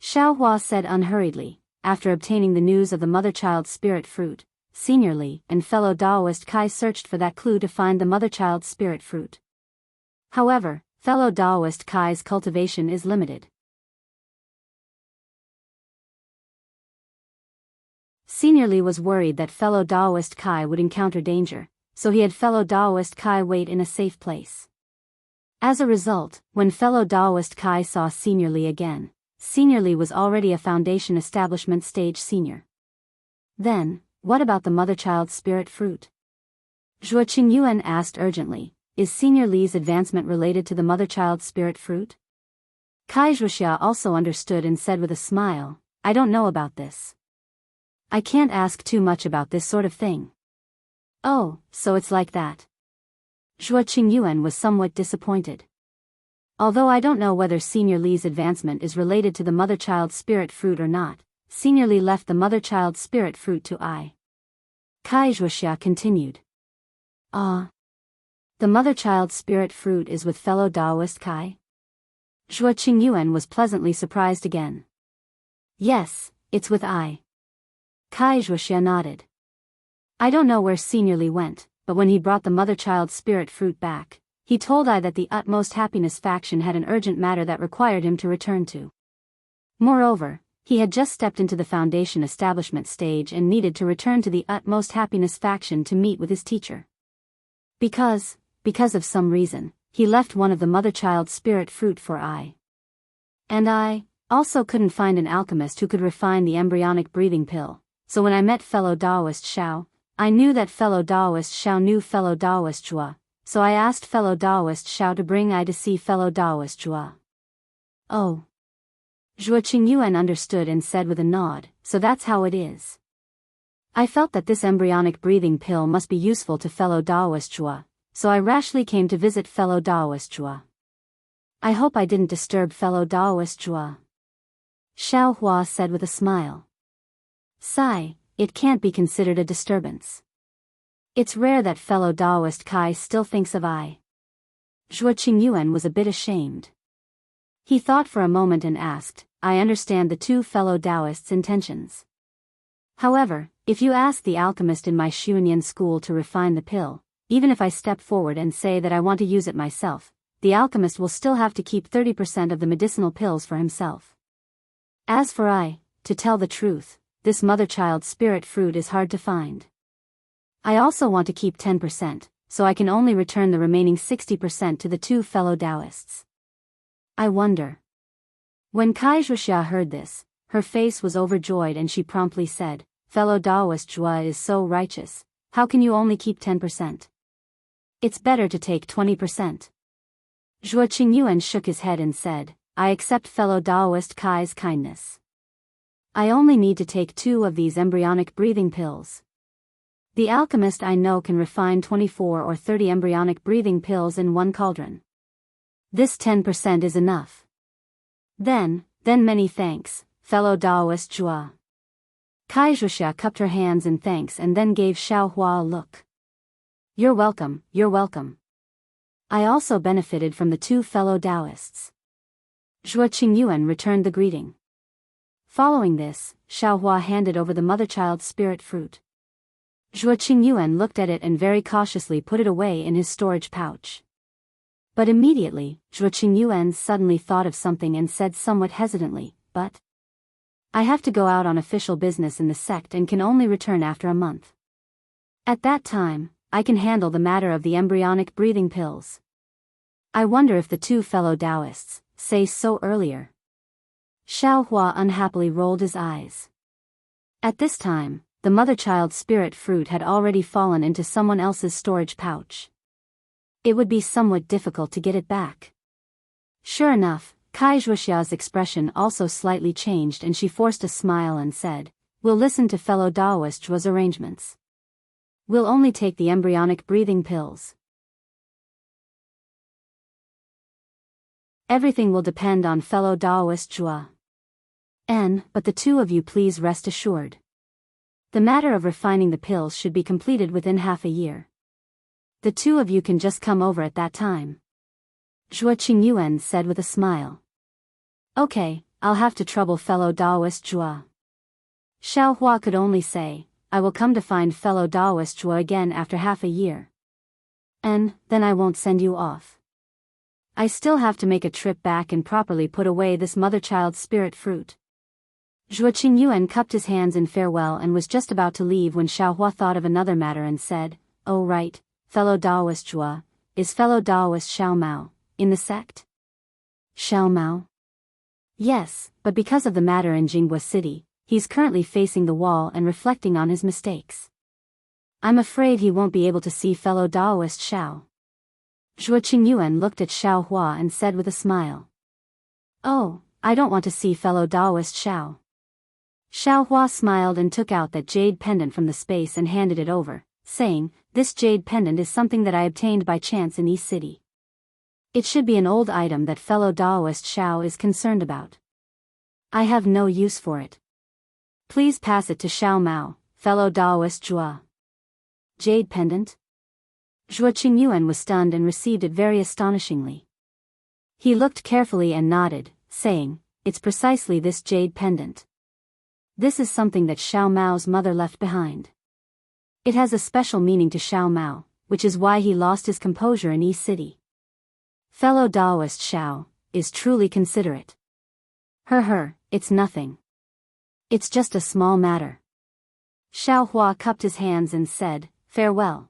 Xiao Hua said unhurriedly, after obtaining the news of the mother-child spirit fruit, Senior Li and fellow Daoist Kai searched for that clue to find the mother-child spirit fruit. However, fellow Daoist Kai's cultivation is limited. Senior Li was worried that fellow Daoist Kai would encounter danger, so he had fellow Daoist Kai wait in a safe place. As a result, when fellow Daoist Kai saw Senior Li again, Senior Li was already a Foundation Establishment stage senior. Then, what about the mother-child spirit fruit? Zhua Qingyuan asked urgently, is Senior Li's advancement related to the mother-child spirit fruit? Kai Wuxia also understood and said with a smile, I don't know about this. I can't ask too much about this sort of thing. Oh, so it's like that. Zhua Qingyuan was somewhat disappointed. Although I don't know whether Senior Li's advancement is related to the mother-child spirit fruit or not, Senior Li left the mother-child spirit fruit to I. Kai Wuxia continued. The mother-child spirit fruit is with fellow Daoist Kai? Zhuo Qingyuan was pleasantly surprised again. Yes, it's with I. Kai Zhuoxia nodded. I don't know where Senior Li went, but when he brought the mother-child spirit fruit back, he told I that the Utmost Happiness faction had an urgent matter that required him to return to. Moreover, he had just stepped into the Foundation establishment stage and needed to return to the Utmost Happiness faction to meet with his teacher. Because of some reason, he left one of the mother-child spirit fruit for I. And I also couldn't find an alchemist who could refine the embryonic breathing pill, so when I met fellow Daoist Xiao, I knew that fellow Daoist Xiao knew fellow Daoist Zhuo, so I asked fellow Daoist Xiao to bring I to see fellow Daoist Zhuo. Oh. Zhuo Qingyuan understood and said with a nod, so that's how it is. I felt that this embryonic breathing pill must be useful to fellow Daoist Zhuo, so I rashly came to visit fellow Daoist Zhuo. I hope I didn't disturb fellow Daoist Zhuo. Xiao Hua said with a smile. Sigh, it can't be considered a disturbance. It's rare that fellow Daoist Kai still thinks of I. Zhuo Qingyuan was a bit ashamed. He thought for a moment and asked, I understand the two fellow Daoists' intentions. However, if you ask the alchemist in my Xuanyan school to refine the pill, even if I step forward and say that I want to use it myself, the alchemist will still have to keep 30% of the medicinal pills for himself. As for I, to tell the truth, this mother-child spirit fruit is hard to find. I also want to keep 10%, so I can only return the remaining 60% to the two fellow Daoists. I wonder. When Kai Zhuoxia heard this, her face was overjoyed and she promptly said, fellow Daoist Zhuo is so righteous, how can you only keep 10%? It's better to take 20%. Zhuo Qingyuan shook his head and said, I accept fellow Daoist Kai's kindness. I only need to take 2 of these embryonic breathing pills. The alchemist I know can refine 24 or 30 embryonic breathing pills in one cauldron. This 10% is enough. Then many thanks, fellow Daoist Zhuo. Kai Zhuoxia cupped her hands in thanks and then gave Xiao Hua a look. You're welcome, you're welcome. I also benefited from the 2 fellow Daoists. Zhuo Qingyuan returned the greeting. Following this, Xiao Hua handed over the mother-child spirit fruit. Zhuo Qingyuan looked at it and very cautiously put it away in his storage pouch. But immediately, Zhuo Qingyuan suddenly thought of something and said somewhat hesitantly, but I have to go out on official business in the sect and can only return after a month. At that time, I can handle the matter of the embryonic breathing pills. I wonder if the 2 fellow Daoists say so earlier. Xiao Hua unhappily rolled his eyes. At this time, the mother-child spirit fruit had already fallen into someone else's storage pouch. It would be somewhat difficult to get it back. Sure enough, Kai Zhuoxia's expression also slightly changed and she forced a smile and said, We'll listen to fellow Daoist Zhuo's arrangements. We'll only take the embryonic breathing pills. Everything will depend on fellow Daoist Zhuo. But the 2 of you please rest assured. The matter of refining the pills should be completed within half a year. The 2 of you can just come over at that time. Zhuo Qingyuan said with a smile. Okay, I'll have to trouble fellow Daoist Zhuo. Xiao Hua could only say, I will come to find fellow Daoist Zhuo again after half a year. And then I won't send you off. I still have to make a trip back and properly put away this mother-child spirit fruit. Zhuo Qingyuan cupped his hands in farewell and was just about to leave when Xiao Hua thought of another matter and said, Oh right, fellow Daoist Zhuo, is fellow Daoist Xiao Mao in the sect? Xiao Mao? Yes, but because of the matter in Jianghu City, he's currently facing the wall and reflecting on his mistakes. I'm afraid he won't be able to see fellow Daoist Xiao. Zhuo Qingyuan looked at Xiao Hua and said with a smile. Oh, I don't want to see fellow Daoist Xiao. Xiao Hua smiled and took out that jade pendant from the space and handed it over, saying, This jade pendant is something that I obtained by chance in East City. It should be an old item that fellow Daoist Xiao is concerned about. I have no use for it. Please pass it to Xiao Mao, fellow Daoist Zhuo. Jade pendant? Zhuo Qingyuan was stunned and received it very astonishingly. He looked carefully and nodded, saying, "It's precisely this jade pendant. This is something that Xiao Mao's mother left behind. It has a special meaning to Xiao Mao, which is why he lost his composure in Yi City. Fellow Daoist Xiao is truly considerate. It's nothing. It's just a small matter." Xiao Hua cupped his hands and said, "Farewell."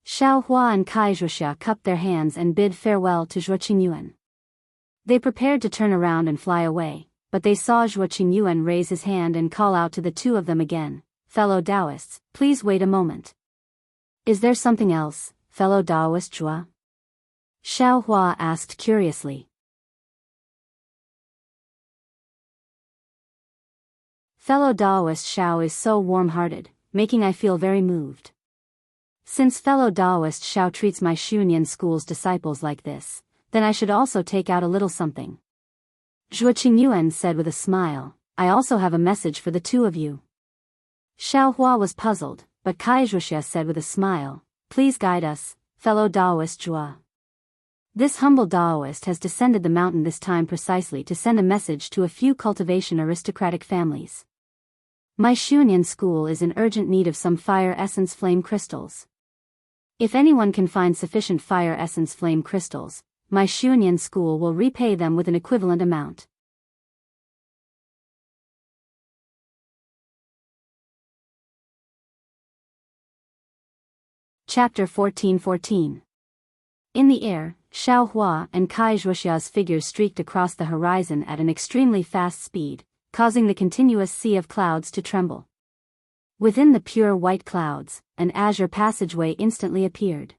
Xiao Hua and Kai Zhuxia cupped their hands and bid farewell to Zhuo Qingyuan. They prepared to turn around and fly away, but they saw Zhuo Qingyuan raise his hand and call out to the two of them again, "Fellow Daoists, please wait a moment." "Is there something else, fellow Daoist Zhuo?" Xiao Hua asked curiously. Fellow Daoist Xiao is so warm-hearted, making I feel very moved. Since fellow Daoist Xiao treats my Xunyan school's disciples like this, then I should also take out a little something. Zhuo Qingyuan said with a smile, "I also have a message for the two of you." Xiao Hua was puzzled, but Kai Zhuxia said with a smile, "Please guide us, fellow Daoist Zhuo. This humble Daoist has descended the mountain this time precisely to send a message to a few cultivation aristocratic families. My Xunyan school is in urgent need of some fire essence flame crystals. If anyone can find sufficient fire essence flame crystals, my Xunyan school will repay them with an equivalent amount." Chapter 14:14. In the air, Xiao Hua and Kai Zhuxia's figures streaked across the horizon at an extremely fast speed, causing the continuous sea of clouds to tremble. Within the pure white clouds, an azure passageway instantly appeared.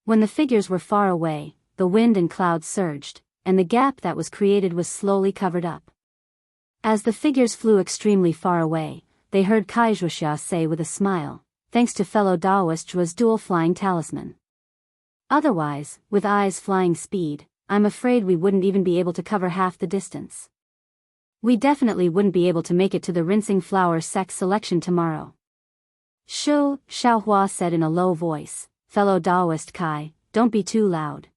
When the figures were far away, the wind and clouds surged, and the gap that was created was slowly covered up. As the figures flew extremely far away, they heard Kai Zhuxia say with a smile, "Thanks to fellow Daoist Zhuo's dual flying talisman. Otherwise, with eyes flying speed, I'm afraid we wouldn't even be able to cover half the distance. We definitely wouldn't be able to make it to the rinsing flower sect selection tomorrow." Xiao Hua said in a low voice, "Fellow Daoist Kai, don't be too loud.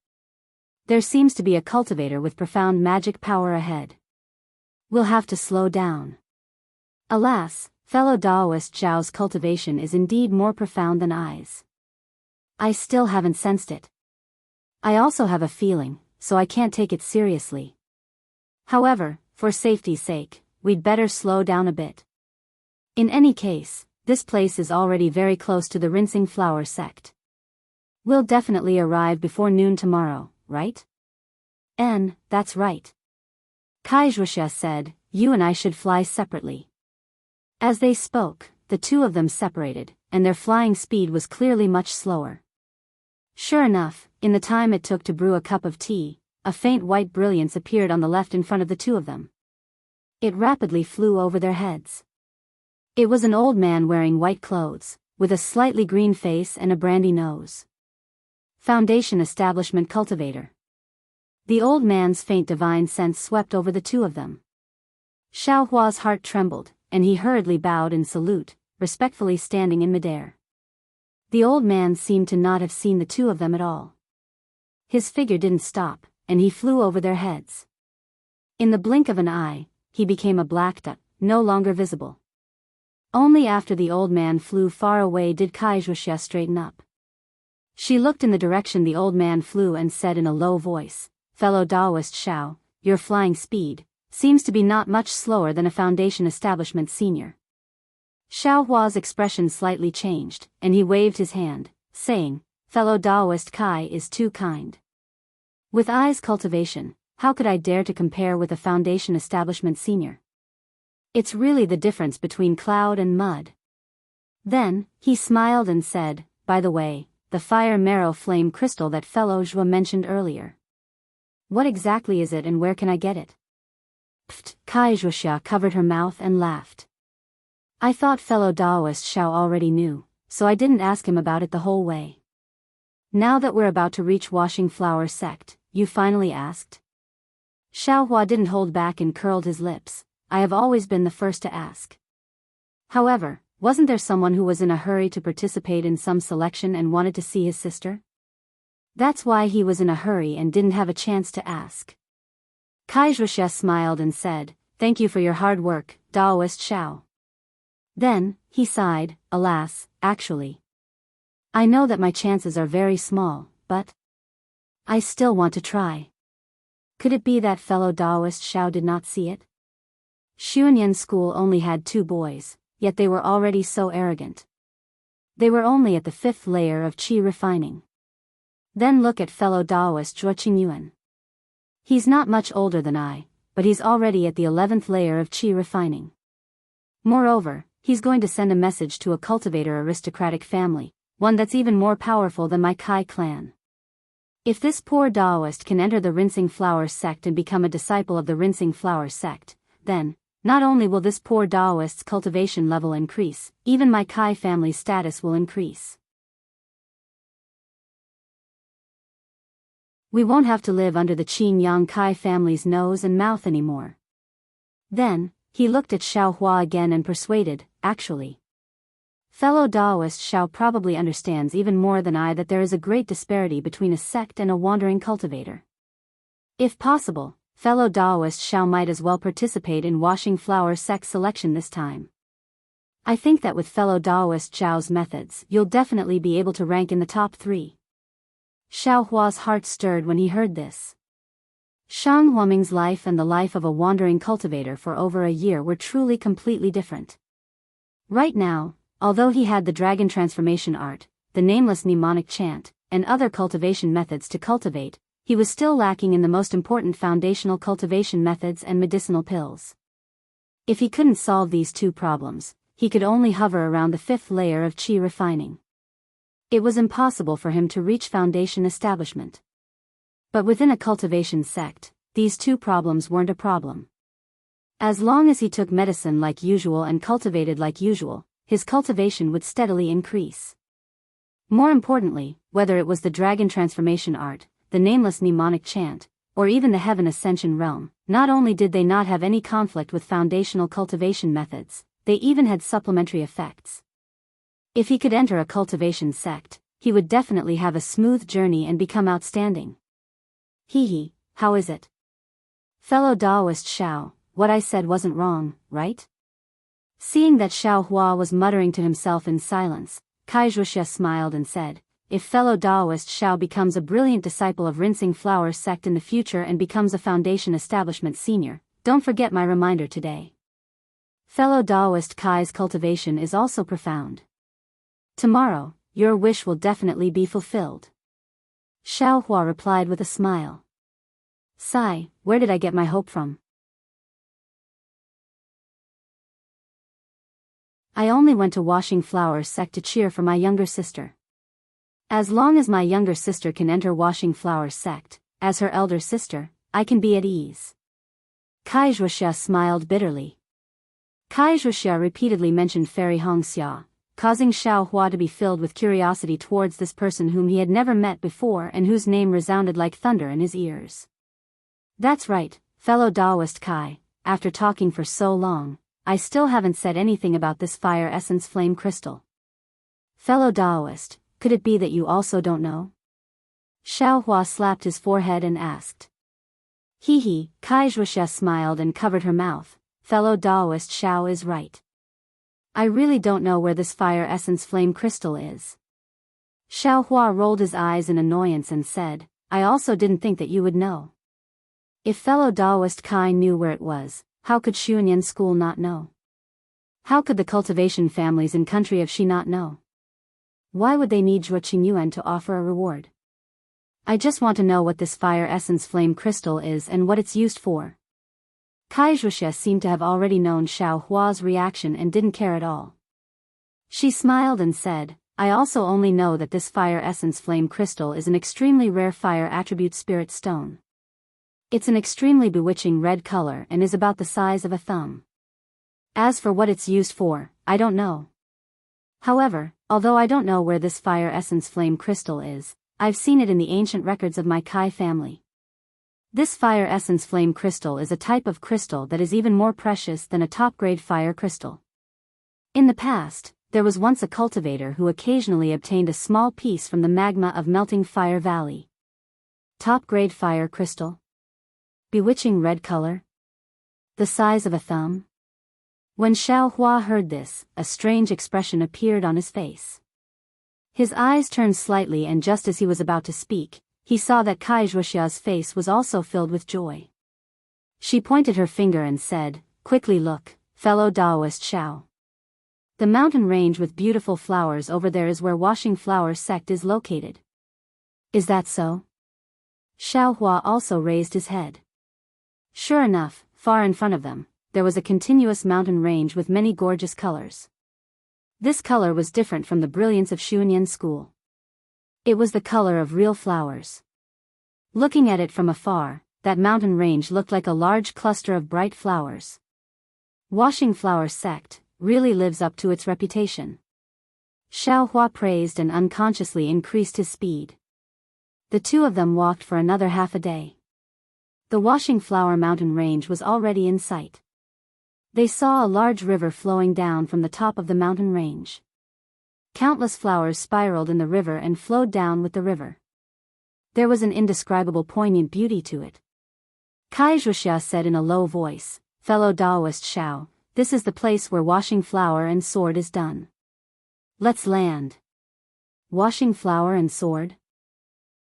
There seems to be a cultivator with profound magic power ahead. We'll have to slow down." Alas, fellow Daoist Zhao's cultivation is indeed more profound than eyes. I still haven't sensed it. I also have a feeling, so I can't take it seriously. However, for safety's sake, we'd better slow down a bit. In any case, this place is already very close to the rinsing flower sect. We'll definitely arrive before noon tomorrow, right? That's right. Kai Zhuxia said, "You and I should fly separately." As they spoke, the two of them separated, and their flying speed was clearly much slower. Sure enough, in the time it took to brew a cup of tea, a faint white brilliance appeared on the left in front of the two of them. It rapidly flew over their heads. It was an old man wearing white clothes, with a slightly green face and a brandy nose. Foundation Establishment Cultivator. The old man's faint divine sense swept over the two of them. Xiao Hua's heart trembled, and he hurriedly bowed in salute, respectfully standing in midair. The old man seemed to not have seen the two of them at all. His figure didn't stop, and he flew over their heads. In the blink of an eye, he became a black dot, no longer visible. Only after the old man flew far away did Kai Zhuxia straighten up. She looked in the direction the old man flew and said in a low voice, "Fellow Daoist Xiao, your flying speed seems to be not much slower than a Foundation Establishment senior." Xiao Hua's expression slightly changed, and he waved his hand, saying, "Fellow Daoist Kai is too kind. With eyes cultivation, how could I dare to compare with a Foundation Establishment senior? It's really the difference between cloud and mud." Then, he smiled and said, "By the way, the fire marrow flame crystal that fellow Zhuo mentioned earlier. What exactly is it and where can I get it?" Pfft, Kai Zhuxia covered her mouth and laughed. "I thought fellow Daoist Xiao already knew, so I didn't ask him about it the whole way. Now that we're about to reach Washing Flower Sect, you finally asked?" Xiao Hua didn't hold back and curled his lips. "I have always been the first to ask. However, wasn't there someone who was in a hurry to participate in some selection and wanted to see his sister?" That's why he was in a hurry and didn't have a chance to ask. Wuxia smiled and said, "Thank you for your hard work, Daoist Xiao." Then, he sighed, "Alas, actually. I know that my chances are very small, but I still want to try." Could it be that fellow Daoist Xiao did not see it? Xuanyan school only had 2 boys, yet they were already so arrogant. They were only at the 5th layer of qi refining. Then look at fellow Daoist Zhuo Qingyuan. He's not much older than I, but he's already at the 11th layer of qi refining. Moreover, he's going to send a message to a cultivator aristocratic family, one that's even more powerful than my Kai clan. If this poor Daoist can enter the Rinsing Flower sect and become a disciple of the Rinsing Flower sect, then, not only will this poor Daoist's cultivation level increase, even my Kai family's status will increase. We won't have to live under the Qin Yang Kai family's nose and mouth anymore. Then, he looked at Xiao Hua again and persuaded, "Actually, fellow Daoist Xiao probably understands even more than I that there is a great disparity between a sect and a wandering cultivator. If possible, fellow Daoist Xiao might as well participate in Washing Flower sect selection this time. I think that with fellow Daoist Xiao's methods, you'll definitely be able to rank in the top 3. Xiao Hua's heart stirred when he heard this. Shang Huaming's life and the life of a wandering cultivator for over a year were truly completely different. Right now, although he had the dragon transformation art, the nameless mnemonic chant, and other cultivation methods to cultivate, he was still lacking in the most important foundational cultivation methods and medicinal pills. If he couldn't solve these 2 problems, he could only hover around the 5th layer of qi refining. It was impossible for him to reach foundation establishment. But within a cultivation sect, these 2 problems weren't a problem. As long as he took medicine like usual and cultivated like usual, his cultivation would steadily increase. More importantly, whether it was the dragon transformation art, the nameless mnemonic chant, or even the heaven ascension realm, not only did they not have any conflict with foundational cultivation methods, they even had supplementary effects. If he could enter a cultivation sect, he would definitely have a smooth journey and become outstanding. Hee, how is it? Fellow Daoist Xiao, what I said wasn't wrong, right? Seeing that Xiao Hua was muttering to himself in silence, Wuxia smiled and said, "If fellow Daoist Xiao becomes a brilliant disciple of Rinsing Flower sect in the future and becomes a foundation establishment senior, don't forget my reminder today. Fellow Daoist Kai's cultivation is also profound. Tomorrow, your wish will definitely be fulfilled." Xiao Hua replied with a smile. "Sigh, where did I get my hope from? I only went to Washing Flower sect to cheer for my younger sister. As long as my younger sister can enter Washing Flower sect, as her elder sister, I can be at ease." Wuxia smiled bitterly. Wuxia repeatedly mentioned Fairy Hongxia, causing Xiao Hua to be filled with curiosity towards this person whom he had never met before and whose name resounded like thunder in his ears. "That's right, fellow Daoist Kai, after talking for so long, I still haven't said anything about this fire essence flame crystal. Fellow Daoist, could it be that you also don't know?" Xiao Hua slapped his forehead and asked. Hee, Wuxia smiled and covered her mouth. "Fellow Daoist Xiao is right. I really don't know where this fire essence flame crystal is." Xiao Hua rolled his eyes in annoyance and said, "I also didn't think that you would know. If fellow Daoist Kai knew where it was, how could Xuanyan school not know? How could the cultivation families in country of Xi not know? Why would they need Zhuo Qingyuan to offer a reward? I just want to know what this fire essence flame crystal is and what it's used for." Wuxia seemed to have already known Xiao Hua's reaction and didn't care at all. She smiled and said, "I also only know that this fire essence flame crystal is an extremely rare fire attribute spirit stone. It's an extremely bewitching red color and is about the size of a thumb. As for what it's used for, I don't know. However, although I don't know where this fire essence flame crystal is, I've seen it in the ancient records of my Kai family. This fire essence flame crystal is a type of crystal that is even more precious than a top-grade fire crystal. In the past, there was once a cultivator who occasionally obtained a small piece from the magma of melting Fire Valley. Top-grade fire crystal? Bewitching red color? The size of a thumb? When Xiao Hua heard this, a strange expression appeared on his face. His eyes turned slightly, and just as he was about to speak, he saw that Kai Zhuoxia's face was also filled with joy. She pointed her finger and said, "Quickly look, fellow Daoist Xiao. The mountain range with beautiful flowers over there is where Washing Flower sect is located." "Is that so?" Xiao Hua also raised his head. Sure enough, far in front of them, there was a continuous mountain range with many gorgeous colors. This color was different from the brilliance of Xuanyan school. It was the color of real flowers. Looking at it from afar, that mountain range looked like a large cluster of bright flowers. Washing Flower sect really lives up to its reputation. Xiao Hua praised and unconsciously increased his speed. The two of them walked for another half a day. The Washing Flower mountain range was already in sight. They saw a large river flowing down from the top of the mountain range. Countless flowers spiraled in the river and flowed down with the river. There was an indescribable poignant beauty to it. Kai Zhuoxia said in a low voice, "Fellow Daoist Xiao, this is the place where Washing Flower and sword is done. Let's land." Washing Flower and sword?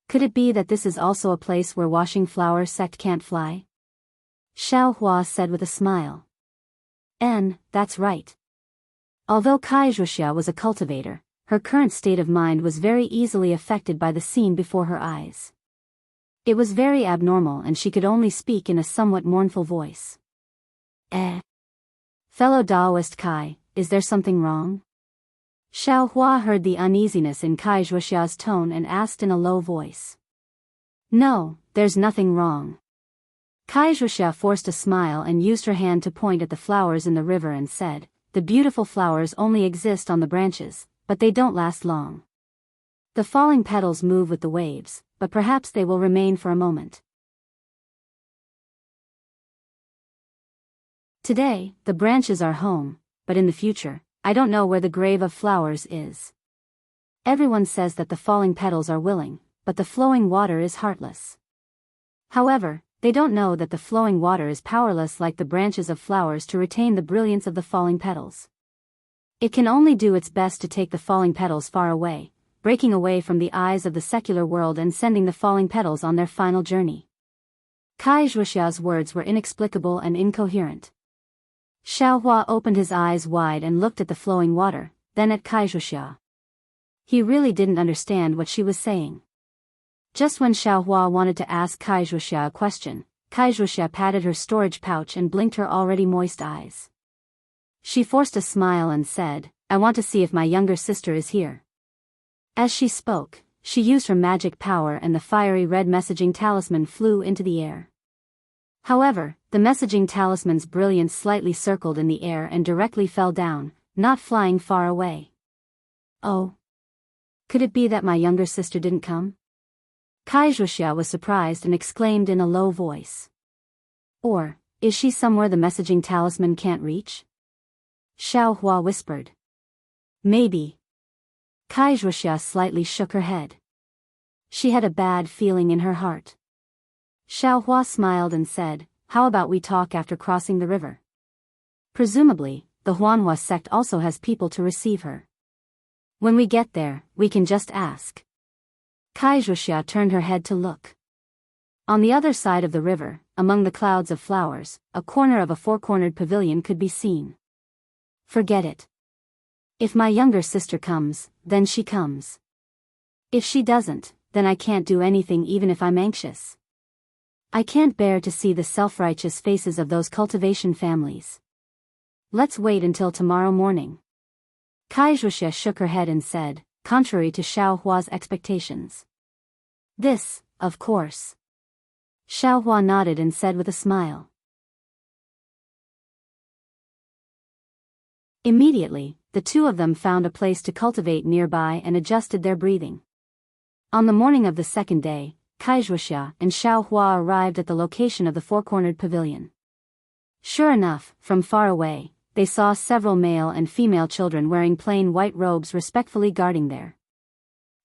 Could it be that this is also a place where Washing Flower sect can't fly? Xiao Hua said with a smile. That's right. Although Kai Zhuoxia was a cultivator, her current state of mind was very easily affected by the scene before her eyes. It was very abnormal, and she could only speak in a somewhat mournful voice. Fellow Daoist Kai, is there something wrong?" Xiao Hua heard the uneasiness in Kai Zhuoxia's tone and asked in a low voice. "No, there's nothing wrong." Kai Zhuoxia forced a smile and used her hand to point at the flowers in the river and said, "The beautiful flowers only exist on the branches, but they don't last long. The falling petals move with the waves, but perhaps they will remain for a moment. Today, the branches are home, but in the future, I don't know where the grave of flowers is. Everyone says that the falling petals are willing, but the flowing water is heartless. However, they don't know that the flowing water is powerless like the branches of flowers to retain the brilliance of the falling petals. It can only do its best to take the falling petals far away, breaking away from the eyes of the secular world and sending the falling petals on their final journey." Kai Zhuoxia's words were inexplicable and incoherent. Xiao Hua opened his eyes wide and looked at the flowing water, then at Kai Zhuoxia. He really didn't understand what she was saying. Just when Xiao Hua wanted to ask Kai Zhuoxia a question, Kai Zhuoxia patted her storage pouch and blinked her already moist eyes. She forced a smile and said, "I want to see if my younger sister is here." As she spoke, she used her magic power and the fiery red messaging talisman flew into the air. However, the messaging talisman's brilliance slightly circled in the air and directly fell down, not flying far away. "Oh. Could it be that my younger sister didn't come?" Kai Zhuoxia was surprised and exclaimed in a low voice. "Or, is she somewhere the messaging talisman can't reach?" Xiao Hua whispered. "Maybe." Kai Zhuoxia slightly shook her head. She had a bad feeling in her heart. Xiao Hua smiled and said, "How about we talk after crossing the river? Presumably, the Huanhua sect also has people to receive her. When we get there, we can just ask." Kai Zhuoxia turned her head to look. On the other side of the river, among the clouds of flowers, a corner of a four-cornered pavilion could be seen. "Forget it. If my younger sister comes, then she comes. If she doesn't, then I can't do anything even if I'm anxious. I can't bear to see the self-righteous faces of those cultivation families. Let's wait until tomorrow morning." Kai Zhuoxia shook her head and said, contrary to Xiao Hua's expectations. "This, of course." Xiao Hua nodded and said with a smile. Immediately, the two of them found a place to cultivate nearby and adjusted their breathing. On the morning of the second day, Kai Zhuoxia and Xiao Hua arrived at the location of the four-cornered pavilion. Sure enough, from far away, they saw several male and female children wearing plain white robes respectfully guarding there.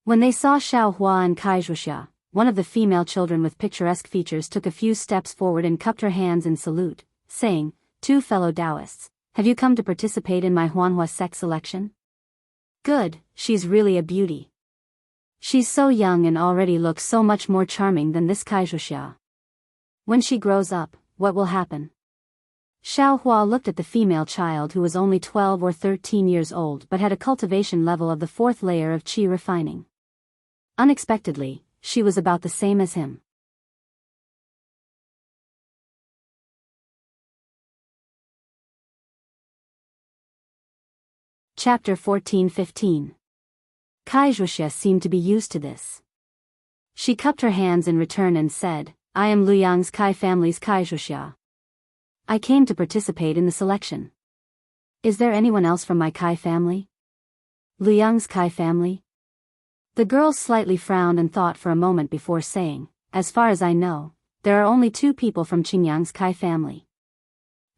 When they saw Xiao Hua and Kai Zhuoxia, one of the female children with picturesque features took a few steps forward and cupped her hands in salute, saying, "Two fellow Daoists, have you come to participate in my Huanhua sect selection? Good, she's really a beauty. She's so young and already looks so much more charming than this Kaizhuxia. When she grows up, what will happen?" Xiao Hua looked at the female child who was only 12 or 13 years old but had a cultivation level of the 4th layer of qi refining. Unexpectedly, she was about the same as him. Chapter 14-15. Kaizhuxia seemed to be used to this. She cupped her hands in return and said, "I am Luyang's Kai family's Kaizhuxia. I came to participate in the selection. Is there anyone else from my Kai family?" "Luyang's Kai family?" The girl slightly frowned and thought for a moment before saying, "As far as I know, there are only 2 people from Qingyang's Kai family.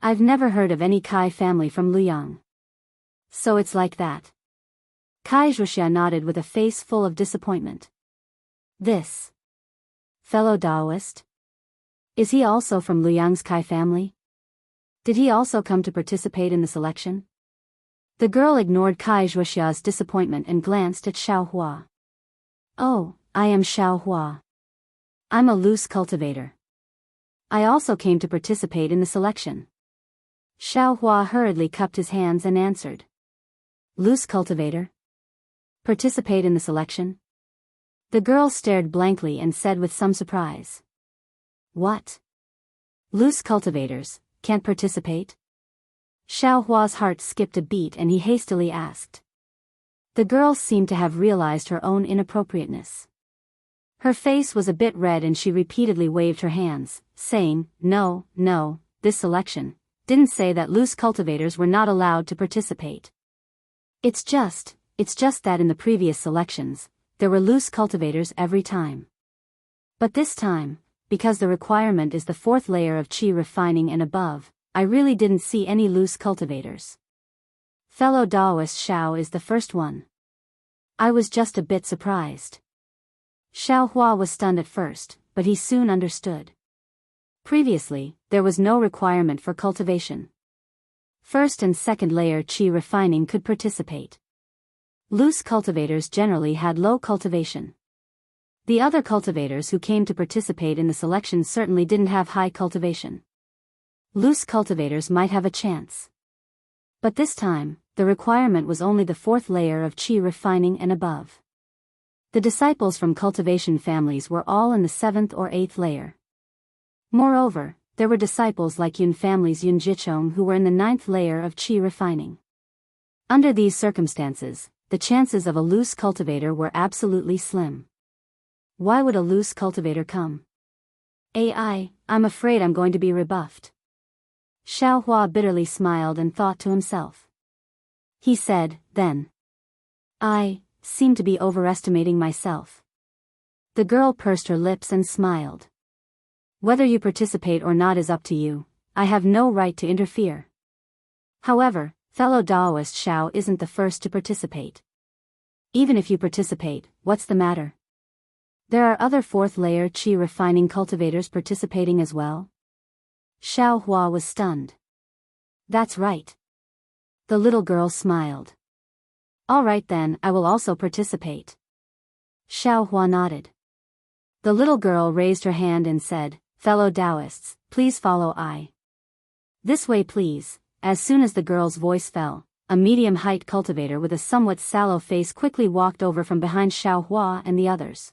I've never heard of any Kai family from Luyang." "So it's like that." Kaizhuxia nodded with a face full of disappointment. "This fellow Daoist? Is he also from Luyang's Kai family? Did he also come to participate in the selection?" The girl ignored Kaizhuxia's disappointment and glanced at Xiao Hua. "Oh, I am Xiao Hua. I'm a loose cultivator. I also came to participate in the selection." Xiao Hua hurriedly cupped his hands and answered. "Loose cultivator? Participate in the selection?" The girl stared blankly and said with some surprise, "What? Loose cultivators can't participate?" Xiao Hua's heart skipped a beat and he hastily asked. The girl seemed to have realized her own inappropriateness. Her face was a bit red and she repeatedly waved her hands, saying, No, this selection didn't say that loose cultivators were not allowed to participate. It's just that in the previous selections, there were loose cultivators every time. But this time, because the requirement is the 4th layer of qi refining and above, I really didn't see any loose cultivators. Fellow Daoist Xiao is the first one. I was just a bit surprised." Xiao Hua was stunned at first, but he soon understood. Previously, there was no requirement for cultivation. 1st and 2nd layer qi refining could participate. Loose cultivators generally had low cultivation. The other cultivators who came to participate in the selection certainly didn't have high cultivation. Loose cultivators might have a chance. But this time, the requirement was only the 4th layer of qi refining and above. The disciples from cultivation families were all in the 7th or 8th layer. Moreover, there were disciples like Yun family's Yun Jichong who were in the 9th layer of qi refining. Under these circumstances, the chances of a loose cultivator were absolutely slim. Why would a loose cultivator come? I'm afraid I'm going to be rebuffed." Xiao Hua bitterly smiled and thought to himself. He said, then, "I seem to be overestimating myself." The girl pursed her lips and smiled. "Whether you participate or not is up to you. I have no right to interfere. However, fellow Daoist Xiao isn't the first to participate. Even if you participate, what's the matter? There are other 4th layer qi refining cultivators participating as well." Xiao Hua was stunned. "That's right." The little girl smiled. "All right then, I will also participate." Xiao Hua nodded. The little girl raised her hand and said, "Fellow Daoists, please follow I." "This way please." As soon as the girl's voice fell, a medium-height cultivator with a somewhat sallow face quickly walked over from behind Xiao Hua and the others.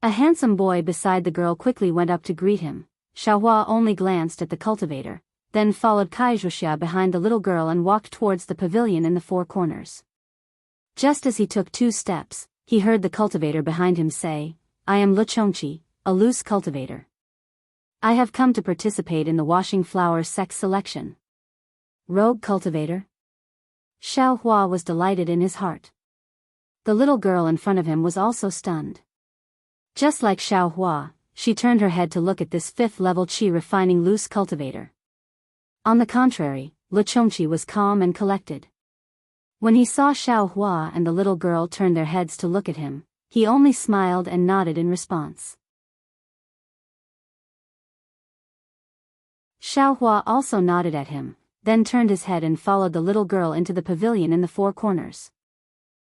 A handsome boy beside the girl quickly went up to greet him. Xiao Hua only glanced at the cultivator, then followed Kaizhuxia behind the little girl and walked towards the pavilion in the 4 corners. Just as he took 2 steps, he heard the cultivator behind him say, "I am Luchongqi, a loose cultivator. I have come to participate in the washing flower sex selection." Rogue cultivator? Xiao Hua was delighted in his heart. The little girl in front of him was also stunned. Just like Xiao Hua, she turned her head to look at this 5th level qi refining loose cultivator. On the contrary, Luchongqi was calm and collected. When he saw Xiao Hua and the little girl turn their heads to look at him, he only smiled and nodded in response. Xiaohua also nodded at him, then turned his head and followed the little girl into the pavilion in the four corners.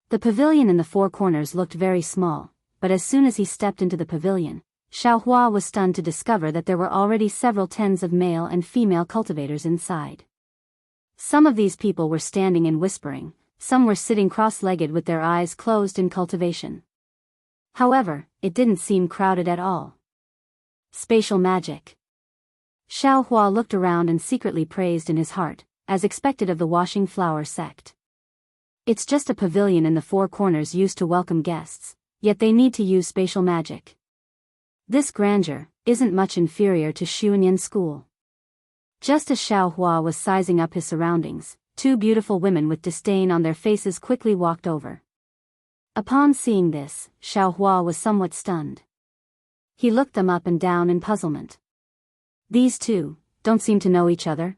The pavilion in the four corners looked very small, but as soon as he stepped into the pavilion, Xiaohua was stunned to discover that there were already several tens of male and female cultivators inside. Some of these people were standing and whispering, some were sitting cross-legged with their eyes closed in cultivation. However, it didn't seem crowded at all. Spatial magic. Xiaohua looked around and secretly praised in his heart, as expected of the washing flower sect. It's just a pavilion in the four corners used to welcome guests, yet they need to use spatial magic. This grandeur isn't much inferior to Xuanyan school. Just as Xiaohua was sizing up his surroundings, two beautiful women with disdain on their faces quickly walked over. Upon seeing this, Xiaohua was somewhat stunned. He looked them up and down in puzzlement. These two don't seem to know each other.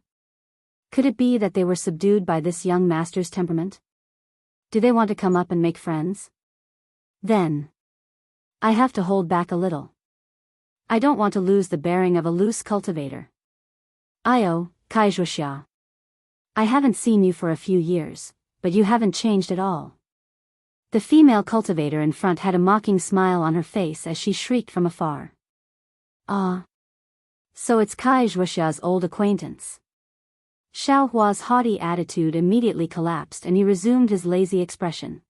Could it be that they were subdued by this young master's temperament? Do they want to come up and make friends? Then I have to hold back a little. I don't want to lose the bearing of a loose cultivator. Io, Kaizhuxia. I haven't seen you for a few years, but you haven't changed at all. The female cultivator in front had a mocking smile on her face as she shrieked from afar. Ah. So it's Kaizhuxia's old acquaintance. Xiaohua's haughty attitude immediately collapsed and he resumed his lazy expression.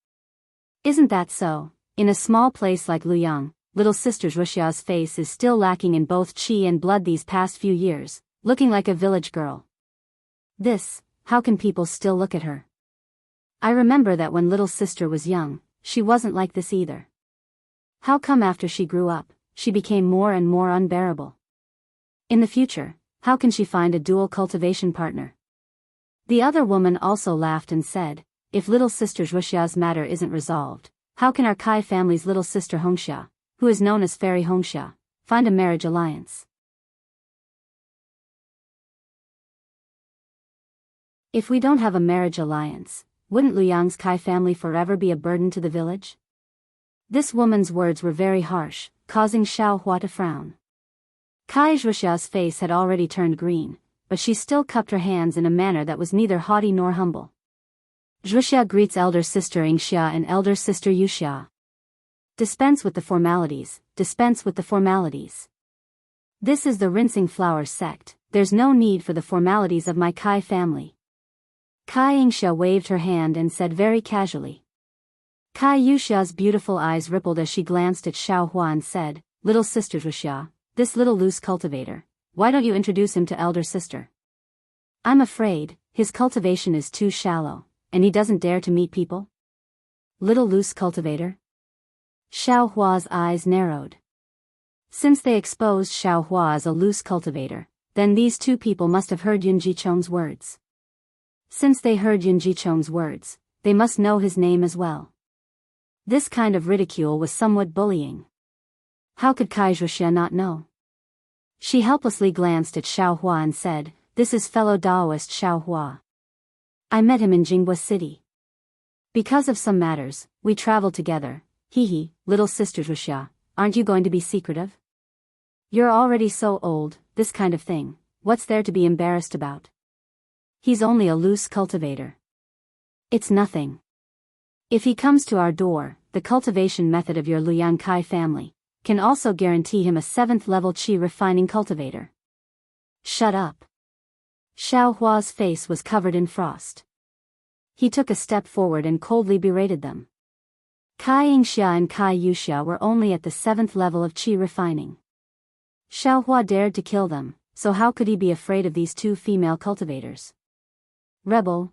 Isn't that so? In a small place like Luyang, little sister Wuxia's face is still lacking in both qi and blood these past few years, looking like a village girl. How can people still look at her? I remember that when little sister was young, she wasn't like this either. How come after she grew up, she became more and more unbearable? In the future, how can she find a dual cultivation partner? The other woman also laughed and said, if little sister Wuxia's matter isn't resolved, how can our Kai family's little sister Hongxia, who is known as Fairy Hongxia, find a marriage alliance? If we don't have a marriage alliance, wouldn't Luyang's Kai family forever be a burden to the village? This woman's words were very harsh, causing Xiaohua to frown. Kaizhuxia's face had already turned green, but she still cupped her hands in a manner that was neither haughty nor humble. Zhuxia greets elder sister Yingxia and elder sister Yuxia. Dispense with the formalities, dispense with the formalities. This is the rinsing flower sect, there's no need for the formalities of my Kai family. Kai Yingxia waved her hand and said very casually. Kai Yuxia's beautiful eyes rippled as she glanced at Xiaohua and said, little sister Wuxia, this little loose cultivator, why don't you introduce him to elder sister? I'm afraid, his cultivation is too shallow, and he doesn't dare to meet people. Little loose cultivator? Xiaohua's eyes narrowed. Since they exposed Xiaohua as a loose cultivator, then these two people must have heard Yun Jichong's words. Since they heard Yun Jichong's words, they must know his name as well. This kind of ridicule was somewhat bullying. How could Kaizhuxia not know? She helplessly glanced at Xiaohua and said, this is fellow Daoist Xiaohua. I met him in Jianghu city. Because of some matters, we traveled together. Little sister Wuxia, aren't you going to be secretive? You're already so old, this kind of thing, what's there to be embarrassed about? He's only a loose cultivator. It's nothing. If he comes to our door, the cultivation method of your Luyang Kai family can also guarantee him a 7th level qi refining cultivator. Shut up. Xiaohua's face was covered in frost. He took a step forward and coldly berated them. Kai Yingxia and Kai Yuxia were only at the 7th level of qi refining. Xiaohua dared to kill them, so how could he be afraid of these two female cultivators? Rebel.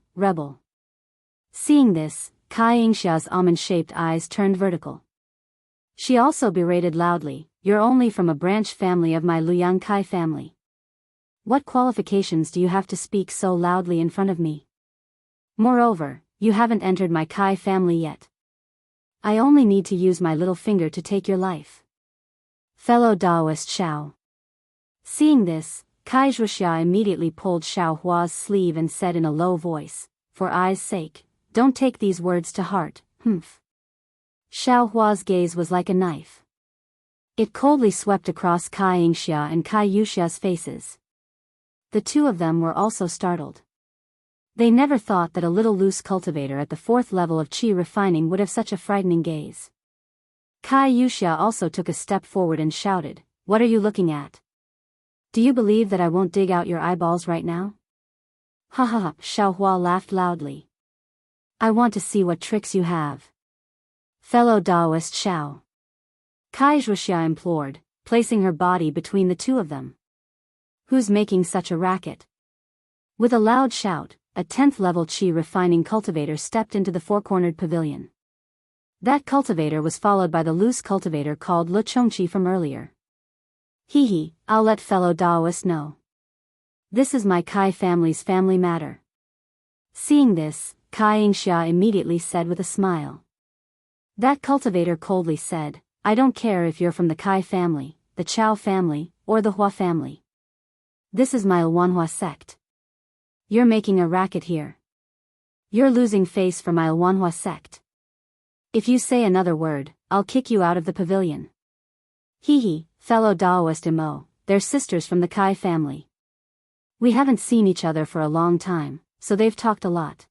Seeing this, Kai Yingxia's almond-shaped eyes turned vertical. She also berated loudly, you're only from a branch family of my Luyang Kai family. What qualifications do you have to speak so loudly in front of me? Moreover, you haven't entered my Kai family yet. I only need to use my little finger to take your life. Fellow Daoist Xiao. Seeing this, Kaizhuxia immediately pulled Xiaohua's sleeve and said in a low voice, for I's sake, don't take these words to heart, Xiao Hua's gaze was like a knife. It coldly swept across Kai Yingxia and Kai Yuxia's faces. The two of them were also startled. They never thought that a little loose cultivator at the 4th level of qi refining would have such a frightening gaze. Kai Yuxia also took a step forward and shouted, "What are you looking at? Do you believe that I won't dig out your eyeballs right now?" Ha ha ha, Xiao Hua laughed loudly. "I want to see what tricks you have. Fellow Daoist Xiao." Kai Zhuxia implored, placing her body between the two of them. "Who's making such a racket?" With a loud shout, a 10th level qi refining cultivator stepped into the 4-cornered pavilion. That cultivator was followed by the loose cultivator called Le Chongqi from earlier. "Hee, I'll let fellow Daoist know. This is my Kai family's family matter." Seeing this, Kai Yingxia immediately said with a smile. That cultivator coldly said, "I don't care if you're from the Kai family, the Chao family, or the Hua family. This is my Wanhua sect. You're making a racket here. You're losing face for my Wanhua sect. If you say another word, I'll kick you out of the pavilion." Hee, fellow Daoist Imo, they're sisters from the Kai family. We haven't seen each other for a long time, so they've talked a lot.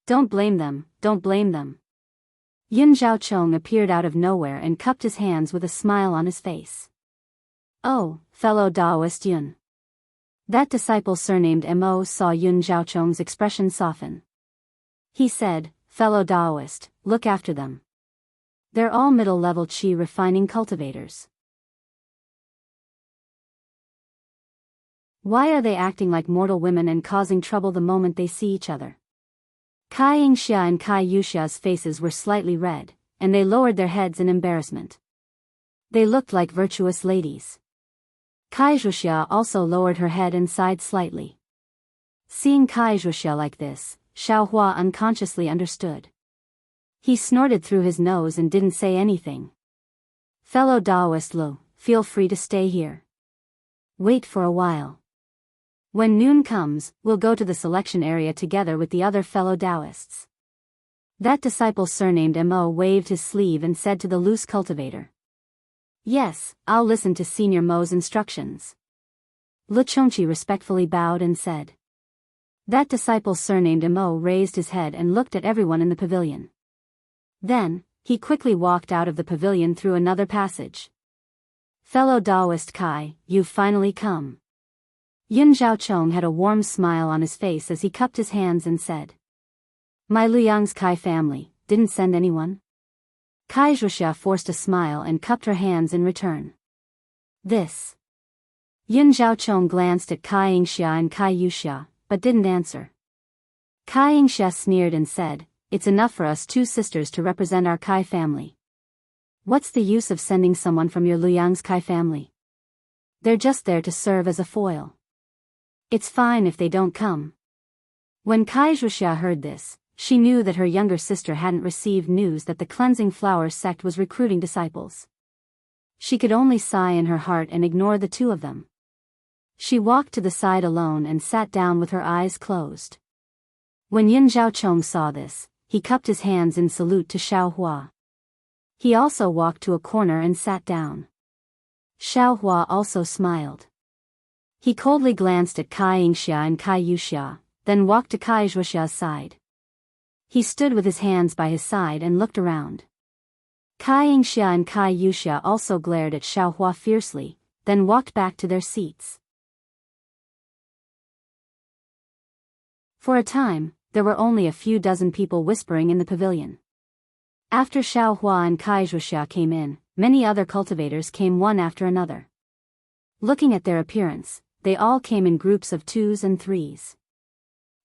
Don't blame them, don't blame them. Yun Zhaochong appeared out of nowhere and cupped his hands with a smile on his face. "Oh, fellow Daoist Yun." That disciple surnamed Mo saw Yun Zhaochong's expression soften. He said, "Fellow Daoist, look after them. They're all middle-level qi refining cultivators. Why are they acting like mortal women and causing trouble the moment they see each other?" Kai Yingxia and Kai Yuxia's faces were slightly red, and they lowered their heads in embarrassment. They looked like virtuous ladies. Kai Zhuxia also lowered her head and sighed slightly. Seeing Kai Zhuxia like this, Xiao Hua unconsciously understood. He snorted through his nose and didn't say anything. "Fellow Daoist Lu, feel free to stay here. Wait for a while. When noon comes, we'll go to the selection area together with the other fellow Daoists." That disciple surnamed Mo waved his sleeve and said to the loose cultivator, "Yes, I'll listen to Senior Mo's instructions." Le Chongqi respectfully bowed and said. That disciple surnamed Mo raised his head and looked at everyone in the pavilion. Then, he quickly walked out of the pavilion through another passage. "Fellow Daoist Kai, you've finally come." Yun Zhaochong had a warm smile on his face as he cupped his hands and said, "My Liang's Kai family didn't send anyone?" Kai Zhuxia forced a smile and cupped her hands in return. "This." Yun Zhaochong glanced at Kai Yingxia and Kai Yuxia, but didn't answer. Kai Yingxia sneered and said, "It's enough for us two sisters to represent our Kai family. What's the use of sending someone from your Liang's Kai family? They're just there to serve as a foil. It's fine if they don't come." When Kai Zhuxia heard this, she knew that her younger sister hadn't received news that the Cleansing Flower sect was recruiting disciples. She could only sigh in her heart and ignore the two of them. She walked to the side alone and sat down with her eyes closed. When Yin Zhaochong saw this, he cupped his hands in salute to Xiao Hua. He also walked to a corner and sat down. Xiao Hua also smiled. He coldly glanced at Kai Yingxia and Kai Yuxia, then walked to Kai Zhuxia's side. He stood with his hands by his side and looked around. Kai Yingxia and Kai Yuxia also glared at Xiao Hua fiercely, then walked back to their seats. For a time, there were only a few dozen people whispering in the pavilion. After Xiao Hua and Kai Zhuxia came in, many other cultivators came one after another. Looking at their appearance, they all came in groups of 2s and 3s.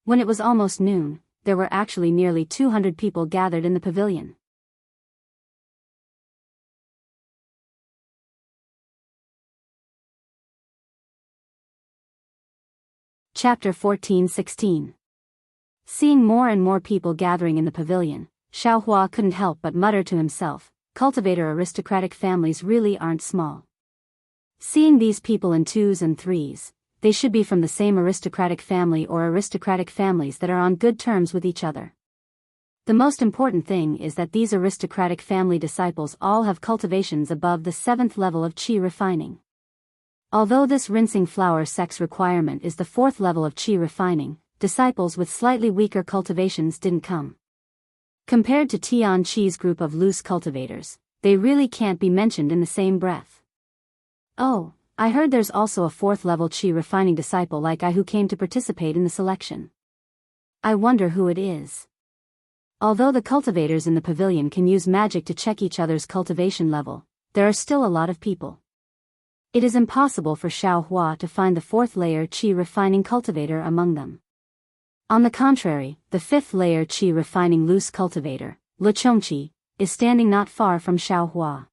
When it was almost noon, there were actually nearly 200 people gathered in the pavilion. Chapter 14-16. Seeing more and more people gathering in the pavilion, Xiao Hua couldn't help but mutter to himself, cultivator aristocratic families really aren't small. Seeing these people in 2s and 3s, they should be from the same aristocratic family or aristocratic families that are on good terms with each other. The most important thing is that these aristocratic family disciples all have cultivations above the 7th level of qi refining. Although this rinsing flower sex requirement is the 4th level of qi refining, disciples with slightly weaker cultivations didn't come. Compared to Tian Qi's group of loose cultivators, they really can't be mentioned in the same breath. Oh, I heard there's also a 4th level qi refining disciple like I who came to participate in the selection. I wonder who it is. Although the cultivators in the pavilion can use magic to check each other's cultivation level, there are still a lot of people. It is impossible for Xiao Hua to find the 4th layer qi refining cultivator among them. On the contrary, the 5th layer qi refining loose cultivator, Le Chongqi, is standing not far from Xiao Hua.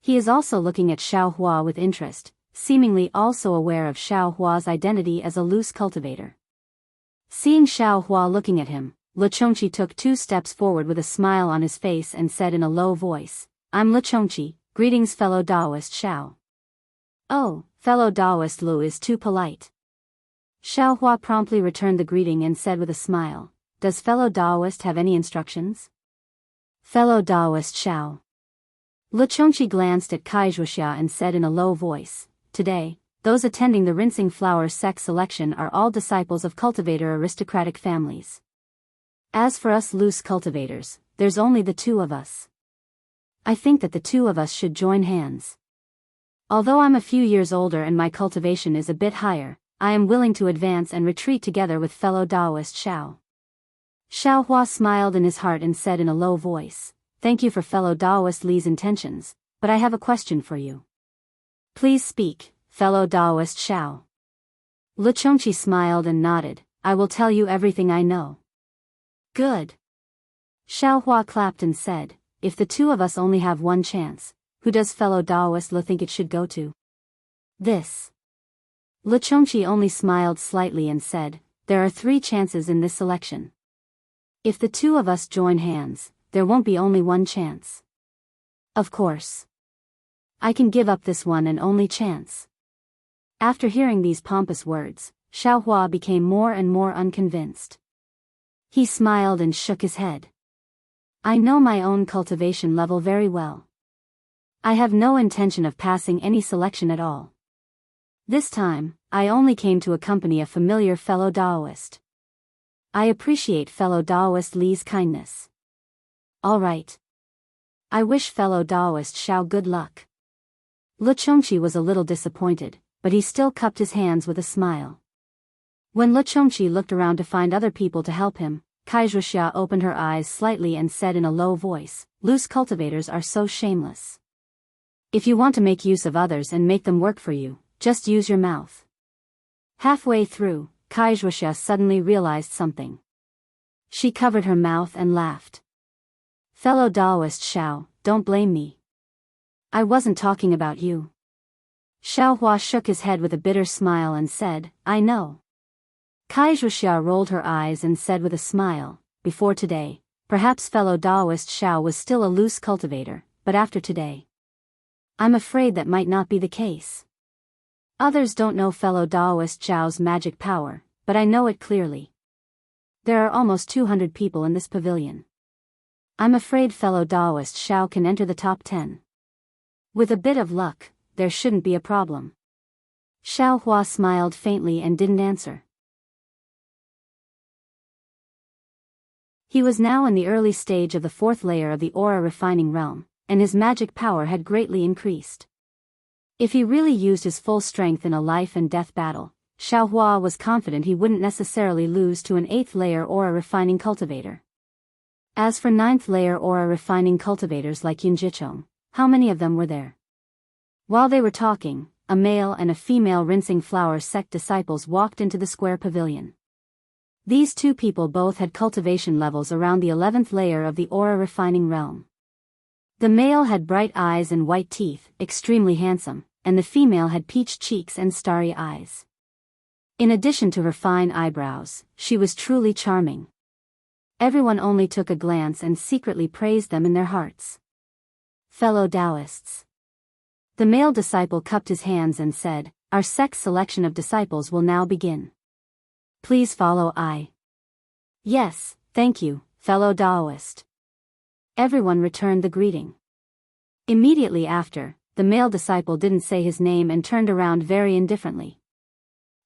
He is also looking at Xiao Hua with interest, seemingly also aware of Xiao Hua's identity as a loose cultivator. Seeing Xiao Hua looking at him, Le Chongqi took 2 steps forward with a smile on his face and said in a low voice, "I'm Le Chongqi, greetings fellow Daoist Xiao." "Oh, fellow Daoist Lu is too polite." Xiao Hua promptly returned the greeting and said with a smile, "Does fellow Daoist have any instructions?" "Fellow Daoist Xiao." Le Chongqi glanced at Wuxia and said in a low voice, "Today, those attending the rinsing flower sex selection are all disciples of cultivator aristocratic families. As for us loose cultivators, there's only the 2 of us. I think that the 2 of us should join hands. Although I'm a few years older and my cultivation is a bit higher, I am willing to advance and retreat together with fellow Daoist Xiao." Xiao Hua smiled in his heart and said in a low voice, "Thank you for fellow Daoist Li's intentions, but I have a question for you." "Please speak, fellow Daoist Xiao." Le Chongqi smiled and nodded, "I will tell you everything I know." "Good." Xiao Hua clapped and said, "If the 2 of us only have one chance, who does fellow Daoist Le think it should go to?" "This." Le Chongqi only smiled slightly and said, "There are 3 chances in this selection. If the 2 of us join hands, there won't be only one chance. Of course. I can give up this one and only chance." After hearing these pompous words, Xiao Hua became more and more unconvinced. He smiled and shook his head. "I know my own cultivation level very well. I have no intention of passing any selection at all. This time, I only came to accompany a familiar fellow Daoist. I appreciate fellow Daoist Li's kindness. All right. I wish fellow Daoist Xiao good luck." Le Chongqi was a little disappointed, but he still cupped his hands with a smile. When Le Chongqi looked around to find other people to help him, Wuxia opened her eyes slightly and said in a low voice, "Loose cultivators are so shameless. If you want to make use of others and make them work for you, just use your mouth." Halfway through, Wuxia suddenly realized something. She covered her mouth and laughed. "Fellow Daoist Xiao, don't blame me. I wasn't talking about you." Xiao Hua shook his head with a bitter smile and said, "I know." Wuxia rolled her eyes and said with a smile, "Before today, perhaps fellow Daoist Xiao was still a loose cultivator, but after today, I'm afraid that might not be the case. Others don't know fellow Daoist Xiao's magic power, but I know it clearly. There are almost 200 people in this pavilion. I'm afraid fellow Daoist Xiao can enter the top 10. With a bit of luck, there shouldn't be a problem." Xiao Hua smiled faintly and didn't answer. He was now in the early stage of the 4th layer of the aura refining realm, and his magic power had greatly increased. If he really used his full strength in a life and death battle, Xiao Hua was confident he wouldn't necessarily lose to an 8th layer aura refining cultivator. As for 9th layer aura refining cultivators like Yinjicheng, how many of them were there? While they were talking, a male and a female rinsing flower sect disciples walked into the square pavilion. These 2 people both had cultivation levels around the 11th layer of the aura refining realm. The male had bright eyes and white teeth, extremely handsome, and the female had peach cheeks and starry eyes. In addition to her fine eyebrows, she was truly charming. Everyone only took a glance and secretly praised them in their hearts. "Fellow Daoists." The male disciple cupped his hands and said, "Our sect's selection of disciples will now begin. Please follow I." "Yes, thank you, fellow Daoist." Everyone returned the greeting. Immediately after, the male disciple didn't say his name and turned around very indifferently.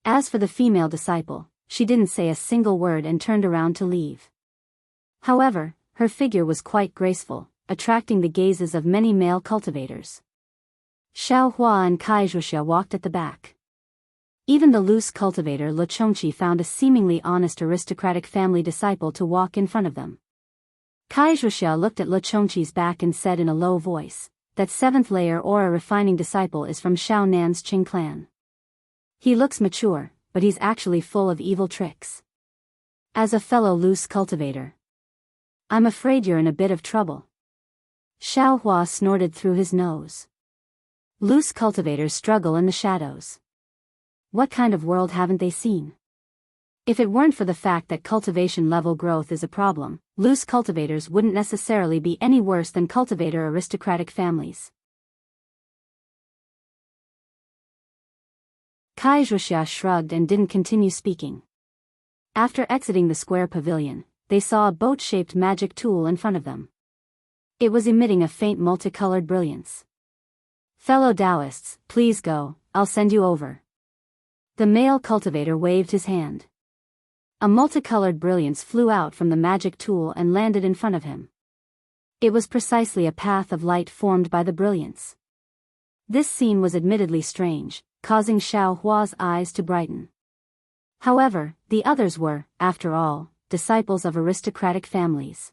As for the female disciple, she didn't say a single word and turned around to leave. However, her figure was quite graceful, attracting the gazes of many male cultivators. Xiaohua and Kaizhuxia walked at the back. Even the loose cultivator Le Chongqi found a seemingly honest aristocratic family disciple to walk in front of them. Kaizhuxia looked at Le Chongqi's back and said in a low voice, "That 7th layer aura refining disciple is from Shao Nan's Qing clan. He looks mature, but he's actually full of evil tricks. As a fellow loose cultivator, I'm afraid you're in a bit of trouble." Xiaohua snorted through his nose. Loose cultivators struggle in the shadows. What kind of world haven't they seen? If it weren't for the fact that cultivation level growth is a problem, loose cultivators wouldn't necessarily be any worse than cultivator aristocratic families. Kaizhuxia shrugged and didn't continue speaking. After exiting the square pavilion, they saw a boat-shaped magic tool in front of them. It was emitting a faint multicolored brilliance. "Fellow Daoists, please go, I'll send you over." The male cultivator waved his hand. A multicolored brilliance flew out from the magic tool and landed in front of him. It was precisely a path of light formed by the brilliance. This scene was admittedly strange, causing Xiaohua's eyes to brighten. However, the others were, after all, disciples of aristocratic families.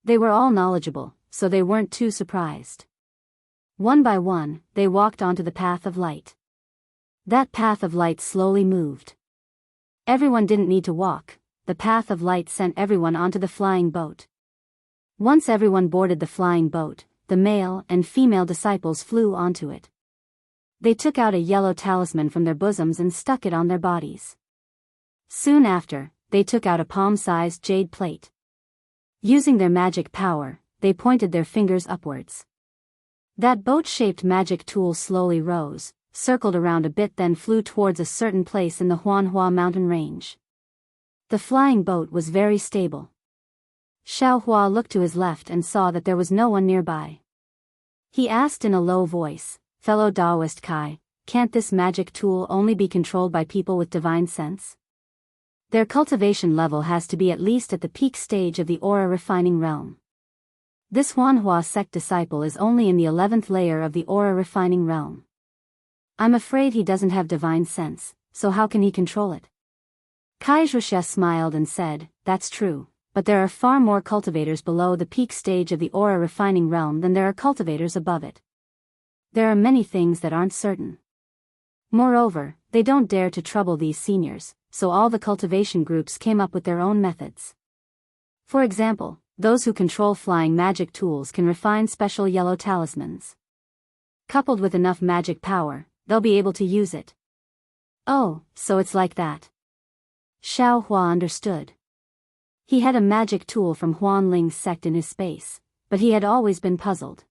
They were all knowledgeable, so they weren't too surprised. One by one, they walked onto the path of light. That path of light slowly moved. Everyone didn't need to walk, the path of light sent everyone onto the flying boat. Once everyone boarded the flying boat, the male and female disciples flew onto it. They took out a yellow talisman from their bosoms and stuck it on their bodies. Soon after, they took out a palm-sized jade plate. Using their magic power, they pointed their fingers upwards. That boat-shaped magic tool slowly rose, circled around a bit, then flew towards a certain place in the Huanhua mountain range. The flying boat was very stable. Xiaohua looked to his left and saw that there was no one nearby. He asked in a low voice, "Fellow Daoist Kai, can't this magic tool only be controlled by people with divine sense? Their cultivation level has to be at least at the peak stage of the aura refining realm. This Huanhua sect disciple is only in the 11th layer of the aura refining realm. I'm afraid he doesn't have divine sense, so how can he control it?" Kaizhuxia smiled and said, "That's true, but there are far more cultivators below the peak stage of the aura refining realm than there are cultivators above it. There are many things that aren't certain. Moreover, they don't dare to trouble these seniors, so all the cultivation groups came up with their own methods. For example, those who control flying magic tools can refine special yellow talismans. Coupled with enough magic power, they'll be able to use it." "Oh, so it's like that." Xiaohua understood. He had a magic tool from Huanling's sect in his space, but he had always been puzzled.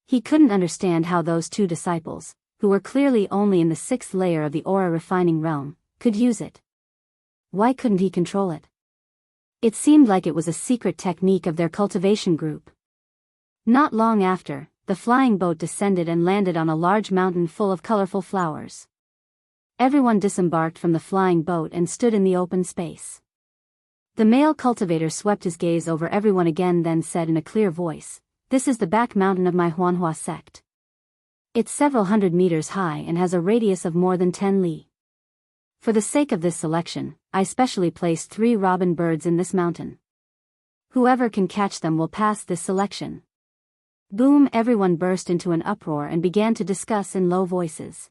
He couldn't understand how those two disciples, who were clearly only in the 6th layer of the aura refining realm, could use it. Why couldn't he control it? It seemed like it was a secret technique of their cultivation group. Not long after, the flying boat descended and landed on a large mountain full of colorful flowers. Everyone disembarked from the flying boat and stood in the open space. The male cultivator swept his gaze over everyone again, then said in a clear voice, "This is the back mountain of my Huanhua sect. It's several hundred meters high and has a radius of more than 10 li. For the sake of this selection, I specially placed 3 robin birds in this mountain. Whoever can catch them will pass this selection." Boom! Everyone burst into an uproar and began to discuss in low voices.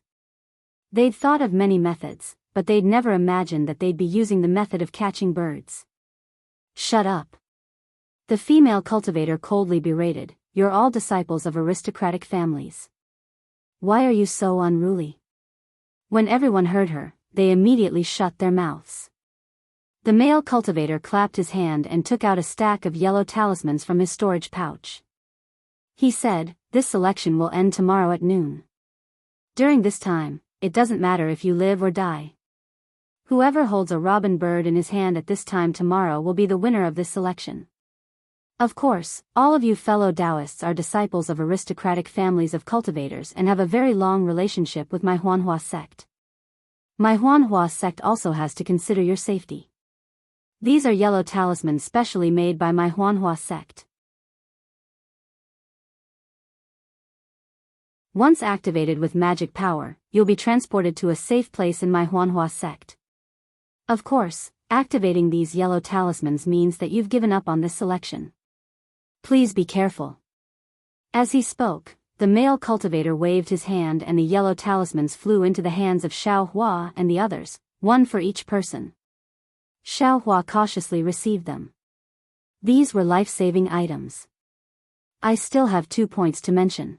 They'd thought of many methods, but they'd never imagined that they'd be using the method of catching birds. "Shut up!" The female cultivator coldly berated, "You're all disciples of aristocratic families. Why are you so unruly?" When everyone heard her, they immediately shut their mouths. The male cultivator clapped his hand and took out a stack of yellow talismans from his storage pouch. He said, "This selection will end tomorrow at noon. During this time, it doesn't matter if you live or die. Whoever holds a robin bird in his hand at this time tomorrow will be the winner of this selection. Of course, all of you fellow Daoists are disciples of aristocratic families of cultivators and have a very long relationship with my Huanhua sect. My Huanhua sect also has to consider your safety. These are yellow talismans specially made by my Huanhua sect. Once activated with magic power, you'll be transported to a safe place in my Huanhua sect. Of course, activating these yellow talismans means that you've given up on this selection. Please be careful. As he spoke, the male cultivator waved his hand and the yellow talismans flew into the hands of Xiao Hua and the others, one for each person. Xiao Hua cautiously received them. These were life-saving items. I still have 2 points to mention.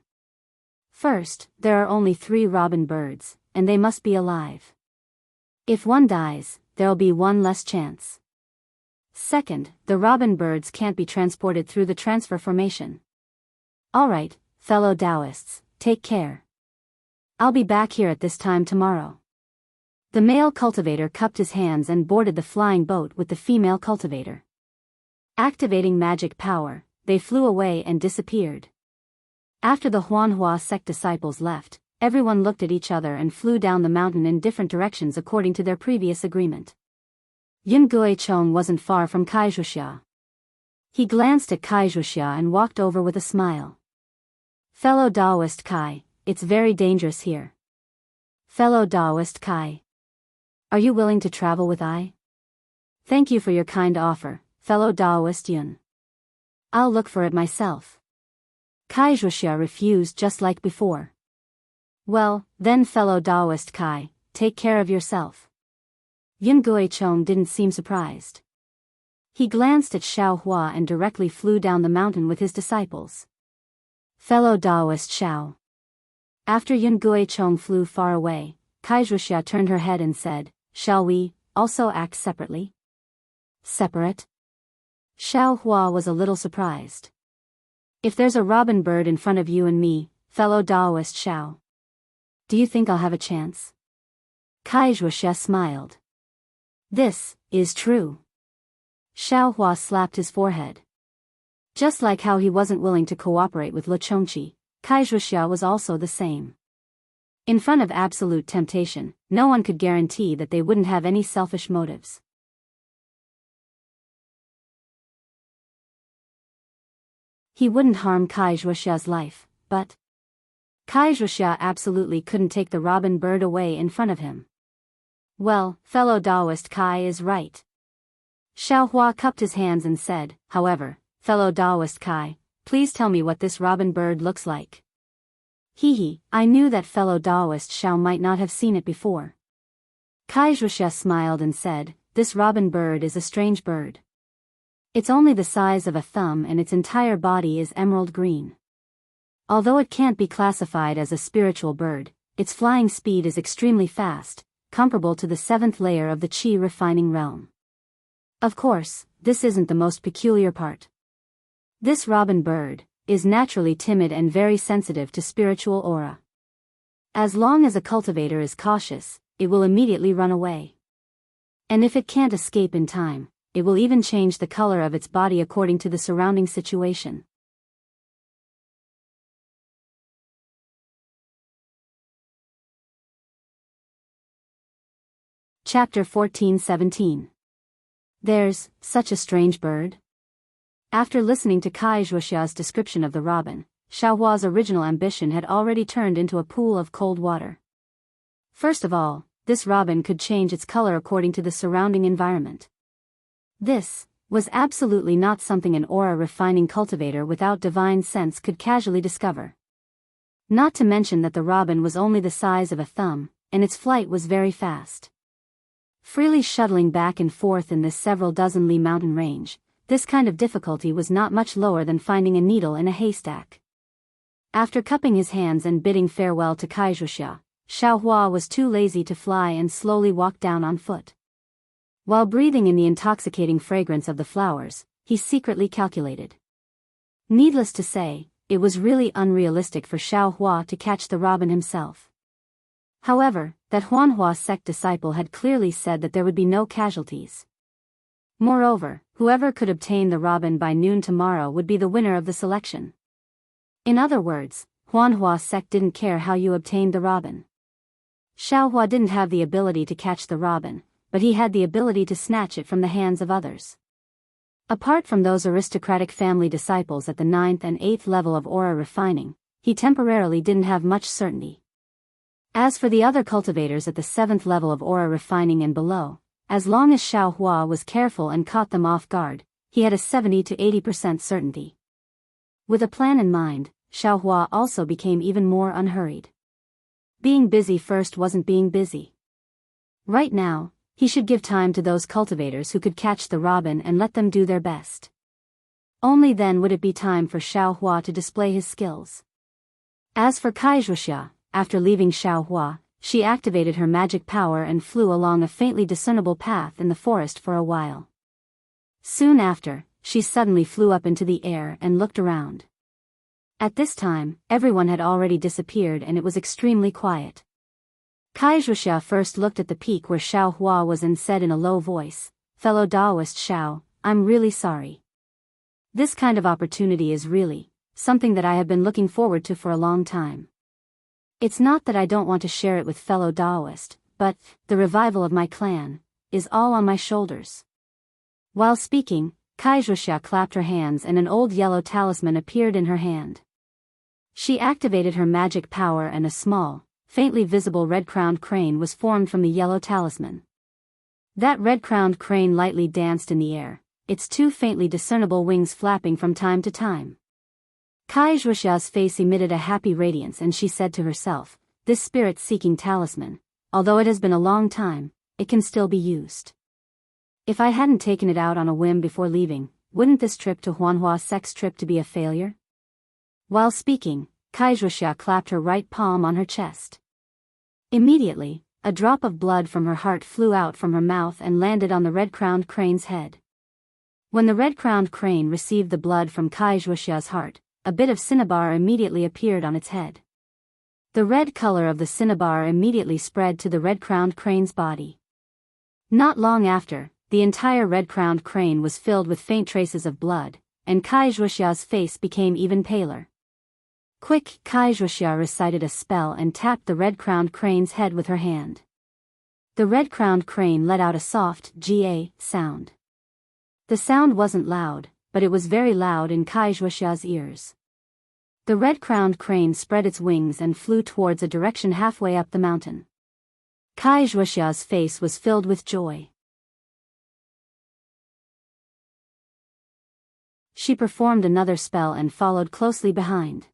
First, there are only 3 robin birds, and they must be alive. If one dies, there'll be one less chance. Second, the robin birds can't be transported through the transfer formation. Alright, fellow Daoists, take care. I'll be back here at this time tomorrow. The male cultivator cupped his hands and boarded the flying boat with the female cultivator. Activating magic power, they flew away and disappeared. After the Huanhua sect disciples left, everyone looked at each other and flew down the mountain in different directions according to their previous agreement. Yun Guichong wasn't far from Kaizhuxia. He glanced at Kaizhuxia and walked over with a smile. Fellow Daoist Kai, it's very dangerous here. Fellow Daoist Kai. Are you willing to travel with I? Thank you for your kind offer, fellow Daoist Yun. I'll look for it myself. Kaizhuxia refused just like before. Well, then fellow Daoist Kai, take care of yourself. Yun Guichong didn't seem surprised. He glanced at Xiao Hua and directly flew down the mountain with his disciples. Fellow Daoist Xiao. After Yun Guichong flew far away, Kaizhuxia turned her head and said, shall we also act separately? Separate? Xiao Hua was a little surprised. If there's a robin bird in front of you and me, fellow Daoist Xiao, do you think I'll have a chance? Kaizhuxia smiled. This is true. Xiao Hua slapped his forehead. Just like how he wasn't willing to cooperate with Le Chongqi, Kaizhuxia was also the same. In front of absolute temptation, no one could guarantee that they wouldn't have any selfish motives. He wouldn't harm Kaizhuxia's life, but Kaizhuxia absolutely couldn't take the robin bird away in front of him. Well, fellow Daoist Kai is right. Xiao Hua cupped his hands and said, however, fellow Daoist Kai, please tell me what this robin bird looks like. Hee, I knew that fellow Daoist Xiao might not have seen it before. Kaizhuxia smiled and said, this robin bird is a strange bird. It's only the size of a thumb and its entire body is emerald green. Although it can't be classified as a spiritual bird, its flying speed is extremely fast, comparable to the 7th layer of the Qi refining realm. Of course, this isn't the most peculiar part. This robin bird is naturally timid and very sensitive to spiritual aura. As long as a cultivator is cautious, it will immediately run away. And if it can't escape in time, it will even change the color of its body according to the surrounding situation. Chapter 14-17. There's such a strange bird. After listening to Kaizhuxia's description of the robin, Xiao Hua's original ambition had already turned into a pool of cold water. First of all, this robin could change its color according to the surrounding environment. This was absolutely not something an aura-refining cultivator without divine sense could casually discover. Not to mention that the robin was only the size of a thumb, and its flight was very fast. Freely shuttling back and forth in this several dozen li mountain range, this kind of difficulty was not much lower than finding a needle in a haystack. After cupping his hands and bidding farewell to Kaizhuxia, Xiao Hua was too lazy to fly and slowly walked down on foot. While breathing in the intoxicating fragrance of the flowers, he secretly calculated. Needless to say, it was really unrealistic for Xiao Hua to catch the robin himself. However, that Huanhua sect disciple had clearly said that there would be no casualties. Moreover, whoever could obtain the robin by noon tomorrow would be the winner of the selection. In other words, Huanhua sect didn't care how you obtained the robin. Xiaohua didn't have the ability to catch the robin, but he had the ability to snatch it from the hands of others. Apart from those aristocratic family disciples at the 9th and 8th level of aura refining, he temporarily didn't have much certainty. As for the other cultivators at the 7th level of aura refining and below, as long as Xiaohua was careful and caught them off guard, he had a 70 to 80% certainty. With a plan in mind, Xiaohua also became even more unhurried. Being busy first wasn't being busy. Right now, he should give time to those cultivators who could catch the robin and let them do their best. Only then would it be time for Xiaohua to display his skills. As for Wuxia, after leaving Xiaohua, she activated her magic power and flew along a faintly discernible path in the forest for a while. Soon after, she suddenly flew up into the air and looked around. At this time, everyone had already disappeared and it was extremely quiet. Wuxia first looked at the peak where Xiaohua was and said in a low voice, "Fellow Daoist Xiao, I'm really sorry. This kind of opportunity is really something that I have been looking forward to for a long time. It's not that I don't want to share it with fellow Daoist, but the revival of my clan is all on my shoulders." While speaking, Wuxia clapped her hands and an old yellow talisman appeared in her hand. She activated her magic power and a small, faintly visible red-crowned crane was formed from the yellow talisman. That red-crowned crane lightly danced in the air, its two faintly discernible wings flapping from time to time. Wuxia's face emitted a happy radiance and she said to herself, "This spirit-seeking talisman, although it has been a long time, it can still be used. If I hadn't taken it out on a whim before leaving, wouldn't this trip to Huanhua sect's trip to be a failure?" While speaking, Wuxia clapped her right palm on her chest. Immediately, a drop of blood from her heart flew out from her mouth and landed on the red-crowned crane's head. When the red-crowned crane received the blood from Wuxia's heart, a bit of cinnabar immediately appeared on its head. The red color of the cinnabar immediately spread to the red-crowned crane's body. Not long after, the entire red-crowned crane was filled with faint traces of blood, and Wuxia's face became even paler. Quick, Wuxia recited a spell and tapped the red-crowned crane's head with her hand. The red-crowned crane let out a soft "ga" sound. The sound wasn't loud, but it was very loud in Wuxia's ears. The red-crowned crane spread its wings and flew towards a direction halfway up the mountain. Wuxia's face was filled with joy. She performed another spell and followed closely behind.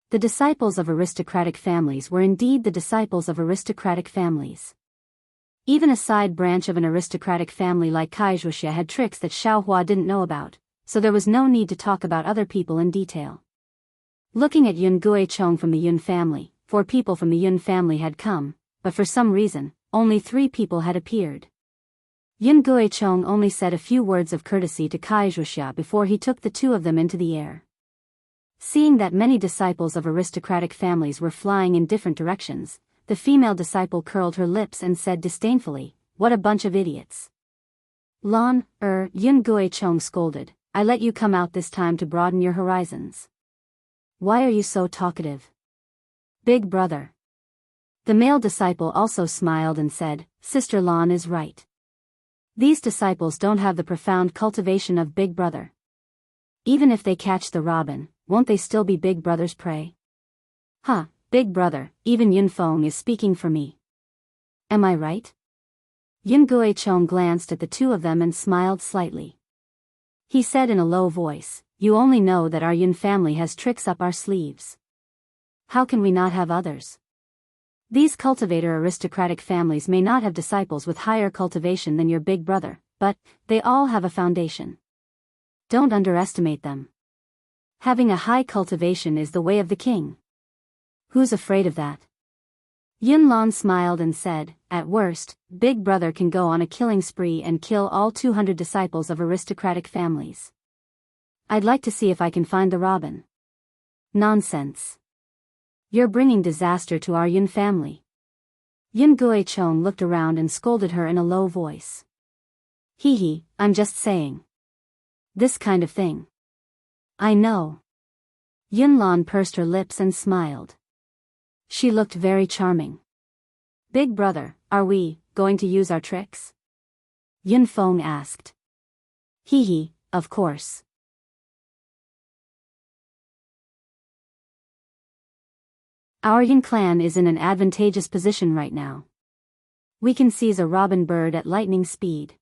The disciples of aristocratic families were indeed the disciples of aristocratic families. Even a side branch of an aristocratic family like Wuxia had tricks that Xiaohua didn't know about, so there was no need to talk about other people in detail. Looking at Yun Guichong from the Yun family, 4 people from the Yun family had come, but for some reason, only 3 people had appeared. Yun Guichong only said a few words of courtesy to Wuxia before he took the 2 of them into the air. Seeing that many disciples of aristocratic families were flying in different directions, the female disciple curled her lips and said disdainfully, "What a bunch of idiots." Yun Guichong scolded, "I let you come out this time to broaden your horizons. Why are you so talkative? Big brother." The male disciple also smiled and said, "Sister Lan is right. These disciples don't have the profound cultivation of Big Brother. Even if they catch the robin, won't they still be Big Brother's prey? Huh, Big Brother, even Yun Feng is speaking for me. Am I right?" Yun Guichong glanced at the 2 of them and smiled slightly. He said in a low voice, "You only know that our Yun family has tricks up our sleeves. How can we not have others? These cultivator aristocratic families may not have disciples with higher cultivation than your Big Brother, but they all have a foundation. Don't underestimate them. Having a high cultivation is the way of the king. Who's afraid of that?" Yun Lan smiled and said, "At worst, Big Brother can go on a killing spree and kill all 200 disciples of aristocratic families. I'd like to see if I can find the robin." "Nonsense. You're bringing disaster to our Yun family. Yun Guichong looked around and scolded her in a low voice. Hee, I'm just saying. This kind of thing. I know. Yunlan pursed her lips and smiled. She looked very charming. Big brother, are we going to use our tricks? Yunfeng asked. Hee, of course. Our Yun clan is in an advantageous position right now. We can seize a robin bird at lightning speed.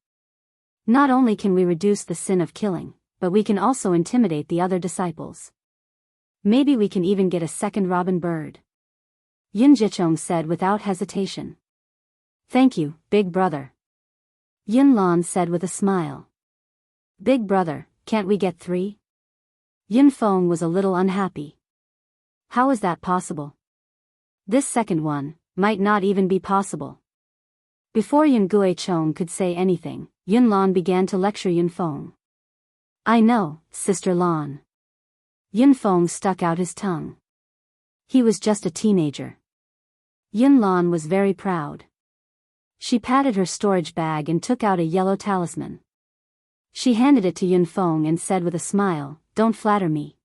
Not only can we reduce the sin of killing, but we can also intimidate the other disciples. Maybe we can even get a second robin bird. Yun Jichong said without hesitation. Thank you, big brother. Yun Lan said with a smile. Big brother, can't we get 3? Yun Feng was a little unhappy. How is that possible? This second one might not even be possible. Before Yun Guichong could say anything, Yun Lan began to lecture Yun Feng. I know, Sister Lan. Yun Feng stuck out his tongue. He was just a teenager. Yun Lan was very proud. She patted her storage bag and took out a yellow talisman. She handed it to Yun Feng and said with a smile, Don't flatter me.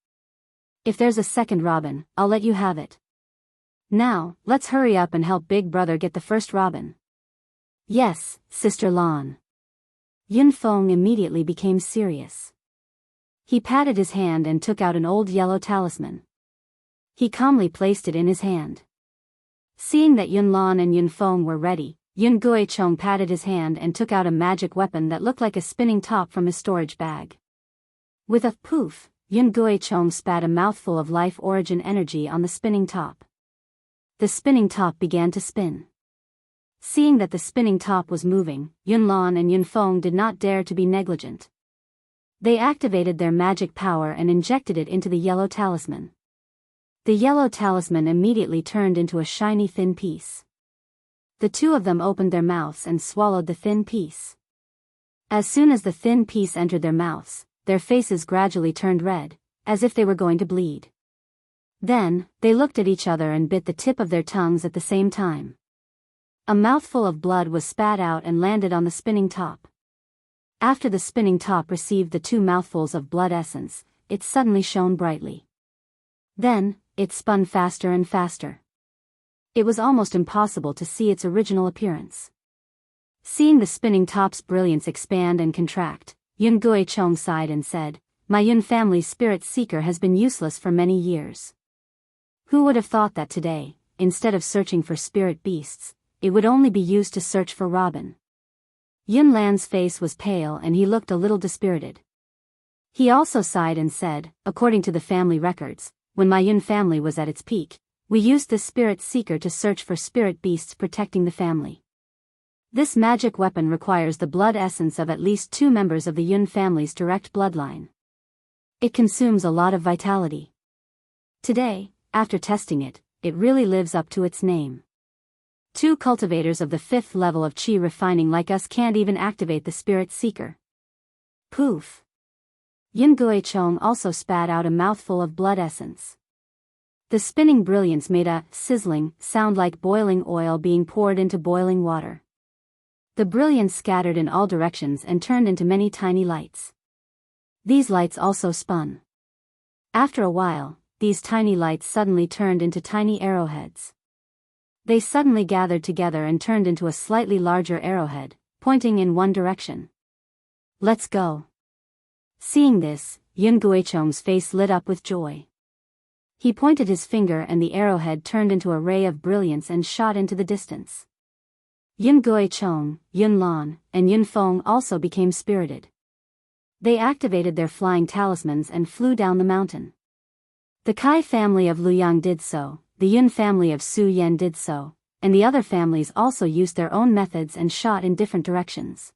If there's a second robin, I'll let you have it. Now, let's hurry up and help Big Brother get the first robin. Yes, Sister Lan. Yun Feng immediately became serious. He patted his hand and took out an old yellow talisman. He calmly placed it in his hand. Seeing that Yun Lan and Yun Feng were ready, Yun Guichong patted his hand and took out a magic weapon that looked like a spinning top from his storage bag. With a poof, Yun Guichong spat a mouthful of life origin energy on the spinning top. The spinning top began to spin. Seeing that the spinning top was moving, Yun Lan and Yun Feng did not dare to be negligent. They activated their magic power and injected it into the yellow talisman. The yellow talisman immediately turned into a shiny thin piece. The two of them opened their mouths and swallowed the thin piece. As soon as the thin piece entered their mouths, their faces gradually turned red, as if they were going to bleed. Then, they looked at each other and bit the tip of their tongues at the same time. A mouthful of blood was spat out and landed on the spinning top. After the spinning top received the 2 mouthfuls of blood essence, it suddenly shone brightly. Then, it spun faster and faster. It was almost impossible to see its original appearance. Seeing the spinning top's brilliance expand and contract, Yun Guichong sighed and said, My Yun family's spirit seeker has been useless for many years. Who would have thought that today, instead of searching for spirit beasts, it would only be used to search for robin? Yun Lan's face was pale and he looked a little dispirited. He also sighed and said, According to the family records, when my Yun family was at its peak, we used this spirit seeker to search for spirit beasts protecting the family. This magic weapon requires the blood essence of at least 2 members of the Yun family's direct bloodline. It consumes a lot of vitality. Today, after testing it, it really lives up to its name. 2 cultivators of the 5th level of Qi refining like us can't even activate the spirit seeker. Poof! Yun Guichong also spat out a mouthful of blood essence. The spinning brilliance made a sizzling sound like boiling oil being poured into boiling water. The brilliance scattered in all directions and turned into many tiny lights. These lights also spun. After a while, these tiny lights suddenly turned into tiny arrowheads. They suddenly gathered together and turned into a slightly larger arrowhead, pointing in one direction. Let's go. Seeing this, Yun Guichong's face lit up with joy. He pointed his finger and the arrowhead turned into a ray of brilliance and shot into the distance. Yun Guichong, Yun Lan, and Yun Feng also became spirited. They activated their flying talismans and flew down the mountain. The Kai family of Luyang did so, the Yun family of Su Yan did so, and the other families also used their own methods and shot in different directions.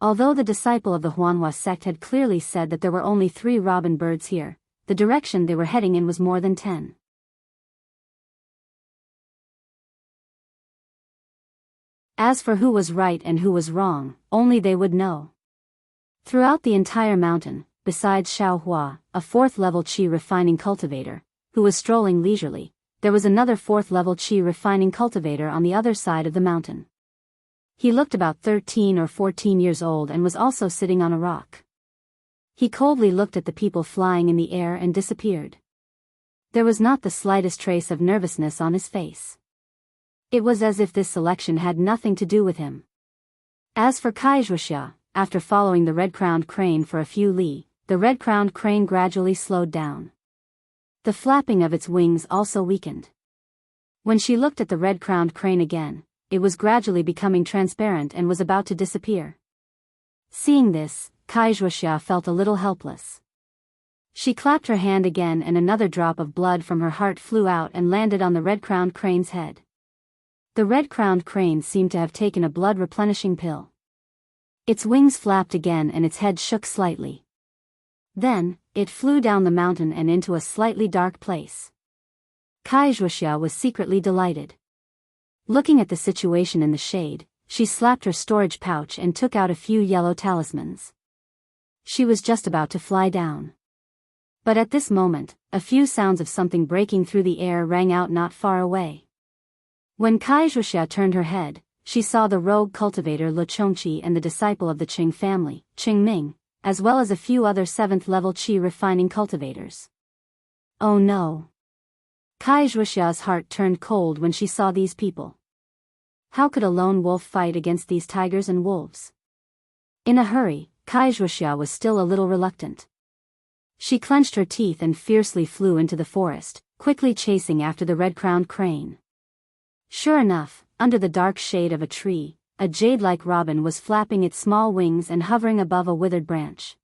Although the disciple of the Huanhua sect had clearly said that there were only 3 robin birds here, the direction they were heading in was more than 10. As for who was right and who was wrong, only they would know. Throughout the entire mountain, besides Xiaohua, a 4th level Qi refining cultivator, who was strolling leisurely, there was another 4th level Qi refining cultivator on the other side of the mountain. He looked about 13 or 14 years old and was also sitting on a rock. He coldly looked at the people flying in the air and disappeared. There was not the slightest trace of nervousness on his face. It was as if this selection had nothing to do with him. As for Wuxia, after following the red-crowned crane for a few li, the red-crowned crane gradually slowed down. The flapping of its wings also weakened. When she looked at the red-crowned crane again, it was gradually becoming transparent and was about to disappear. Seeing this, Wuxia felt a little helpless. She clapped her hand again and another drop of blood from her heart flew out and landed on the red-crowned crane's head. The red-crowned crane seemed to have taken a blood-replenishing pill. Its wings flapped again and its head shook slightly. Then, it flew down the mountain and into a slightly dark place. Wuxia was secretly delighted. Looking at the situation in the shade, she slapped her storage pouch and took out a few yellow talismans. She was just about to fly down. But at this moment, a few sounds of something breaking through the air rang out not far away. When Wuxia turned her head, she saw the rogue cultivator Lu Chongqi and the disciple of the Qing family, Qing Ming, as well as a few other 7th level Qi refining cultivators. Oh no! Wuxia's heart turned cold when she saw these people. How could a lone wolf fight against these tigers and wolves? In a hurry, Wuxia was still a little reluctant. She clenched her teeth and fiercely flew into the forest, quickly chasing after the red-crowned crane. Sure enough, under the dark shade of a tree, a jade-like robin was flapping its small wings and hovering above a withered branch.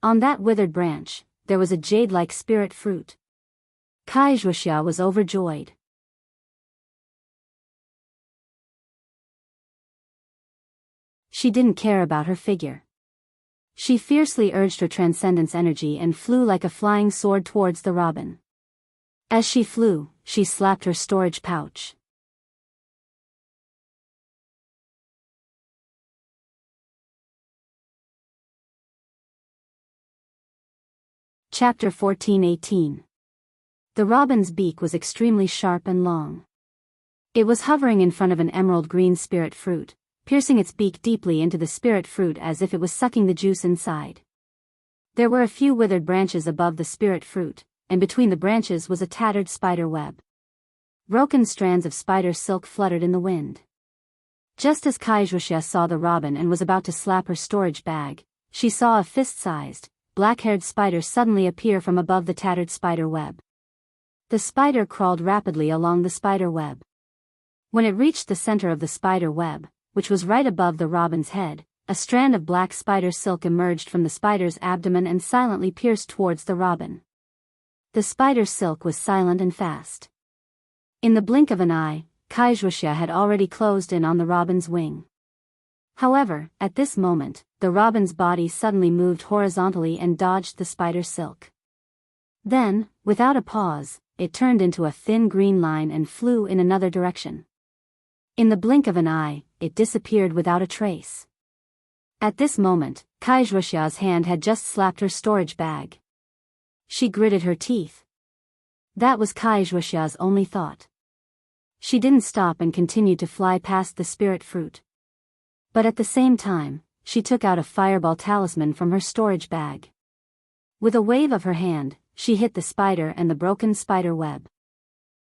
On that withered branch, there was a jade-like spirit fruit. Wuxia was overjoyed. She didn't care about her figure. She fiercely urged her transcendence energy and flew like a flying sword towards the robin. As she flew, she slapped her storage pouch. Chapter 14:18. The robin's beak was extremely sharp and long. It was hovering in front of an emerald green spirit fruit, piercing its beak deeply into the spirit fruit as if it was sucking the juice inside. There were a few withered branches above the spirit fruit, and between the branches was a tattered spider web. Broken strands of spider silk fluttered in the wind. Just as Wuxia saw the robin and was about to slap her storage bag, she saw a fist-sized, black-haired spider suddenly appear from above the tattered spider web. The spider crawled rapidly along the spider web. When it reached the center of the spider web, which was right above the robin's head, a strand of black spider silk emerged from the spider's abdomen and silently pierced towards the robin. The spider silk was silent and fast. In the blink of an eye, Wuxia had already closed in on the robin's wing. However, at this moment, the robin's body suddenly moved horizontally and dodged the spider silk. Then, without a pause, it turned into a thin green line and flew in another direction. In the blink of an eye, it disappeared without a trace. At this moment, Wuxia's hand had just slapped her storage bag. She gritted her teeth. That was Wuxia's only thought. She didn't stop and continued to fly past the spirit fruit. But at the same time, she took out a fireball talisman from her storage bag. With a wave of her hand, she hit the spider and the broken spider web.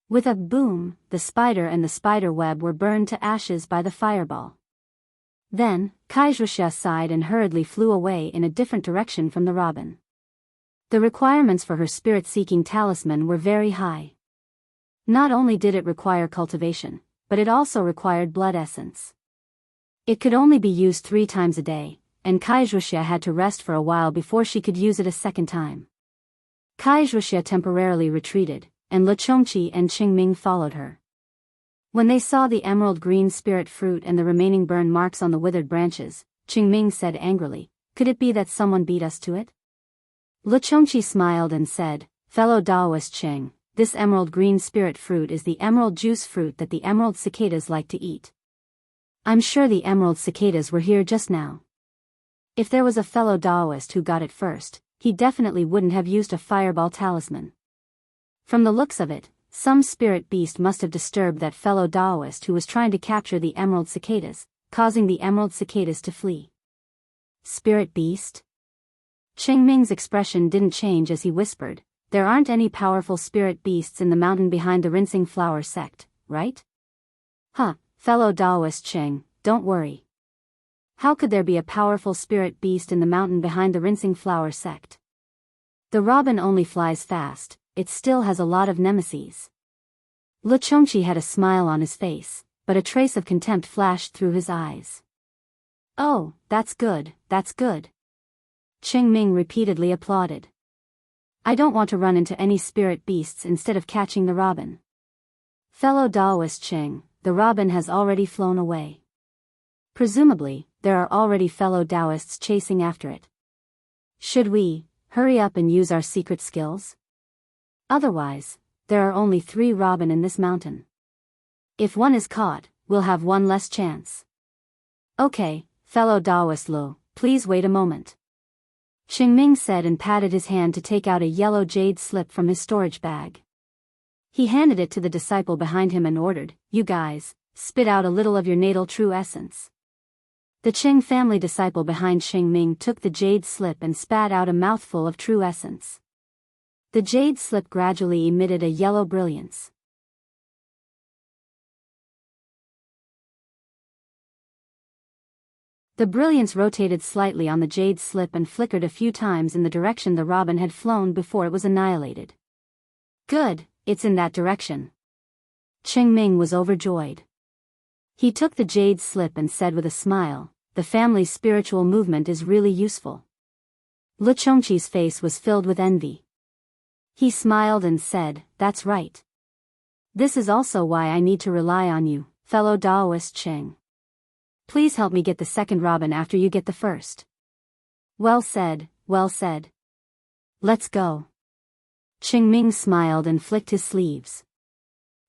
With a boom, the spider and the spider web were burned to ashes by the fireball. Then, Wuxia sighed and hurriedly flew away in a different direction from the robin. The requirements for her spirit-seeking talisman were very high. Not only did it require cultivation, but it also required blood essence. It could only be used 3 times a day, and Wuxia had to rest for a while before she could use it a second time. Wuxia temporarily retreated, and Lu Chongqi and Qing Ming followed her. When they saw the emerald green spirit fruit and the remaining burn marks on the withered branches, Qing Ming said angrily, "Could it be that someone beat us to it?" Lu Chongqi smiled and said, "Fellow Daoist Qing, this emerald green spirit fruit is the emerald juice fruit that the emerald cicadas like to eat. I'm sure the emerald cicadas were here just now. If there was a fellow Daoist who got it first, he definitely wouldn't have used a fireball talisman." From the looks of it, Some spirit beast must have disturbed that fellow Daoist who was trying to capture the emerald cicadas, causing the emerald cicadas to flee. Spirit beast? Qingming's expression didn't change as he whispered, "There aren't any powerful spirit beasts in the mountain behind the rinsing flower sect, right?" "Huh, fellow Daoist Qing, don't worry. How could there be a powerful spirit beast in the mountain behind the rinsing flower sect? The robin only flies fast, it still has a lot of nemesis." Lu Chongqi had a smile on his face, but a trace of contempt flashed through his eyes. "Oh, that's good, that's good." Qingming repeatedly applauded. "I don't want to run into any spirit beasts instead of catching the robin." "Fellow Daoist Qing, the robin has already flown away. Presumably, there are already fellow Daoists chasing after it. Should we hurry up and use our secret skills? Otherwise, there are only 3 robin in this mountain. If one is caught, we'll have one less chance." "Okay, fellow Daoist Lu, please wait a moment," Qingming said and patted his hand to take out a yellow jade slip from his storage bag. He handed it to the disciple behind him and ordered, "You guys, spit out a little of your natal true essence." The Qing family disciple behind Qingming took the jade slip and spat out a mouthful of true essence. The jade slip gradually emitted a yellow brilliance. The brilliance rotated slightly on the jade slip and flickered a few times in the direction the robin had flown before it was annihilated. "Good, it's in that direction." Qingming was overjoyed. He took the jade slip and said with a smile, "The family's spiritual movement is really useful." Lu Chongqi's face was filled with envy. He smiled and said, "That's right. This is also why I need to rely on you, fellow Daoist Qing. Please help me get the second robin after you get the first." "Well said, well said. Let's go." Qingming smiled and flicked his sleeves.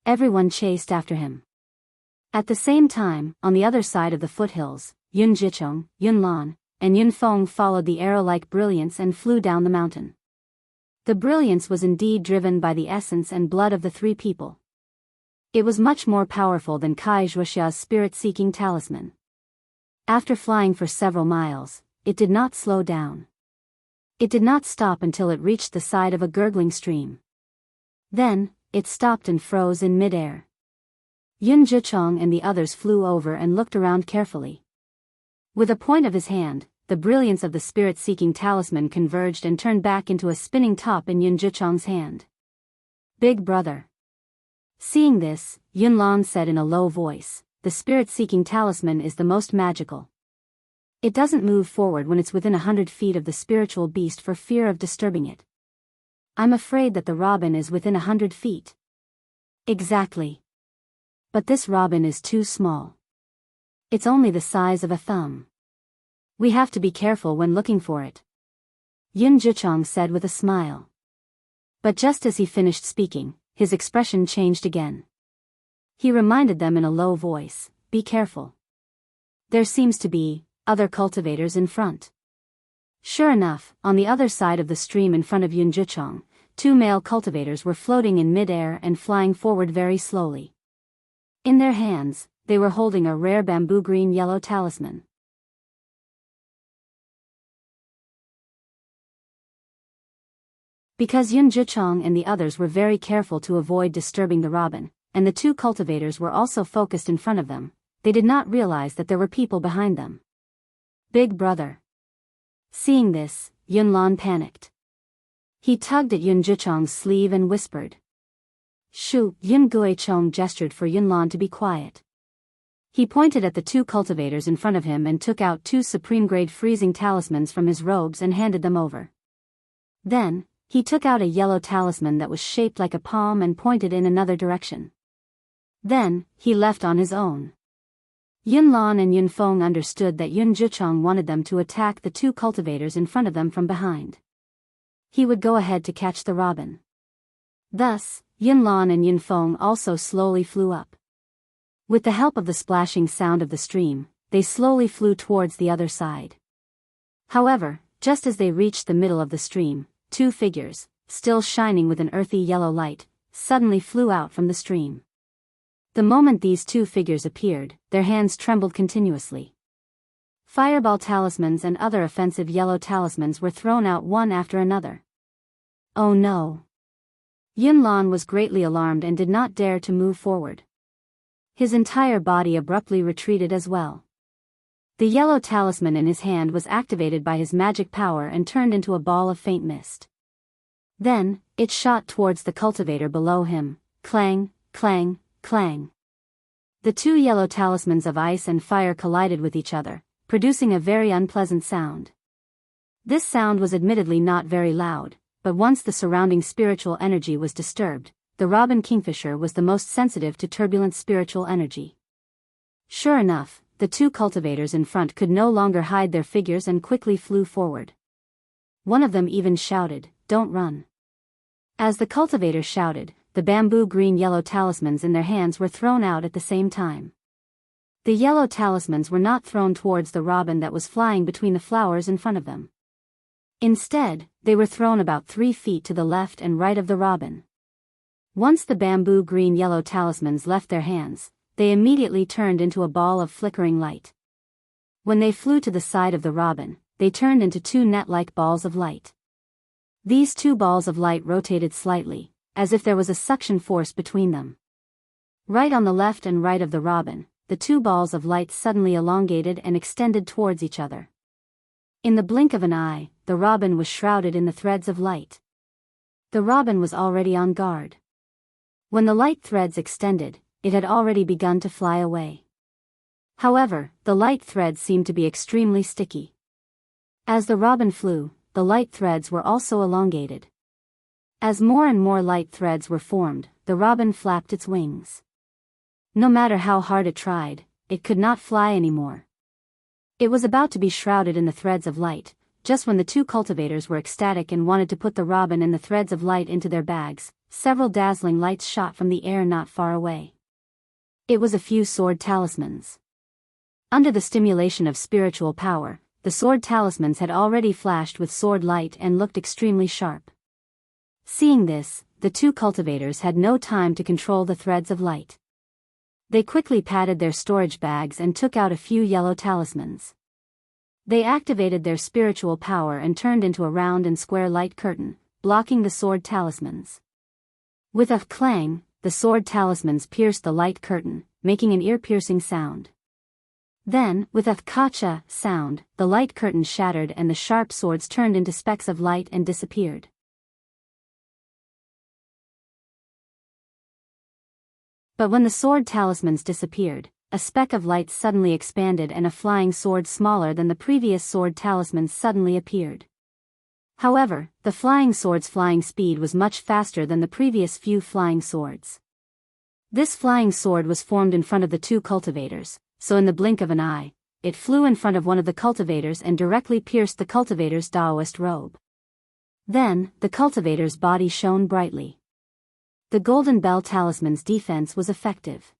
Everyone chased after him. At the same time, on the other side of the foothills, Yun Zhicheng, Yun Lan, and Yun Feng followed the arrow-like brilliance and flew down the mountain. The brilliance was indeed driven by the essence and blood of the 3 people. It was much more powerful than Kai Zhuoxia's spirit-seeking talisman. After flying for several miles, it did not slow down. It did not stop until it reached the side of a gurgling stream. Then, it stopped and froze in midair. Yun Zhicheng and the others flew over and looked around carefully. With a point of his hand, the brilliance of the spirit-seeking talisman converged and turned back into a spinning top in Yun Zhicheng's hand. "Big brother." Seeing this, Yun Lan said in a low voice, "The spirit-seeking talisman is the most magical. It doesn't move forward when it's within 100 feet of the spiritual beast for fear of disturbing it. I'm afraid that the robin is within 100 feet. Exactly. But this robin is too small. It's only the size of a thumb. We have to be careful when looking for it," Yun Zhicheng said with a smile. But just as he finished speaking, his expression changed again. He reminded them in a low voice, "Be careful. There seems to be other cultivators in front." Sure enough, on the other side of the stream in front of Yun Zhicheng, 2 male cultivators were floating in mid-air and flying forward very slowly. In their hands, they were holding a rare bamboo green-yellow talisman. Because Yun Zhicheng and the others were very careful to avoid disturbing the robin, and the 2 cultivators were also focused in front of them, they did not realize that there were people behind them. "Big brother." Seeing this, Yun Lan panicked. He tugged at Yun Zhicheng's sleeve and whispered. "Shoo!" Yun Guicheng gestured for Yun Lan to be quiet. He pointed at the 2 cultivators in front of him and took out 2 supreme-grade freezing talismans from his robes and handed them over. Then, he took out a yellow talisman that was shaped like a palm and pointed in another direction. Then, he left on his own. Yun Lan and Yun Feng understood that Yun Zhicheng wanted them to attack the 2 cultivators in front of them from behind. He would go ahead to catch the robin. Thus, Yun Lan and Yun Feng also slowly flew up. With the help of the splashing sound of the stream, they slowly flew towards the other side. However, just as they reached the middle of the stream, 2 figures, still shining with an earthy yellow light, suddenly flew out from the stream. The moment these two figures appeared, their hands trembled continuously. Fireball talismans and other offensive yellow talismans were thrown out one after another. Oh no! Yunlan was greatly alarmed and did not dare to move forward. His entire body abruptly retreated as well. The yellow talisman in his hand was activated by his magic power and turned into a ball of faint mist. Then, it shot towards the cultivator below him, clang, clang, clang. The two yellow talismans of ice and fire collided with each other, producing a very unpleasant sound. This sound was admittedly not very loud, but once the surrounding spiritual energy was disturbed, the robin kingfisher was the most sensitive to turbulent spiritual energy. Sure enough, the two cultivators in front could no longer hide their figures and quickly flew forward. One of them even shouted, "Don't run." As the cultivator shouted, the bamboo green-yellow talismans in their hands were thrown out at the same time. The yellow talismans were not thrown towards the robin that was flying between the flowers in front of them. Instead, they were thrown about 3 feet to the left and right of the robin. Once the bamboo green-yellow talismans left their hands, they immediately turned into a ball of flickering light. When they flew to the side of the robin, they turned into two net-like balls of light. These two balls of light rotated slightly, as if there was a suction force between them. Right on the left and right of the robin, the two balls of light suddenly elongated and extended towards each other. In the blink of an eye, the robin was shrouded in the threads of light. The robin was already on guard. When the light threads extended, it had already begun to fly away. However, the light threads seemed to be extremely sticky. As the robin flew, the light threads were also elongated. As more and more light threads were formed, the robin flapped its wings. No matter how hard it tried, it could not fly anymore. It was about to be shrouded in the threads of light, just when the two cultivators were ecstatic and wanted to put the robin and the threads of light into their bags, several dazzling lights shot from the air not far away. It was a few sword talismans. Under the stimulation of spiritual power, the sword talismans had already flashed with sword light and looked extremely sharp. Seeing this, the two cultivators had no time to control the threads of light. They quickly patted their storage bags and took out a few yellow talismans. They activated their spiritual power and turned into a round and square light curtain, blocking the sword talismans. With a clang, the sword talismans pierced the light curtain, making an ear-piercing sound. Then, with a kacha sound, the light curtain shattered and the sharp swords turned into specks of light and disappeared. But when the sword talismans disappeared, a speck of light suddenly expanded and a flying sword smaller than the previous sword talismans suddenly appeared. However, the flying sword's flying speed was much faster than the previous few flying swords. This flying sword was formed in front of the two cultivators, so in the blink of an eye, it flew in front of one of the cultivators and directly pierced the cultivator's Daoist robe. Then, the cultivator's body shone brightly. The Golden Bell Talisman's defense was effective.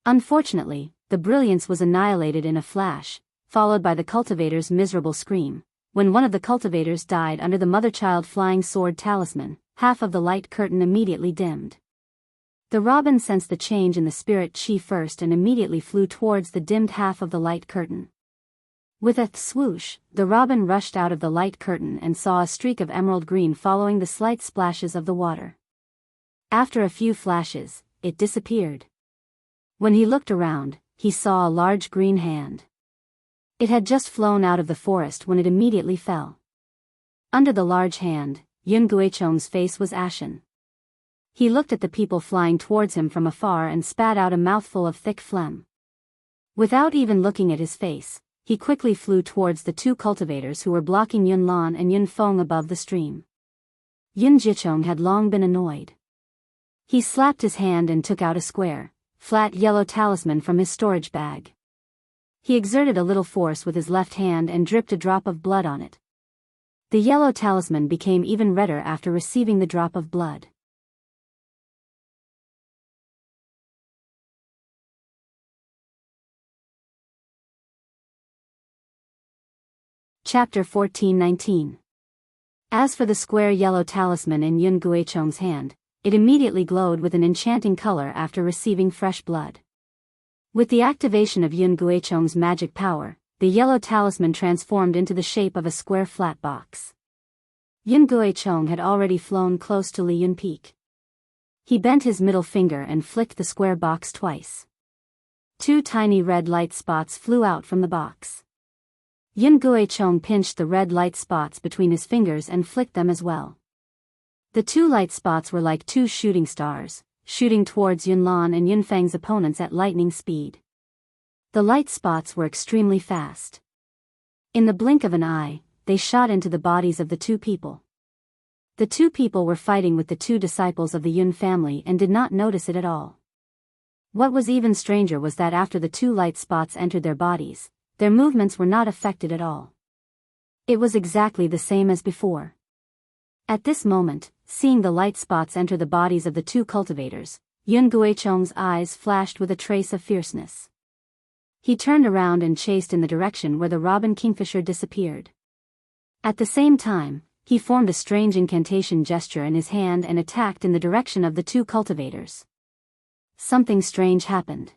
Unfortunately, the brilliance was annihilated in a flash, followed by the cultivator's miserable scream. When one of the cultivators died under the mother-child flying sword talisman, half of the light curtain immediately dimmed. The robin sensed the change in the spirit chi first and immediately flew towards the dimmed half of the light curtain. With a swoosh, the robin rushed out of the light curtain and saw a streak of emerald green following the slight splashes of the water. After a few flashes, it disappeared. When he looked around, he saw a large green hand. It had just flown out of the forest when it immediately fell. Under the large hand, Yun Guichong's face was ashen. He looked at the people flying towards him from afar and spat out a mouthful of thick phlegm. Without even looking at his face, he quickly flew towards the two cultivators who were blocking Yun Lan and Yun Feng above the stream. Yun Jichong had long been annoyed. He slapped his hand and took out a square, flat yellow talisman from his storage bag. He exerted a little force with his left hand and dripped a drop of blood on it. The yellow talisman became even redder after receiving the drop of blood. Chapter 14:19. As for the square yellow talisman in Yun Guichong's hand, it immediately glowed with an enchanting color after receiving fresh blood. With the activation of Yun Guichong's magic power, the yellow talisman transformed into the shape of a square flat box. Yun Guichong had already flown close to Li Yun Peak. He bent his middle finger and flicked the square box twice. 2 tiny red light spots flew out from the box. Yun Guichong pinched the red light spots between his fingers and flicked them as well. The 2 light spots were like 2 shooting stars, shooting towards Yunlan and Yunfang's opponents at lightning speed. The light spots were extremely fast. In the blink of an eye, they shot into the bodies of the 2 people. The 2 people were fighting with the 2 disciples of the Yun family and did not notice it at all. What was even stranger was that after the 2 light spots entered their bodies, their movements were not affected at all. It was exactly the same as before. At this moment, seeing the light spots enter the bodies of the 2 cultivators, Yun Guichong's eyes flashed with a trace of fierceness. He turned around and chased in the direction where the robin kingfisher disappeared. At the same time, he formed a strange incantation gesture in his hand and attacked in the direction of the 2 cultivators. Something strange happened.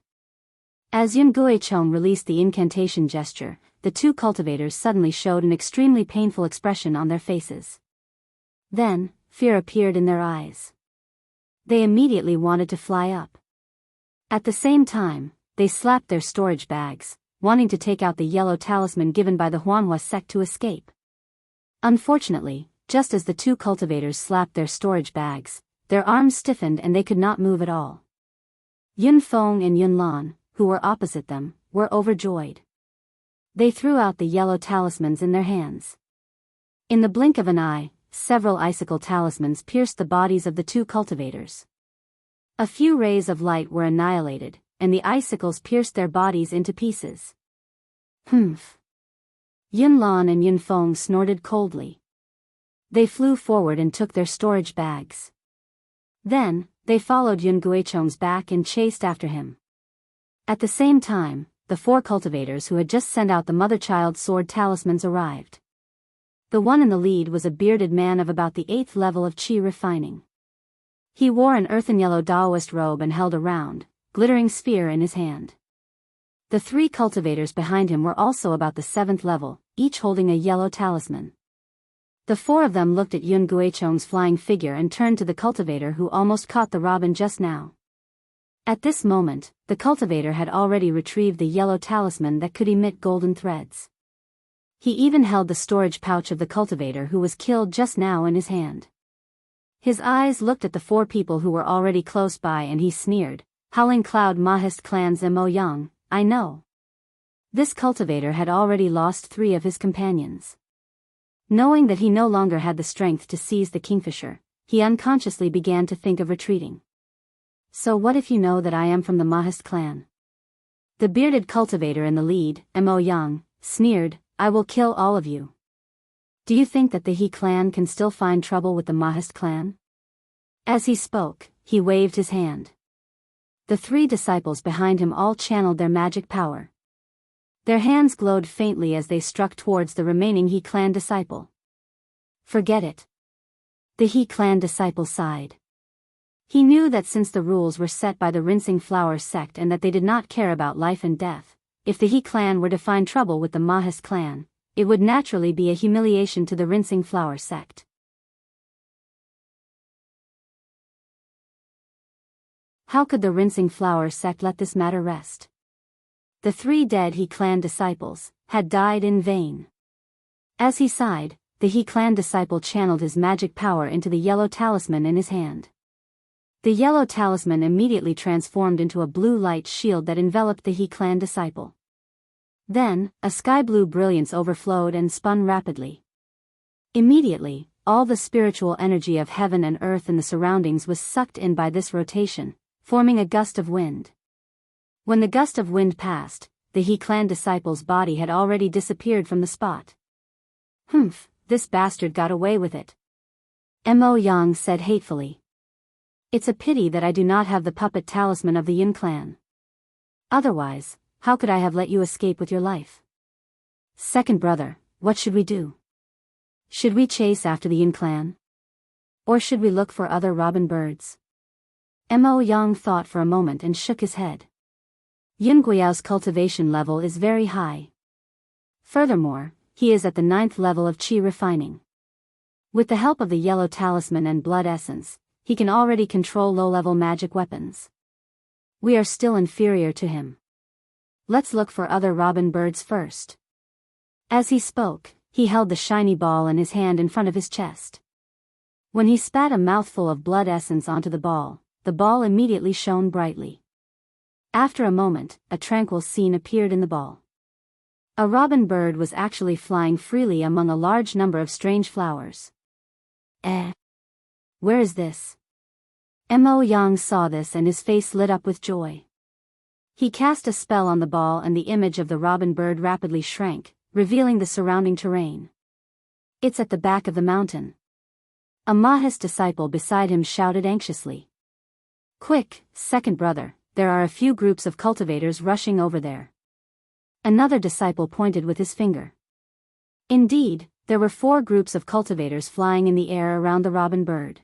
As Yun Guichong released the incantation gesture, the 2 cultivators suddenly showed an extremely painful expression on their faces. Then, fear appeared in their eyes. They immediately wanted to fly up. At the same time, they slapped their storage bags, wanting to take out the yellow talisman given by the Huanhua sect to escape. Unfortunately, just as the 2 cultivators slapped their storage bags, their arms stiffened and they could not move at all. Yun Feng and Yun Lan, who were opposite them, were overjoyed. They threw out the yellow talismans in their hands. In the blink of an eye, several icicle talismans pierced the bodies of the 2 cultivators. A few rays of light were annihilated, and the icicles pierced their bodies into pieces. Humph! Yun Lan and Yun Feng snorted coldly. They flew forward and took their storage bags. Then, they followed Yun Guichong's back and chased after him. At the same time, the 4 cultivators who had just sent out the mother-child sword talismans arrived. The one in the lead was a bearded man of about the 8th level of Qi refining. He wore an earthen yellow Daoist robe and held a round, glittering spear in his hand. The 3 cultivators behind him were also about the 7th level, each holding a yellow talisman. The 4 of them looked at Yun Guichong's flying figure and turned to the cultivator who almost caught the robin just now. At this moment, the cultivator had already retrieved the yellow talisman that could emit golden threads. He even held the storage pouch of the cultivator who was killed just now in his hand. His eyes looked at the 4 people who were already close by and he sneered, "Howling Cloud Mahist Clan's Mo Yang, I know." This cultivator had already lost 3 of his companions. Knowing that he no longer had the strength to seize the kingfisher, he unconsciously began to think of retreating. "So what if you know that I am from the Mahist clan?" The bearded cultivator in the lead, Mo Yang, sneered, "I will kill all of you." "Do you think that the He clan can still find trouble with the Mahist clan?" As he spoke, he waved his hand. The 3 disciples behind him all channeled their magic power. Their hands glowed faintly as they struck towards the remaining He clan disciple. "Forget it." The He clan disciple sighed. He knew that since the rules were set by the Rinsing Flower sect and that they did not care about life and death, if the He clan were to find trouble with the Mahist clan, it would naturally be a humiliation to the Rinsing Flower sect. How could the Rinsing Flower sect let this matter rest? The 3 dead He clan disciples had died in vain. As he sighed, the He clan disciple channeled his magic power into the yellow talisman in his hand. The yellow talisman immediately transformed into a blue light shield that enveloped the He clan disciple. Then, a sky-blue brilliance overflowed and spun rapidly. Immediately, all the spiritual energy of heaven and earth in the surroundings was sucked in by this rotation, forming a gust of wind. When the gust of wind passed, the He clan disciple's body had already disappeared from the spot. "Humph, this bastard got away with it," Mo Yang said hatefully. "It's a pity that I do not have the puppet talisman of the Yin clan. Otherwise, how could I have let you escape with your life? Second brother, what should we do? Should we chase after the Yin clan?" Or should we look for other robin birds? Mo Yang thought for a moment and shook his head. Yunguiao's cultivation level is very high. Furthermore, he is at the 9th level of qi refining. With the help of the yellow talisman and blood essence, he can already control low-level magic weapons. We are still inferior to him. Let's look for other robin birds first. As he spoke, he held the shiny ball in his hand in front of his chest. When he spat a mouthful of blood essence onto the ball immediately shone brightly. After a moment, a tranquil scene appeared in the ball. A robin bird was actually flying freely among a large number of strange flowers. Where is this? Mo Yang saw this and his face lit up with joy. He cast a spell on the ball and the image of the robin bird rapidly shrank, revealing the surrounding terrain. It's at the back of the mountain. A Mahist disciple beside him shouted anxiously. Quick, second brother, there are a few groups of cultivators rushing over there. Another disciple pointed with his finger. Indeed, there were 4 groups of cultivators flying in the air around the robin bird.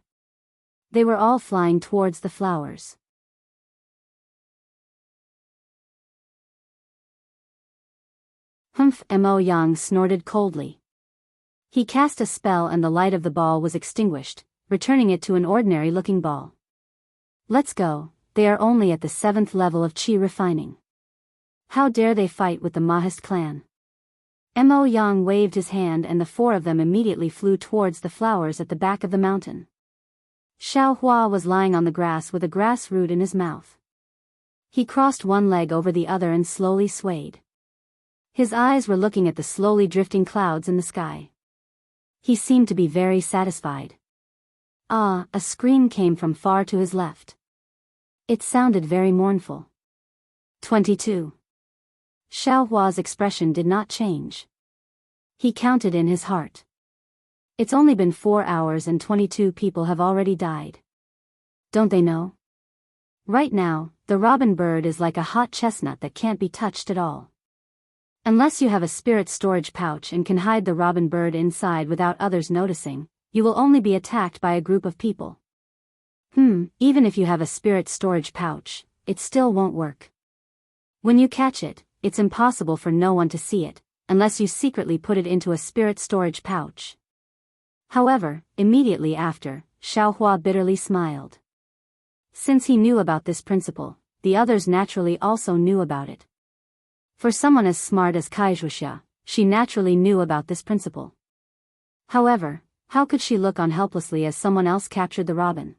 They were all flying towards the flowers. Humph! Mo Yang snorted coldly. He cast a spell and the light of the ball was extinguished, returning it to an ordinary-looking ball. Let's go, they are only at the 7th level of qi refining. How dare they fight with the Mahist clan? Mo Yang waved his hand and the 4 of them immediately flew towards the flowers at the back of the mountain. Xiao Hua was lying on the grass with a grass root in his mouth. He crossed one leg over the other and slowly swayed. His eyes were looking at the slowly drifting clouds in the sky. He seemed to be very satisfied. Ah, a scream came from far to his left. It sounded very mournful. 22. Xiao Hua's expression did not change. He counted in his heart. It's only been 4 hours and 22 people have already died. Don't they know? Right now, the robin bird is like a hot chestnut that can't be touched at all. Unless you have a spirit storage pouch and can hide the robin bird inside without others noticing, you will only be attacked by a group of people. Even if you have a spirit storage pouch, it still won't work. When you catch it, it's impossible for no one to see it, unless you secretly put it into a spirit storage pouch. However, immediately after, Xiao Hua bitterly smiled. Since he knew about this principle, the others naturally also knew about it. For someone as smart as Wuxia, she naturally knew about this principle. However, how could she look on helplessly as someone else captured the robin?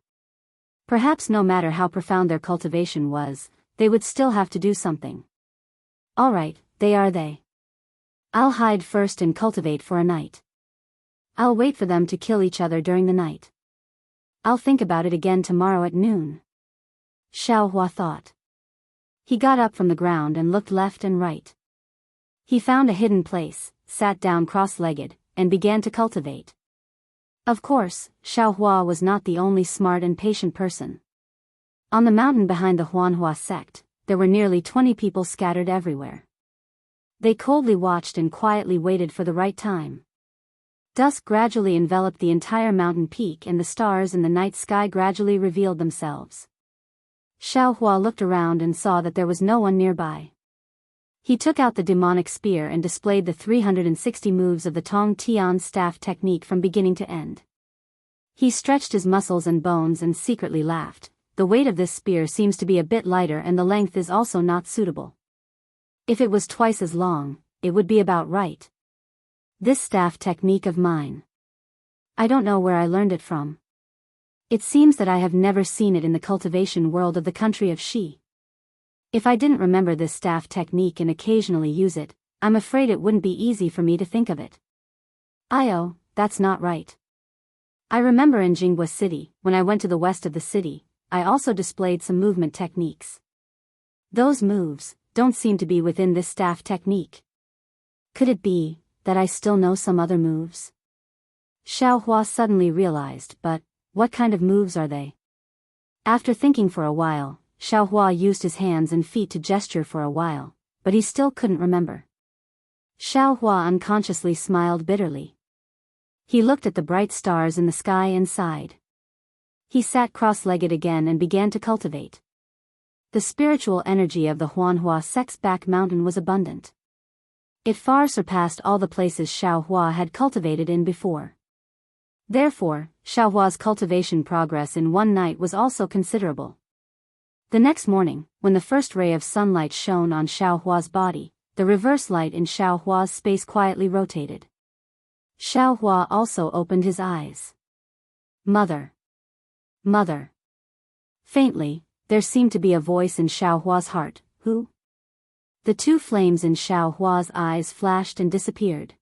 Perhaps no matter how profound their cultivation was, they would still have to do something. Alright, they. I'll hide first and cultivate for a night. I'll wait for them to kill each other during the night. I'll think about it again tomorrow at noon. Xiao Hua thought. He got up from the ground and looked left and right. He found a hidden place, sat down cross-legged, and began to cultivate. Of course, Xiao Hua was not the only smart and patient person. On the mountain behind the Huanhua sect, there were nearly 20 people scattered everywhere. They coldly watched and quietly waited for the right time. Dusk gradually enveloped the entire mountain peak and the stars in the night sky gradually revealed themselves. Xiao Hua looked around and saw that there was no one nearby. He took out the demonic spear and displayed the 360 moves of the Tong Tian staff technique from beginning to end. He stretched his muscles and bones and secretly laughed. The weight of this spear seems to be a bit lighter and the length is also not suitable. If it was twice as long, it would be about right. This staff technique of mine. I don't know where I learned it from. It seems that I have never seen it in the cultivation world of the country of Xi. If I didn't remember this staff technique and occasionally use it, I'm afraid it wouldn't be easy for me to think of it. That's not right. I remember in Jianghu city, when I went to the west of the city, I also displayed some movement techniques. Those moves don't seem to be within this staff technique. Could it be that I still know some other moves? Xiao Hua suddenly realized, but what kind of moves are they? After thinking for a while, Xiao Hua used his hands and feet to gesture for a while, but he still couldn't remember. Xiao Hua unconsciously smiled bitterly. He looked at the bright stars in the sky and sighed. He sat cross-legged again and began to cultivate. The spiritual energy of the Huanhua sect's back mountain was abundant. It far surpassed all the places Xiaohua had cultivated in before. Therefore, Xiaohua's cultivation progress in one night was also considerable. The next morning, when the first ray of sunlight shone on Xiaohua's body, the reverse light in Xiaohua's space quietly rotated. Xiaohua also opened his eyes. Mother. Mother. Faintly, there seemed to be a voice in Xiaohua's heart. Who? The two flames in Xiaohua's eyes flashed and disappeared.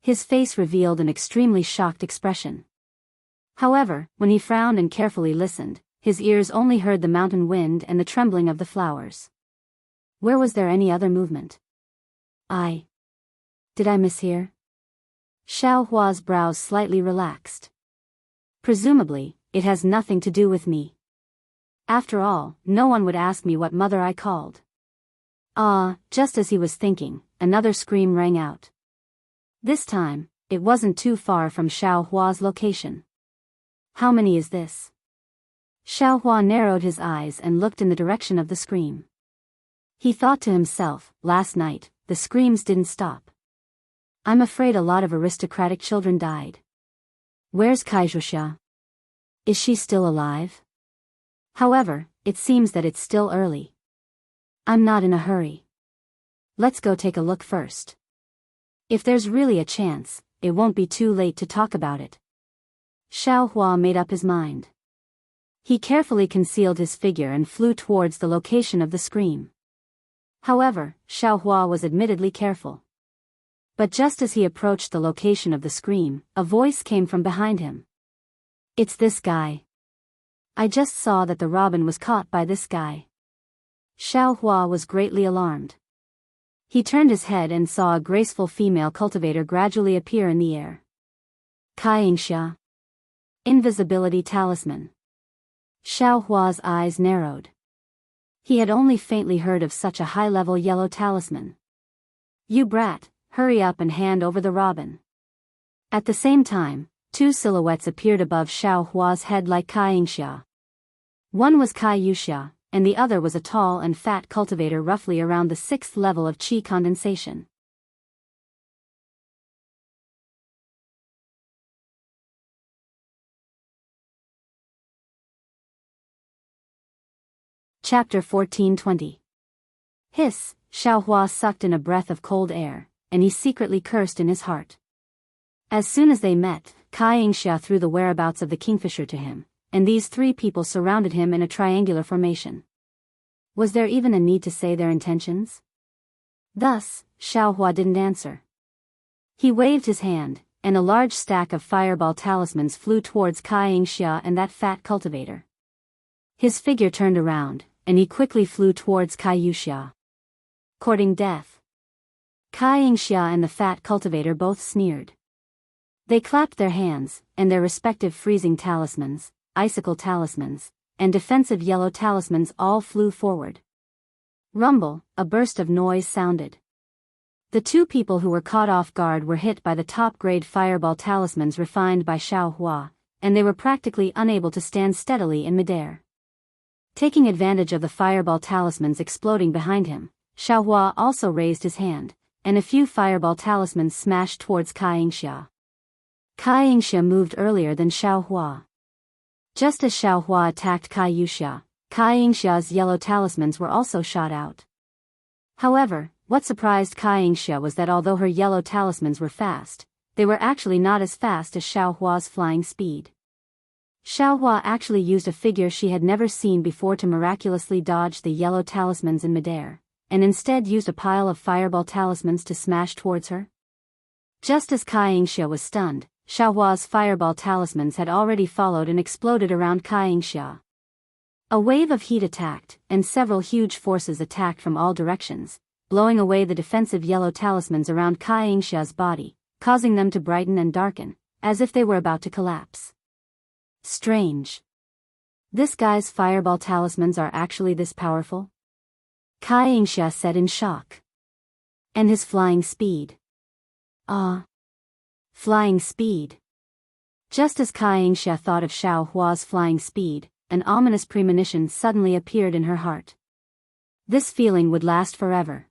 His face revealed an extremely shocked expression. However, when he frowned and carefully listened, his ears only heard the mountain wind and the trembling of the flowers. Where was there any other movement? Did I mishear? Xiaohua's brows slightly relaxed. Presumably, it has nothing to do with me. After all, no one would ask me what mother I called. Just as he was thinking, another scream rang out. This time, it wasn't too far from Xiaohua's location. How many is this? Xiaohua narrowed his eyes and looked in the direction of the scream. He thought to himself, last night, the screams didn't stop. I'm afraid a lot of aristocratic children died. Where's Kaixuxia? Is she still alive? However, it seems that it's still early. I'm not in a hurry. Let's go take a look first. If there's really a chance, it won't be too late to talk about it. Xiaohua made up his mind. He carefully concealed his figure and flew towards the location of the scream. However, Xiaohua was admittedly careful. But just as he approached the location of the scream, a voice came from behind him. It's this guy. I just saw that the robin was caught by this guy. Xiaohua was greatly alarmed. He turned his head and saw a graceful female cultivator gradually appear in the air. Xianxia. Invisibility talisman. Xiaohua's eyes narrowed. He had only faintly heard of such a high-level yellow talisman. You brat, hurry up and hand over the robin. At the same time, two silhouettes appeared above Xiaohua's head like Xianxia. One was Kaixuxia, and the other was a tall and fat cultivator roughly around the 6th level of qi condensation. Chapter 14:20. Hiss, Xiaohua sucked in a breath of cold air, and he secretly cursed in his heart. As soon as they met, Xianxia threw the whereabouts of the kingfisher to him, and these three people surrounded him in a triangular formation. Was there even a need to say their intentions? Thus, Xiaohua didn't answer. He waved his hand, and a large stack of fireball talismans flew towards Xianxia and that fat cultivator. His figure turned around, and he quickly flew towards Kaixuxia. Courting death. Xianxia and the fat cultivator both sneered. They clapped their hands, and their respective freezing talismans, icicle talismans, and defensive yellow talismans all flew forward. Rumble, a burst of noise sounded. The two people who were caught off guard were hit by the top-grade fireball talismans refined by Xiaohua, and they were practically unable to stand steadily in midair. Taking advantage of the fireball talismans exploding behind him, Xiaohua also raised his hand, and a few fireball talismans smashed towards Xianxia. Xianxia moved earlier than Xiaohua. Just as Xiaohua attacked Kaixuxia, Xianxia's yellow talismans were also shot out. However, what surprised Xianxia was that although her yellow talismans were fast, they were actually not as fast as Xiaohua's flying speed. Xiaohua actually used a figure she had never seen before to miraculously dodge the yellow talismans in midair, and instead used a pile of fireball talismans to smash towards her. Just as Xianxia was stunned, Xiaohua's fireball talismans had already followed and exploded around Xianxia. A wave of heat attacked, and several huge forces attacked from all directions, blowing away the defensive yellow talismans around Xianxia's body, causing them to brighten and darken, as if they were about to collapse. Strange. This guy's fireball talismans are actually this powerful? Xianxia said in shock. And his flying speed. Flying speed. Just as Xianxia thought of Xiaohua's flying speed, an ominous premonition suddenly appeared in her heart. This feeling would last forever.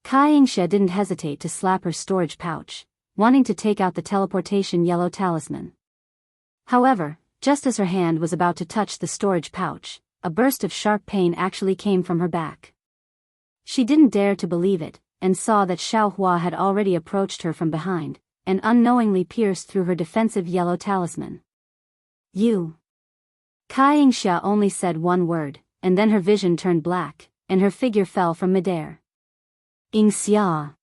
Xianxia didn't hesitate to slap her storage pouch, wanting to take out the teleportation yellow talisman. However, just as her hand was about to touch the storage pouch, a burst of sharp pain actually came from her back. She didn't dare to believe it, and saw that Xiaohua had already approached her from behind, and unknowingly pierced through her defensive yellow talisman. You. Xianxia only said one word, and then her vision turned black, and her figure fell from midair. Xia.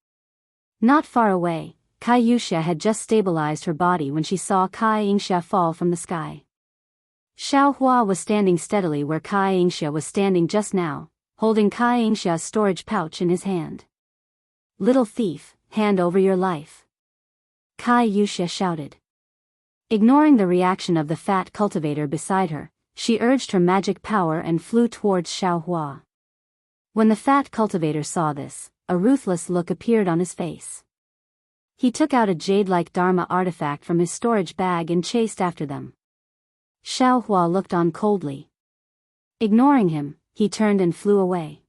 Not far away, Xianxia had just stabilized her body when she saw Xianxia fall from the sky. Xiaohua was standing steadily where Xianxia was standing just now, holding Xianxia's storage pouch in his hand. Little thief, hand over your life. Xianxia shouted. Ignoring the reaction of the fat cultivator beside her, she urged her magic power and flew towards Xiaohua. When the fat cultivator saw this, a ruthless look appeared on his face. He took out a jade-like Dharma artifact from his storage bag and chased after them. Xiaohua looked on coldly. Ignoring him, he turned and flew away.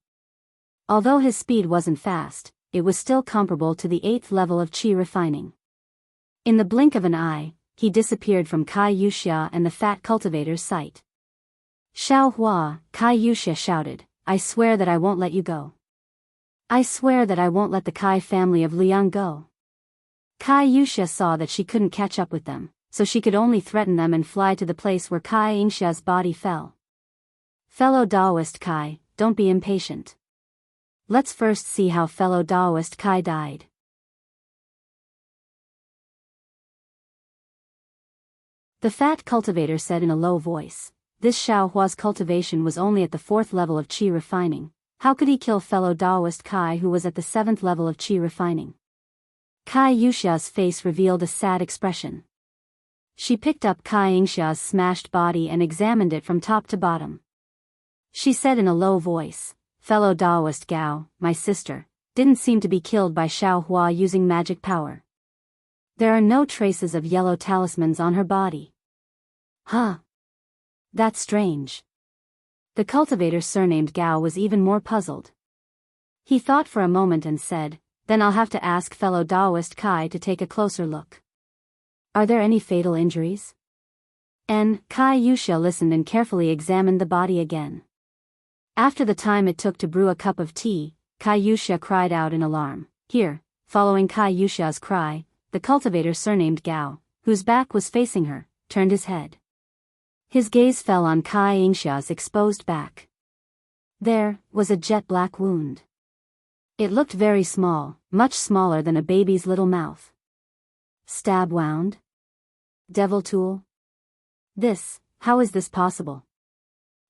Although his speed wasn't fast, it was still comparable to the 8th level of qi refining. In the blink of an eye, he disappeared from Xianxia and the fat cultivator's sight. Xiaohua, Xianxia shouted, I swear that I won't let you go. I swear that I won't let the Kai family of Liang go. Xianxia saw that she couldn't catch up with them, so she could only threaten them and fly to the place where Xianxia's body fell. Fellow Daoist Kai, don't be impatient. Let's first see how fellow Daoist Kai died. The fat cultivator said in a low voice, this Xiaohua's cultivation was only at the 4th level of qi refining. How could he kill fellow Daoist Kai who was at the 7th level of qi refining? Xianxia's face revealed a sad expression. She picked up Xianxia's smashed body and examined it from top to bottom. She said in a low voice, fellow Daoist Gao, my sister, didn't seem to be killed by Xiaohua using magic power. There are no traces of yellow talismans on her body. Huh. That's strange. The cultivator surnamed Gao was even more puzzled. He thought for a moment and said, then I'll have to ask fellow Daoist Kai to take a closer look. Are there any fatal injuries? Xianxia listened and carefully examined the body again. After the time it took to brew a cup of tea, Xianxia cried out in alarm. Here, following Xianxia's cry, the cultivator surnamed Gao, whose back was facing her, turned his head. His gaze fell on Xianxia's exposed back. There was a jet-black wound. It looked very small, much smaller than a baby's little mouth. Stab wound? Devil tool? How is this possible?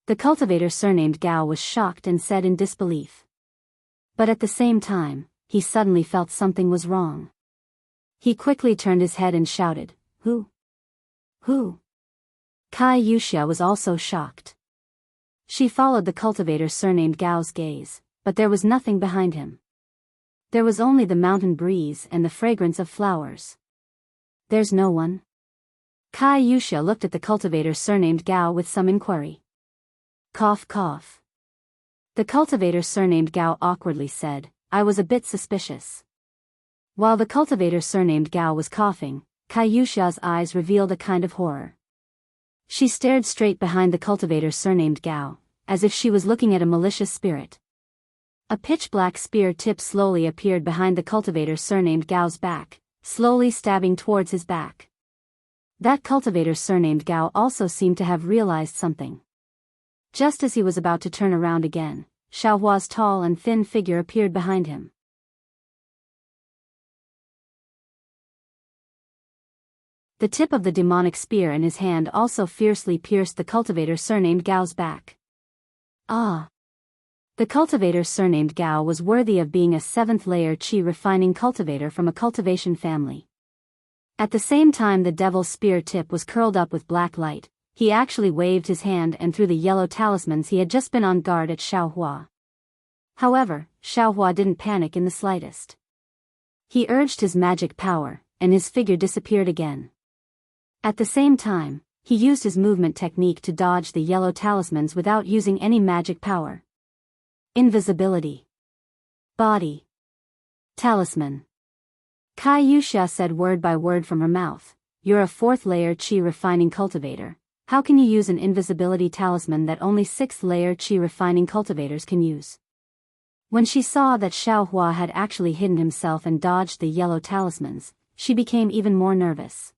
The cultivator surnamed Gao was shocked and said in disbelief. But at the same time, he suddenly felt something was wrong. He quickly turned his head and shouted, Who? Who? Xianxia was also shocked. She followed the cultivator surnamed Gao's gaze, but there was nothing behind him. There was only the mountain breeze and the fragrance of flowers. There's no one? Xianxia looked at the cultivator surnamed Gao with some inquiry. Cough cough. The cultivator surnamed Gao awkwardly said, I was a bit suspicious. While the cultivator surnamed Gao was coughing, Xianxia's eyes revealed a kind of horror. She stared straight behind the cultivator surnamed Gao, as if she was looking at a malicious spirit. A pitch-black spear tip slowly appeared behind the cultivator surnamed Gao's back, slowly stabbing towards his back. That cultivator surnamed Gao also seemed to have realized something. Just as he was about to turn around again, Xiaohua's tall and thin figure appeared behind him. The tip of the demonic spear in his hand also fiercely pierced the cultivator surnamed Gao's back. Ah! The cultivator surnamed Gao was worthy of being a 7th-layer qi refining cultivator from a cultivation family. At the same time the devil's spear tip was curled up with black light, he actually waved his hand and threw the yellow talismans he had just been on guard at Xiaohua. However, Xiaohua didn't panic in the slightest. He urged his magic power, and his figure disappeared again. At the same time, he used his movement technique to dodge the yellow talismans without using any magic power. Invisibility. Body. Talisman. Xianxia said word by word from her mouth, "You're a 4th-layer qi refining cultivator. How can you use an invisibility talisman that only 6th-layer qi refining cultivators can use?" When she saw that Xiaohua had actually hidden himself and dodged the yellow talismans, she became even more nervous.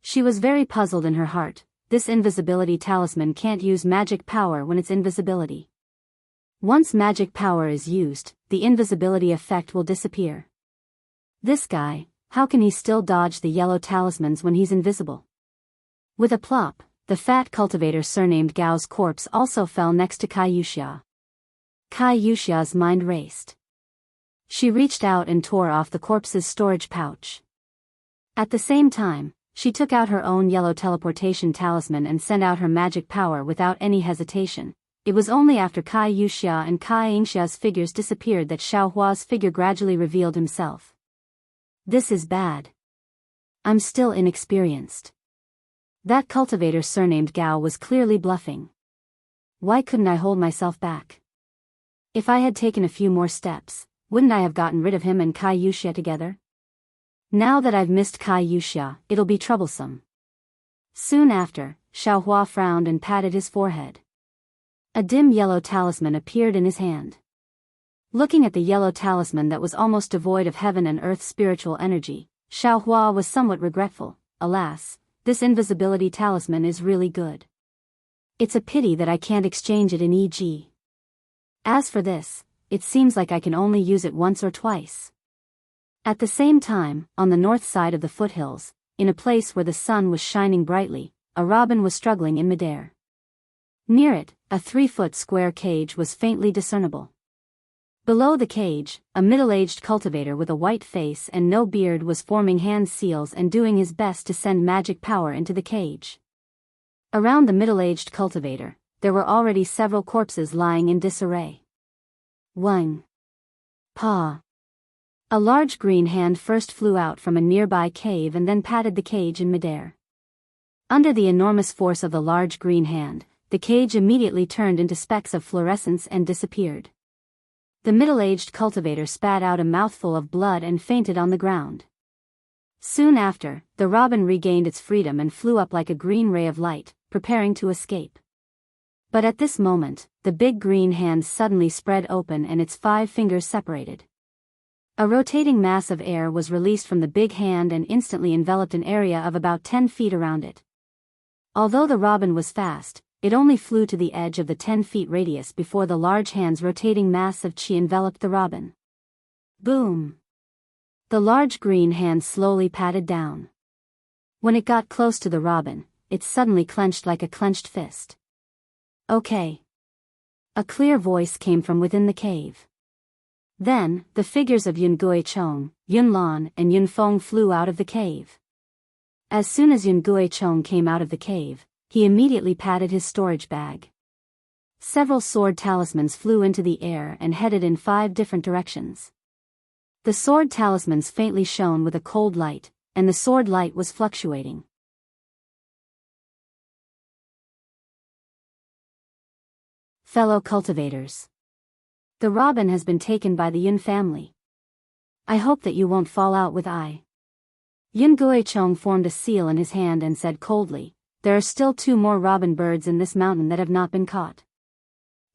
She was very puzzled in her heart. This invisibility talisman can't use magic power when it's invisibility. Once magic power is used, the invisibility effect will disappear. This guy, how can he still dodge the yellow talismans when he's invisible? With a plop, the fat cultivator surnamed Gao's corpse also fell next to Xianxia. Xianxia's mind raced. She reached out and tore off the corpse's storage pouch. At the same time, she took out her own yellow teleportation talisman and sent out her magic power without any hesitation. It was only after Xianxia and Xianxia's figures disappeared that Xiaohua's figure gradually revealed himself. This is bad. I'm still inexperienced. That cultivator surnamed Gao was clearly bluffing. Why couldn't I hold myself back? If I had taken a few more steps, wouldn't I have gotten rid of him and Xianxia together? Now that I've missed Xianxia, it'll be troublesome. Soon after, Xiaohua frowned and patted his forehead. A dim yellow talisman appeared in his hand. Looking at the yellow talisman that was almost devoid of heaven and earth spiritual energy, Xiaohua was somewhat regretful. Alas, this invisibility talisman is really good. It's a pity that I can't exchange it in EG. As for this, it seems like I can only use it once or twice. At the same time, on the north side of the foothills, in a place where the sun was shining brightly, a robin was struggling in midair. Near it, a 3-foot square cage was faintly discernible. Below the cage, a middle-aged cultivator with a white face and no beard was forming hand seals and doing his best to send magic power into the cage. Around the middle-aged cultivator, there were already several corpses lying in disarray. One. Paw. A large green hand first flew out from a nearby cave and then patted the cage in midair. Under the enormous force of the large green hand, the cage immediately turned into specks of fluorescence and disappeared. The middle-aged cultivator spat out a mouthful of blood and fainted on the ground. Soon after, the robin regained its freedom and flew up like a green ray of light, preparing to escape. But at this moment, the big green hand suddenly spread open and its 5 fingers separated. A rotating mass of air was released from the big hand and instantly enveloped an area of about 10 feet around it. Although the robin was fast, it only flew to the edge of the 10 feet radius before the large hand's rotating mass of qi enveloped the robin. Boom! The large green hand slowly patted down. When it got close to the robin, it suddenly clenched like a clenched fist. Okay. A clear voice came from within the cave. Then, the figures of Yun Guichong, Yun Lan and Yun Feng flew out of the cave. As soon as Yun Guichong came out of the cave, he immediately patted his storage bag. Several sword talismans flew into the air and headed in 5 different directions. The sword talismans faintly shone with a cold light, and the sword light was fluctuating. Fellow cultivators. The robin has been taken by the Yun family. I hope that you won't fall out with I. Yun Guichong formed a seal in his hand and said coldly, "There are still 2 more robin birds in this mountain that have not been caught.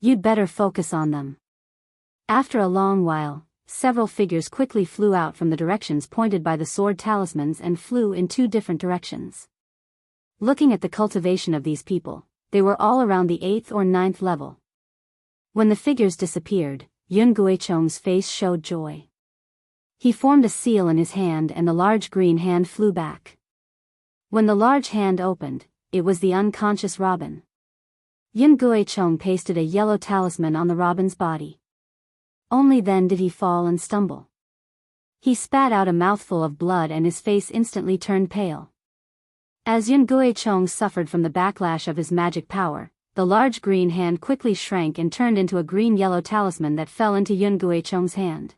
You'd better focus on them." After a long while, several figures quickly flew out from the directions pointed by the sword talismans and flew in 2 different directions. Looking at the cultivation of these people, they were all around the 8th or 9th level. When the figures disappeared, Yun Guichong's face showed joy. He formed a seal in his hand and the large green hand flew back. When the large hand opened, it was the unconscious robin. Yun Guichong pasted a yellow talisman on the robin's body. Only then did he fall and stumble. He spat out a mouthful of blood and his face instantly turned pale. As Yun Guichong suffered from the backlash of his magic power, the large green hand quickly shrank and turned into a green-yellow talisman that fell into Yun Guichong's hand.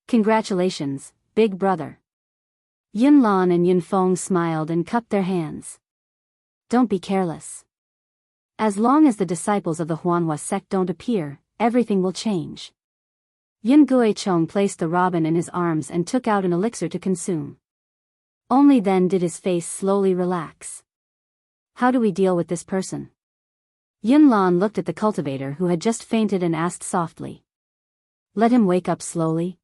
Congratulations, big brother. Yunlan and Yunfeng smiled and cupped their hands. Don't be careless. As long as the disciples of the Huanhua sect don't appear, everything will change. Yun Guichong placed the robin in his arms and took out an elixir to consume. Only then did his face slowly relax. How do we deal with this person? Yunlan looked at the cultivator who had just fainted and asked softly. Let him wake up slowly.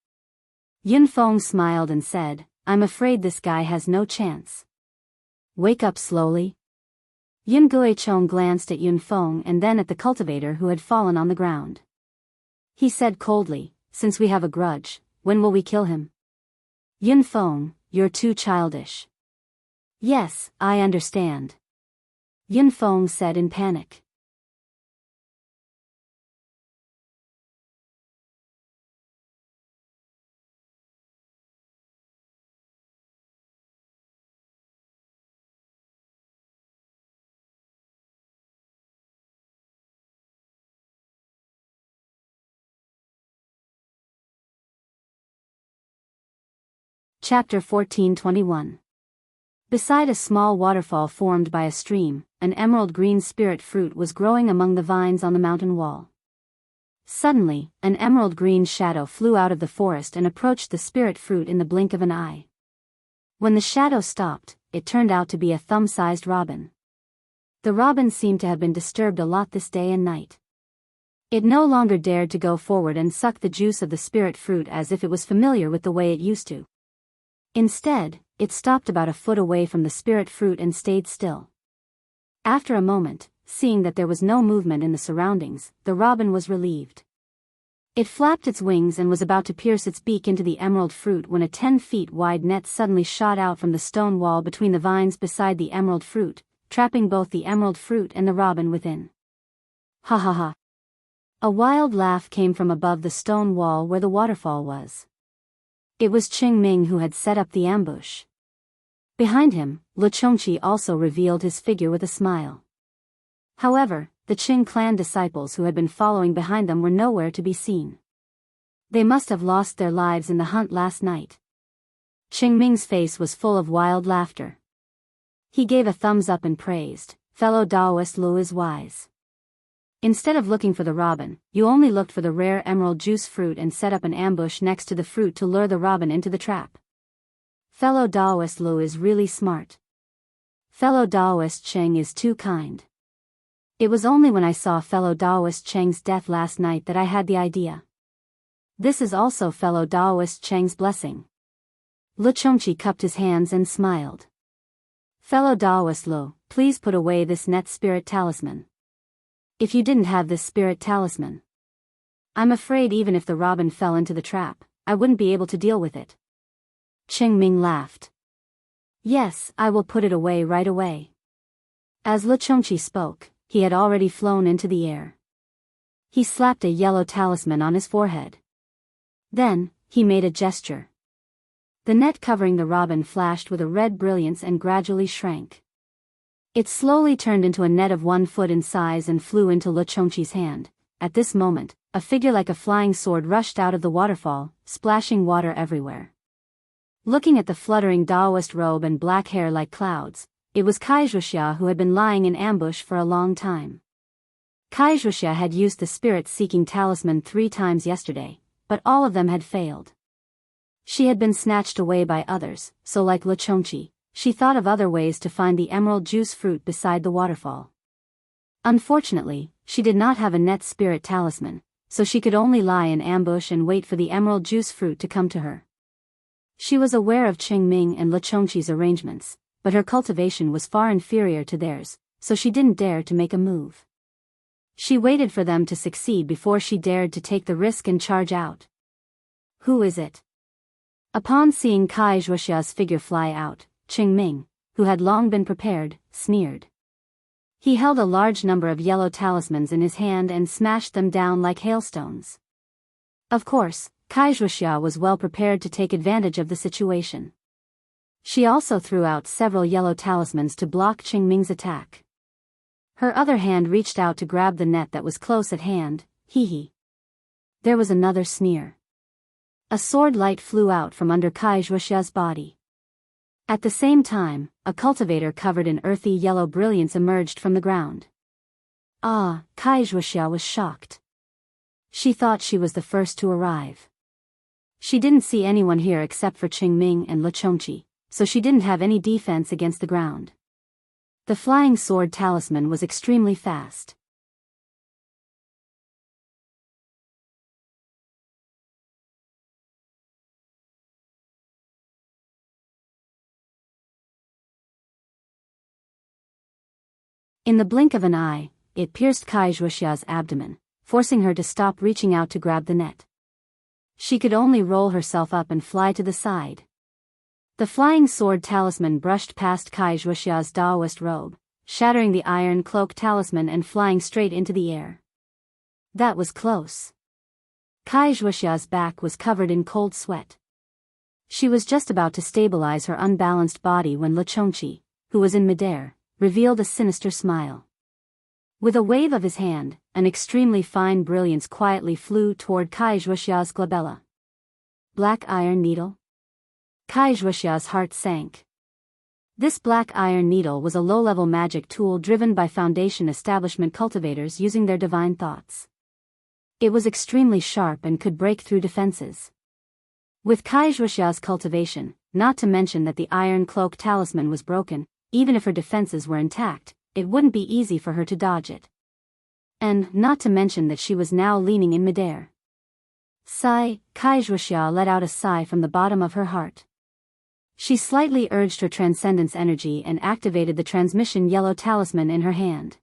Yunfeng smiled and said, I'm afraid this guy has no chance. Wake up slowly? Yun Guichong glanced at Yunfeng and then at the cultivator who had fallen on the ground. He said coldly, since we have a grudge, when will we kill him? Yunfeng, you're too childish. Yes, I understand. Yunfeng said in panic. Chapter 14:21. Beside a small waterfall formed by a stream, an emerald green spirit fruit was growing among the vines on the mountain wall. Suddenly, an emerald green shadow flew out of the forest and approached the spirit fruit in the blink of an eye. When the shadow stopped, it turned out to be a thumb-sized robin. The robin seemed to have been disturbed a lot this day and night. It no longer dared to go forward and suck the juice of the spirit fruit as if it was familiar with the way it used to. Instead, it stopped about a foot away from the spirit fruit and stayed still. After a moment, seeing that there was no movement in the surroundings, the robin was relieved. It flapped its wings and was about to pierce its beak into the emerald fruit when a 10 feet wide net suddenly shot out from the stone wall between the vines beside the emerald fruit, trapping both the emerald fruit and the robin within. Ha ha ha. A wild laugh came from above the stone wall where the waterfall was. It was Qing Ming who had set up the ambush. Behind him, Lu Chongqi also revealed his figure with a smile. However, the Qing clan disciples who had been following behind them were nowhere to be seen. They must have lost their lives in the hunt last night. Qing Ming's face was full of wild laughter. He gave a thumbs up and praised, fellow Daoist Lu is wise. Instead of looking for the robin, you only looked for the rare emerald juice fruit and set up an ambush next to the fruit to lure the robin into the trap. Fellow Daoist Lu is really smart. Fellow Daoist Cheng is too kind. It was only when I saw fellow Daoist Cheng's death last night that I had the idea. This is also fellow Daoist Cheng's blessing. Lu Chongqi cupped his hands and smiled. Fellow Daoist Lu, please put away this net spirit talisman. If you didn't have this spirit talisman, I'm afraid even if the robin fell into the trap, I wouldn't be able to deal with it. Qing Ming laughed. Yes, I will put it away right away. As Lu Chongqi spoke, he had already flown into the air. He slapped a yellow talisman on his forehead. Then, he made a gesture. The net covering the robin flashed with a red brilliance and gradually shrank. It slowly turned into a net of 1 foot in size and flew into Lu Chongqi's hand. At this moment, a figure like a flying sword rushed out of the waterfall, splashing water everywhere. Looking at the fluttering Daoist robe and black hair like clouds, it was Wuxia who had been lying in ambush for a long time. Wuxia had used the spirit-seeking talisman 3 times yesterday, but all of them had failed. She had been snatched away by others, so like Lu Chongqi, she thought of other ways to find the emerald juice fruit beside the waterfall. Unfortunately, she did not have a net spirit talisman, so she could only lie in ambush and wait for the emerald juice fruit to come to her. She was aware of Qing Ming and Lu Chongqi's arrangements, but her cultivation was far inferior to theirs, so she didn't dare to make a move. She waited for them to succeed before she dared to take the risk and charge out. Who is it? Upon seeing Wuxia's figure fly out, Qing Ming, who had long been prepared, sneered. He held a large number of yellow talismans in his hand and smashed them down like hailstones. Of course, Wuxia was well prepared to take advantage of the situation. She also threw out several yellow talismans to block Qing Ming's attack. Her other hand reached out to grab the net that was close at hand. Hee. There was another sneer. A sword light flew out from under Wuxia's body. At the same time, a cultivator covered in earthy yellow brilliance emerged from the ground. Ah, Wuxia was shocked. She thought she was the first to arrive. She didn't see anyone here except for Qingming and Lichongqi, so she didn't have any defense against the ground. The flying sword talisman was extremely fast. In the blink of an eye, it pierced Wuxia's abdomen, forcing her to stop reaching out to grab the net. She could only roll herself up and fly to the side. The flying sword talisman brushed past Wuxia's Daoist robe, shattering the iron cloak talisman and flying straight into the air. That was close. Wuxia's back was covered in cold sweat. She was just about to stabilize her unbalanced body when Lichongqi, who was in midair, revealed a sinister smile. With a wave of his hand, an extremely fine brilliance quietly flew toward Wuxia's glabella. Black iron needle? Wuxia's heart sank. This black iron needle was a low-level magic tool driven by Foundation establishment cultivators using their divine thoughts. It was extremely sharp and could break through defenses. With Wuxia's cultivation, not to mention that the iron cloak talisman was broken, even if her defenses were intact, it wouldn't be easy for her to dodge it. And, not to mention that she was now leaning in midair. Sigh, Wuxia let out a sigh from the bottom of her heart. She slightly urged her transcendence energy and activated the transmission yellow talisman in her hand.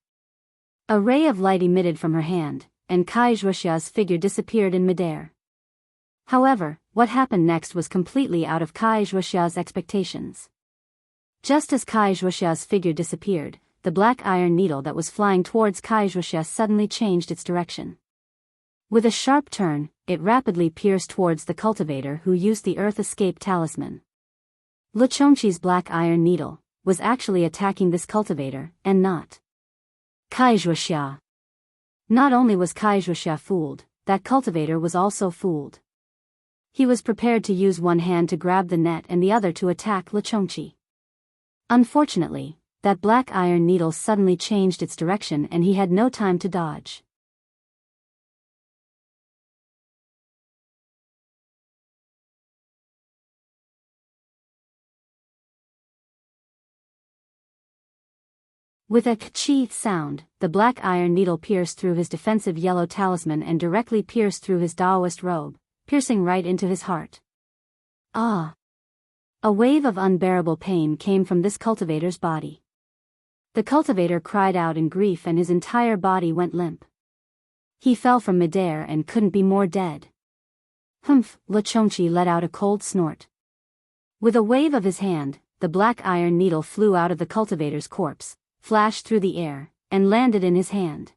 A ray of light emitted from her hand, and Wuxia's figure disappeared in midair. However, what happened next was completely out of Wuxia's expectations. Just as Wuxia's figure disappeared, the black iron needle that was flying towards Wuxia suddenly changed its direction. With a sharp turn, it rapidly pierced towards the cultivator who used the earth escape talisman. Lichongqi's black iron needle was actually attacking this cultivator, and not Wuxia. Not only was Wuxia fooled, that cultivator was also fooled. He was prepared to use one hand to grab the net and the other to attack Lichongqi. Unfortunately, that black iron needle suddenly changed its direction and he had no time to dodge. With a ka-chi sound, the black iron needle pierced through his defensive yellow talisman and directly pierced through his Daoist robe, piercing right into his heart. Ah! A wave of unbearable pain came from this cultivator's body. The cultivator cried out in grief and his entire body went limp. He fell from midair and couldn't be more dead. Humph! Lichongqi let out a cold snort. With a wave of his hand, the black iron needle flew out of the cultivator's corpse, flashed through the air, and landed in his hand.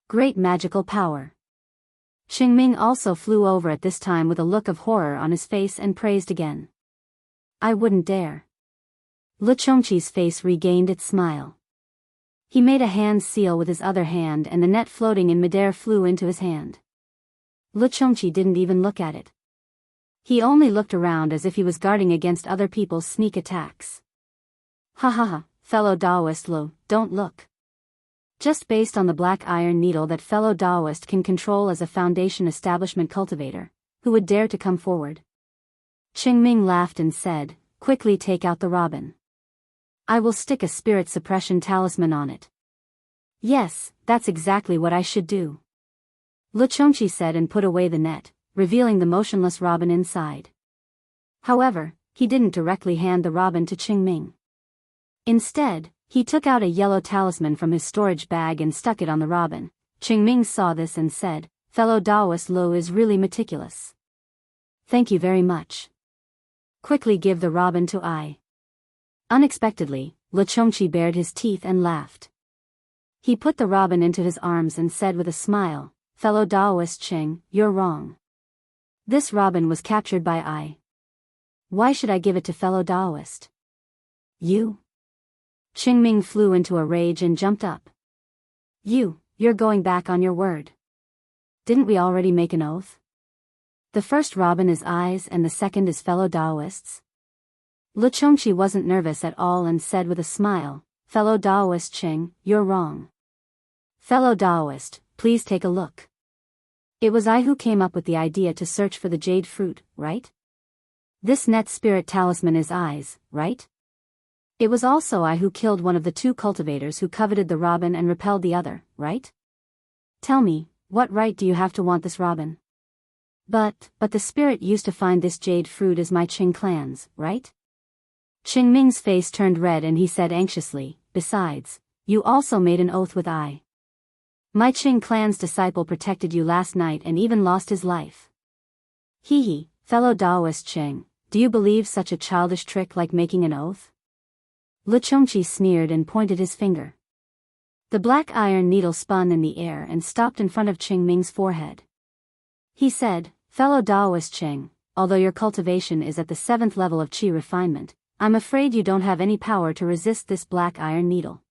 Great magical power. Qingming also flew over at this time with a look of horror on his face and praised again. I wouldn't dare. Lichongqi's face regained its smile. He made a hand seal with his other hand and the net floating in midair flew into his hand. Lichongqi didn't even look at it. He only looked around as if he was guarding against other people's sneak attacks. Ha ha ha, fellow Daoist Lo, don't look. Just based on the black iron needle that fellow Daoist can control as a Foundation establishment cultivator, who would dare to come forward? Qingming laughed and said, quickly take out the robin. I will stick a spirit suppression talisman on it. Yes, that's exactly what I should do. Lichongqi said and put away the net, revealing the motionless robin inside. However, he didn't directly hand the robin to Qingming. Instead, he took out a yellow talisman from his storage bag and stuck it on the robin. Qingming saw this and said, fellow Daoist Lo is really meticulous. Thank you very much. Quickly give the robin to I. Unexpectedly, Lichongqi bared his teeth and laughed. He put the robin into his arms and said with a smile, fellow Daoist Qing, you're wrong. This robin was captured by I. Why should I give it to fellow Daoist? You? Qingming flew into a rage and jumped up. You're going back on your word. Didn't we already make an oath? The first robin is I's and the second is fellow Daoist's. Lu Chongqi wasn't nervous at all and said with a smile, "Fellow Daoist Ching, you're wrong. Fellow Daoist, please take a look. It was I who came up with the idea to search for the jade fruit, right? This net spirit talisman is I's, right? It was also I who killed one of the two cultivators who coveted the robin and repelled the other, right? Tell me, what right do you have to want this robin? But the spirit used to find this jade fruit is my Qing clan's, right?" Qing Ming's face turned red and he said anxiously, "Besides, you also made an oath with I. My Qing clan's disciple protected you last night and even lost his life." "Hee, fellow Daoist Qing, do you believe such a childish trick like making an oath?" Lu Chongqi sneered and pointed his finger. The black iron needle spun in the air and stopped in front of Qing Ming's forehead. He said, "Fellow Daoist Qing, although your cultivation is at the 7th level of qi refinement, I'm afraid you don't have any power to resist this black iron needle.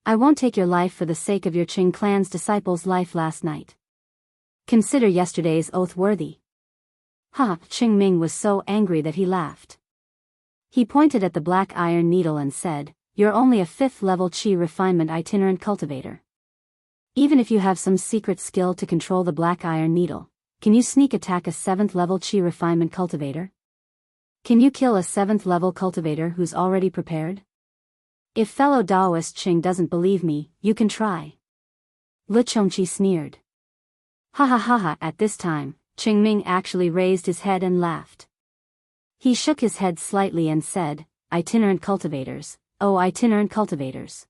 I won't take your life for the sake of your Qing clan's disciple's life last night. Consider yesterday's oath worthy." Qing Ming was so angry that he laughed. He pointed at the black iron needle and said, "You're only a 5th level qi refinement itinerant cultivator. Even if you have some secret skill to control the black iron needle, can you sneak attack a 7th level qi refinement cultivator? Can you kill a 7th level cultivator who's already prepared? If fellow Daoist Qing doesn't believe me, you can try." Lu Chongqi sneered. Ha ha ha ha. At this time, Qing Ming actually raised his head and laughed. He shook his head slightly and said, "Itinerant cultivators, oh itinerant cultivators."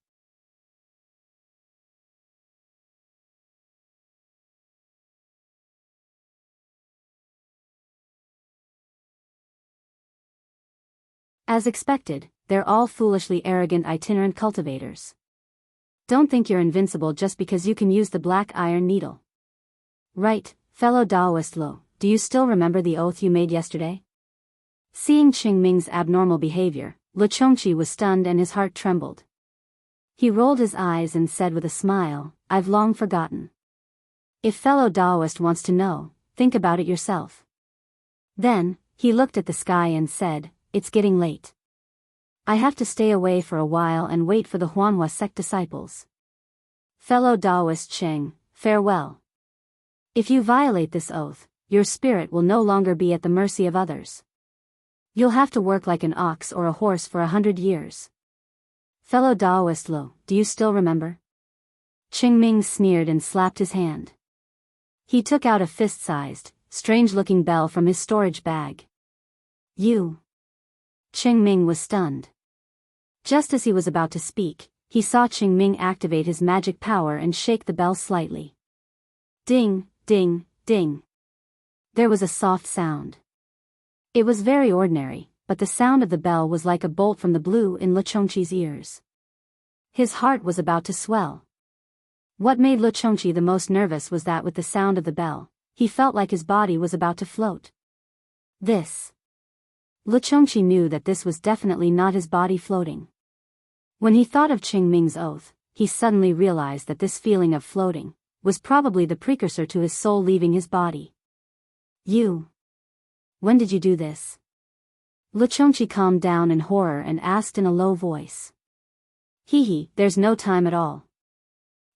As expected, they're all foolishly arrogant itinerant cultivators. Don't think you're invincible just because you can use the black iron needle. Right, fellow Daoist Lo, do you still remember the oath you made yesterday? Seeing Qing Ming's abnormal behavior, Lu Chongqi was stunned and his heart trembled. He rolled his eyes and said with a smile, "I've long forgotten. If fellow Daoist wants to know, think about it yourself." Then, he looked at the sky and said, "It's getting late. I have to stay away for a while and wait for the Huanhua sect disciples. Fellow Daoist Qing, farewell. If you violate this oath, your spirit will no longer be at the mercy of others. You'll have to work like an ox or a horse for 100 years. Fellow Daoist Lo, do you still remember?" Qing Ming sneered and slapped his hand. He took out a fist-sized, strange-looking bell from his storage bag. "You." Qing Ming was stunned. Just as he was about to speak, he saw Qing Ming activate his magic power and shake the bell slightly. Ding, ding, ding. There was a soft sound. It was very ordinary, but the sound of the bell was like a bolt from the blue in Lu Chongqi's ears. His heart was about to swell. What made Lu Chongqi the most nervous was that with the sound of the bell, he felt like his body was about to float. Lu Chongqi knew that this was definitely not his body floating. When he thought of Qing Ming's oath, he suddenly realized that this feeling of floating was probably the precursor to his soul leaving his body. "You. When did you do this?" Lu Chongqi calmed down in horror and asked in a low voice. Hee, there's no time at all.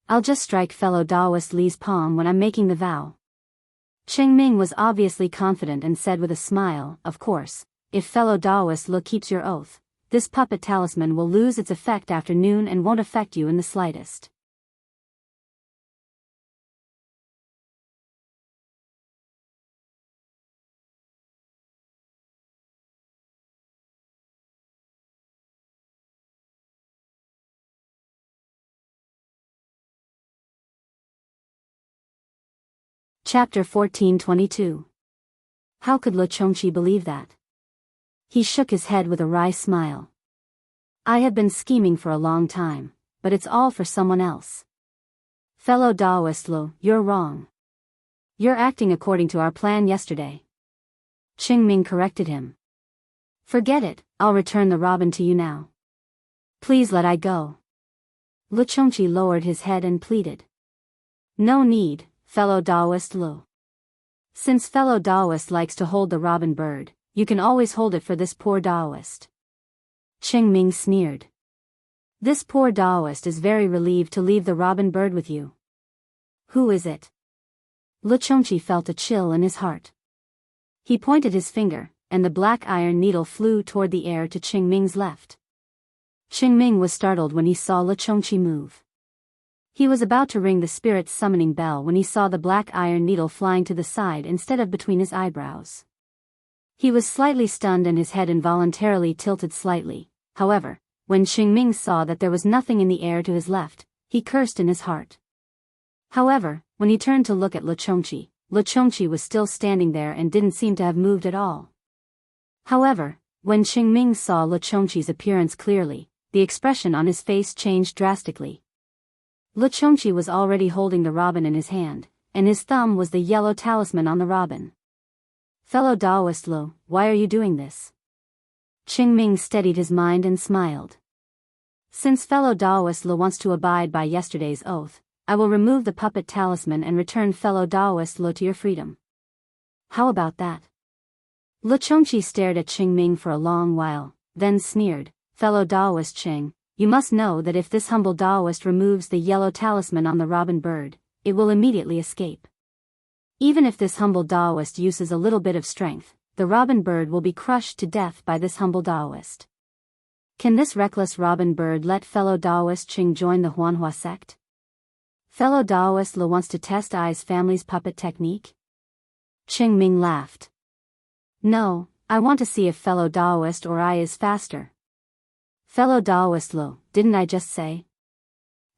I'll just strike fellow Daoist Li's palm when I'm making the vow. Qing Ming was obviously confident and said with a smile, "Of course, if fellow Daoist Li keeps your oath, this puppet talisman will lose its effect after noon and won't affect you in the slightest." Chapter 1422. How could Lu Chongqi believe that? He shook his head with a wry smile. "I have been scheming for a long time, but it's all for someone else. Fellow Daoist Lu, you're wrong. You're acting according to our plan yesterday." Qing Ming corrected him. "Forget it, I'll return the robin to you now. Please let I go." Lu Chongqi lowered his head and pleaded. "No need, fellow Daoist Lu. Since fellow Daoist likes to hold the robin bird, you can always hold it for this poor Daoist. Qingming sneered. This poor Daoist is very relieved to leave the robin bird with you. Who is it? Luchongqi felt a chill in his heart. He pointed his finger, and the black iron needle flew toward the air to Qingming's left. Qingming was startled when he saw Luchongqi move. He was about to ring the spirit's summoning bell when he saw the black iron needle flying to the side instead of between his eyebrows. He was slightly stunned and his head involuntarily tilted slightly. However, when Qingming saw that there was nothing in the air to his left, he cursed in his heart. However, when he turned to look at Luchongqi was still standing there and didn't seem to have moved at all. However, when Qingming saw Luchongqi's appearance clearly, the expression on his face changed drastically. Luchongqi was already holding the robin in his hand, and his thumb was the yellow talisman on the robin. Fellow Daoist Lu, why are you doing this? Qingming steadied his mind and smiled. Since fellow Daoist Lu wants to abide by yesterday's oath, I will remove the puppet talisman and return fellow Daoist Lu to your freedom. How about that? Luchongqi stared at Qingming for a long while, then sneered, fellow Daoist Qing, you must know that if this humble Daoist removes the yellow talisman on the robin bird, it will immediately escape. Even if this humble Daoist uses a little bit of strength, the robin bird will be crushed to death by this humble Daoist. Can this reckless robin bird let fellow Daoist Qing join the Huanhua sect? Fellow Daoist Lu wants to test Ai's family's puppet technique? Qingming laughed. No, I want to see if fellow Daoist or Ai is faster. Fellow Daoist Lu, didn't I just say?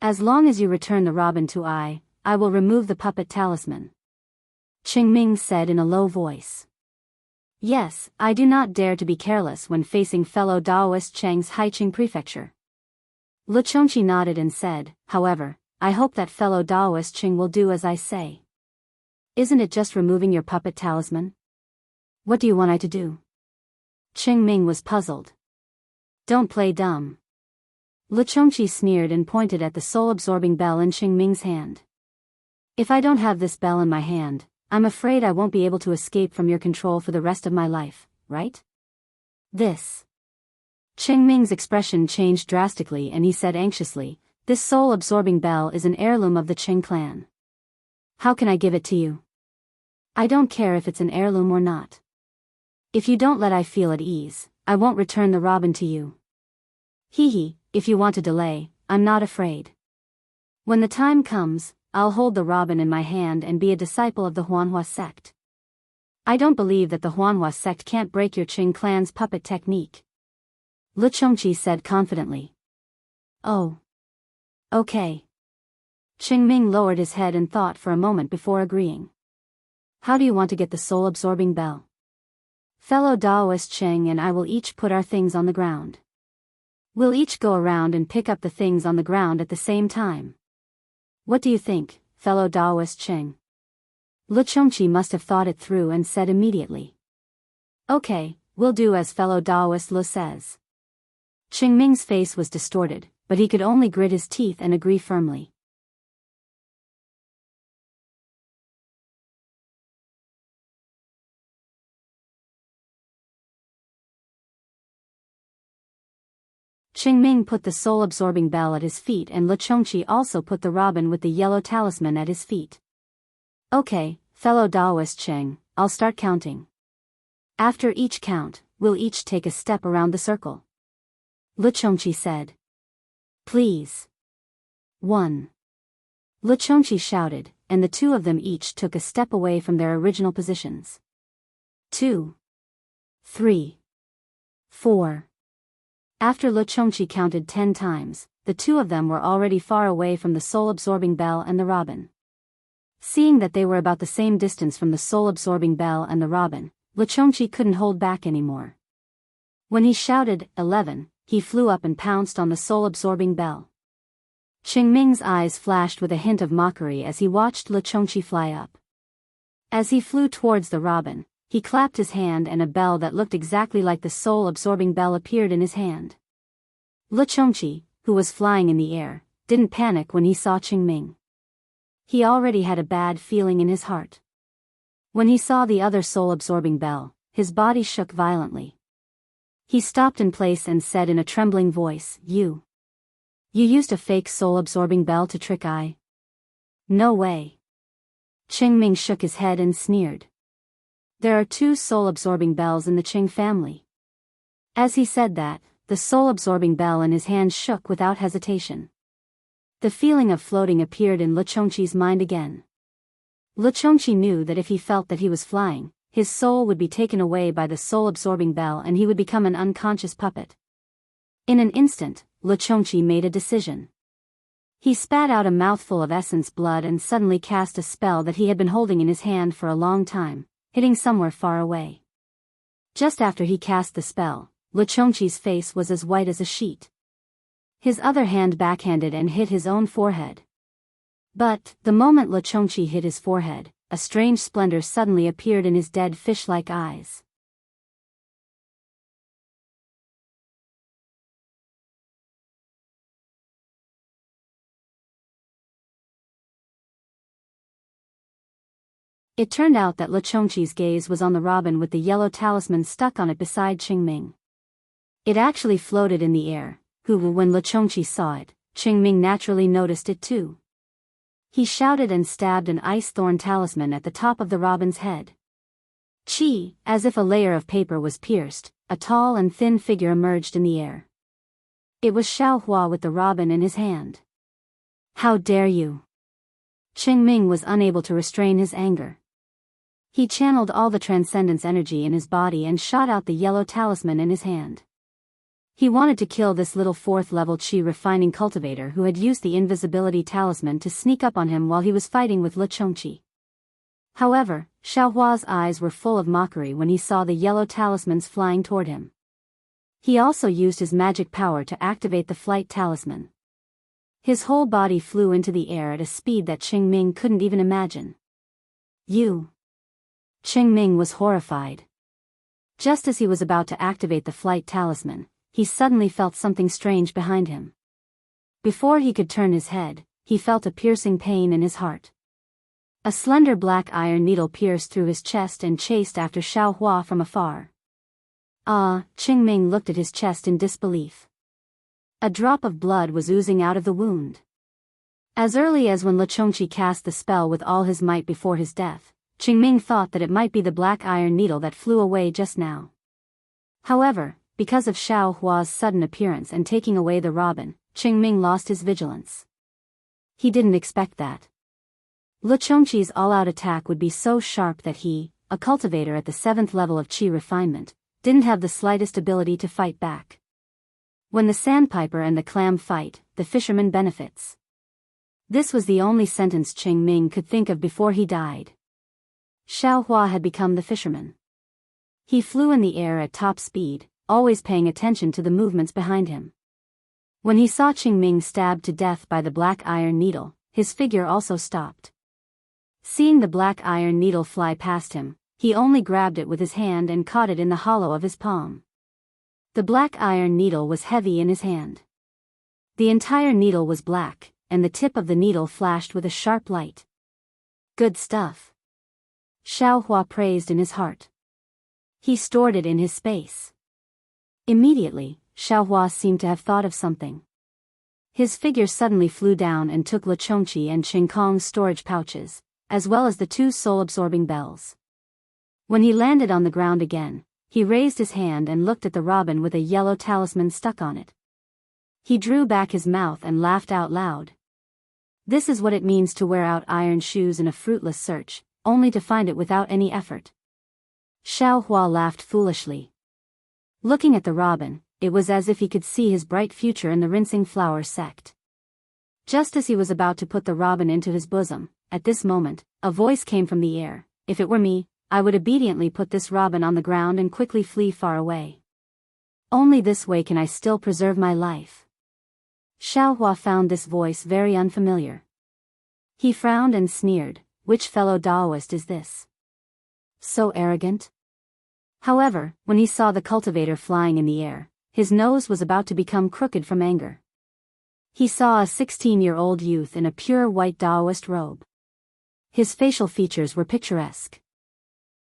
As long as you return the robin to I will remove the puppet talisman. Qingming said in a low voice. Yes, I do not dare to be careless when facing fellow Daoist Cheng's Haiqing prefecture. Luchongqi nodded and said, however, I hope that fellow Daoist Qing will do as I say. Isn't it just removing your puppet talisman? What do you want I to do? Qingming was puzzled. Don't play dumb. Luchongqi sneered and pointed at the soul-absorbing bell in Qingming's hand. If I don't have this bell in my hand, I'm afraid I won't be able to escape from your control for the rest of my life, right? This. Qingming's expression changed drastically and he said anxiously, this soul-absorbing bell is an heirloom of the Qing clan. How can I give it to you? I don't care if it's an heirloom or not. If you don't let I feel at ease, I won't return the robin to you. Hee, if you want to delay, I'm not afraid. When the time comes, I'll hold the robin in my hand and be a disciple of the Huanhua sect. I don't believe that the Huanhua sect can't break your Qing clan's puppet technique. Luchongqi said confidently. Oh. Okay. Qingming lowered his head and thought for a moment before agreeing. How do you want to get the soul-absorbing bell? Fellow Daoist Qing and I will each put our things on the ground. We'll each go around and pick up the things on the ground at the same time. What do you think, fellow Daoist Qing? Luchongqi must have thought it through and said immediately. Okay, we'll do as fellow Daoist Lu says. Qingming's face was distorted, but he could only grit his teeth and agree firmly. Qingming put the soul-absorbing bell at his feet and Luchongqi also put the robin with the yellow talisman at his feet. Okay, fellow Daoist Qing, I'll start counting. After each count, we'll each take a step around the circle. Luchongqi said. Please. 1. Luchongqi shouted, and the two of them each took a step away from their original positions. 2. 3. 4. After Luchongqi counted 10 times, the two of them were already far away from the soul-absorbing bell and the robin. Seeing that they were about the same distance from the soul-absorbing bell and the robin, Luchongqi couldn't hold back anymore. When he shouted, 11, he flew up and pounced on the soul-absorbing bell. Qingming's eyes flashed with a hint of mockery as he watched Luchongqi fly up. As he flew towards the robin, he clapped his hand and a bell that looked exactly like the soul-absorbing bell appeared in his hand. Luchongqi, who was flying in the air, didn't panic when he saw Qingming. He already had a bad feeling in his heart. When he saw the other soul-absorbing bell, his body shook violently. He stopped in place and said in a trembling voice, You used a fake soul-absorbing bell to trick I? No way. Qingming shook his head and sneered. There are 2 soul-absorbing bells in the Qing family. As he said that, the soul-absorbing bell in his hand shook without hesitation. The feeling of floating appeared in Luchongqi's mind again. Luchongqi knew that if he felt that he was flying, his soul would be taken away by the soul-absorbing bell and he would become an unconscious puppet. In an instant, Luchongqi made a decision. He spat out a mouthful of essence blood and suddenly cast a spell that he had been holding in his hand for a long time, hitting somewhere far away. Just after he cast the spell, Luchongqi's face was as white as a sheet. His other hand backhanded and hit his own forehead. But, the moment Luchongqi hit his forehead, a strange splendor suddenly appeared in his dead fish-like eyes. It turned out that Luchongqi's gaze was on the robin with the yellow talisman stuck on it beside Qingming. It actually floated in the air, when Luchongqi saw it, Qingming naturally noticed it too. He shouted and stabbed an ice thorn talisman at the top of the robin's head. Chi, as if a layer of paper was pierced, a tall and thin figure emerged in the air. It was Xiaohua with the robin in his hand. How dare you! Qingming was unable to restrain his anger. He channeled all the transcendence energy in his body and shot out the yellow talisman in his hand. He wanted to kill this little 4th-level Qi refining cultivator who had used the invisibility talisman to sneak up on him while he was fighting with Luchongqi. However, Xiaohua's eyes were full of mockery when he saw the yellow talismans flying toward him. He also used his magic power to activate the flight talisman. His whole body flew into the air at a speed that Qingming couldn't even imagine. You! Qingming was horrified. Just as he was about to activate the flight talisman, he suddenly felt something strange behind him. Before he could turn his head, he felt a piercing pain in his heart. A slender black iron needle pierced through his chest and chased after Xiaohua from afar. Qingming looked at his chest in disbelief. A drop of blood was oozing out of the wound. As early as when Luchongqi cast the spell with all his might before his death, Qingming thought that it might be the black iron needle that flew away just now. However, because of Xiaohua's sudden appearance and taking away the robin, Qingming lost his vigilance. He didn't expect that. Luchongqi's all-out attack would be so sharp that he, a cultivator at the 7th level of Qi refinement, didn't have the slightest ability to fight back. When the sandpiper and the clam fight, the fisherman benefits. This was the only sentence Qingming could think of before he died. Xiaohua had become the fisherman. He flew in the air at top speed, always paying attention to the movements behind him. When he saw Qingming stabbed to death by the black iron needle, his figure also stopped. Seeing the black iron needle fly past him, he only grabbed it with his hand and caught it in the hollow of his palm. The black iron needle was heavy in his hand. The entire needle was black, and the tip of the needle flashed with a sharp light. Good stuff. Xiaohua praised in his heart. He stored it in his space. Immediately, Xiaohua seemed to have thought of something. His figure suddenly flew down and took Luchongqi and Qingkong's storage pouches, as well as the 2 soul-absorbing bells. When he landed on the ground again, he raised his hand and looked at the robin with a yellow talisman stuck on it. He drew back his mouth and laughed out loud. This is what it means to wear out iron shoes in a fruitless search, only to find it without any effort. Xiaohua laughed foolishly. Looking at the robin, it was as if he could see his bright future in the rinsing flower sect. Just as he was about to put the robin into his bosom, at this moment, a voice came from the air. If it were me, I would obediently put this robin on the ground and quickly flee far away. Only this way can I still preserve my life. Xiaohua found this voice very unfamiliar. He frowned and sneered. Which fellow Daoist is this? So arrogant? However, when he saw the cultivator flying in the air, his nose was about to become crooked from anger. He saw a 16-year-old youth in a pure white Daoist robe. His facial features were picturesque.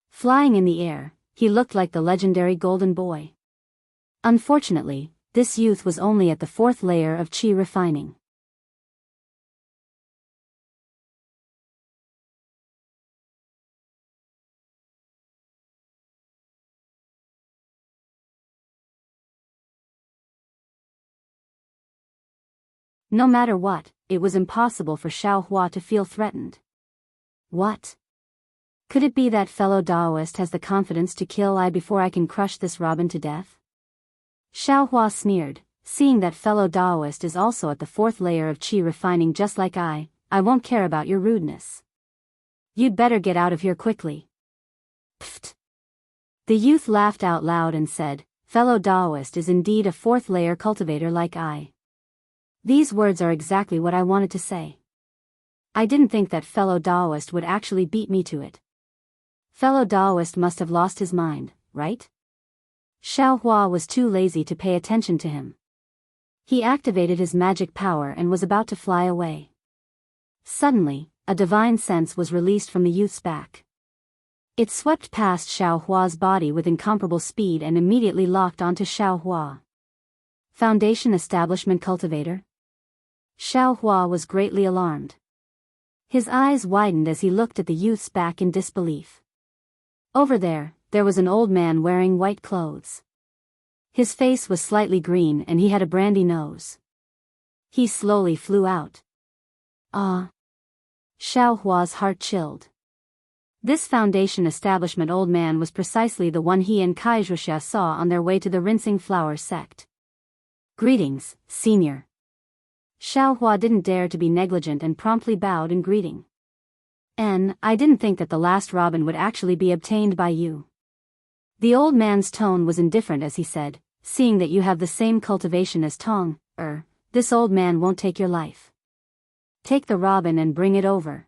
Flying in the air, he looked like the legendary golden boy. Unfortunately, this youth was only at the 4th layer of qi refining. No matter what, it was impossible for Xiao Hua to feel threatened. What? Could it be that fellow Daoist has the confidence to kill I before I can crush this robin to death? Xiao Hua sneered, seeing that fellow Daoist is also at the 4th layer of qi refining just like I won't care about your rudeness. You'd better get out of here quickly. Pfft. The youth laughed out loud and said, fellow Daoist is indeed a 4th layer cultivator like I. These words are exactly what I wanted to say. I didn't think that fellow Daoist would actually beat me to it. Fellow Daoist must have lost his mind, right? Xiao Hua was too lazy to pay attention to him. He activated his magic power and was about to fly away. Suddenly, a divine sense was released from the youth's back. It swept past Xiao Hua's body with incomparable speed and immediately locked onto Xiao Hua. Foundation Establishment Cultivator? Xiao Hua was greatly alarmed. His eyes widened as he looked at the youth's back in disbelief. Over there was an old man wearing white clothes. His face was slightly green and he had a brandy nose. He slowly flew out. Ah! Xiao Hua's heart chilled. This Foundation Establishment old man was precisely the one he and Wuxia saw on their way to the Rinsing Flower sect. Greetings, senior. Xiao Hua didn't dare to be negligent and promptly bowed in greeting. I didn't think that the last robin would actually be obtained by you. The old man's tone was indifferent as he said, seeing that you have the same cultivation as Tong, this old man won't take your life. Take the robin and bring it over.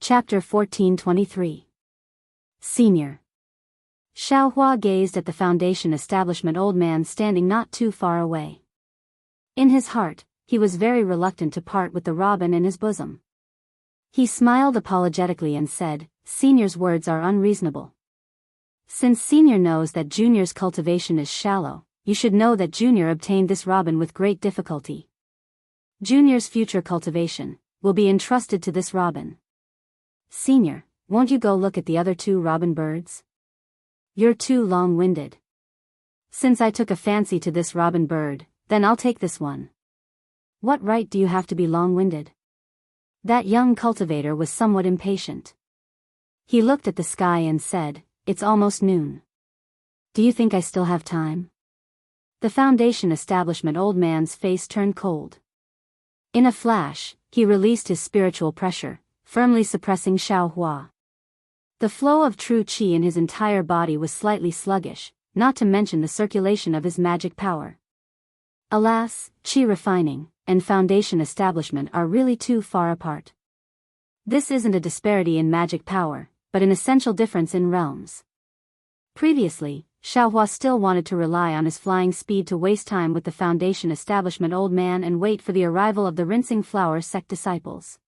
Chapter 1423. Senior. Xiao Hua gazed at the Foundation Establishment old man standing not too far away. In his heart, he was very reluctant to part with the robin in his bosom. He smiled apologetically and said, Senior's words are unreasonable. Since Senior knows that Junior's cultivation is shallow, you should know that Junior obtained this robin with great difficulty. Junior's future cultivation will be entrusted to this robin. Senior, won't you go look at the other 2 robin birds? You're too long-winded. Since I took a fancy to this robin bird, then I'll take this one. What right do you have to be long-winded? That young cultivator was somewhat impatient. He looked at the sky and said, it's almost noon. Do you think I still have time? The Foundation Establishment old man's face turned cold. In a flash, he released his spiritual pressure, firmly suppressing Xiao Hua. The flow of true qi in his entire body was slightly sluggish, not to mention the circulation of his magic power. Alas, qi refining and Foundation Establishment are really too far apart. This isn't a disparity in magic power, but an essential difference in realms. Previously, Xiao Hua still wanted to rely on his flying speed to waste time with the Foundation Establishment old man and wait for the arrival of the Rinsing Flower sect disciples.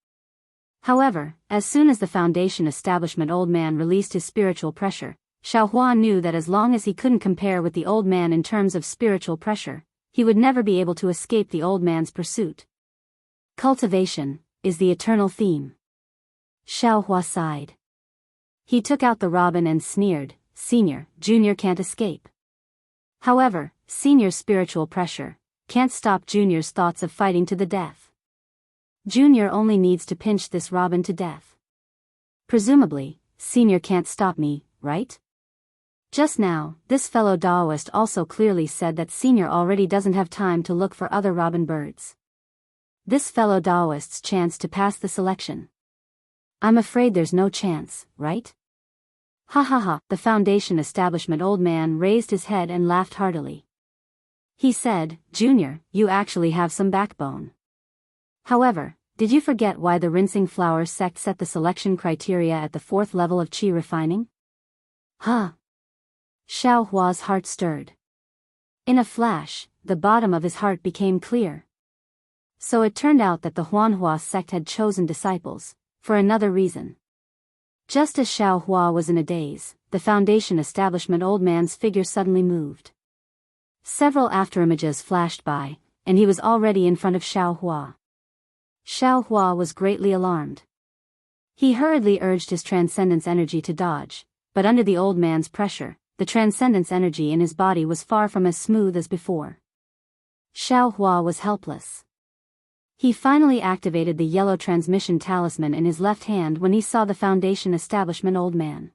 However, as soon as the Foundation Establishment old man released his spiritual pressure, Xiao Hua knew that as long as he couldn't compare with the old man in terms of spiritual pressure, he would never be able to escape the old man's pursuit. Cultivation is the eternal theme. Xiao Hua sighed. He took out the robin and sneered, Senior, Junior can't escape. However, Senior's spiritual pressure can't stop Junior's thoughts of fighting to the death. Junior only needs to pinch this robin to death. Presumably, Senior can't stop me, right? Just now, this fellow Daoist also clearly said that Senior already doesn't have time to look for other robin birds. This fellow Daoist's chance to pass the selection. I'm afraid there's no chance, right? Ha ha ha, the Foundation Establishment old man raised his head and laughed heartily. He said, Junior, you actually have some backbone. However, Did you forget why the rinsing flower sect set the selection criteria at the 4th level of qi refining? Huh. Xiao Hua's heart stirred. In a flash, the bottom of his heart became clear. So it turned out that the Huanhua sect had chosen disciples, for another reason. Just as Xiao Hua was in a daze, the Foundation establishment old man's figure suddenly moved. Several afterimages flashed by, and he was already in front of Xiao Hua. Xiao Hua was greatly alarmed. He hurriedly urged his transcendence energy to dodge, but under the old man's pressure, the transcendence energy in his body was far from as smooth as before. Xiao Hua was helpless. He finally activated the yellow transmission talisman in his left hand when he saw the Foundation establishment old man.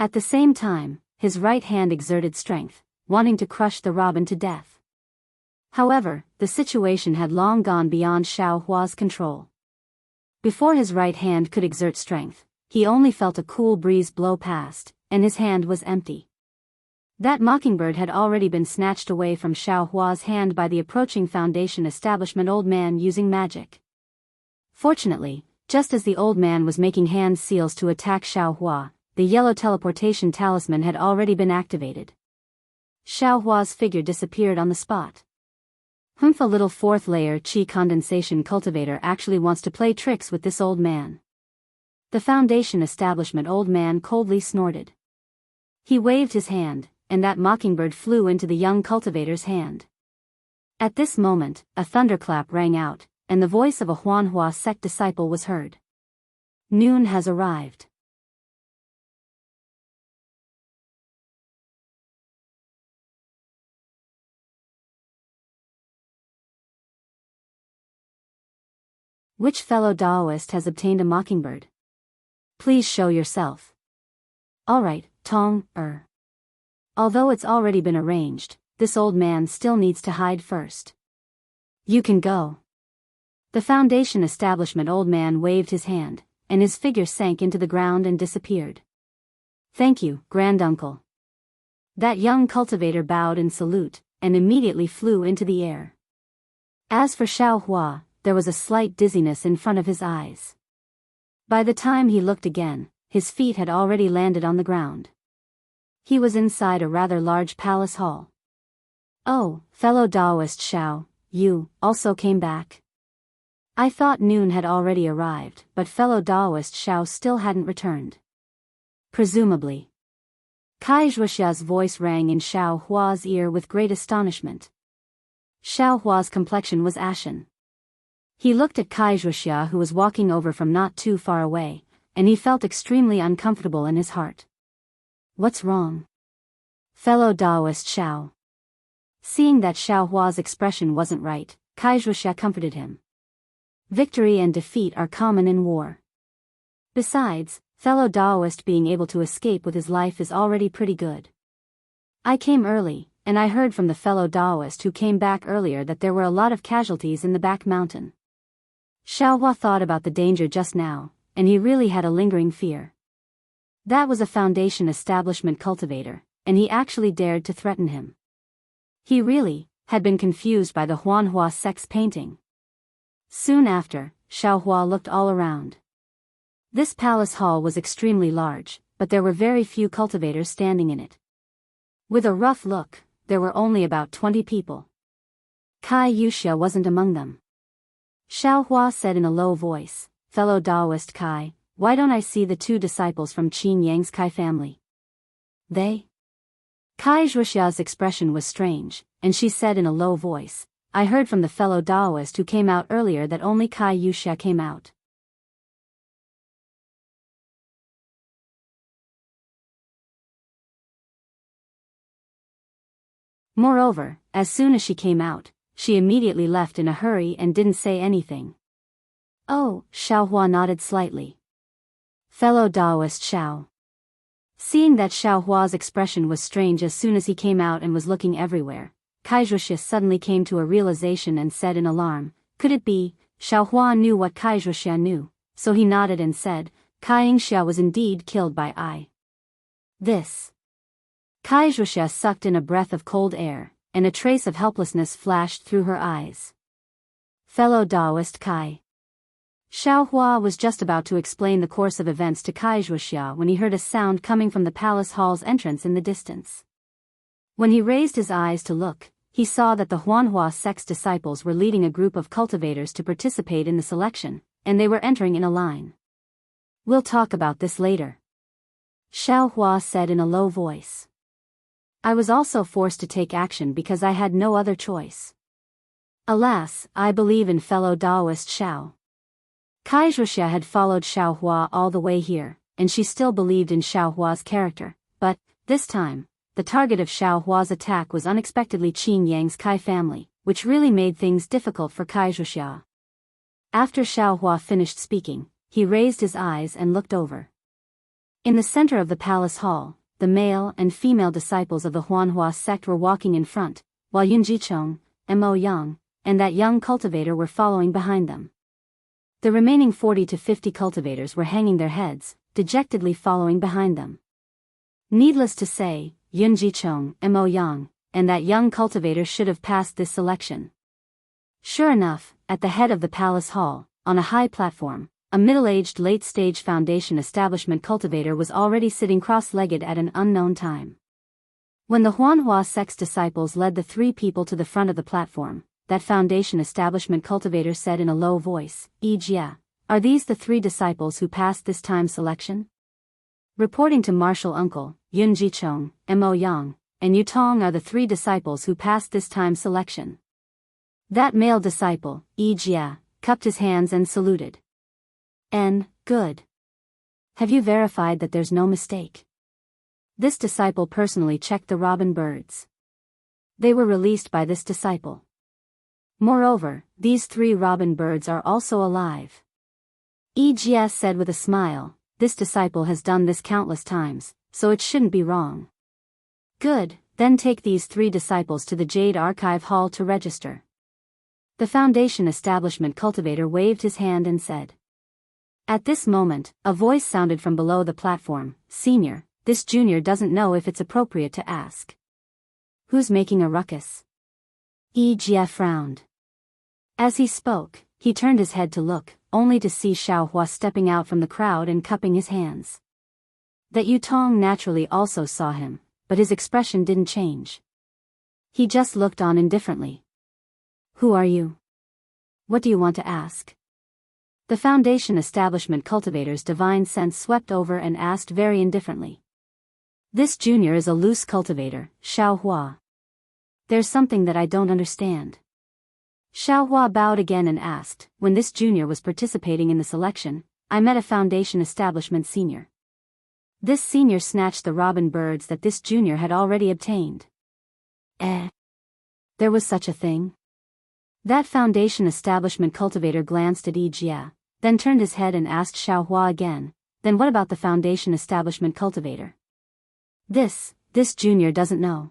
At the same time, his right hand exerted strength, wanting to crush the robin to death. However, the situation had long gone beyond Xiao Hua's control. Before his right hand could exert strength, he only felt a cool breeze blow past, and his hand was empty. That mockingbird had already been snatched away from Xiao Hua's hand by the approaching Foundation establishment old man using magic. Fortunately, just as the old man was making hand seals to attack Xiao Hua, the yellow teleportation talisman had already been activated. Xiao Hua's figure disappeared on the spot. Humph, a little 4th layer qi condensation cultivator actually wants to play tricks with this old man. The Foundation establishment old man coldly snorted. He waved his hand, and that mockingbird flew into the young cultivator's hand. At this moment, a thunderclap rang out, and the voice of a Huanhua sect disciple was heard. Noon has arrived. Which fellow Daoist has obtained a mockingbird? Please show yourself. Alright, Tong, Although it's already been arranged, this old man still needs to hide first. You can go. The Foundation establishment old man waved his hand, and his figure sank into the ground and disappeared. Thank you, granduncle. That young cultivator bowed in salute, and immediately flew into the air. As for Xiao Hua, there was a slight dizziness in front of his eyes. By the time he looked again, his feet had already landed on the ground. He was inside a rather large palace hall. Oh, fellow Daoist Xiao, you also came back? I thought Noon had already arrived, but fellow Daoist Xiao still hadn't returned. Presumably. Kai Zhuxia's voice rang in Xiao Hua's ear with great astonishment. Xiao Hua's complexion was ashen. He looked at Kai Zhuxia, who was walking over from not too far away, and he felt extremely uncomfortable in his heart. What's wrong? Fellow Daoist Xiao. Seeing that Xiao Hua's expression wasn't right, Kai Zhuxia comforted him. Victory and defeat are common in war. Besides, fellow Daoist being able to escape with his life is already pretty good. I came early, and I heard from the fellow Daoist who came back earlier that there were a lot of casualties in the back mountain. Xiao Hua thought about the danger just now, and he really had a lingering fear. That was a Foundation establishment cultivator, and he actually dared to threaten him. He really had been confused by the Huanhua sect's painting. Soon after, Xiao Hua looked all around. This palace hall was extremely large, but there were very few cultivators standing in it. With a rough look, there were only about 20 people. Kai Yuxia wasn't among them. Xiao Hua said in a low voice, Fellow Daoist Kai, why don't I see the 2 disciples from Qin Yang's Kai family? They? Kai Zhuxia's expression was strange, and she said in a low voice, I heard from the fellow Daoist who came out earlier that only Kai Yuxia came out. Moreover, as soon as she came out, she immediately left in a hurry and didn't say anything. Oh, Xiao Hua nodded slightly. Fellow Daoist Xiao. Seeing that Xiao Hua's expression was strange as soon as he came out and was looking everywhere, Kai Zhuxia suddenly came to a realization and said in alarm, could it be? Xiao Hua knew what Kai Zhuxia knew, so he nodded and said, Kai Yingxia was indeed killed by I. This. Kai Zhuxia sucked in a breath of cold air, and a trace of helplessness flashed through her eyes. Fellow Daoist Kai. Xiao Hua was just about to explain the course of events to Kaizhuxia when he heard a sound coming from the palace hall's entrance in the distance. When he raised his eyes to look, he saw that the Huanhua sect's disciples were leading a group of cultivators to participate in the selection, and they were entering in a line. "We'll talk about this later," Xiao Hua said in a low voice. "I was also forced to take action because I had no other choice. Alas, I believe in fellow Daoist Xiao." Kaizhuxia had followed Xiao Hua all the way here, and she still believed in Xiao Hua's character, but, this time, the target of Xiao Hua's attack was unexpectedly Qin Yang's Kai family, which really made things difficult for Kaizhuxia. After Xiao Hua finished speaking, he raised his eyes and looked over. In the center of the palace hall, the male and female disciples of the Huanhua sect were walking in front, while Yunjicheng, Mo Yang, and that young cultivator were following behind them. The remaining 40 to 50 cultivators were hanging their heads, dejectedly following behind them. Needless to say, Yunjicheng, Mo Yang, and that young cultivator should have passed this selection. Sure enough, at the head of the palace hall, on a high platform, a middle-aged late-stage foundation establishment cultivator was already sitting cross-legged at an unknown time. When the Huanhua sect's disciples led the three people to the front of the platform, that foundation establishment cultivator said in a low voice, "Ejia, are these the three disciples who passed this time selection?" Reporting to Martial Uncle, Yunjicheng, Mo Yang, and Yutong are the three disciples who passed this time selection. That male disciple, Ejia, cupped his hands and saluted. Good. Have you verified that there's no mistake?" This disciple personally checked the robin birds. They were released by this disciple. Moreover, these three robin birds are also alive. Ejia said with a smile, "This disciple has done this countless times, so it shouldn't be wrong." "Good, then take these three disciples to the Jade Archive Hall to register." The foundation establishment cultivator waved his hand and said. At this moment, a voice sounded from below the platform, "Senior, this junior doesn't know if it's appropriate to ask. Who's making a ruckus?" Ejia frowned. As he spoke, he turned his head to look, only to see Xiao Hua stepping out from the crowd and cupping his hands. That Yutong naturally also saw him, but his expression didn't change. He just looked on indifferently. "Who are you? What do you want to ask?" The foundation establishment cultivator's divine sense swept over and asked very indifferently. "This junior is a loose cultivator, Xiao Hua. There's something that I don't understand." Xiao Hua bowed again and asked, "When this junior was participating in the selection, I met a foundation establishment senior. This senior snatched the robin birds that this junior had already obtained." There was such a thing? That foundation establishment cultivator glanced at Ejia, then turned his head and asked Xiao Hua again, "Then what about the foundation establishment cultivator?" This junior doesn't know.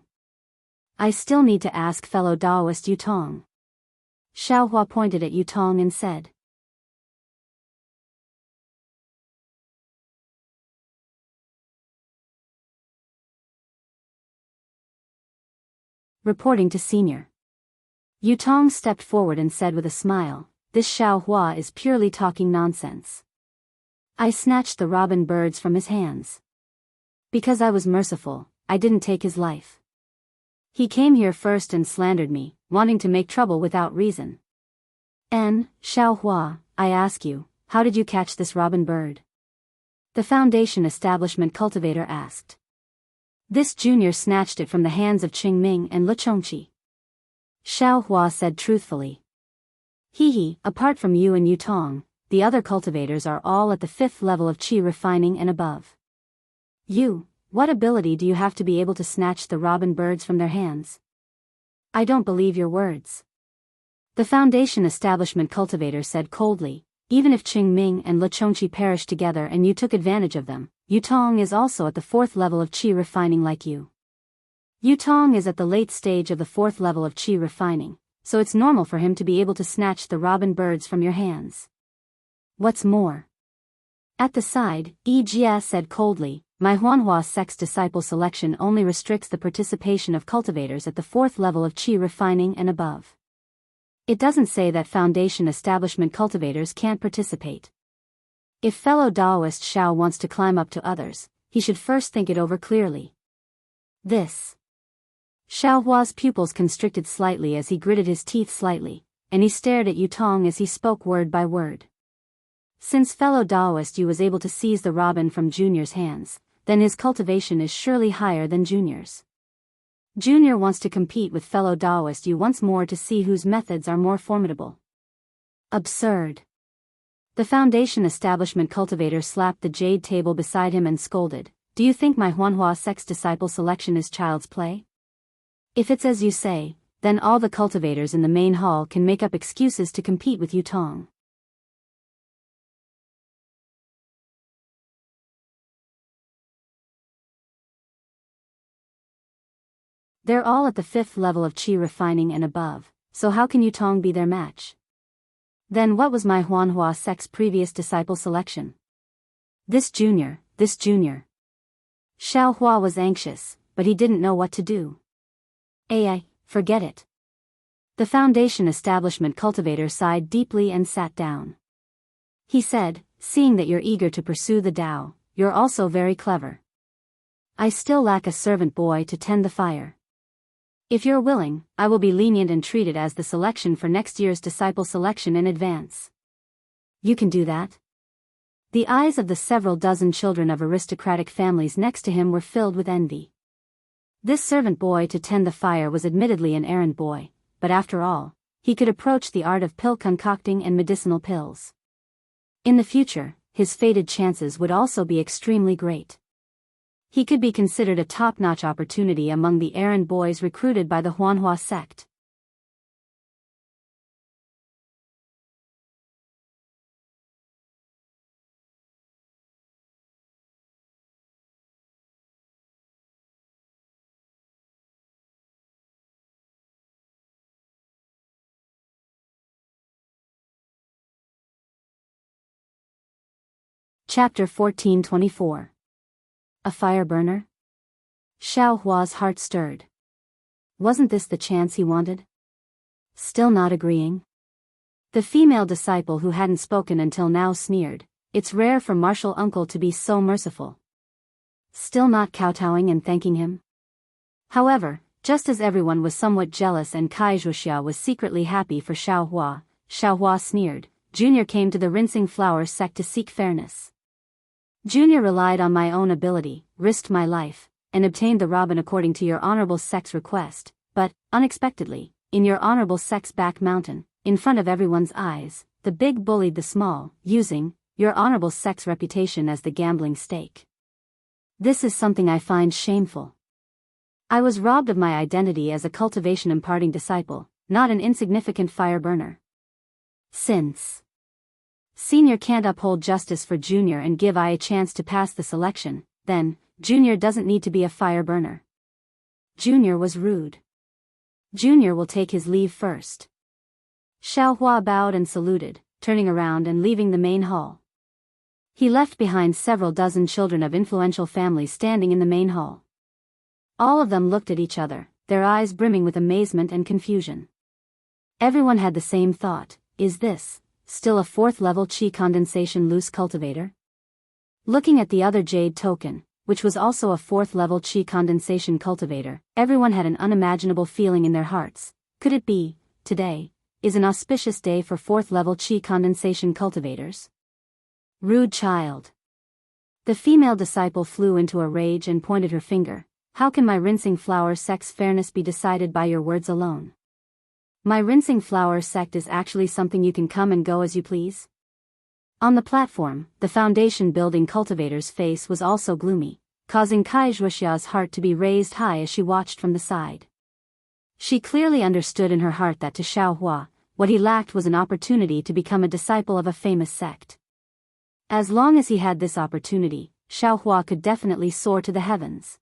I still need to ask fellow Daoist Yutong." Xiao Hua pointed at Yutong and said. Reporting to Senior. Yutong stepped forward and said with a smile, "This Xiao Hua is purely talking nonsense." I snatched the robin birds from his hands. Because I was merciful, I didn't take his life. He came here first and slandered me, wanting to make trouble without reason. Xiao Hua, I ask you, how did you catch this robin bird?" The foundation establishment cultivator asked. "This junior snatched it from the hands of Qingming and Luchongqi." Xiao Hua said truthfully. Apart from you and Yutong, the other cultivators are all at the 5th level of qi refining and above. What ability do you have to be able to snatch the robin birds from their hands? I don't believe your words. The foundation establishment cultivator said coldly, "Even if Qingming and Luchongqi perished together and you took advantage of them, Yutong is also at the 4th level of qi refining like you. Yutong is at the late stage of the 4th level of qi refining, so it's normal for him to be able to snatch the robin birds from your hands. What's more," at the side, Ejia said coldly, "My Huanhua sect's disciple selection only restricts the participation of cultivators at the 4th level of qi refining and above. It doesn't say that Foundation establishment cultivators can't participate. If fellow Daoist Xiao wants to climb up to others, he should first think it over clearly. This. Xiao Hua's pupils constricted slightly as he gritted his teeth slightly, and he stared at Yu Tong as he spoke word by word. Since fellow Daoist Yu was able to seize the robin from Junior's hands, then his cultivation is surely higher than Junior's. Junior wants to compete with fellow Daoist Yu once more to see whose methods are more formidable. Absurd. The Foundation establishment cultivator slapped the jade table beside him and scolded, "Do you think my Huanhua sex disciple selection is child's play? If it's as you say, then all the cultivators in the main hall can make up excuses to compete with Yu Tong." They're all at the 5th level of Qi refining and above, so how can Yu Tong be their match? Then what was my Huanhua sect's previous disciple selection? This junior. Xiao Hua was anxious, but he didn't know what to do. Forget it. The Foundation establishment cultivator sighed deeply and sat down. He said, "Seeing that you're eager to pursue the Tao, you're also very clever. I still lack a servant boy to tend the fire. If you're willing, I will be lenient and treat it as the selection for next year's disciple selection in advance." "You can do that?" The eyes of the several dozen children of aristocratic families next to him were filled with envy. This servant boy to tend the fire was admittedly an errand boy, but after all, he could approach the art of pill concocting and medicinal pills. In the future, his fated chances would also be extremely great. He could be considered a top-notch opportunity among the errand boys recruited by the Huanhua sect. Chapter 1424. A fire burner? Xiao Hua's heart stirred. Wasn't this the chance he wanted? Still not agreeing? The female disciple who hadn't spoken until now sneered, "It's rare for martial uncle to be so merciful." Still not kowtowing and thanking him? However, just as everyone was somewhat jealous and Wuxia was secretly happy for Xiao Hua sneered, "Junior came to the rinsing flower sect to seek fairness. Junior relied on my own ability, risked my life, and obtained the robin according to your honorable sect's request, but, unexpectedly, in your honorable sect's back mountain, in front of everyone's eyes, the big bullied the small, using your honorable sect's reputation as the gambling stake. This is something I find shameful. I was robbed of my identity as a cultivation imparting disciple, not an insignificant fire burner. Since Senior can't uphold justice for Junior and give I a chance to pass the selection, then, Junior doesn't need to be a fire burner. Junior was rude. Junior will take his leave first." Xiao Hua bowed and saluted, turning around and leaving the main hall. He left behind several dozen children of influential families standing in the main hall. All of them looked at each other, their eyes brimming with amazement and confusion. Everyone had the same thought, "Is this still a 4th level Qi condensation loose cultivator?" Looking at the other jade token, which was also a 4th level Qi condensation cultivator, everyone had an unimaginable feeling in their hearts. Could it be, today is an auspicious day for 4th level Qi condensation cultivators? Rude child. The female disciple flew into a rage and pointed her finger. "How can my rinsing flower sect's fairness be decided by your words alone? My rinsing flower sect is actually something you can come and go as you please?" On the platform, the Foundation building cultivator's face was also gloomy, causing Wuxia's heart to be raised high as she watched from the side. She clearly understood in her heart that to Xiao Hua, what he lacked was an opportunity to become a disciple of a famous sect. As long as he had this opportunity, Xiao Hua could definitely soar to the heavens.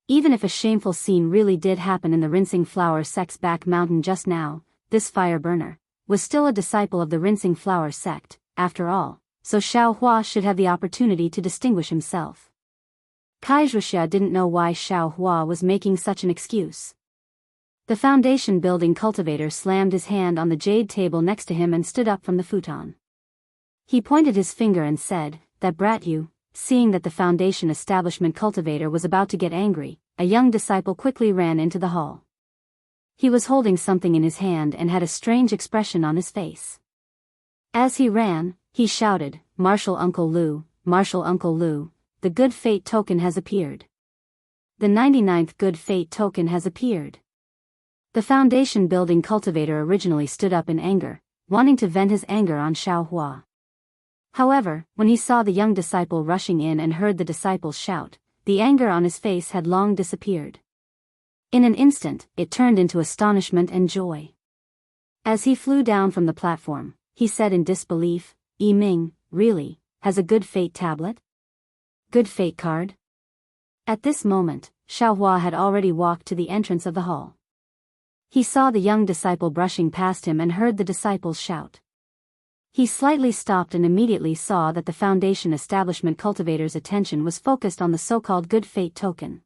Even if a shameful scene really did happen in the rinsing flower sect's back mountain just now, this fire burner was still a disciple of the rinsing flower sect, after all, so Xiao Hua should have the opportunity to distinguish himself. Wuxia didn't know why Xiao Hua was making such an excuse. The foundation building cultivator slammed his hand on the jade table next to him and stood up from the futon. He pointed his finger and said, "That brat you." Seeing that the foundation establishment cultivator was about to get angry, a young disciple quickly ran into the hall. He was holding something in his hand and had a strange expression on his face. As he ran, he shouted, "Martial Uncle Lu, Martial Uncle Lu, the good fate token has appeared. The 99th good fate token has appeared." The foundation building cultivator originally stood up in anger, wanting to vent his anger on Xiao Hua. However, when he saw the young disciple rushing in and heard the disciples shout, the anger on his face had long disappeared. In an instant, it turned into astonishment and joy. As he flew down from the platform, he said in disbelief, "Yi Ming, really, has a good fate tablet? Good fate card?" At this moment, Xiao Hua had already walked to the entrance of the hall. He saw the young disciple brushing past him and heard the disciples shout. He slightly stopped and immediately saw that the foundation establishment cultivator's attention was focused on the so-called good fate token.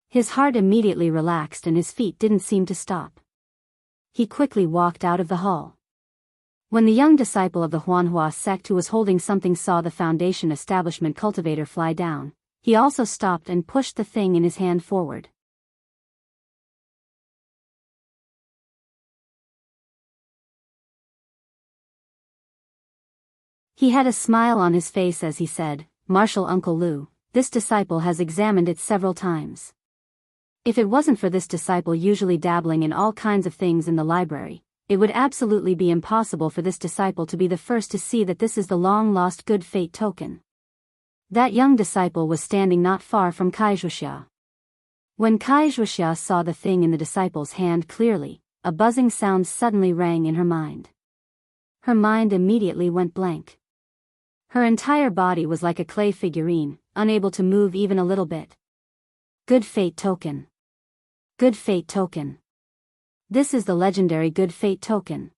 His heart immediately relaxed and his feet didn't seem to stop. He quickly walked out of the hall. When the young disciple of the Huanhua sect who was holding something saw the foundation establishment cultivator fly down, he also stopped and pushed the thing in his hand forward. He had a smile on his face as he said, "Martial Uncle Lu, this disciple has examined it several times. If it wasn't for this disciple usually dabbling in all kinds of things in the library, it would absolutely be impossible for this disciple to be the first to see that this is the long-lost good fate token." That young disciple was standing not far from Wuxia. When Wuxia saw the thing in the disciple's hand clearly, a buzzing sound suddenly rang in her mind. Her mind immediately went blank. Her entire body was like a clay figurine, unable to move even a little bit. Good fate token. Good fate token. This is the legendary good fate token.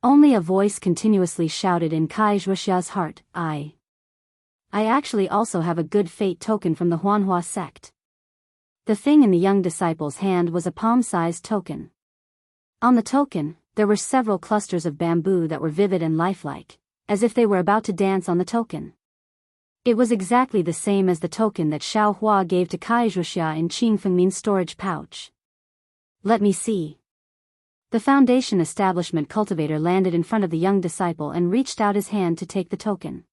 Only a voice continuously shouted in Wuxia's heart, I actually also have a good fate token from the Huanhua sect." The thing in the young disciple's hand was a palm-sized token. On the token, there were several clusters of bamboo that were vivid and lifelike, as if they were about to dance on the token. It was exactly the same as the token that Xiao Hua gave to Wuxia in Qing Fengmin's storage pouch. "Let me see." The foundation establishment cultivator landed in front of the young disciple and reached out his hand to take the token.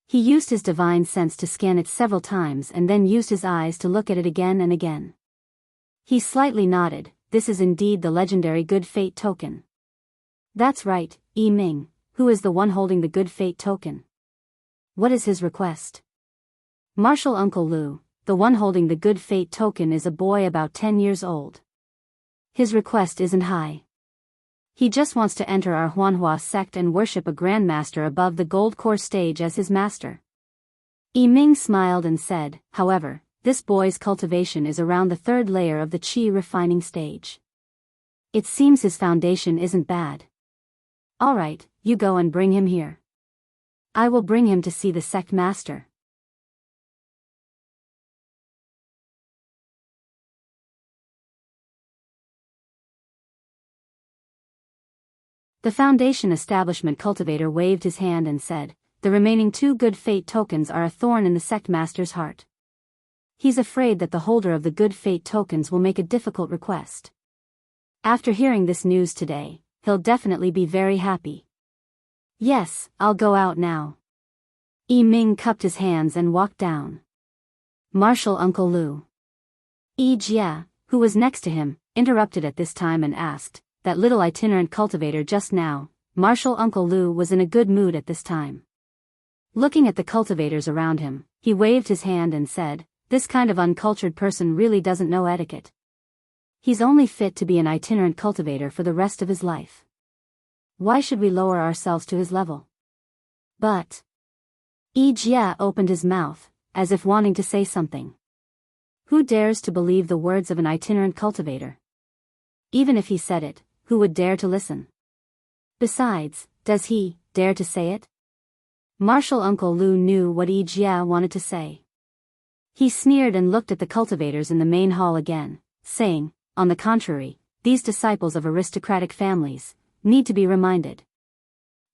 He used his divine sense to scan it several times and then used his eyes to look at it again and again. He slightly nodded. "This is indeed the legendary good fate token." "That's right, Yi Ming. Who is the one holding the good fate token? What is his request?" "Martial Uncle Lu, the one holding the good fate token is a boy about 10 years old. His request isn't high. He just wants to enter our Huanhua sect and worship a grandmaster above the gold core stage as his master." Yi Ming smiled and said, "However, this boy's cultivation is around the 3rd layer of the qi refining stage. It seems his foundation isn't bad. All right, you go and bring him here. I will bring him to see the sect master." The foundation establishment cultivator waved his hand and said, "The remaining 2 good fate tokens are a thorn in the sect master's heart. He's afraid that the holder of the good fate tokens will make a difficult request. After hearing this news today, he'll definitely be very happy." "Yes, I'll go out now." Yi Ming cupped his hands and walked down. "Martial Uncle Lu." Yi Jia, who was next to him, interrupted at this time and asked, "That little itinerant cultivator just now." Martial Uncle Lu was in a good mood at this time. Looking at the cultivators around him, he waved his hand and said, "This kind of uncultured person really doesn't know etiquette. He's only fit to be an itinerant cultivator for the rest of his life. Why should we lower ourselves to his level?" "But..." Yi Jia opened his mouth, as if wanting to say something. Who dares to believe the words of an itinerant cultivator? Even if he said it, who would dare to listen? Besides, does he dare to say it? Martial Uncle Lu knew what Yi Jia wanted to say. He sneered and looked at the cultivators in the main hall again, saying, on the contrary, these disciples of aristocratic families need to be reminded.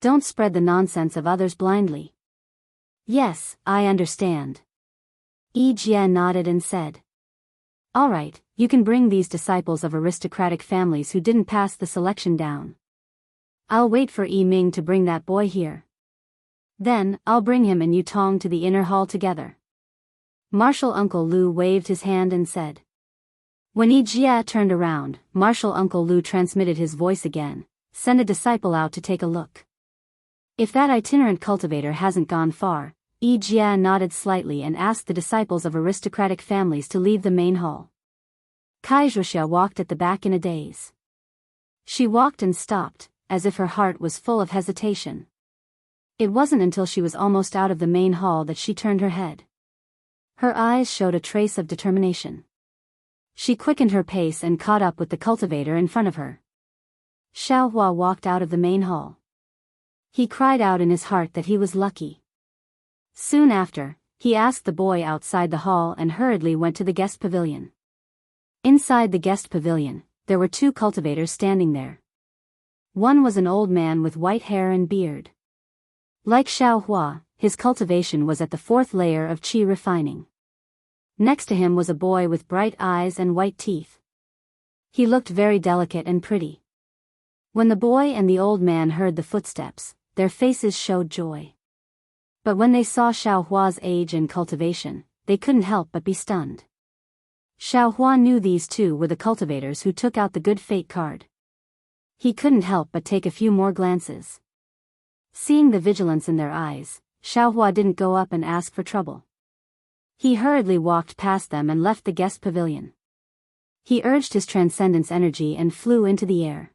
Don't spread the nonsense of others blindly. Yes, I understand. Jie nodded and said. All right, you can bring these disciples of aristocratic families who didn't pass the selection down. I'll wait for Ming to bring that boy here. Then, I'll bring him and Yutong to the inner hall together. Martial Uncle Lu waved his hand and said. When Jie turned around, Martial Uncle Lu transmitted his voice again. Send a disciple out to take a look. If that itinerant cultivator hasn't gone far, Jie nodded slightly and asked the disciples of aristocratic families to leave the main hall. Wuxia walked at the back in a daze. She walked and stopped, as if her heart was full of hesitation. It wasn't until she was almost out of the main hall that she turned her head. Her eyes showed a trace of determination. She quickened her pace and caught up with the cultivator in front of her. Xiaohua walked out of the main hall. He cried out in his heart that he was lucky. Soon after, he asked the boy outside the hall and hurriedly went to the guest pavilion. Inside the guest pavilion, there were two cultivators standing there. One was an old man with white hair and beard. Like Xiaohua, his cultivation was at the 4th layer of qi refining. Next to him was a boy with bright eyes and white teeth. He looked very delicate and pretty. When the boy and the old man heard the footsteps, their faces showed joy. But when they saw Xiaohua's age and cultivation, they couldn't help but be stunned. Xiaohua knew these two were the cultivators who took out the good fate card. He couldn't help but take a few more glances. Seeing the vigilance in their eyes, Xiaohua didn't go up and ask for trouble. He hurriedly walked past them and left the guest pavilion. He urged his transcendence energy and flew into the air.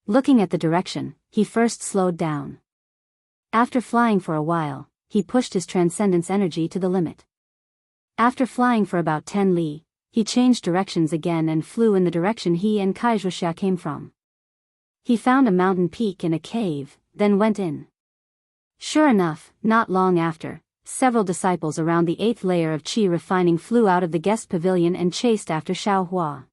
Looking at the direction, he first slowed down. After flying for a while, he pushed his transcendence energy to the limit. After flying for about 10 li, he changed directions again and flew in the direction he and Wuxia came from. He found a mountain peak in a cave, then went in. Sure enough, not long after, several disciples around the 8th layer of qi refining flew out of the guest pavilion and chased after Xiaohua.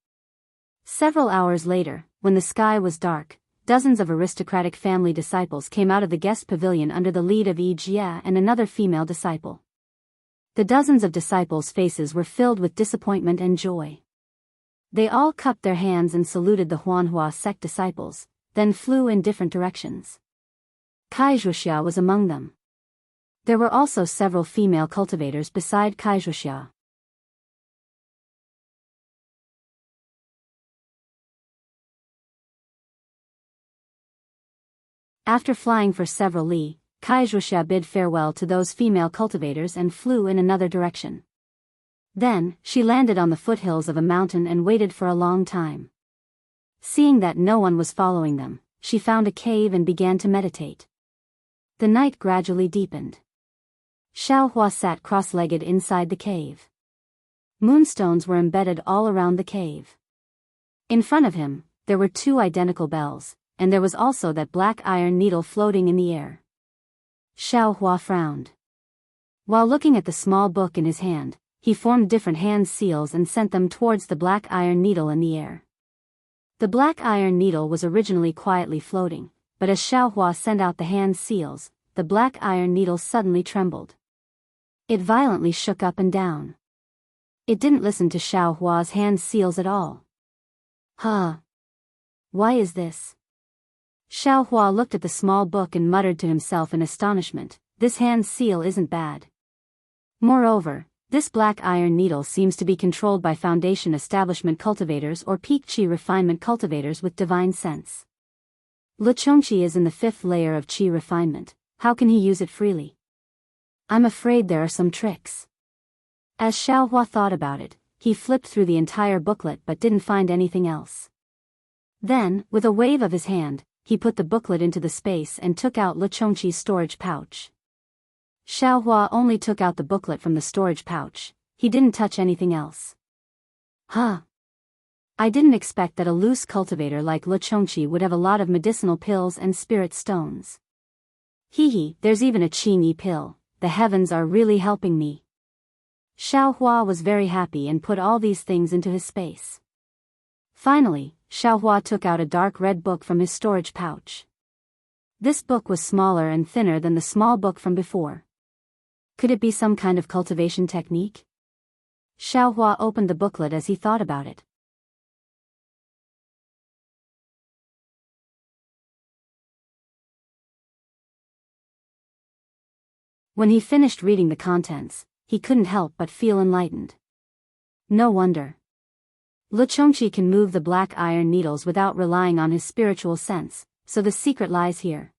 Several hours later, when the sky was dark, dozens of aristocratic family disciples came out of the guest pavilion under the lead of Jie and another female disciple. The dozens of disciples' faces were filled with disappointment and joy. They all cupped their hands and saluted the Huanhua sect disciples, then flew in different directions. Wuxia was among them. There were also several female cultivators beside Wuxia. After flying for several li, Wuxia bid farewell to those female cultivators and flew in another direction. Then, she landed on the foothills of a mountain and waited for a long time. Seeing that no one was following them, she found a cave and began to meditate. The night gradually deepened. Xiaohua sat cross-legged inside the cave. Moonstones were embedded all around the cave. In front of him, there were two identical bells, and there was also that black iron needle floating in the air. Xiaohua frowned. While looking at the small book in his hand, he formed different hand seals and sent them towards the black iron needle in the air. The black iron needle was originally quietly floating, but as Xiaohua sent out the hand seals, the black iron needle suddenly trembled. It violently shook up and down. It didn't listen to Xiaohua's hand seals at all. Huh? Why is this? Xiaohua looked at the small book and muttered to himself in astonishment, this hand seal isn't bad. Moreover, this black iron needle seems to be controlled by foundation establishment cultivators or peak qi refinement cultivators with divine sense. Luchongqi is in the 5th layer of qi refinement, how can he use it freely? I'm afraid there are some tricks. As Xiaohua thought about it, he flipped through the entire booklet but didn't find anything else. Then, with a wave of his hand, he put the booklet into the space and took out Luchongqi's storage pouch. Xiaohua only took out the booklet from the storage pouch, he didn't touch anything else. Huh? I didn't expect that a loose cultivator like Luchongqi would have a lot of medicinal pills and spirit stones. Hee, there's even a qi pill, the heavens are really helping me. Xiaohua was very happy and put all these things into his space. Finally, Xiaohua took out a dark red book from his storage pouch. This book was smaller and thinner than the small book from before. Could it be some kind of cultivation technique? Xiaohua opened the booklet as he thought about it. When he finished reading the contents, he couldn't help but feel enlightened. No wonder. Luchongqi can move the black iron needles without relying on his spiritual sense, so the secret lies here.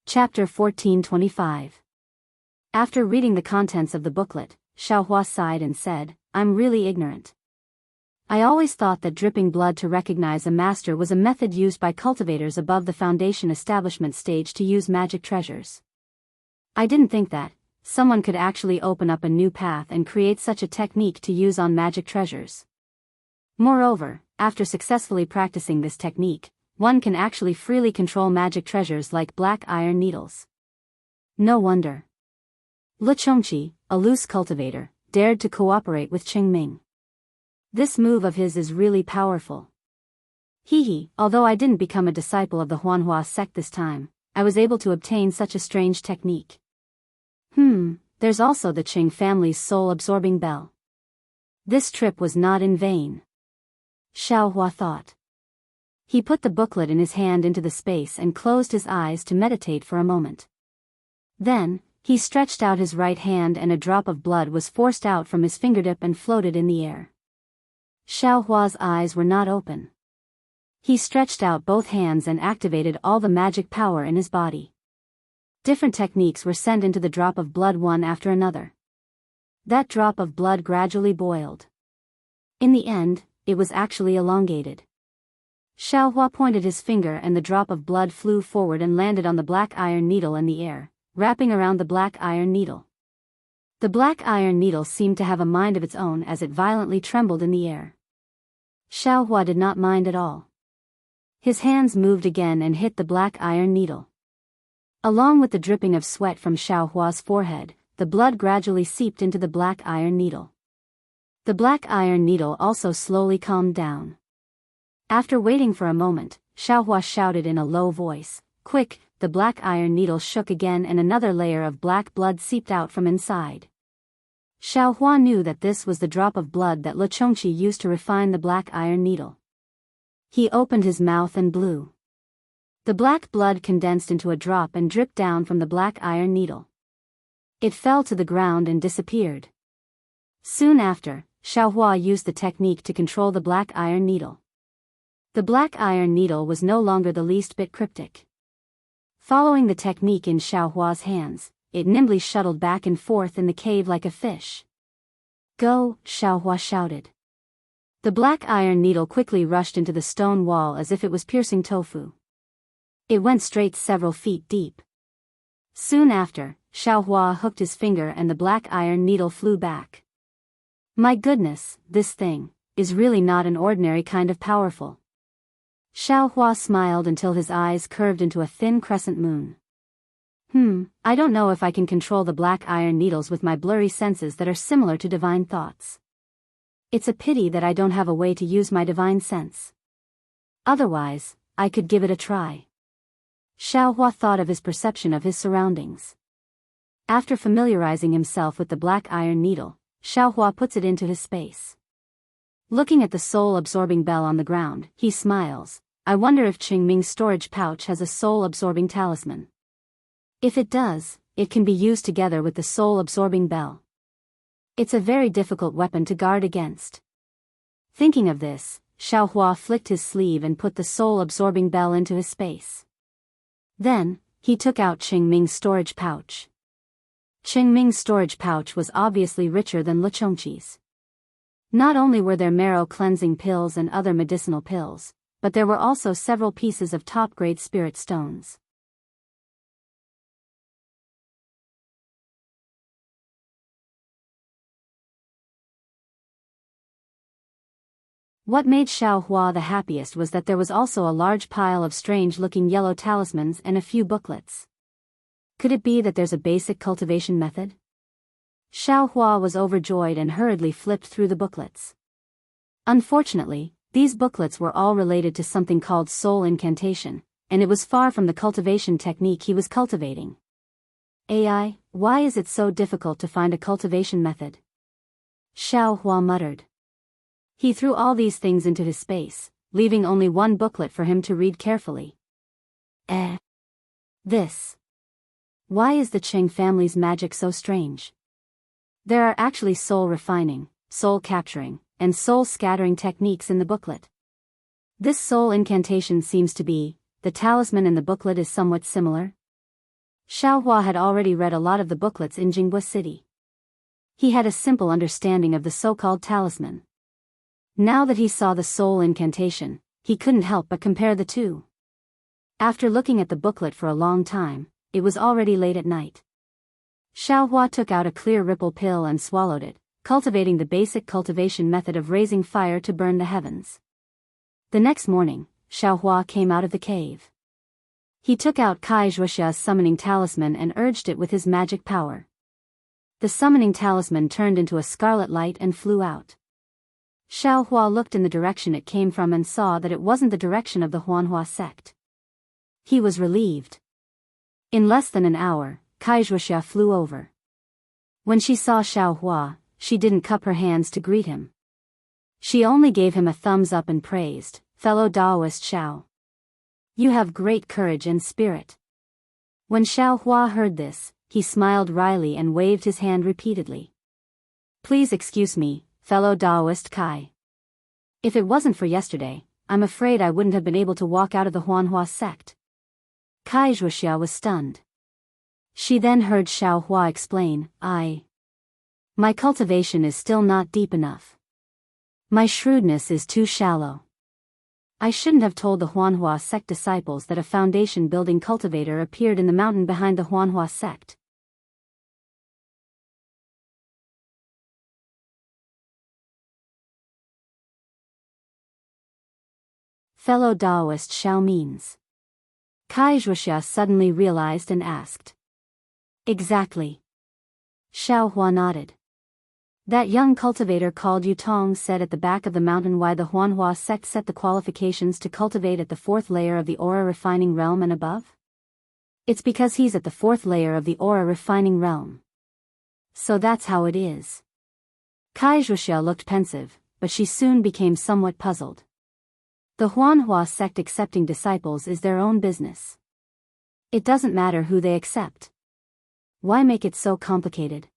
Chapter 1425. After reading the contents of the booklet, Xiaohua sighed and said, "I'm really ignorant. I always thought that dripping blood to recognize a master was a method used by cultivators above the foundation establishment stage to use magic treasures. I didn't think that someone could actually open up a new path and create such a technique to use on magic treasures. Moreover, after successfully practicing this technique, one can actually freely control magic treasures like black iron needles. No wonder Luchongqi, a loose cultivator, dared to cooperate with Qingming. This move of his is really powerful. Although I didn't become a disciple of the Huanhua sect this time, I was able to obtain such a strange technique. There's also the Qing family's soul-absorbing bell. This trip was not in vain. Xiaohua thought. He put the booklet in his hand into the space and closed his eyes to meditate for a moment. Then, he stretched out his right hand and a drop of blood was forced out from his fingertip and floated in the air. Xiaohua's eyes were not open. He stretched out both hands and activated all the magic power in his body. Different techniques were sent into the drop of blood one after another. That drop of blood gradually boiled. In the end, it was actually elongated. Xiaohua pointed his finger and the drop of blood flew forward and landed on the black iron needle in the air, wrapping around the black iron needle. The black iron needle seemed to have a mind of its own as it violently trembled in the air. Xiaohua did not mind at all. His hands moved again and hit the black iron needle. Along with the dripping of sweat from Xiaohua's forehead, the blood gradually seeped into the black iron needle. The black iron needle also slowly calmed down. After waiting for a moment, Xiaohua shouted in a low voice, "Quick!" The black iron needle shook again and another layer of black blood seeped out from inside. Xiaohua knew that this was the drop of blood that Luchongqi used to refine the black iron needle. He opened his mouth and blew. The black blood condensed into a drop and dripped down from the black iron needle. It fell to the ground and disappeared. Soon after, Xiaohua used the technique to control the black iron needle. The black iron needle was no longer the least bit cryptic. Following the technique in Xiaohua's hands, it nimbly shuttled back and forth in the cave like a fish. "Go!" Xiaohua shouted. The black iron needle quickly rushed into the stone wall as if it was piercing tofu. It went straight several feet deep. Soon after, Xiaohua hooked his finger and the black iron needle flew back. My goodness, this thing is really not an ordinary kind of powerful. Xiaohua smiled until his eyes curved into a thin crescent moon. I don't know if I can control the black iron needles with my blurry senses that are similar to divine thoughts. It's a pity that I don't have a way to use my divine sense. Otherwise, I could give it a try. Xiaohua thought of his perception of his surroundings. After familiarizing himself with the black iron needle, Xiaohua puts it into his space. Looking at the soul-absorbing bell on the ground, he smiles. I wonder if Qingming's storage pouch has a soul-absorbing talisman. If it does, it can be used together with the soul-absorbing bell. It's a very difficult weapon to guard against. Thinking of this, Xiaohua flicked his sleeve and put the soul-absorbing bell into his space. Then, he took out Qingming's storage pouch. Qingming's storage pouch was obviously richer than Luchongqi's. Not only were there marrow-cleansing pills and other medicinal pills, but there were also several pieces of top-grade spirit stones. What made Xiao Hua the happiest was that there was also a large pile of strange-looking yellow talismans and a few booklets. Could it be that there's a basic cultivation method? Xiao Hua was overjoyed and hurriedly flipped through the booklets. Unfortunately, these booklets were all related to something called soul incantation, and it was far from the cultivation technique he was cultivating. AI, why is it so difficult to find a cultivation method? Xiao Hua muttered. He threw all these things into his space, leaving only one booklet for him to read carefully. This. Why is the Cheng family's magic so strange? There are actually soul refining, soul capturing, and soul scattering techniques in the booklet. This soul incantation seems to be, the talisman in the booklet is somewhat similar. Xiao Hua had already read a lot of the booklets in Jianghu City. He had a simple understanding of the so-called talisman. Now that he saw the soul incantation, he couldn't help but compare the two. After looking at the booklet for a long time, it was already late at night. Xiao Hua took out a clear ripple pill and swallowed it, cultivating the basic cultivation method of raising fire to burn the heavens. The next morning, Xiao Hua came out of the cave. He took out Kai Zhuoxia's summoning talisman and urged it with his magic power. The summoning talisman turned into a scarlet light and flew out. Xiao Hua looked in the direction it came from and saw that it wasn't the direction of the Huanhua sect. He was relieved. In less than an hour, Kai Zhuoxia flew over. When she saw Xiao Hua, she didn't cup her hands to greet him. She only gave him a thumbs up and praised, "Fellow Daoist Xiao. You have great courage and spirit." When Xiao Hua heard this, he smiled wryly and waved his hand repeatedly. "Please excuse me, fellow Daoist Kai. If it wasn't for yesterday, I'm afraid I wouldn't have been able to walk out of the Huanhua sect." Kai Zhuoxia was stunned. She then heard Xiao Hua explain, My cultivation is still not deep enough. My shrewdness is too shallow. I shouldn't have told the Huanhua sect disciples that a foundation-building cultivator appeared in the mountain behind the Huanhua sect. Fellow Daoist Xiao means. Kai Zhuoxia suddenly realized and asked. Exactly. Xiao Hua nodded. That young cultivator called Yutong said at the back of the mountain why the Huanhua sect set the qualifications to cultivate at the fourth layer of the aura refining realm and above? It's because he's at the fourth layer of the aura refining realm. So that's how it is. Kai Zhuoxia looked pensive, but she soon became somewhat puzzled. The Huanhua sect accepting disciples is their own business. It doesn't matter who they accept. Why make it so complicated?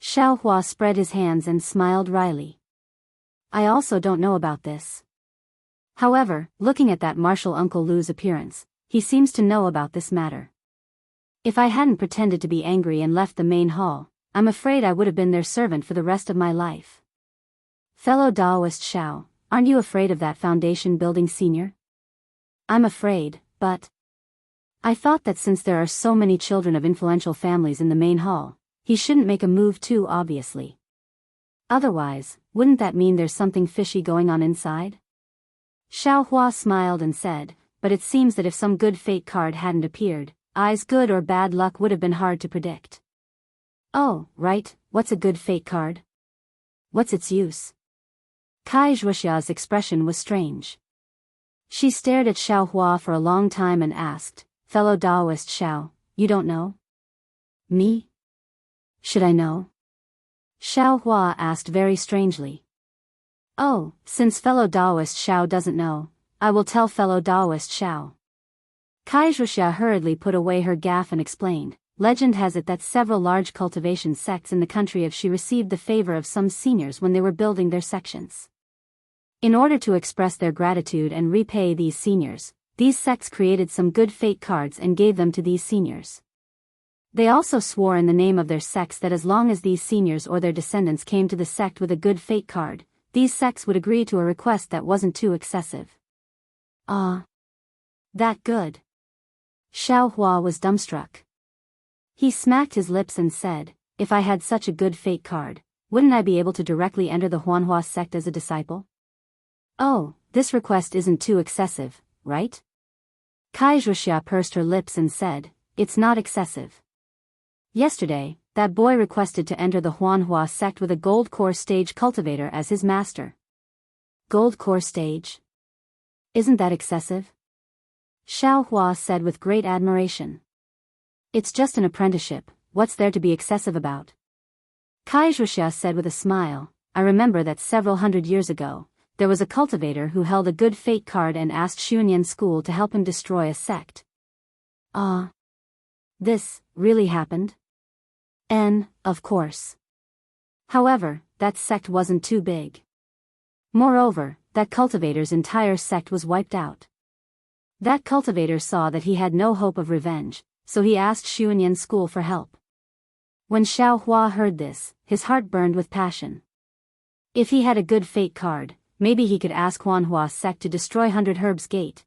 Xiao Hua spread his hands and smiled wryly. I also don't know about this. However, looking at that martial Uncle Lu's appearance, he seems to know about this matter. If I hadn't pretended to be angry and left the main hall, I'm afraid I would have been their servant for the rest of my life. Fellow Daoist Xiao, aren't you afraid of that foundation-building senior? I'm afraid, but I thought that since there are so many children of influential families in the main hall, he shouldn't make a move too obviously. Otherwise, wouldn't that mean there's something fishy going on inside? Xiao Hua smiled and said, but it seems that if some good fate card hadn't appeared, I's good or bad luck would have been hard to predict. Oh, right, what's a good fate card? What's its use? Kai Zhuoxia's expression was strange. She stared at Xiao Hua for a long time and asked, Fellow Daoist Xiao, you don't know? Me? Should I know? Xiao Hua asked very strangely. Oh, since fellow Daoist Xiao doesn't know, I will tell fellow Daoist Xiao. Kai Zhuoxia hurriedly put away her gaff and explained, legend has it that several large cultivation sects in the country of Shi received the favor of some seniors when they were building their sections. In order to express their gratitude and repay these seniors, these sects created some good fate cards and gave them to these seniors. They also swore in the name of their sects that as long as these seniors or their descendants came to the sect with a good fate card, these sects would agree to a request that wasn't too excessive. Ah. That good. Xiao Hua was dumbstruck. He smacked his lips and said, if I had such a good fate card, wouldn't I be able to directly enter the Huanhua sect as a disciple? Oh, this request isn't too excessive, right? Wuxia pursed her lips and said, "It's not excessive. Yesterday, that boy requested to enter the Huanhua sect with a gold core stage cultivator as his master." Gold core stage? Isn't that excessive? Xiao Hua said with great admiration. It's just an apprenticeship, what's there to be excessive about? Wuxia said with a smile, I remember that several hundred years ago, there was a cultivator who held a good fate card and asked Xuanyan school to help him destroy a sect. Ah. This really happened? Of course. However, that sect wasn't too big. Moreover, that cultivator's entire sect was wiped out. That cultivator saw that he had no hope of revenge, so he asked Xuanyan school for help. When Xiao Hua heard this, his heart burned with passion. If he had a good fate card, maybe he could ask Huanhua sect to destroy Hundred Herbs Gate.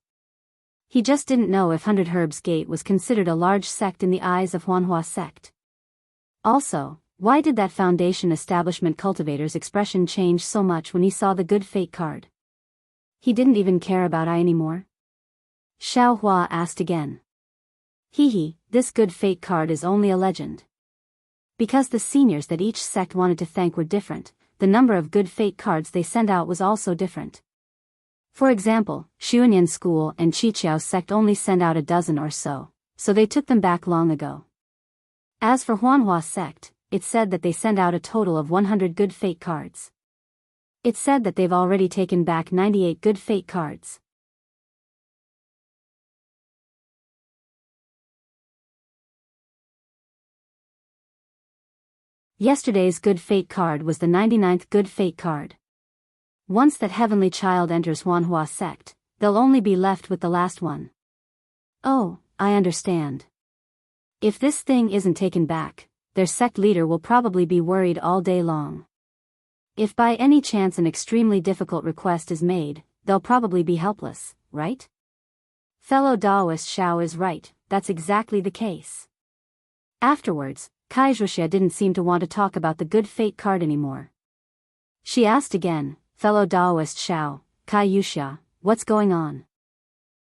He just didn't know if Hundred Herbs Gate was considered a large sect in the eyes of Huanhua sect. Also, why did that foundation establishment cultivator's expression change so much when he saw the good fate card? He didn't even care about I anymore? Xiao Hua asked again. This good fate card is only a legend. Because the seniors that each sect wanted to thank were different, the number of good fate cards they sent out was also different. For example, Xuanyan school and Qiqiao sect only sent out a dozen or so they took them back long ago. As for Huanhua sect, it said that they sent out a total of 100 good fate cards. It said that they've already taken back 98 good fate cards. Yesterday's good fate card was the 99th good fate card. Once that heavenly child enters Huanhua sect, they'll only be left with the last one. Oh, I understand. If this thing isn't taken back, their sect leader will probably be worried all day long. If by any chance an extremely difficult request is made, they'll probably be helpless, right? Fellow Daoist Xiao is right, that's exactly the case. Afterwards, Wuxia didn't seem to want to talk about the good fate card anymore. She asked again, Fellow Daoist Xiao, Wuxia, what's going on?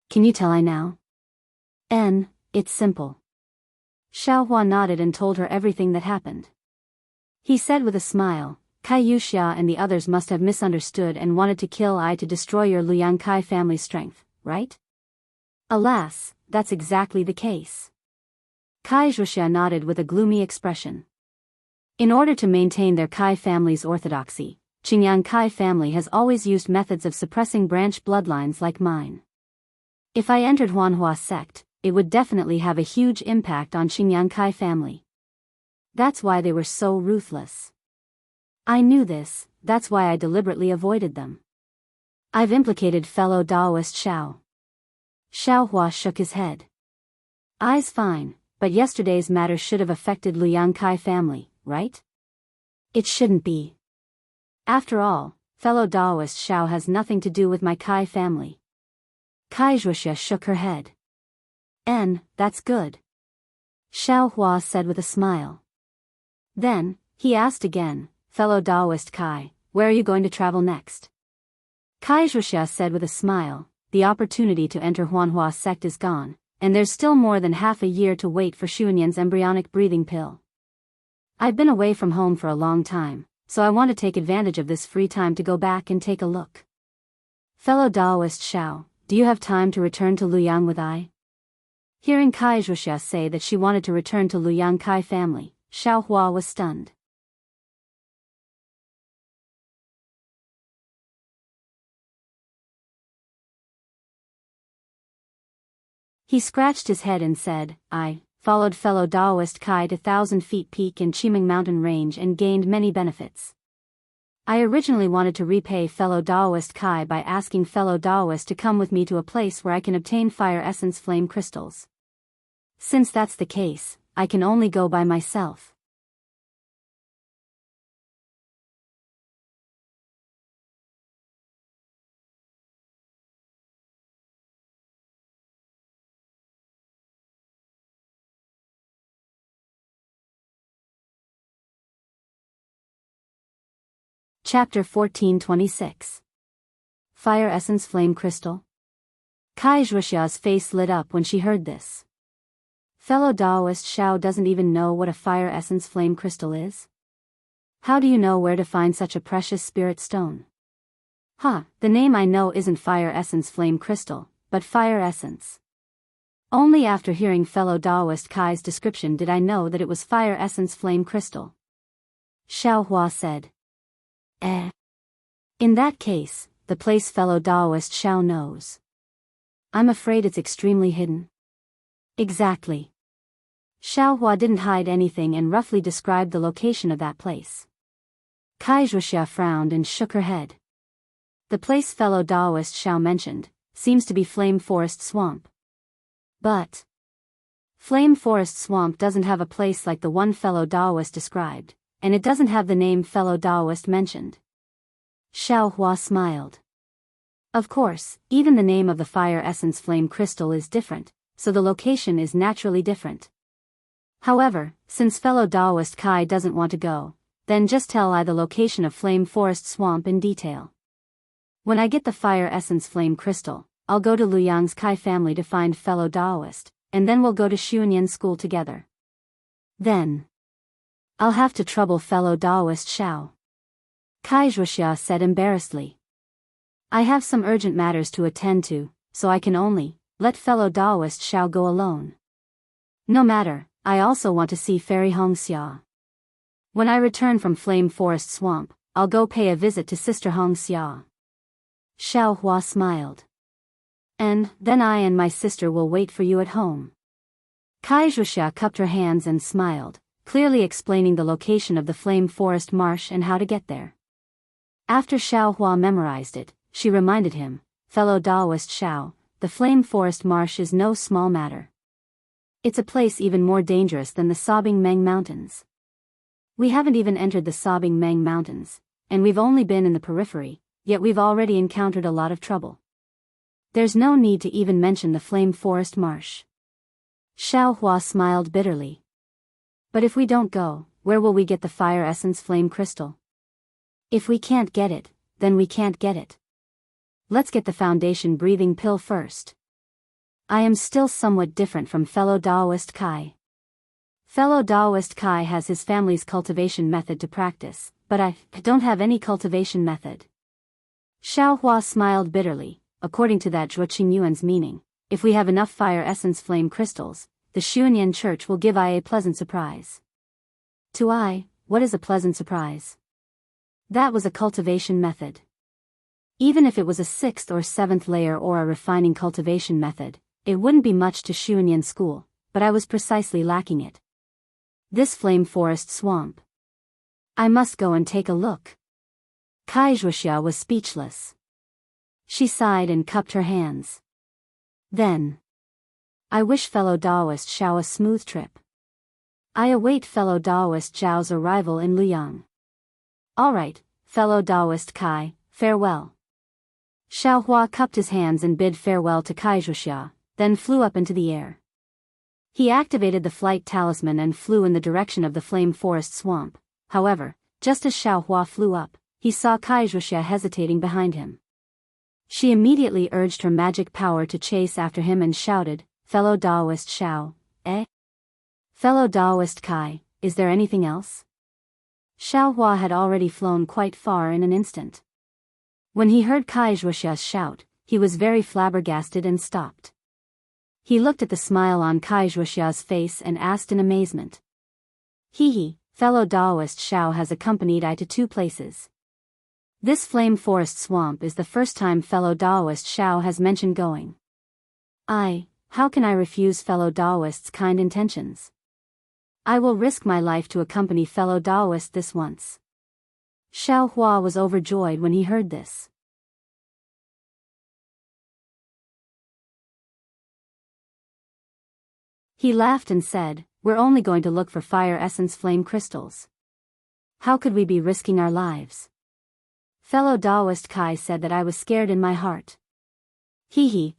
Can you tell I now? It's simple. Xiao Hua nodded and told her everything that happened. He said with a smile, Wuxia and the others must have misunderstood and wanted to kill I to destroy your Liang Kai family strength, right? Alas, that's exactly the case. Wuxia nodded with a gloomy expression. In order to maintain their Kai family's orthodoxy, Qingyang Kai family has always used methods of suppressing branch bloodlines like mine. If I entered Huanhua sect, it would definitely have a huge impact on Qingyang Kai family. That's why they were so ruthless. I knew this, that's why I deliberately avoided them. I've implicated fellow Daoist Xiao. Xiao Hua shook his head. I's fine, but yesterday's matter should have affected Liang Kai family, right? It shouldn't be. After all, fellow Daoist Xiao has nothing to do with my Kai family. Wuxia shook her head. That's good. Xiao Hua said with a smile. Then, he asked again, Fellow Daoist Kai, where are you going to travel next? Wuxia said with a smile, the opportunity to enter Huanhua sect is gone, and there's still more than half a year to wait for Xuanyan's embryonic breathing pill. I've been away from home for a long time, so I want to take advantage of this free time to go back and take a look. Fellow Daoist Xiao, do you have time to return to Luyang with I? Hearing Wuxia say that she wanted to return to Liang Kai family, Xiao Hua was stunned. He scratched his head and said, I followed fellow Daoist Kai to 1,000 Feet Peak in Qiming Mountain Range and gained many benefits. I originally wanted to repay fellow Daoist Kai by asking fellow Daoist to come with me to a place where I can obtain fire essence flame crystals. Since that's the case, I can only go by myself. Chapter 1426. Fire essence flame crystal? Kai Zhuxia's face lit up when she heard this. Fellow Daoist Xiao doesn't even know what a fire essence flame crystal is? How do you know where to find such a precious spirit stone? The name I know isn't fire essence flame crystal, but fire essence. Only after hearing fellow Daoist Kai's description did I know that it was fire essence flame crystal. Xiao Hua said. In that case, the place fellow Daoist Xiao knows. I'm afraid it's extremely hidden. Exactly. Xiao Hua didn't hide anything and roughly described the location of that place. Kai Zhuxia frowned and shook her head. The place fellow Daoist Xiao mentioned seems to be Flame Forest Swamp. But Flame Forest Swamp doesn't have a place like the one fellow Daoist described, and it doesn't have the name fellow Daoist mentioned. Xiao Hua smiled. Of course, even the name of the fire essence flame crystal is different, so the location is naturally different. However, since fellow Daoist Kai doesn't want to go, then just tell I the location of Flame Forest Swamp in detail. When I get the fire essence flame crystal, I'll go to Luyang's Kai family to find fellow Daoist, and then we'll go to Xuanyan school together. Then I'll have to trouble fellow Daoist Xiao. Kai Zhuxia said embarrassedly. I have some urgent matters to attend to, so I can only let fellow Daoist Xiao go alone. No matter, I also want to see Fairy Hongxia. When I return from Flame Forest Swamp, I'll go pay a visit to Sister Hongxia. Xiao Hua smiled. And then I and my sister will wait for you at home. Kai Zhuxia cupped her hands and smiled, clearly explaining the location of the Flame Forest Marsh and how to get there. After Xiao Hua memorized it, she reminded him, fellow Daoist Xiao, the Flame Forest Marsh is no small matter. It's a place even more dangerous than the Sobbing Meng Mountains. We haven't even entered the Sobbing Meng Mountains, and we've only been in the periphery, yet we've already encountered a lot of trouble. There's no need to even mention the Flame Forest Marsh. Xiao Hua smiled bitterly. But if we don't go, where will we get the fire essence flame crystal? If we can't get it, then we can't get it. Let's get the foundation breathing pill first. I am still somewhat different from fellow Daoist Kai. Fellow Daoist Kai has his family's cultivation method to practice, but I don't have any cultivation method. Xiao Hua smiled bitterly. According to that Zhuo Qingyuan's meaning, if we have enough fire essence flame crystals, the Xuanyan church will give I a pleasant surprise. To I, what is a pleasant surprise? That was a cultivation method. Even if it was a 6th or 7th layer or a refining cultivation method, it wouldn't be much to Xuanyan school, but I was precisely lacking it. This Flame Forest Swamp. I must go and take a look. Kai Zhuxia was speechless. She sighed and cupped her hands. Then I wish fellow Daoist Xiao a smooth trip. I await fellow Daoist Zhao's arrival in Luyang. All right, fellow Daoist Kai, farewell. Xiao Hua cupped his hands and bid farewell to Kai Zhuxia, then flew up into the air. He activated the flight talisman and flew in the direction of the Flame Forest Swamp. However, just as Xiao Hua flew up, he saw Kai Zhuxia hesitating behind him. She immediately urged her magic power to chase after him and shouted, Fellow Daoist Xiao, eh? Fellow Daoist Kai, is there anything else? Xiao Hua had already flown quite far in an instant. When he heard Kai Zhuxia's shout, he was very flabbergasted and stopped. He looked at the smile on Kai Zhuxia's face and asked in amazement. Fellow Daoist Xiao has accompanied I to 2 places. This Flame Forest Swamp is the first time fellow Daoist Xiao has mentioned going. How can I refuse fellow Daoist's kind intentions? I will risk my life to accompany fellow Daoist this once. Xiao Hua was overjoyed when he heard this. He laughed and said, We're only going to look for fire essence flame crystals. How could we be risking our lives? Fellow Daoist Kai said that I was scared in my heart.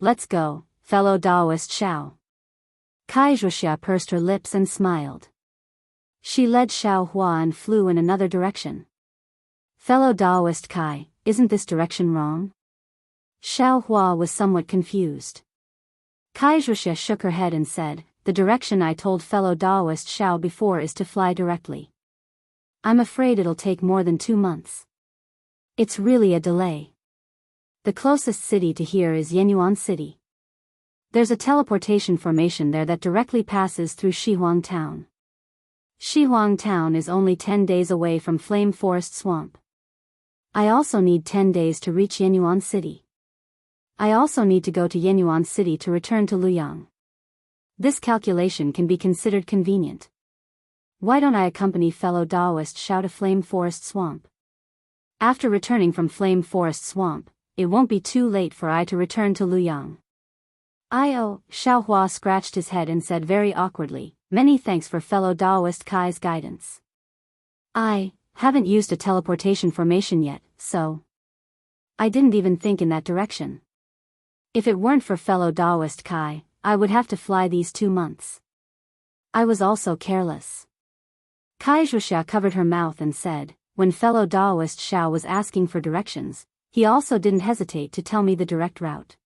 Let's go, fellow Daoist Xiao. Kai Zhuxia pursed her lips and smiled. She led Xiao Hua and flew in another direction. Fellow Daoist Kai, isn't this direction wrong? Xiao Hua was somewhat confused. Wuxia shook her head and said, "The direction I told fellow Daoist Xiao before is to fly directly. I'm afraid it'll take more than 2 months. It's really a delay. The closest city to here is Yenyuan City. There's a teleportation formation there that directly passes through Shihuang Town. Shihuang Town is only 10 days away from Flame Forest Swamp. I also need 10 days to reach Yenyuan City. I also need to go to Yenyuan City to return to Luyang. This calculation can be considered convenient. Why don't I accompany fellow Daoist Xiao to Flame Forest Swamp? After returning from Flame Forest Swamp, it won't be too late for I to return to Luyang." Xiao Hua scratched his head and said very awkwardly, "Many thanks for fellow Daoist Kai's guidance. I haven't used a teleportation formation yet, so I didn't even think in that direction. If it weren't for fellow Daoist Kai, I would have to fly these 2 months. I was also careless." Wuxia covered her mouth and said, "When fellow Daoist Xiao was asking for directions, he also didn't hesitate to tell me the direct route.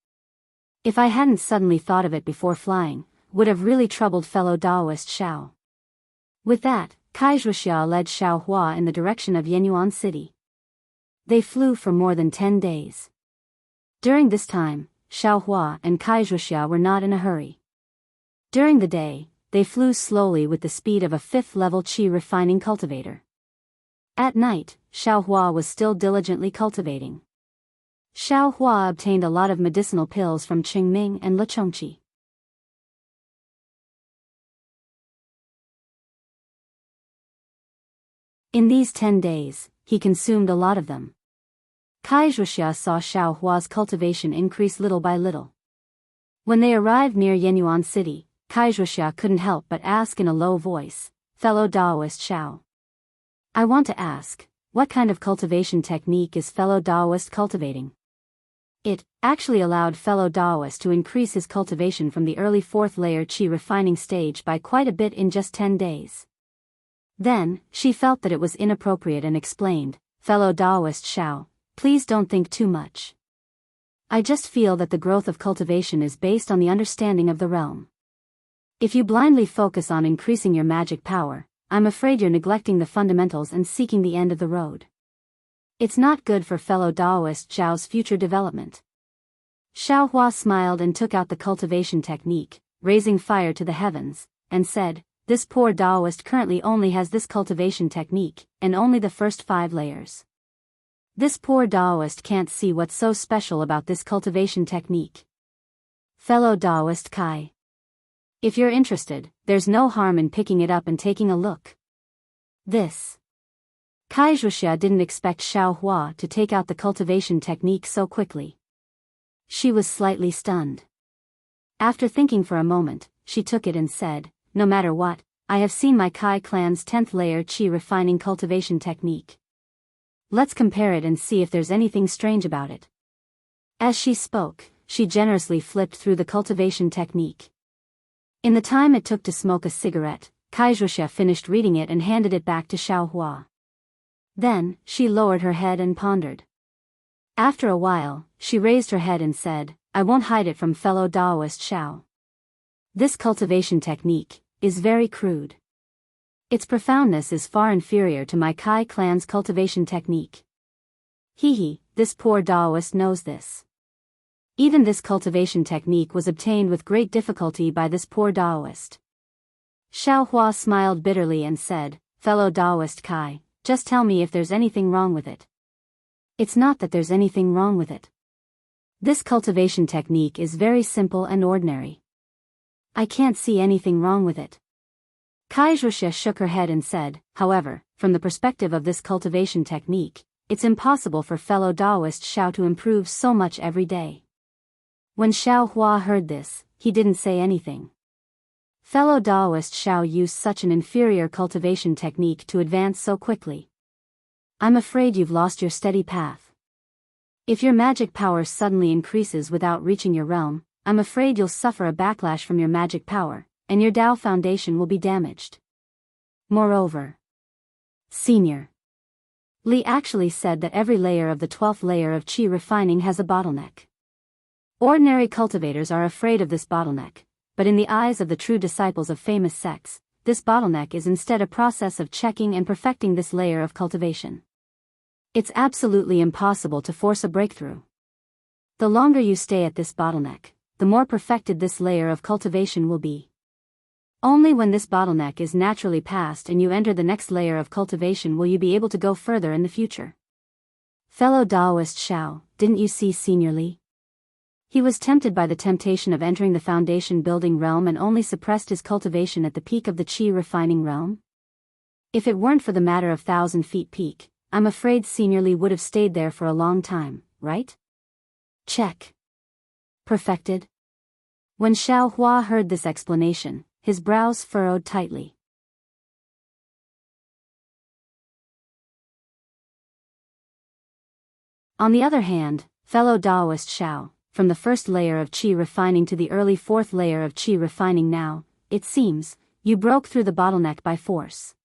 If I hadn't suddenly thought of it before flying, would have really troubled fellow Daoist Xiao." With that, Wuxia led Xiao Hua in the direction of Yenyuan City. They flew for more than 10 days. During this time, Xiao Hua and Wuxia were not in a hurry. During the day, they flew slowly with the speed of a 5th-level qi refining cultivator. At night, Xiao Hua was still diligently cultivating. Xiao Hua obtained a lot of medicinal pills from Qingming and Lechongqi. In these 10 days, he consumed a lot of them. Wuxia saw Xiao Hua's cultivation increase little by little. When they arrived near Yenyuan City, Wuxia couldn't help but ask in a low voice, "Fellow Daoist Xiao, I want to ask, what kind of cultivation technique is fellow Daoist cultivating?" It actually allowed fellow Daoist to increase his cultivation from the early 4th layer qi refining stage by quite a bit in just 10 days. Then, she felt that it was inappropriate and explained, "Fellow Daoist Xiao, please don't think too much. I just feel that the growth of cultivation is based on the understanding of the realm. If you blindly focus on increasing your magic power, I'm afraid you're neglecting the fundamentals and seeking the end of the road. It's not good for fellow Daoist Xiao's future development." Xiao Hua smiled and took out the cultivation technique, raising fire to the heavens, and said, "This poor Daoist currently only has this cultivation technique, and only the first 5 layers. This poor Daoist can't see what's so special about this cultivation technique. Fellow Daoist Kai, if you're interested, there's no harm in picking it up and taking a look." This. Wuxia didn't expect Xiao Hua to take out the cultivation technique so quickly. She was slightly stunned. After thinking for a moment, she took it and said, "No matter what, I have seen my Kai clan's 10th layer qi refining cultivation technique. Let's compare it and see if there's anything strange about it." As she spoke, she generously flipped through the cultivation technique. In the time it took to smoke a cigarette, Wuxia finished reading it and handed it back to Xiao Hua. Then, she lowered her head and pondered. After a while, she raised her head and said, "I won't hide it from fellow Daoist Xiao. This cultivation technique is very crude. Its profoundness is far inferior to my Kai clan's cultivation technique. This poor Daoist knows this. Even this cultivation technique was obtained with great difficulty by this poor Daoist." Xiao Hua smiled bitterly and said, "Fellow Daoist Kai, just tell me if there's anything wrong with it." "It's not that there's anything wrong with it. This cultivation technique is very simple and ordinary. I can't see anything wrong with it." Wuxia shook her head and said, "However, from the perspective of this cultivation technique, it's impossible for fellow Daoist Xiao to improve so much every day." When Xiao Hua heard this, he didn't say anything. Fellow Daoist Xiao used such an inferior cultivation technique to advance so quickly. "I'm afraid you've lost your steady path. If your magic power suddenly increases without reaching your realm, I'm afraid you'll suffer a backlash from your magic power, and your Dao foundation will be damaged. Moreover, Senior Li actually said that every layer of the 12th layer of qi refining has a bottleneck. Ordinary cultivators are afraid of this bottleneck, but in the eyes of the true disciples of famous sects, this bottleneck is instead a process of checking and perfecting this layer of cultivation. It's absolutely impossible to force a breakthrough. The longer you stay at this bottleneck, the more perfected this layer of cultivation will be. Only when this bottleneck is naturally passed and you enter the next layer of cultivation will you be able to go further in the future. Fellow Daoist Xiao, didn't you see Senior Li? He was tempted by the temptation of entering the foundation building realm and only suppressed his cultivation at the peak of the qi refining realm. If it weren't for the matter of 1,000 feet peak, I'm afraid Senior Li would have stayed there for a long time, right? Check. Perfected? When Xiao Hua heard this explanation, his brows furrowed tightly. On the other hand, fellow Daoist Xiao, from the first layer of qi refining to the early fourth layer of qi refining now, it seems, you broke through the bottleneck by force.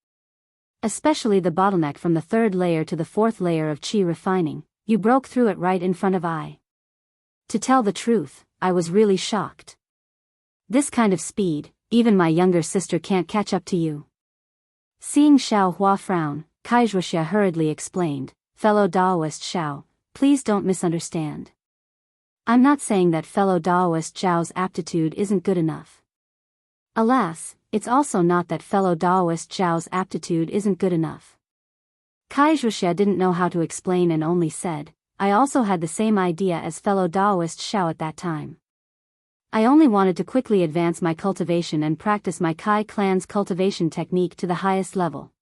Especially the bottleneck from the third layer to the fourth layer of qi refining, you broke through it right in front of I. To tell the truth, I was really shocked. This kind of speed, even my younger sister can't catch up to you. Seeing Xiao Hua frown, Wuxia hurriedly explained, fellow Daoist Xiao, please don't misunderstand. I'm not saying that fellow Daoist Xiao's aptitude isn't good enough. Alas, it's also not that fellow Daoist Xiao's aptitude isn't good enough. Wuxia didn't know how to explain and only said, I also had the same idea as fellow Daoist Xiao at that time. I only wanted to quickly advance my cultivation and practice my Kai clan's cultivation technique to the highest level.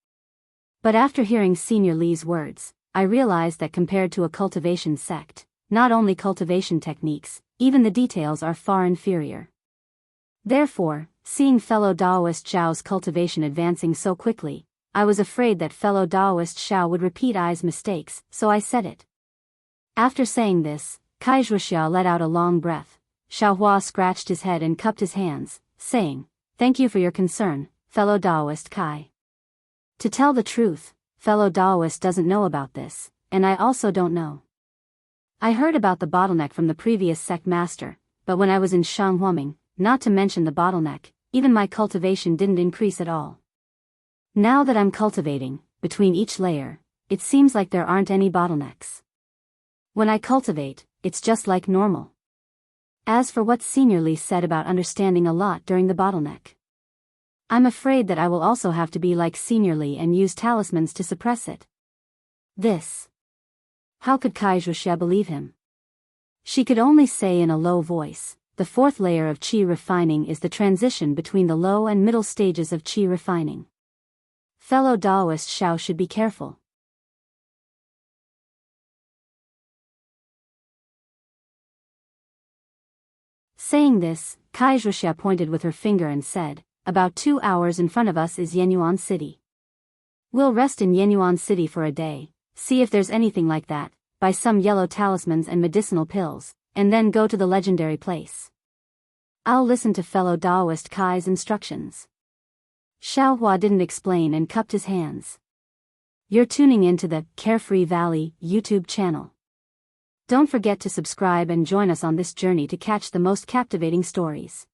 But after hearing Senior Li's words, I realized that compared to a cultivation sect, not only cultivation techniques, even the details are far inferior. Therefore, seeing fellow Daoist Xiao's cultivation advancing so quickly, I was afraid that fellow Daoist Xiao would repeat I's mistakes, so I said it. After saying this, Wuxia let out a long breath. Xiao Hua scratched his head and cupped his hands, saying, thank you for your concern, fellow Daoist Kai. To tell the truth, fellow Daoist doesn't know about this, and I also don't know. I heard about the bottleneck from the previous sect master, but when I was in Shanghuaming, not to mention the bottleneck, even my cultivation didn't increase at all. Now that I'm cultivating, between each layer, it seems like there aren't any bottlenecks. When I cultivate, it's just like normal. As for what Senior Li said about understanding a lot during the bottleneck, I'm afraid that I will also have to be like Senior Li and use talismans to suppress it. This. How could Wuxia believe him? She could only say in a low voice, the fourth layer of qi refining is the transition between the low and middle stages of qi refining. Fellow Daoist Xiao should be careful. Saying this, Wuxia pointed with her finger and said, about 2 hours in front of us is Yenyuan City. We'll rest in Yenyuan City for a day, see if there's anything like that, buy some yellow talismans and medicinal pills, and then go to the legendary place. I'll listen to fellow Daoist Kai's instructions. Xiao Hua didn't explain and cupped his hands. You're tuning into the Carefree Valley YouTube channel. Don't forget to subscribe and join us on this journey to catch the most captivating stories.